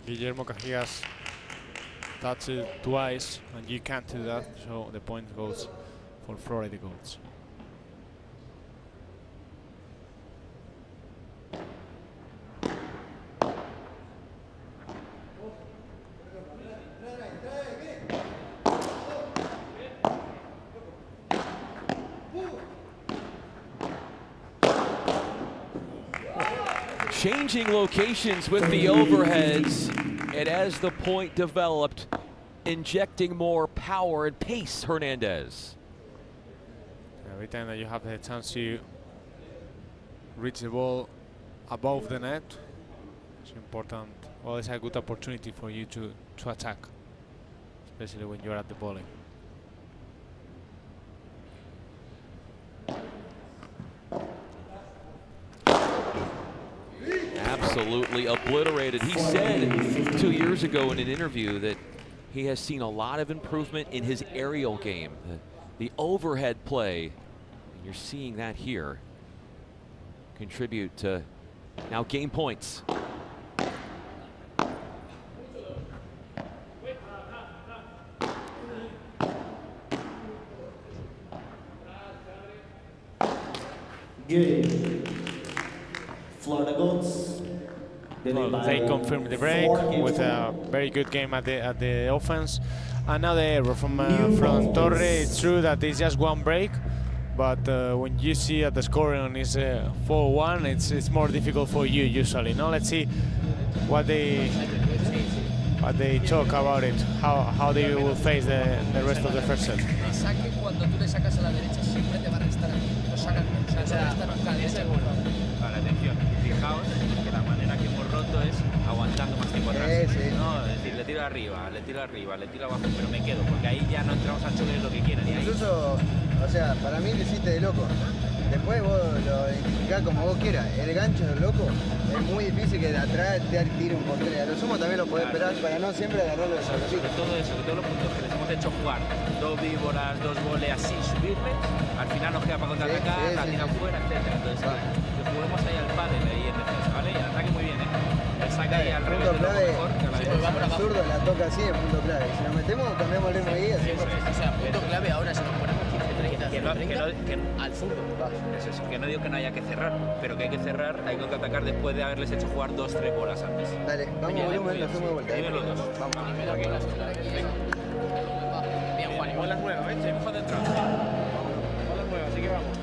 Guillermo Cajigas touched it twice, and you can't do that, so the point goes for Florida Goats. Changing locations with the overheads, and as the point developed, injecting more power and pace, Hernandez. Every time that you have the chance to reach the ball above the net, it's important. Well, it's a good opportunity for you to attack, especially when you're at the bowling. Absolutely obliterated. He said 2 years ago in an interview that he has seen a lot of improvement in his aerial game, the overhead play, and you're seeing that here contribute to now game points. Good. Florida Goats. Well, they confirmed the break with a very good game at the offense. And now the error from Torre. It's true that it's just one break, but when you see that the scoring is 4-1, it's more difficult for you usually. Now let's see what they talk about it, how they will face the rest of the first set. Saque cuando tú le sacas a la derecha siempre te va a restar aquí. Lo sacas menos, o sea, está nunca a la derecha. Vale, atención, fijaos que la manera que hemos roto es aguantando más tiempo atrás. ¿No? Es decir, le tiro arriba, le tiro abajo, pero me quedo, porque ahí ya no entramos a choque lo que quieran. Y ahí... Incluso, o sea, para mí lo hiciste de loco. Después vos lo identificás como vos quieras. El gancho del loco es muy difícil que de atrás te tire un portero. A lo sumo también lo podés esperar para no siempre agarrarlo de sobre todo eso, que todos los puntos que les hemos hecho jugar, 2 víboras, 2 goles así, subirles, al final nos queda para contraatacar, la tiran fuera, etc. Entonces, que juguemos ahí al pádel, ahí en defensa, ¿vale? Y el ataque muy bien, ¿eh? El saque ahí al revés de lo mejor, que a la derecha. El zurdo la toca así en punto clave. Si nos metemos, cambiamos el ritmo ahí. O sea, punto clave ahora si nos ponemos 15-30 al zurdo. Eso es, que no digo que no haya que cerrar, pero que hay que cerrar, hay que contraatacar después de haberles hecho jugar 2-3 bolas antes. Dale, vamos, volumen, hacemos de vuelta. Dime los dos. Vamos. Bien, Juan, igual las nuevas, ¿ves? Seguimos para adentro. Igual las nuevas, así que vamos.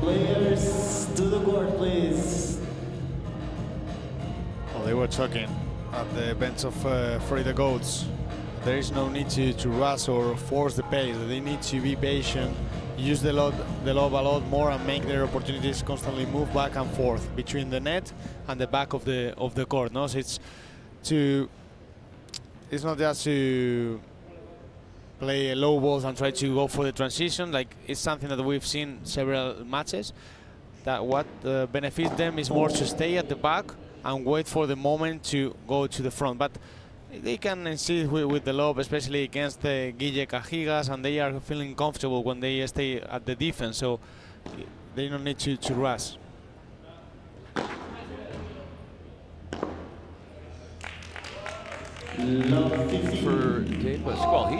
Players to the court, please. Well, they were talking at the bench of Florida Goats. There is no need to rush or force the pace. They need to be patient, use the lob a lot more, and make their opportunities constantly move back and forth between the net and the back of the court. No, so it's not just to play low balls and try to go for the transition. Like, it's something that we've seen several matches. That what benefits them is more to stay at the back and wait for the moment to go to the front. But they can insist with the lob, especially against the Guille Cajigas, and they are feeling comfortable when they stay at the defense, so they don't need to rush. For Dave Pasquale,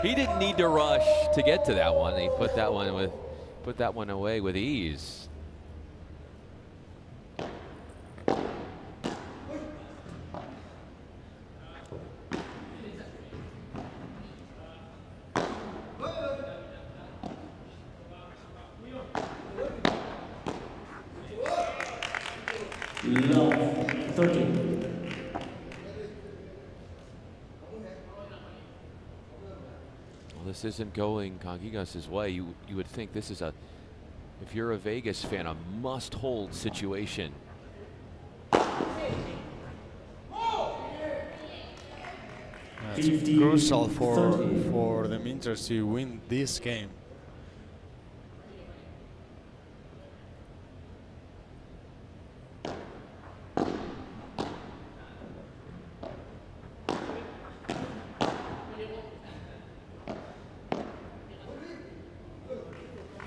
he didn't need to rush to get to that one. He put that one away with ease. Love 13. Well, this isn't going Cajigas' way. You would think this is if you're a Vegas fan, a must-hold situation. It's crucial for the Minters to win this game.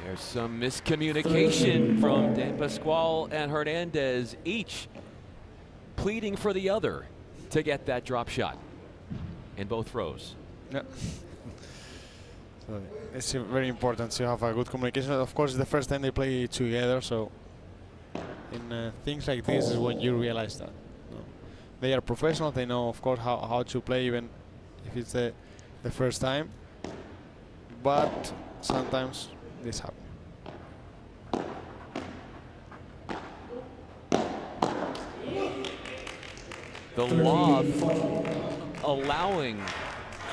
There's some miscommunication from Dan Pasquale and Hernandez, each pleading for the other to get that drop shot in both throws. Yeah. So it's very important to have a good communication. Of course, it's the first time they play together, so in things like this is when you realize that. They are professionals, they know, of course, how to play, even if it's the first time. But sometimes this happens. The lob allowing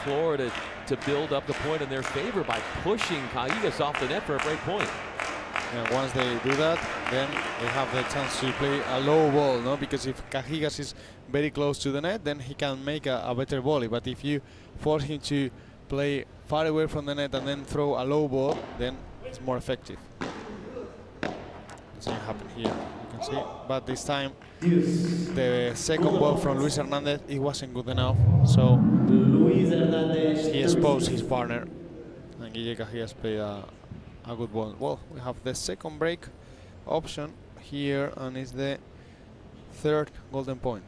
Florida to build up the point in their favor by pushing Cajigas off the net for a break point. And once they do that, then they have the chance to play a low ball, no? Because if Cajigas is very close to the net, then he can make a better volley. But if you force him to play far away from the net and then throw a low ball, then it's more effective. It's not happen here, you can see. But this time, the second ball from Luis Hernandez, it wasn't good enough. So he exposed his partner, and Guille Cajigas played a good ball. Well, we have the second break option here, and it's the third golden point.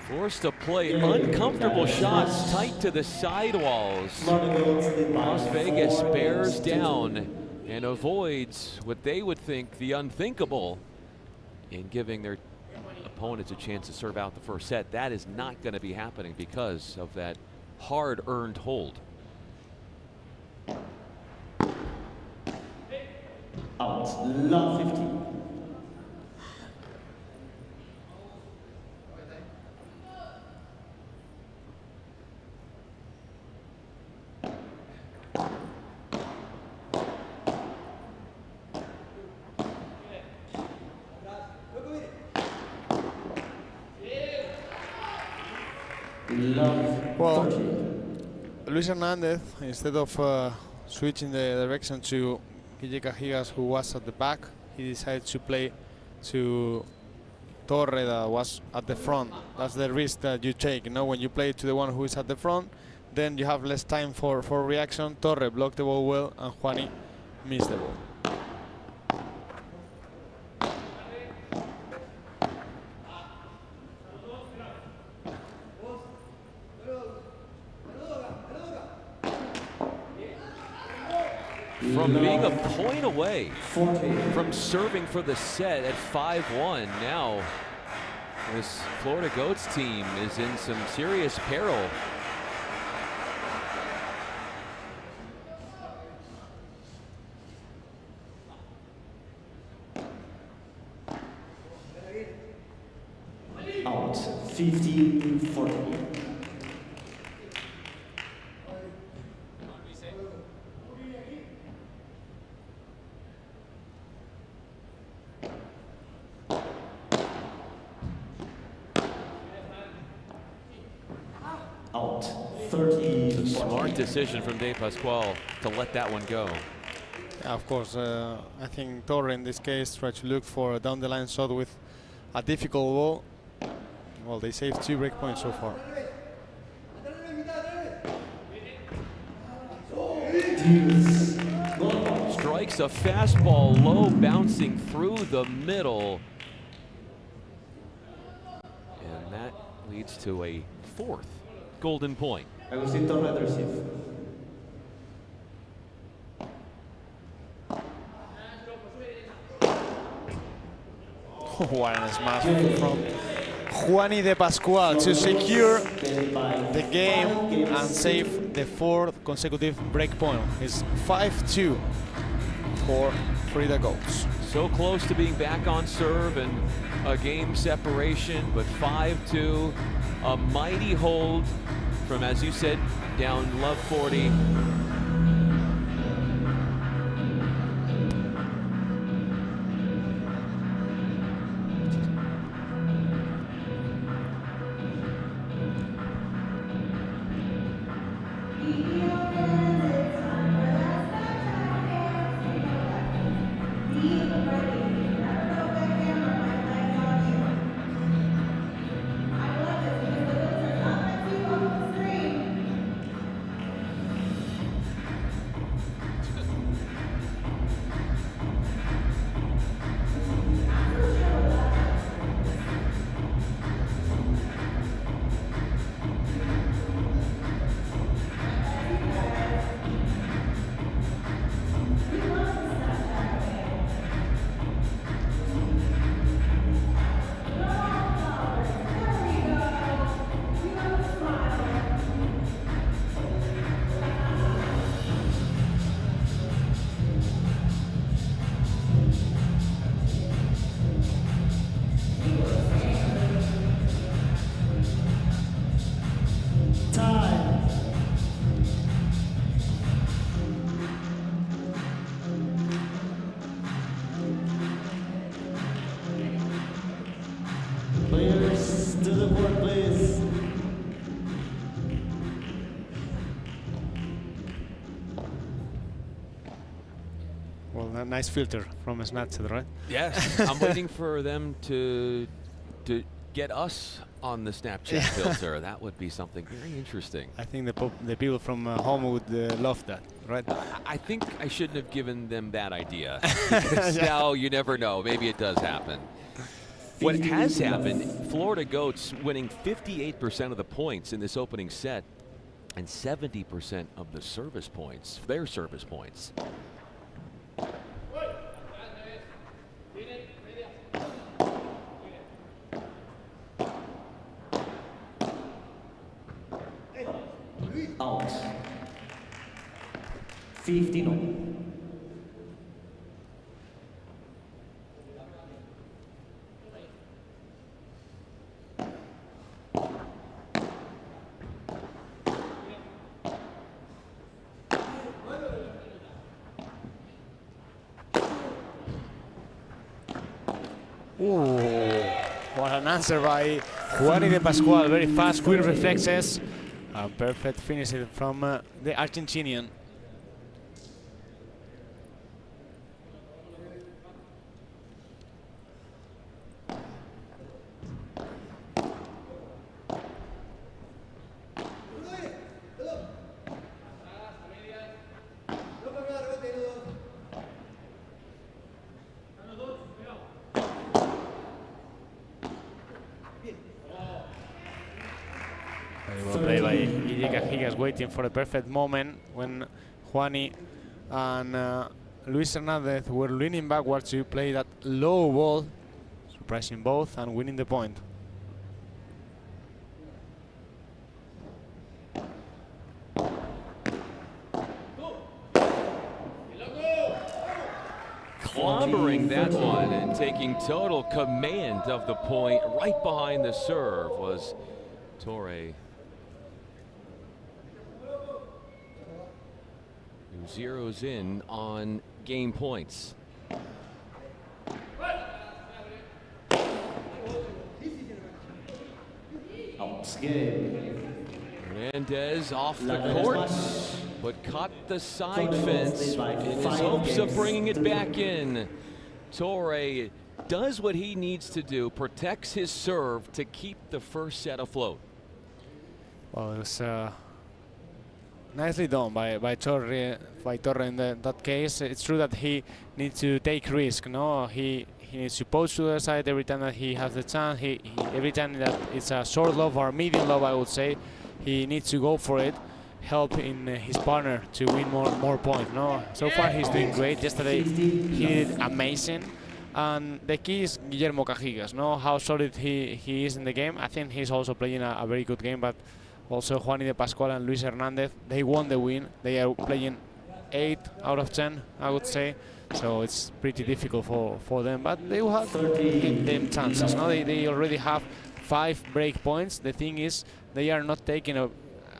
Forced to play uncomfortable shots tight to the sidewalls. Las Vegas bears down and avoids what they would think the unthinkable in giving their opponents a chance to serve out the first set. That is not going to be happening because of that hard-earned hold. Out, love 50. Well, Luis Hernandez, instead of switching the direction to Guille Cajigas, who was at the back, he decided to play to Torre, that was at the front. That's the risk that you take, you know, when you play to the one who is at the front, then you have less time for reaction. Torre blocked the ball well, and Juani missed the ball. From being a point away from serving for the set at 5-1, now this Florida Goats team is in some serious peril. Out, 15-40. Out, 30. It's a smart decision from De Pasquale to let that one go. Yeah, of course, I think Torre in this case tried to look for a down the line shot with a difficult ball. Well, they saved 2 break points so far. Strikes a fastball low, bouncing through the middle. And that leads to a 4th golden point. Agustín Torre to receive. What a smash from Juani De Pasquale to secure the game and save the 4th consecutive break point. It's 5-2 for Florida Goats. So close to being back on serve and a game separation, but 5-2, a mighty hold from, as you said, down love 40. Players to the court, please. Well, a nice filter from Snatched, right? Yes, I'm waiting for them to get us on the Snapchat filter. That would be something very interesting. I think the people from home would love that, right? I think I shouldn't have given them that idea. Because now you never know. Maybe it does happen. what has happened, Florida Goats winning 58% of the points in this opening set and 70% of the service points, their service points. Out. 15. Ooh, what an answer by Juani de Pascual. Very fast, quick reflexes. A perfect finish from the Argentinian. Very well played by Ige Cajigas, waiting for the perfect moment when Juani and Luis Hernandez were leaning backwards to play that low ball, surprising both and winning the point. Clobbering that one and taking total command of the point right behind the serve was Torre, who zeroes in on game points. Hernandez off the court, but caught the side fence in his hopes of bringing it back in. Torre does what he needs to do, protects his serve to keep the first set afloat. Well, it was nicely done by Torre in that case. It's true that he needs to take risk. No, he needs to post to the side every time that he has the chance. Every time that it's a short lob or medium lob, I would say, he needs to go for it. Help in his partner to win more points. No, so far he's doing great. Yesterday he did amazing. And the key is Guillermo Cajigas. No, how solid he is in the game. I think he's also playing a very good game, but also Juani de Pascual and Luis Hernandez, they won the win. They are playing 8 out of 10, I would say. So it's pretty difficult for them, but they will have to give them chances. No, they already have 5 break points. The thing is, they are not taking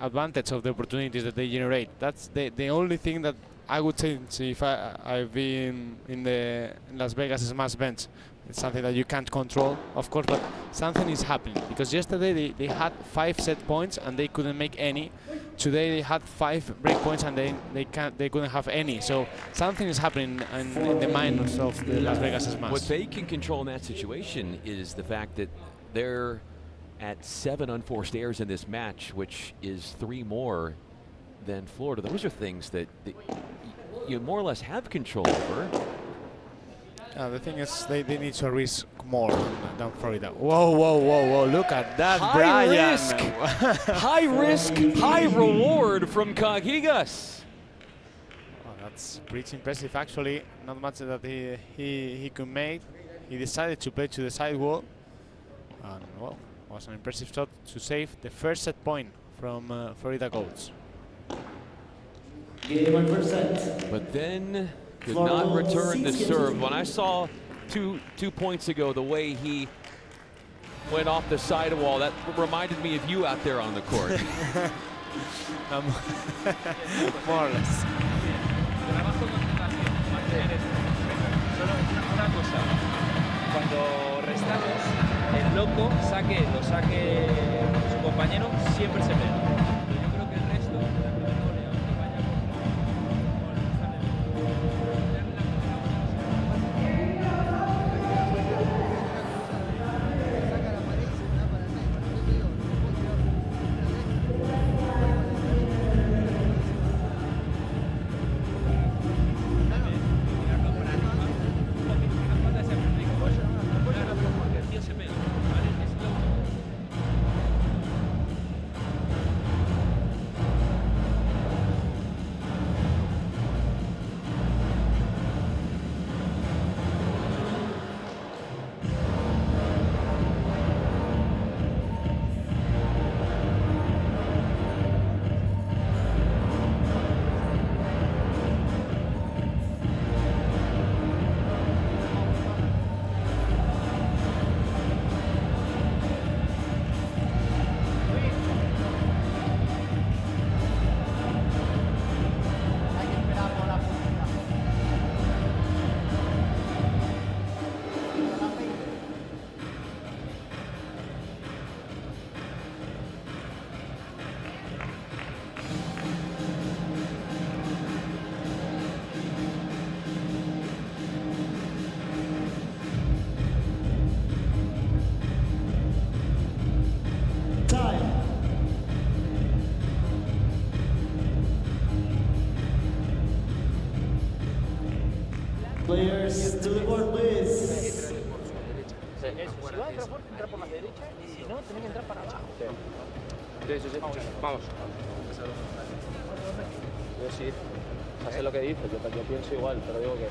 advantage of the opportunities that they generate. That's the only thing that I would say if I've been in the Las Vegas Smash bench. It's something that you can't control, of course, but something is happening. Because yesterday they had 5 set points and they couldn't make any. Today they had 5 break points and they couldn't have any. So something is happening in the minds of the Las Vegas Smash. What they can control in that situation is the fact that they're at 7 unforced errors in this match, which is 3 more than Florida. Those are things that you more or less have control over. The thing is, they need to risk more than Florida. Whoa, look at that, Brian. High risk, high reward from Cajigas. Oh, that's pretty impressive, actually. Not much that he could make. He decided to play to the sidewall. And, well, it was an impressive shot to save the first set point from Florida Goats. But then could not return the serve. When I saw two points ago the way he went off the sidewall, that reminded me of you out there on the court. More or less. Cuando restamos, el loco lo saque su compañero, siempre se pega. Yo creo que el resto, Entrar por la derecha y si no, tenés que entrar para abajo. Sí. Vamos. Yo sí. O sea, sé lo que dices, yo pienso igual, pero digo que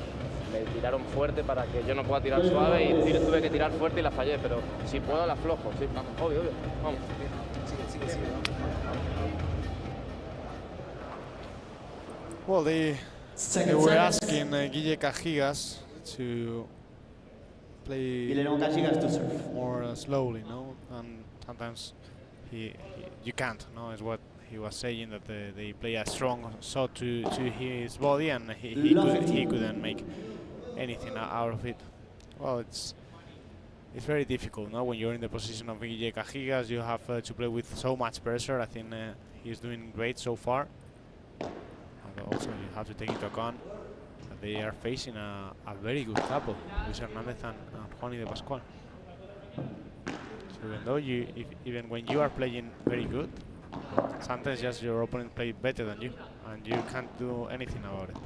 me tiraron fuerte para que yo no pueda tirar suave y tuve que tirar fuerte y la fallé, pero si puedo la aflojo, sí, obvio, vamos. Sigue. Well, they were asking Guille Cajigas to play more slowly, no? And sometimes you can't, no? Is what he was saying, that they play a strong shot to his body, and he couldn't make anything out of it. Well, it's very difficult, no? When you're in the position of Guille Cajigas, you have to play with so much pressure. I think he's doing great so far. And also, you have to take into account that they are facing a very good couple, Luis Hernandez and Juani de Pascual. So even though even when you are playing very good, sometimes just your opponent plays better than you, and you can't do anything about it.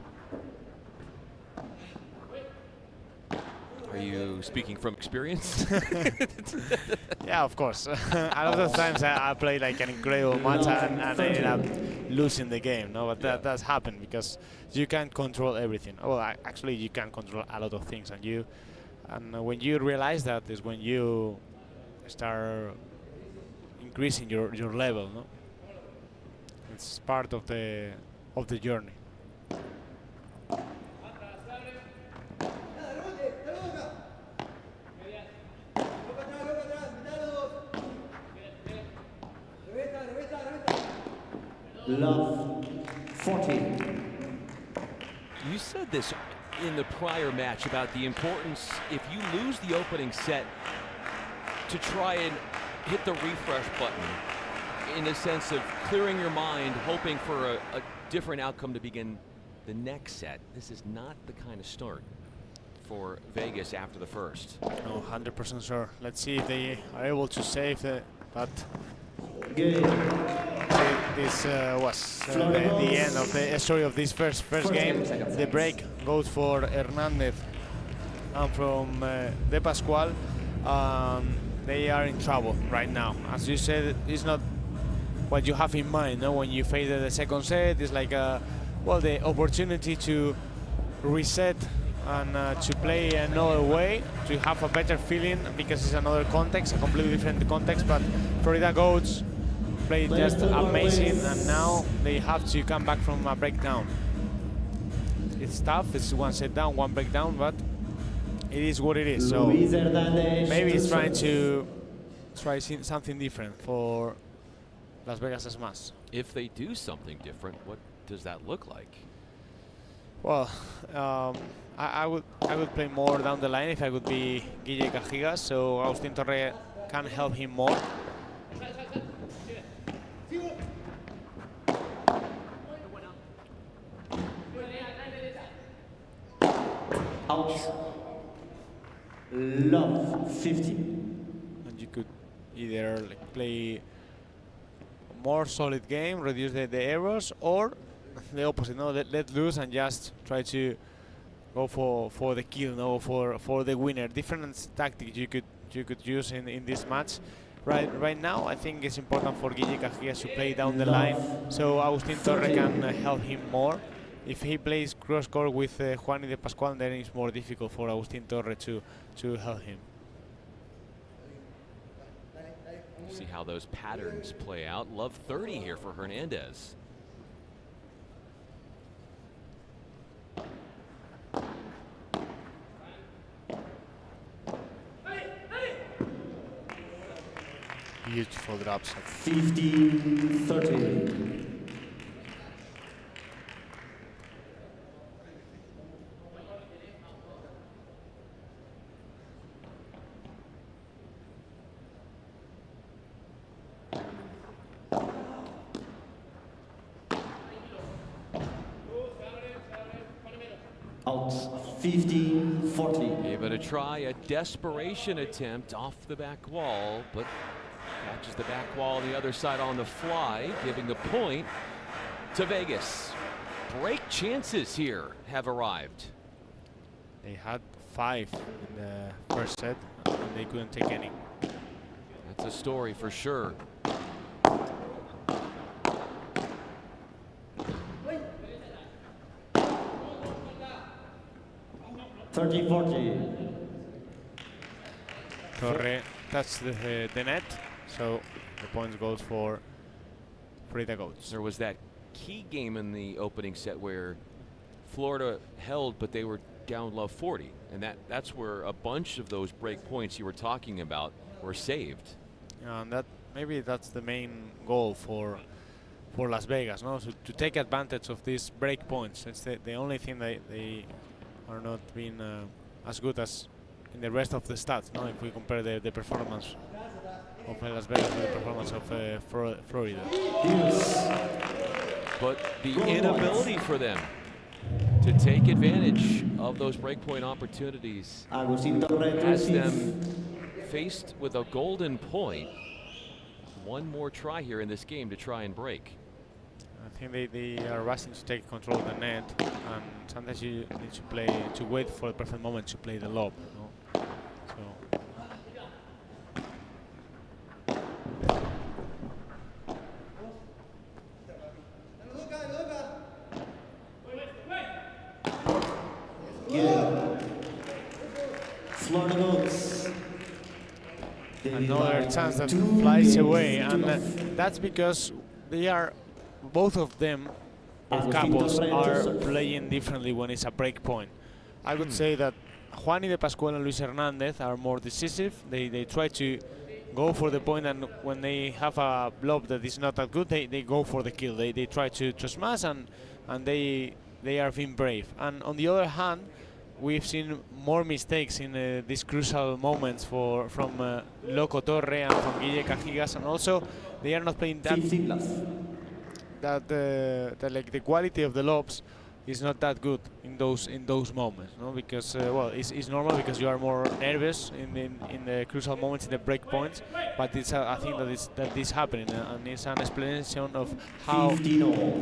Are you speaking from experience? Yeah, of course. A lot of times I play like an incredible match and I ended up losing the game, no? But that does happen because you can't control everything. Well, actually, you can control a lot of things, and when you realize that is when you start increasing your level, no? It's part of the journey. Love 40. You said this in the prior match about the importance, if you lose the opening set, to try and hit the refresh button in the sense of clearing your mind, hoping for a different outcome to begin the next set. This is not the kind of start for Vegas after the first. No, 100% sure. Let's see if they are able to save that. This was the end of the story of this first game. The break goes for Hernandez and from De Pascual. They are in trouble right now. As you said, it's not what you have in mind, no? When you face the second set, it's like the opportunity to reset and to play another way, to have a better feeling, because it's another context, a completely different context. But Florida Goats played just amazing, and now they have to come back from a breakdown. It's tough, it's one set down, one breakdown, but it is what it is. So maybe it's trying to try something different for Las Vegas Smash. If they do something different, what does that look like? Well, I would play more down the line if I would be Guille Cajigas, so Agustín Torre can help him more. Out. Love 50. And you could either play more solid game, reduce the errors, or the opposite, no, let loose and just try to go for the kill, no, for the winner. Different tactics you could use in this match. Right now, I think it's important for Guille Cajigas to play down the line, so Agustín Torre can help him more. If he plays cross court with Juani de Pascual, then it's more difficult for Agustín Torre to help him. See how those patterns play out. Love 30 here for Hernandez. Beautiful drops. 50-30. Out 50-40. Able to try a desperation attempt off the back wall, but catches the back wall on the other side on the fly, giving the point to Vegas. Break chances here have arrived. They had 5 in the first set, and they couldn't take any. That's a story for sure. Torre touched the net, so the points goes for Frida Goats. There was that key game in the opening set where Florida held, but they were down love 40, and that's where a bunch of those break points you were talking about were saved. Yeah, and maybe that's the main goal for Las Vegas, no? So to take advantage of these break points. It's the only thing they are not being as good as in the rest of the stats, no? If we compare the performance of Las Vegas with the performance of Florida. But the inability for them to take advantage of those breakpoint opportunities has them faced with a golden point. One more try here in this game to try and break. I think they are rushing to take control of the net, and sometimes you need to wait for the perfect moment to play the lob. No? So. Another chance that flies away, and that's because both of them, both couples, are playing differently when it's a break point. I would say that Juani de Pascual and Luis Hernandez are more decisive. They try to go for the point, and when they have a blob that is not that good, they go for the kill. They try to smash, and they are being brave. And on the other hand, we've seen more mistakes in these crucial moments from Loco Torre and from Guille Cajigas, and also they are not playing that like the quality of the lobs is not that good in those moments, no? Because well, it's normal because you are more nervous in the crucial moments, in the break points. But it's I think that is happening, and it's an explanation of how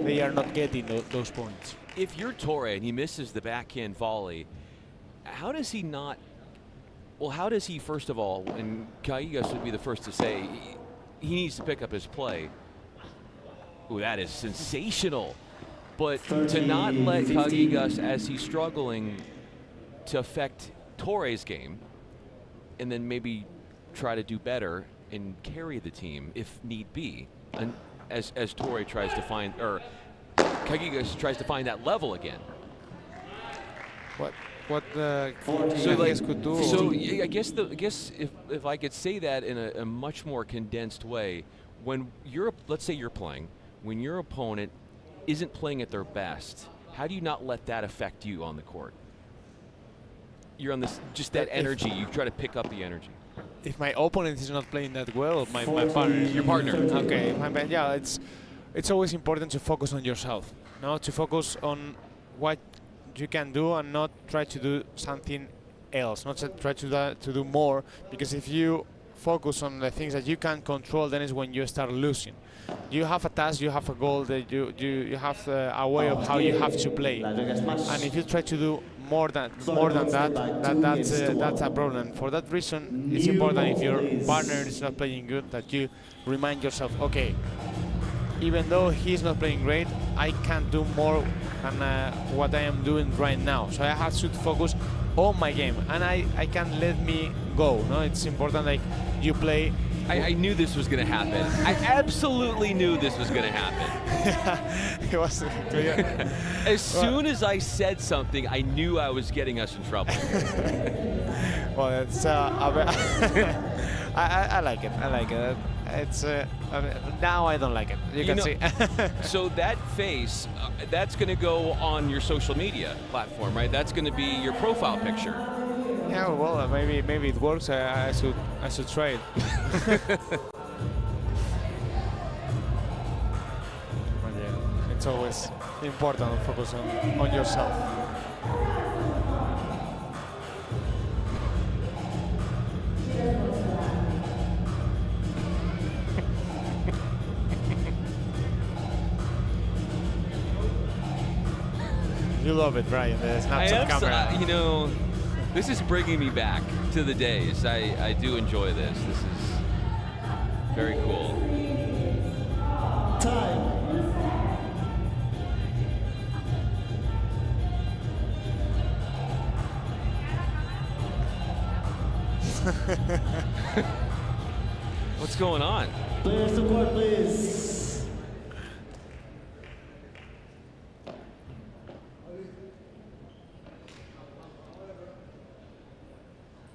they are not getting those points. If you're Torre and he misses the backhand volley, how does he not? Well, how does he first of all? And Cajigas would be the first to say he needs to pick up his play. Ooh, that is sensational. But to not let Cajigas, as he's struggling, to affect Torre's game, and then maybe try to do better and carry the team if need be, and as Torre tries to find, or Cajigas tries to find that level again. What Cajigas could do? So I guess if I could say that in a much more condensed way, when let's say you're playing, when your opponent isn't playing at their best, how do you not let that affect you on the court? You're on this, just that energy, you try to pick up the energy. If my opponent is not playing that well, my partner. Your partner. Okay, yeah, it's always important to focus on yourself, no? To focus on what you can do and not try to do something else, not to try to do more, because if you focus on the things that you can control, then is when you start losing. You have a task, you have a goal, that you have a way of how you have to play, and if you try to do more than that, that's a problem. For that reason, it's important, if your partner is not playing good, that you remind yourself, okay, even though he's not playing great, I can do more than what I am doing right now. So I have to focus on my game, and I can't let me go. No, it's important, like you play. I knew this was going to happen. I absolutely knew this was going to happen. It was clear. As soon as I said something, I knew I was getting us in trouble. Well, it's I like it. I like it. It's now I don't like it. You can see. So that face, that's going to go on your social media platform, right? That's going to be your profile picture. Yeah, well, maybe it works. I should try it. But yeah, it's always important to focus on yourself. You love it, Brian. The Snapchat camera. This is bringing me back to the days. I do enjoy this. Very cool. Time. What's going on? Players to court, please.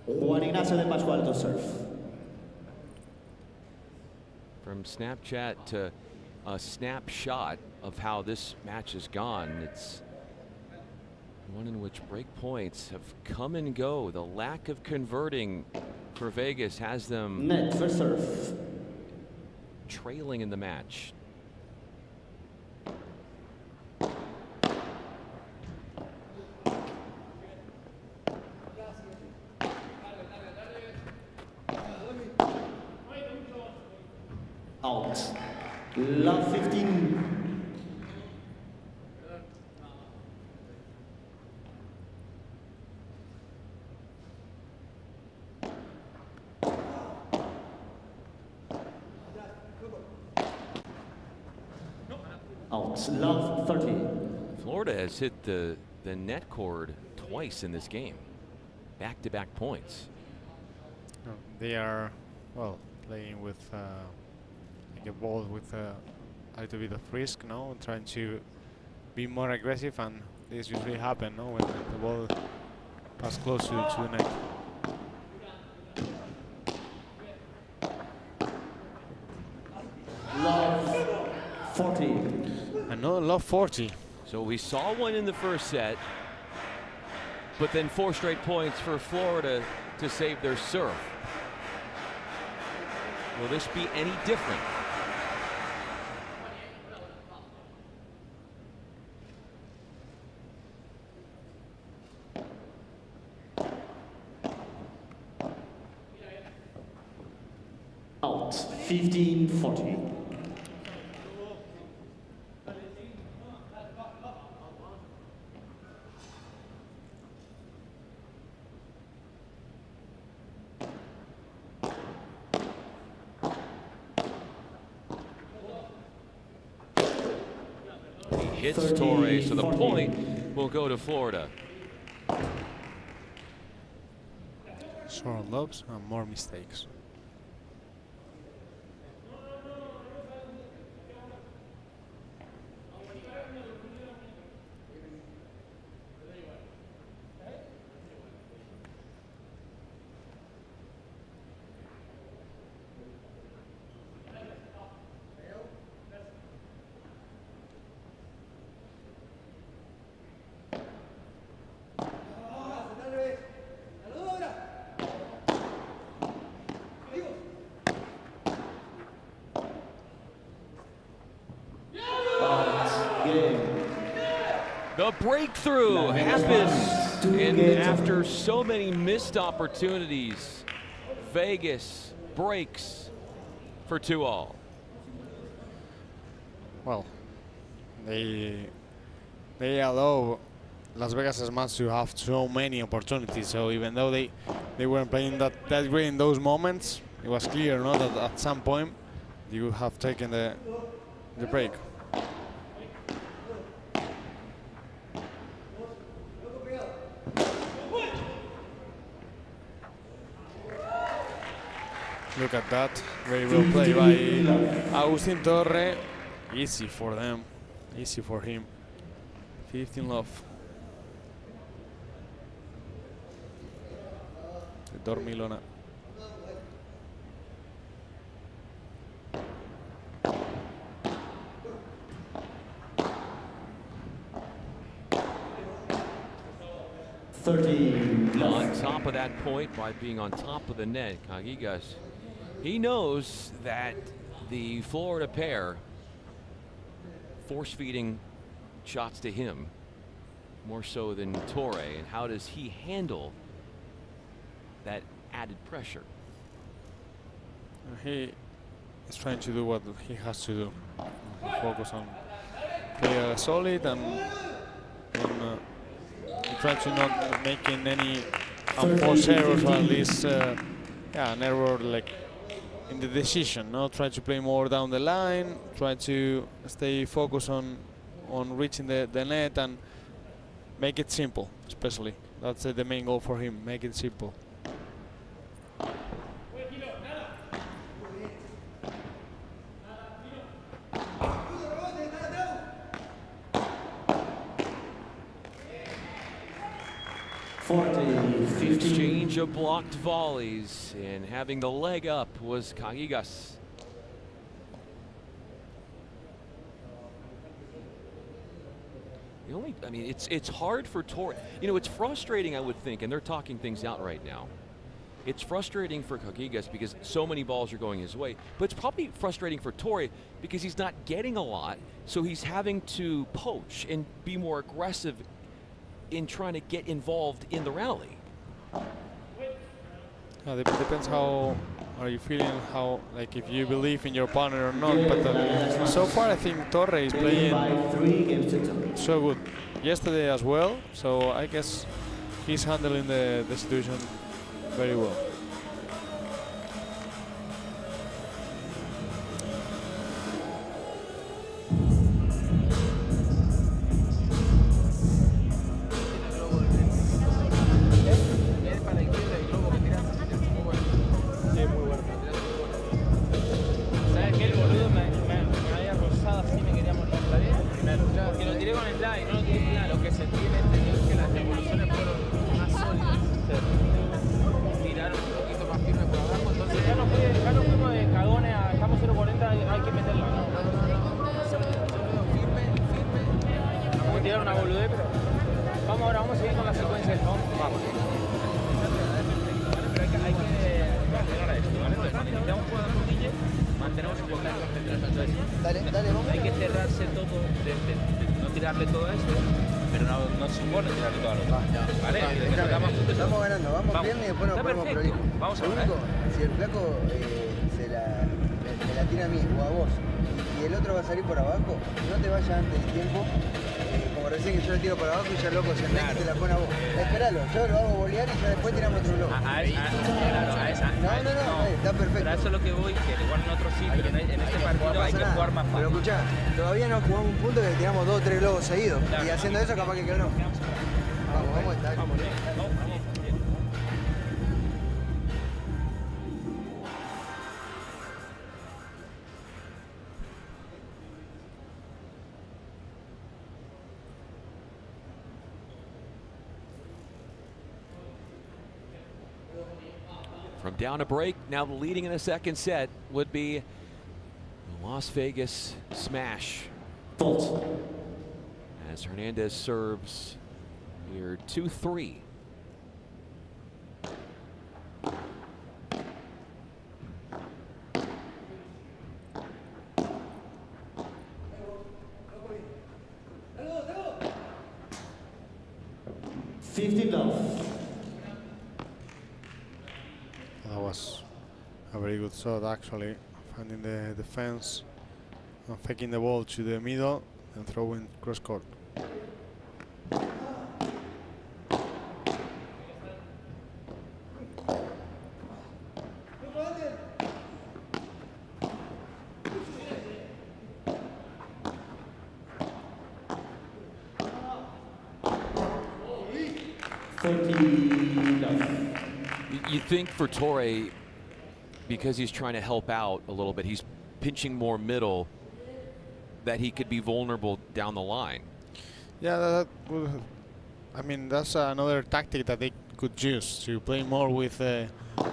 Juan Ignacio de Pascual to serve. From Snapchat to a snapshot of how this match has gone, it's one in which break points have come and go. The lack of converting for Vegas has them Net for serve. trailing in the match. Out. Love 15. Out. Love 30. Florida has hit the net cord twice in this game. Back-to-back points. They are, well, playing with like a ball with a little bit of risk, no? Trying to be more aggressive, and this usually happens, no? When the ball pass close to the net. Love 40. Another love 40. So we saw one in the first set, but then 4 straight points for Florida to save their serve. Will this be any different? Out. 15-40. Hits Torre, so the point will go to Florida. Short lobs and more mistakes. The breakthrough happens, and after so many missed opportunities, Vegas breaks for 2-all. Well, they allow Las Vegas Smash to have so many opportunities. So even though they weren't playing that great in those moments, it was clear, no, that at some point you have taken the break. Look at that, very well played by Agustin Torre. Easy for them, easy for him. 15 love. The Dormilona. On top of that point, by being on top of the net, Cagigas, he knows that the Florida pair force-feeding shots to him more so than Torre, and how does he handle that added pressure? He is trying to do what he has to do. Focus on play solid and try to not making any unforced errors, or at least an error like in the decision. No, try to play more down the line. Try to stay focused on reaching the net and make it simple. Especially that's the main goal for him. Make it simple. Exchange of blocked volleys, and having the leg up was Kagigas. I mean, it's hard for Torre. You know, it's frustrating, I would think, and they're talking things out right now. It's frustrating for Kagigas because so many balls are going his way, but it's probably frustrating for Torre because he's not getting a lot, so he's having to poach and be more aggressive in trying to get involved in the rally. Depends how are you feeling, how, like, if you believe in your partner or not. But so far I think Torre is playing so good. Yesterday as well, so I guess he's handling the situation very well. Hay que cerrarse todo, no tirarle todo a esto, pero no supone tirarle todo a los dos. ¿Vale? Estamos ganando, vamos bien y después nos ponemos prolijos. Vamos a Lo único, si el flaco me la tira a mí o a vos y el otro va a salir por abajo, no te vayas antes del tiempo. Como recién que yo le tiro para abajo y ya loco se mete y te la pone a vos. Esperalo, yo lo hago bolear y ya después tiramos otro loco. No, está perfecto. Pero eso es lo que voy, que igual en otros sí, pero en este partido hay que jugar más fácil. Pero escuchá, todavía no jugamos un punto que tiramos 2 o 3 globos seguidos. Y haciendo eso capaz que quebramos. Vamos a estar. From down a break, now leading in the second set would be the Las Vegas smash. As Hernandez serves here 2-3. That was a very good shot, actually, finding the defense and faking the ball to the middle and throwing cross court. You think for Torre, because he's trying to help out a little bit, he's pinching more middle, that he could be vulnerable down the line. Yeah, I mean, that's another tactic that they could use, to play more with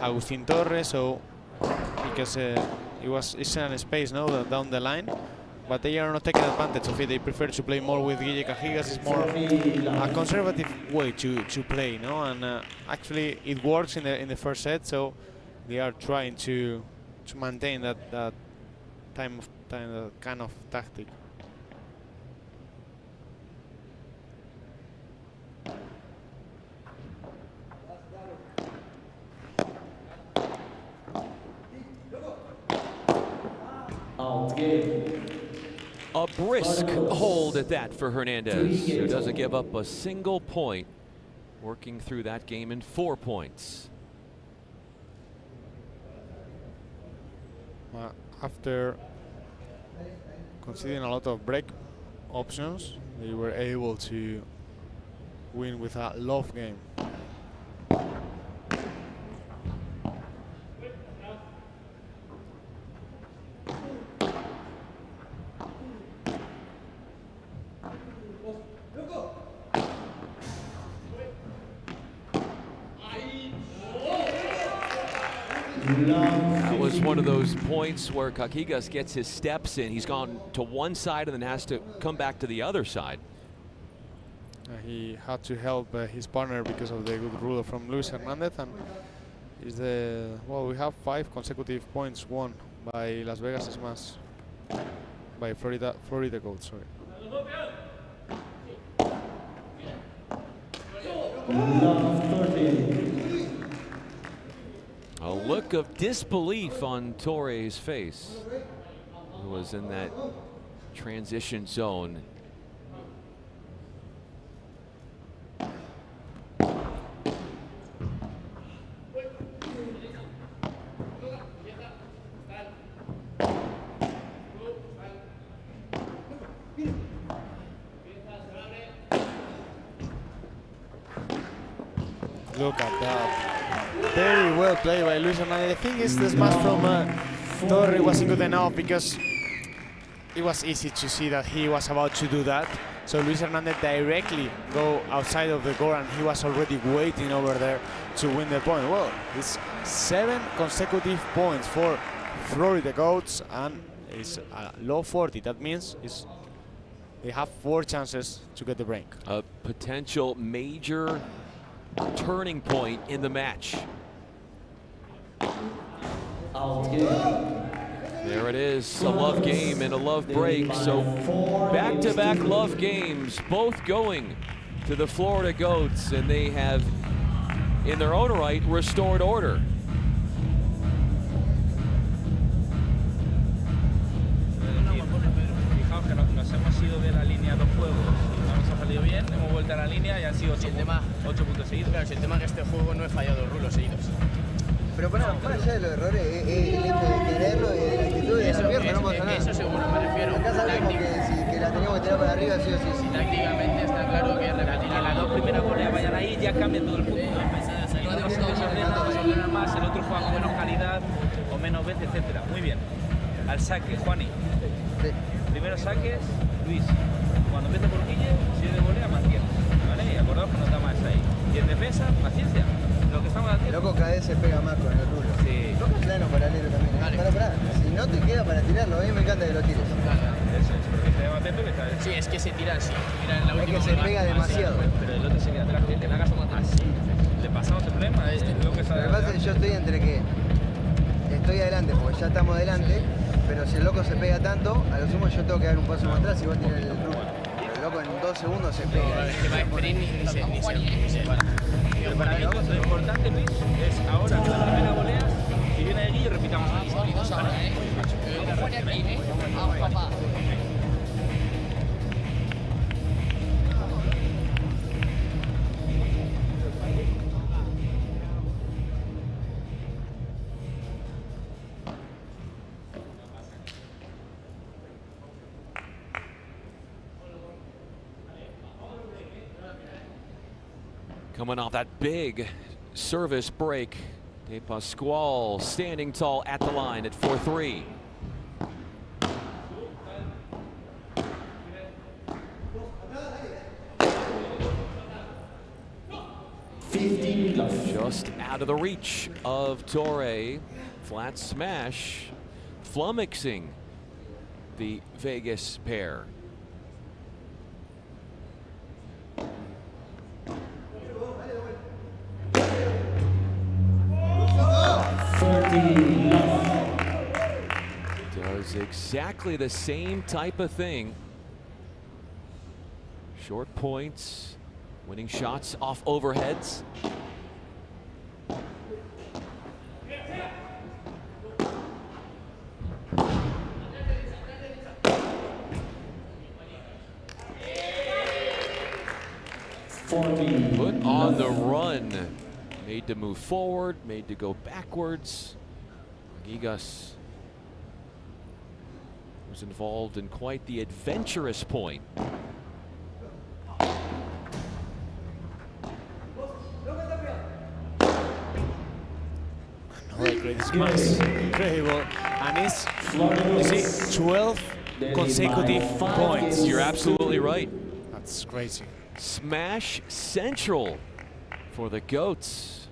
Agustin Torres, so because it's in a space, no, down the line, but they are not taking advantage of it. They prefer to play more with Guille Cajigas. It's more a conservative way to play, no, and actually it works in the first set, so they are trying to maintain that kind of tactic. A brisk hold at that for Hernandez, who doesn't give up a single point, working through that game in 4 points. After considering a lot of break options, they were able to win with a love game. That was one of those points where Kakigas gets his steps in. He's gone to one side and then has to come back to the other side. He had to help his partner because of the good rule from Luis Hernandez, and is the we have 5 consecutive points won by Las Vegas Smash, by Florida Gold. Sorry. A look of disbelief on Torre's face, who was in that transition zone. Look at that. Very well played by Luis Hernandez. I think the smash from Torre wasn't good enough because it was easy to see that he was about to do that. So Luis Hernandez directly go outside of the goal, and he was already waiting over there to win the point. Well, it's 7 consecutive points for Florida Goats, and it's a low 40. That means they have 4 chances to get the break. A potential major turning point in the match. There it is, a love game and a love break. So back-to-back love games, both going to the Florida Goats, and they have, in their own right, restored order. Fijaos que nos hemos ido de la línea 2 juegos y no nos ha salido bien, hemos vuelto a la línea y han sido 8 puntos seguidos. Claro, si el tema es que este juego no he fallado rulos seguidos. Pero más allá de los errores, el hecho de quererlo y de la actitud y de la pierna no pasa nada. Eso seguro, me refiero. Acá sabemos que la teníamos que tirar para arriba, sí o sí. Tácticamente está claro que repetir las 2 primeras voleas vayan ahí, ya cambia todo el punto. Uno se desordena más, el otro juega con menos calidad o menos veces, etcétera. Muy bien. Al saque, Juani. Sí. Primeros saques, Luis. Cuando empiece por Guille, si es de volea, mantiene. ¿Vale? Y acordaos que nos da más ahí. Y en defensa, paciencia. Lo que estamos haciendo. El loco cada vez se pega más con el rulo. Sí. Toca plano paralelo también. Vale. Pará. Si no te queda para tirarlo, a mí me encanta que lo tires. Eso es, porque se llama atento que está. Sí, es que se tira así. Mira, en la última es que se pega demasiado. Pero el otro se queda atrás, que le hagas así. Le pasamos el problema. Lo que pasa es que yo estoy entre que estoy adelante, porque ya estamos adelante, pero si el loco se pega tanto, a lo sumo yo tengo que dar un paso más atrás y vos tirás el rulo. El loco en 2 segundos se pega. Es que va a sprint ni se para. Pero para mí lo importante, Luis, es ahora la primera volea, si viene de Guille, repitamos ahí. Coming off that big service break, De Pascual standing tall at the line at 4-3. Just out of the reach of Torre. Flat smash, flummoxing the Vegas pair. Does exactly the same type of thing. Short points, winning shots off overheads. Put on the run. Made to move forward, made to go backwards. Gigas was involved in quite the adventurous point. Great smash, incredible, and it's, you see, 12 consecutive points. You're absolutely right. That's crazy. Smash central for the Goats.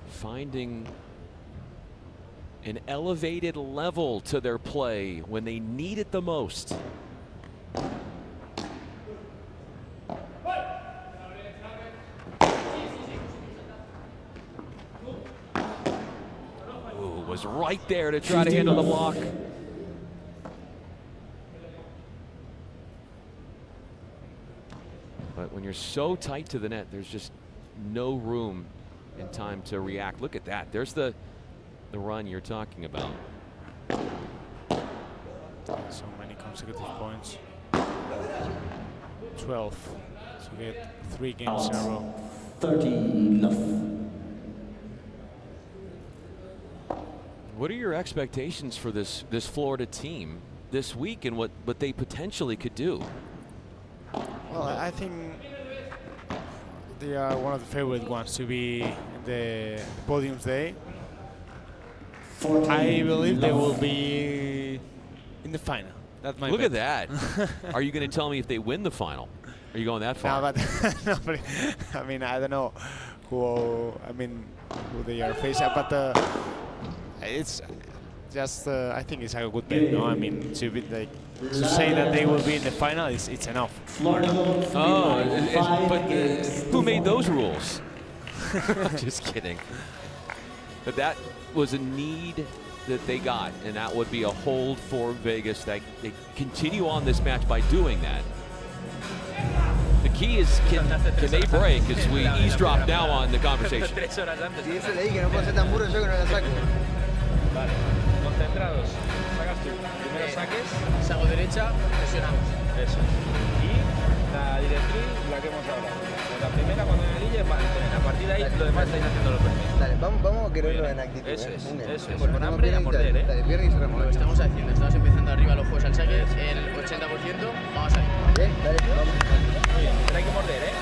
Finding an elevated level to their play when they need it the most. Was right there to try to handle the block. But when you're so tight to the net, there's just no room and time to react. Look at that. There's the run you're talking about. So many consecutive points. 12 to get 3 games in a row. 30-love. What are your expectations for this Florida team this week and what they potentially could do? Well, I think they are one of the favorite ones to be in the podiums day. I believe they will be in the final. That's my Look bet. at that. Are you going to tell me if they win the final? Are you going that far? No, but I mean, I don't know who they are facing, but it's just I think it's a good bet. No, I mean, to be like to say that they will be in the final, it's enough. Oh, but who made those rules? Just kidding. But that was a need that they got, and that would be a hold for Vegas. They continue on this match by doing that. The key is, can they break as we eavesdrop now on the conversation? Vale, concentrados. Sacas tú. Primero saques. Saco derecha, presionamos. Eso. Y la directriz, la que hemos hablado. La primera, cuando me lille, a partir de ahí, lo demás estáis haciendo lo permiso. Dale, vamos a quererlo en actitud. Eso es, eso es. Con hambre y a morder, Dale, pierna y cerramos. Lo estamos haciendo, estamos empezando arriba los juegos al saque, el 80%, vamos a ir. Bien, dale, vamos. Muy bien, pero hay que morder, ¿eh?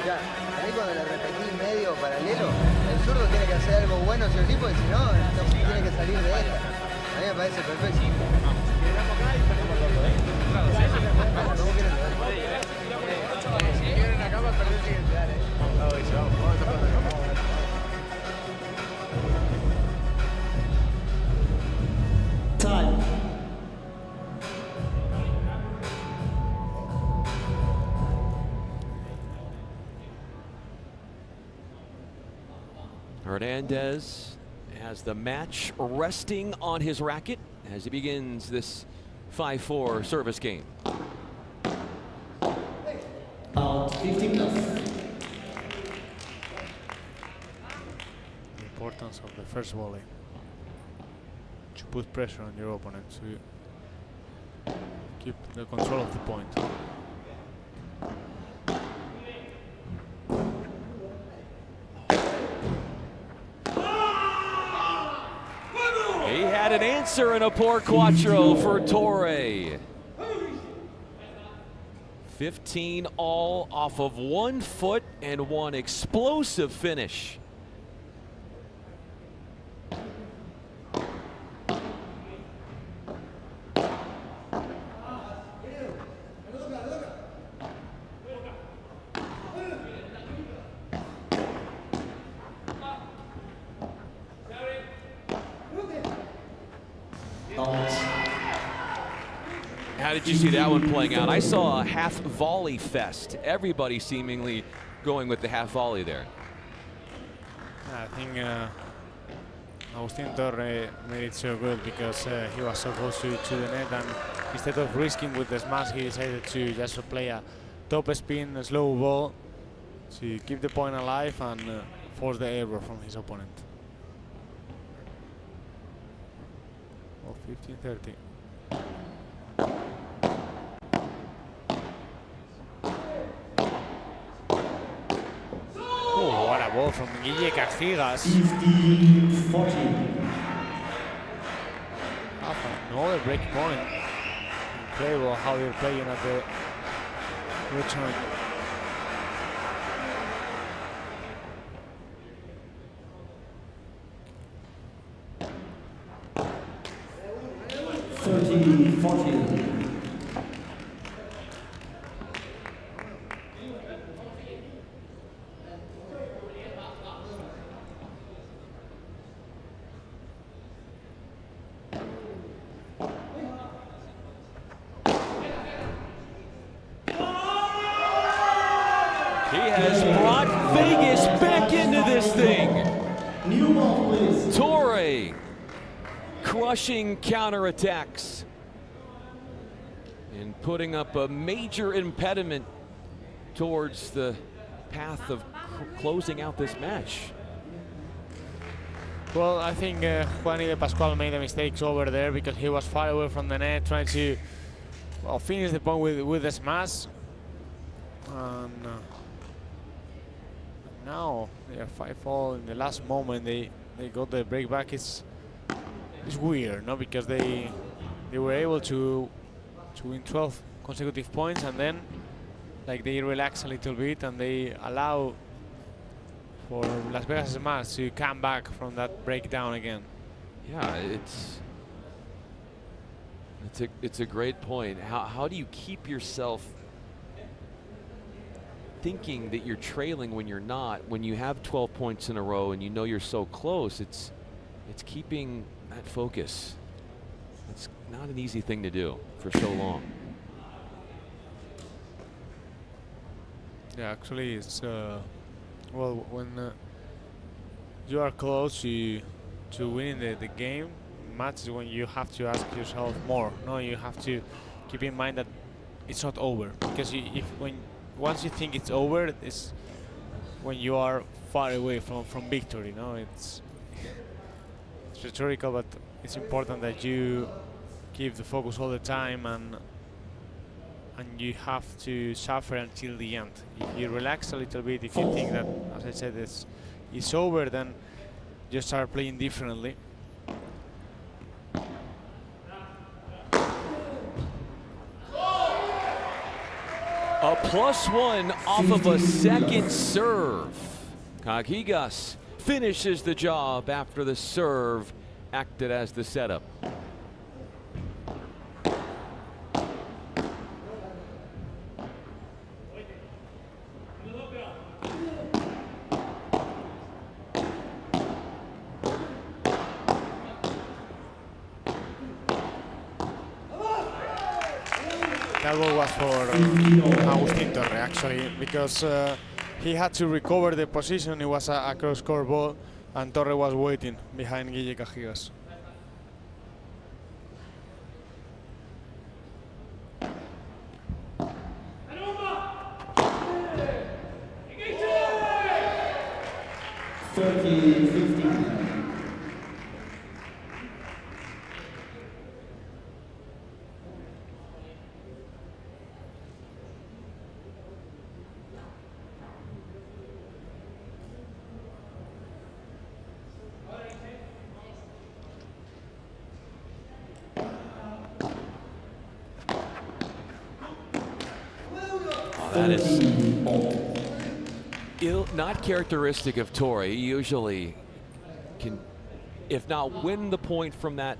Ya, a mí cuando le repetí medio paralelo, el zurdo tiene que hacer algo bueno sí o sí, porque si no, tiene que salir de esta. A mí me parece perfecto. Vamos. Si quieren acá para perder el siguiente, dale. Time. Hernandez has the match resting on his racket as he begins this 5-4 service game. Out 50+. The importance of the first volley to put pressure on your opponent, to keep the control of the point. He had an answer and a poor quattro for Torre. 15 all off of 1 foot and one explosive finish. How did you see that one playing out? I saw a half volley fest. Everybody seemingly going with the half volley there. I think Agustin Torre made it so good because he was so close to the net, and instead of risking with the smash, he decided to just play a top spin, a slow ball to keep the point alive and force the error from his opponent. Well, 15-30. Oh, what a ball. ball from Guille Cajigas. 15-14. Another break point. Incredible how they're playing at the return. He has brought Vegas back into this thing. Torre crushing counterattacks and putting up a major impediment towards the path of closing out this match. Well, I think Juani de Pascual made the mistakes over there because he was far away from the net, trying to finish the point with the smash. And now they are 5-all in the last moment. They got the break back. It's weird, no? Because they were able to win 12 consecutive points, and then like they relax a little bit and they allow for Las Vegas Smash to come back from that breakdown again. Yeah, it's a great point. How do you keep yourself thinking that you're trailing when you're not, when you have 12 points in a row and you know you're so close? It's keeping that focus. It's not an easy thing to do for so long. Yeah, actually it's well, when you are close to winning the game, match is when you have to ask yourself more. No, you have to keep in mind that it's not over, because once you think it's over, it's when you are far away from victory. No, it's rhetorical, but it's important that you keep the focus all the time, and you have to suffer until the end. If you relax a little bit, if you think that, as I said, it's over, then you start playing differently. A +1 off of a second serve. Cajigas finishes the job after the serve acted as the setup. That ball was for Agustin Torre, actually, because he had to recover the position. It was a cross-court ball, and Torre was waiting behind Guille Cajigas. That is not characteristic of Torre. He usually can, if not win the point from that,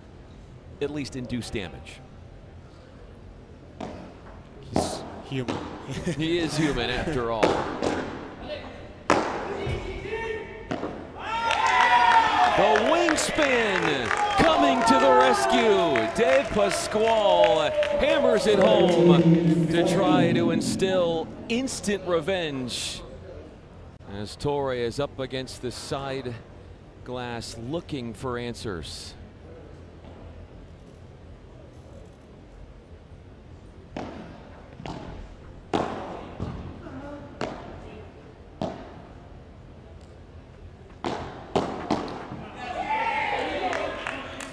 at least induce damage. He's human. He is human after all. The wing spin coming to the rescue. De Pascual hammers it home to try to instill instant revenge as Torre is up against the side glass looking for answers.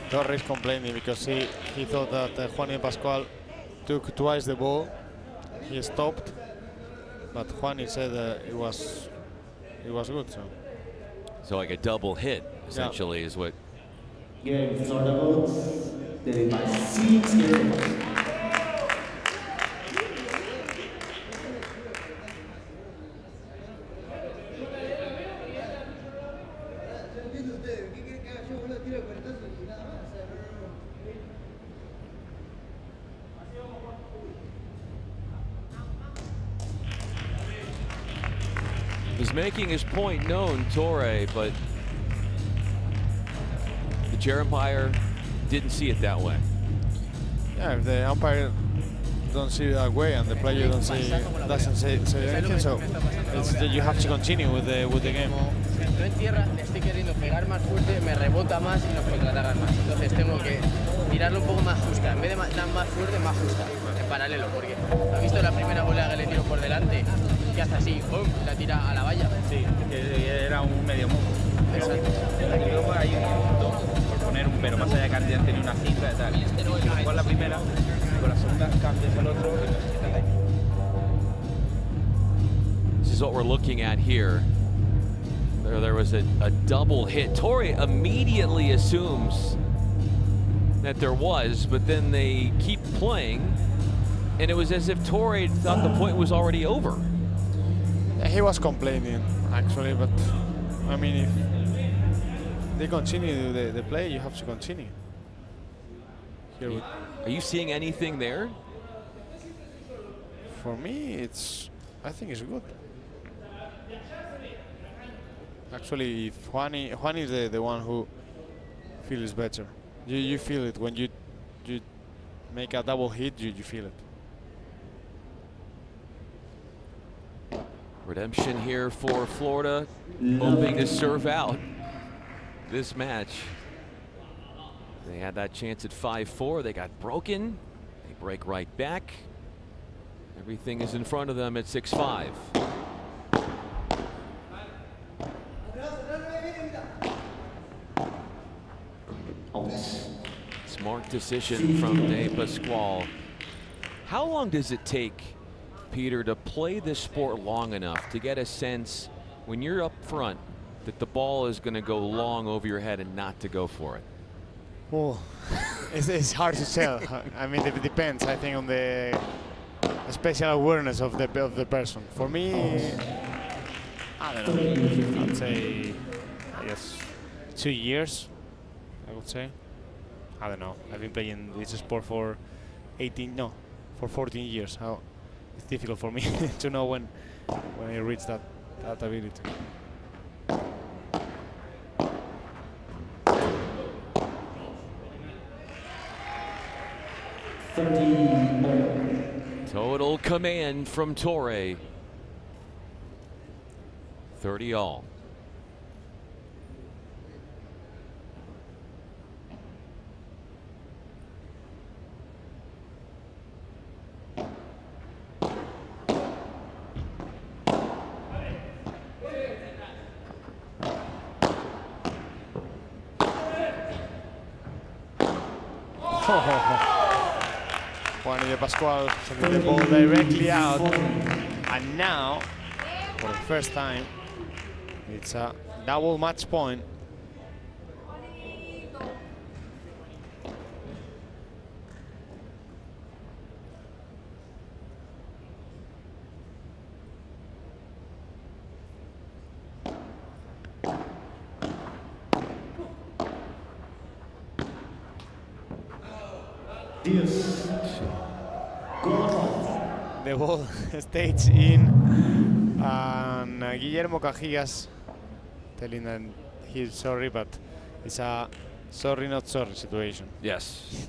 Torre is complaining because he thought that Juani Pascual took twice the ball. He stopped, but Juani said it was good. So So like a double hit, essentially, is what. Game started by 6 games. He's making his point known, Torre, but the chair umpire didn't see it that way. Yeah, if the umpire don't see it that way and the player doesn't say anything, so you have to continue with the game. No en tierra, le estoy queriendo pegar más fuerte, me rebota más y nos contraatacan más. Entonces tengo que tirarlo un poco más justa. En vez de dar más fuerte, más justa, en paralelo. Porque ¿has visto la primera bola que le tiro por delante? Que hace así, ¡pum!, la tira a la valla. Sí, que era un medio moco. Exacto. Y luego hay un punto, por poner un pero más allá de que antes tenía una cinta y tal. Y igual la primera, y con la segunda cambias al otro y entonces te daño. This is what we're looking at here. There was a double hit. Torre immediately assumes that there was, but then they keep playing, and it was as if Torre thought the point was already over. He was complaining, actually, but I mean, if they continue the play, you have to continue. Here Are you seeing anything there? For me, I think it's good. Actually, if Juan is the one who feels better. You feel it when you make a double hit. You feel it. Redemption here for Florida, hoping to serve out this match. They had that chance at 5-4. They got broken. They break right back. Everything is in front of them at 6-5. Smart decision from De Pasquale. How long does it take, Peter, to play this sport long enough to get a sense when you're up front that the ball is going to go long over your head and not to go for it? Well, it's hard to tell. I mean, it depends, I think, on the special awareness of the person. For me, I don't know. I'd say, I guess, 2 years, I would say. I don't know. I've been playing this sport for 14 years. How it's difficult for me to know when I reach that ability. Total command from Torre. 30 all. Juan De Pasquale sending the ball directly out, and now, for the first time, it's a double match point. The ball stays in, and Guillermo Cajigas telling that he's sorry, but it's a sorry not sorry situation. Yes.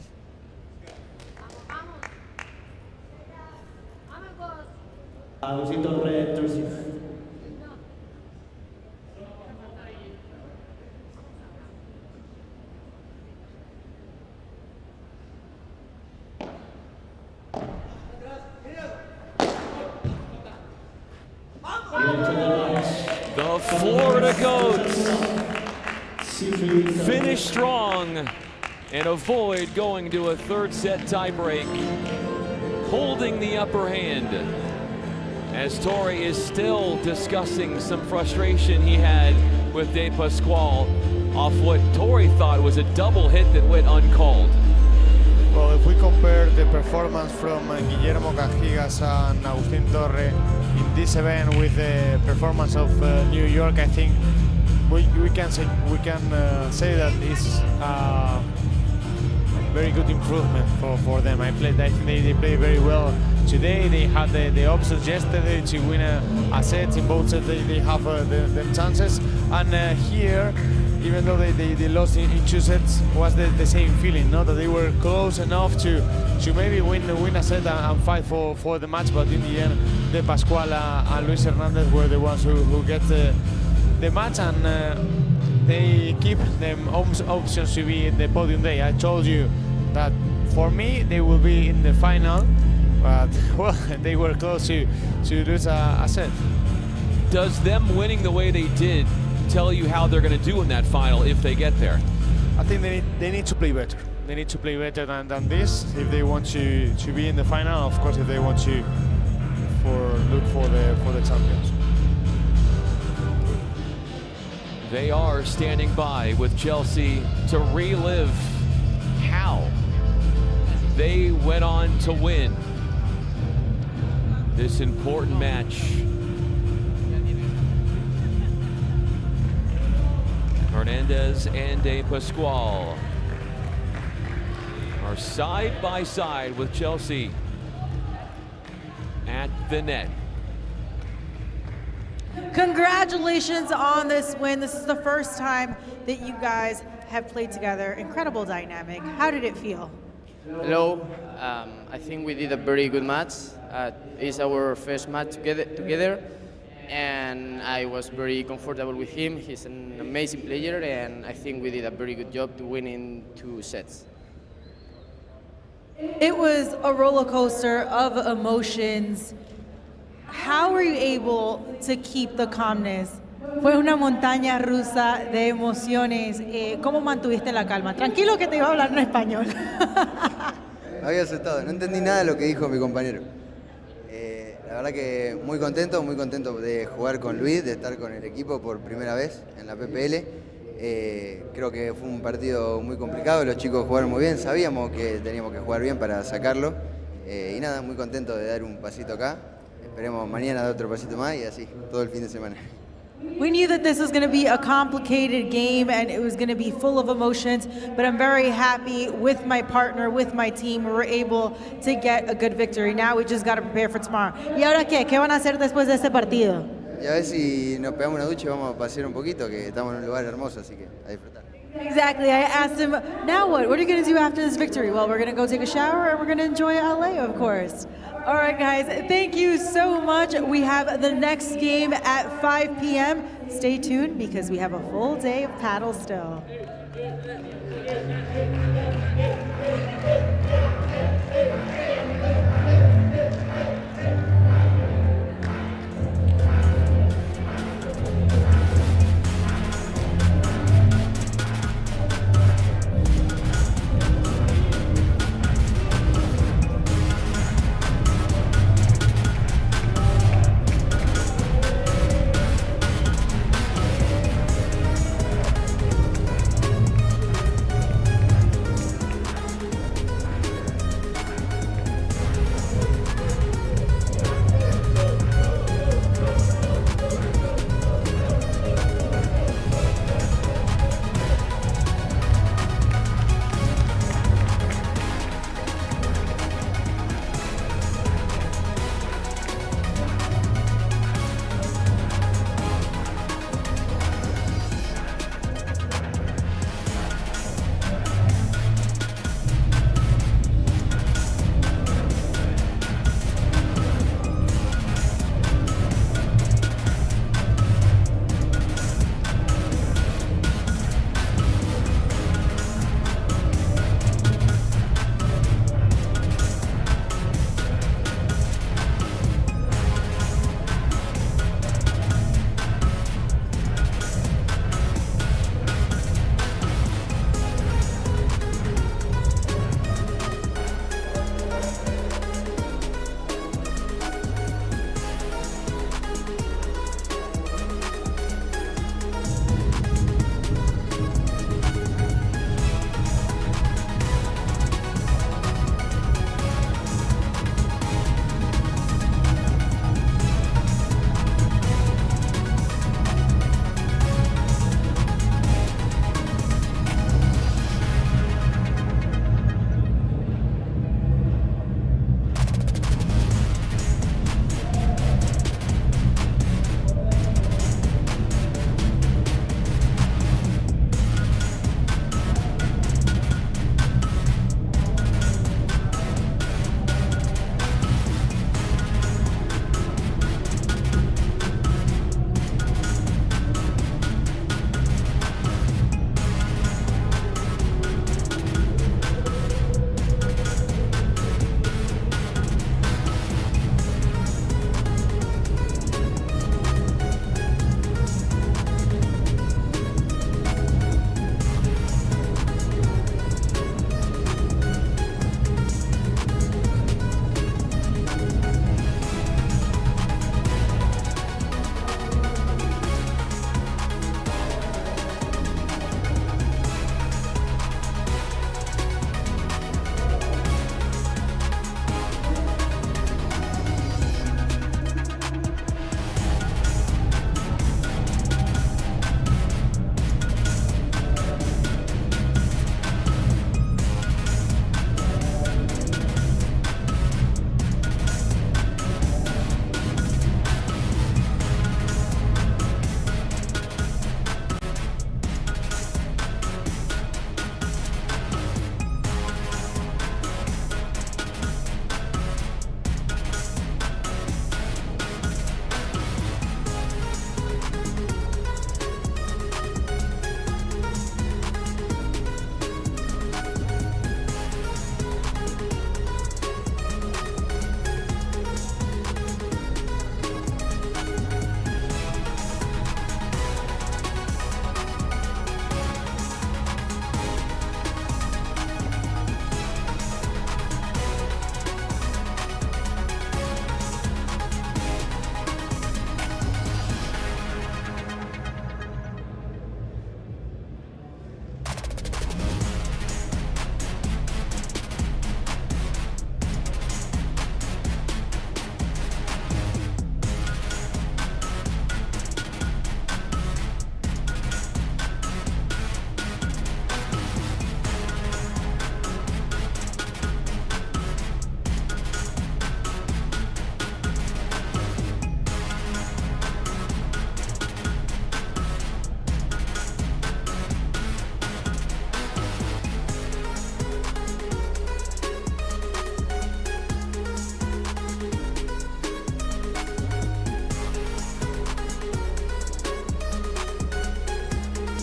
The Florida Goats finish strong and avoid going to a third set tiebreak, holding the upper hand, as Torre is still discussing some frustration he had with De Pasquale off what Tori thought was a double hit that went uncalled. Well, if we compare the performance from Guillermo Cajigas and Agustín Torre in this event with the performance of New York, I think we can say that it's a very good improvement for them. I think they play very well today. They had the options yesterday to win a set. In both sets they have the chances, and here, even though they lost in 2 sets, was the same feeling, no? That they were close enough to maybe win a set and fight for the match, but in the end, De Pasquale and Luis Hernandez were the ones who get the match, and they keep them options to be in the podium day. I told you that for me they will be in the final, but well, they were close to lose a set. Does them winning the way they did tell you how they're going to do in that final if they get there? I think they need to play better. They need to play better than this if they want to be in the final. Of course, if they want to look for the champions. They are standing by with Chelsea to relive how they went on to win this important match. Hernandez and De Pasquale are side by side with Chelsea at the net. Congratulations on this win. This is the first time that you guys have played together. Incredible dynamic. How did it feel? Hello. I think we did a very good match. It's our first match together, and I was very comfortable with him. He's an amazing player, and I think we did a very good job to win in 2 sets. It was a roller coaster of emotions. How were you able to keep the calmness? Fue una montaña rusa de emociones. ¿Cómo mantuviste la calma? Tranquilo que te iba a hablar en español. Había asustado, no entendí nada de lo que dijo mi compañero. La verdad que muy contento de jugar con Luis, de estar con el equipo por primera vez en la PPL. Creo que fue un partido muy complicado, los chicos jugaron muy bien, sabíamos que teníamos que jugar bien para sacarlo. Y nada, muy contento de dar un pasito acá. Esperemos mañana dar otro pasito más y así, todo el fin de semana. We knew that this was going to be a complicated game and it was going to be full of emotions, but I'm very happy with my partner, with my team. We were able to get a good victory. Now we just got to prepare for tomorrow. ¿Y ahora qué? ¿Qué van a hacer después de este partido? Y a ver si nos pegamos una ducha y vamos a pasear un poquito, que estamos en un lugar hermoso, así que a disfrutar. Exactly. I asked him, now what? What are you going to do after this victory? Well, we're going to go take a shower and we're going to enjoy LA, of course. All right, guys, thank you so much. We have the next game at 5 p.m. Stay tuned because we have a full day of paddle still.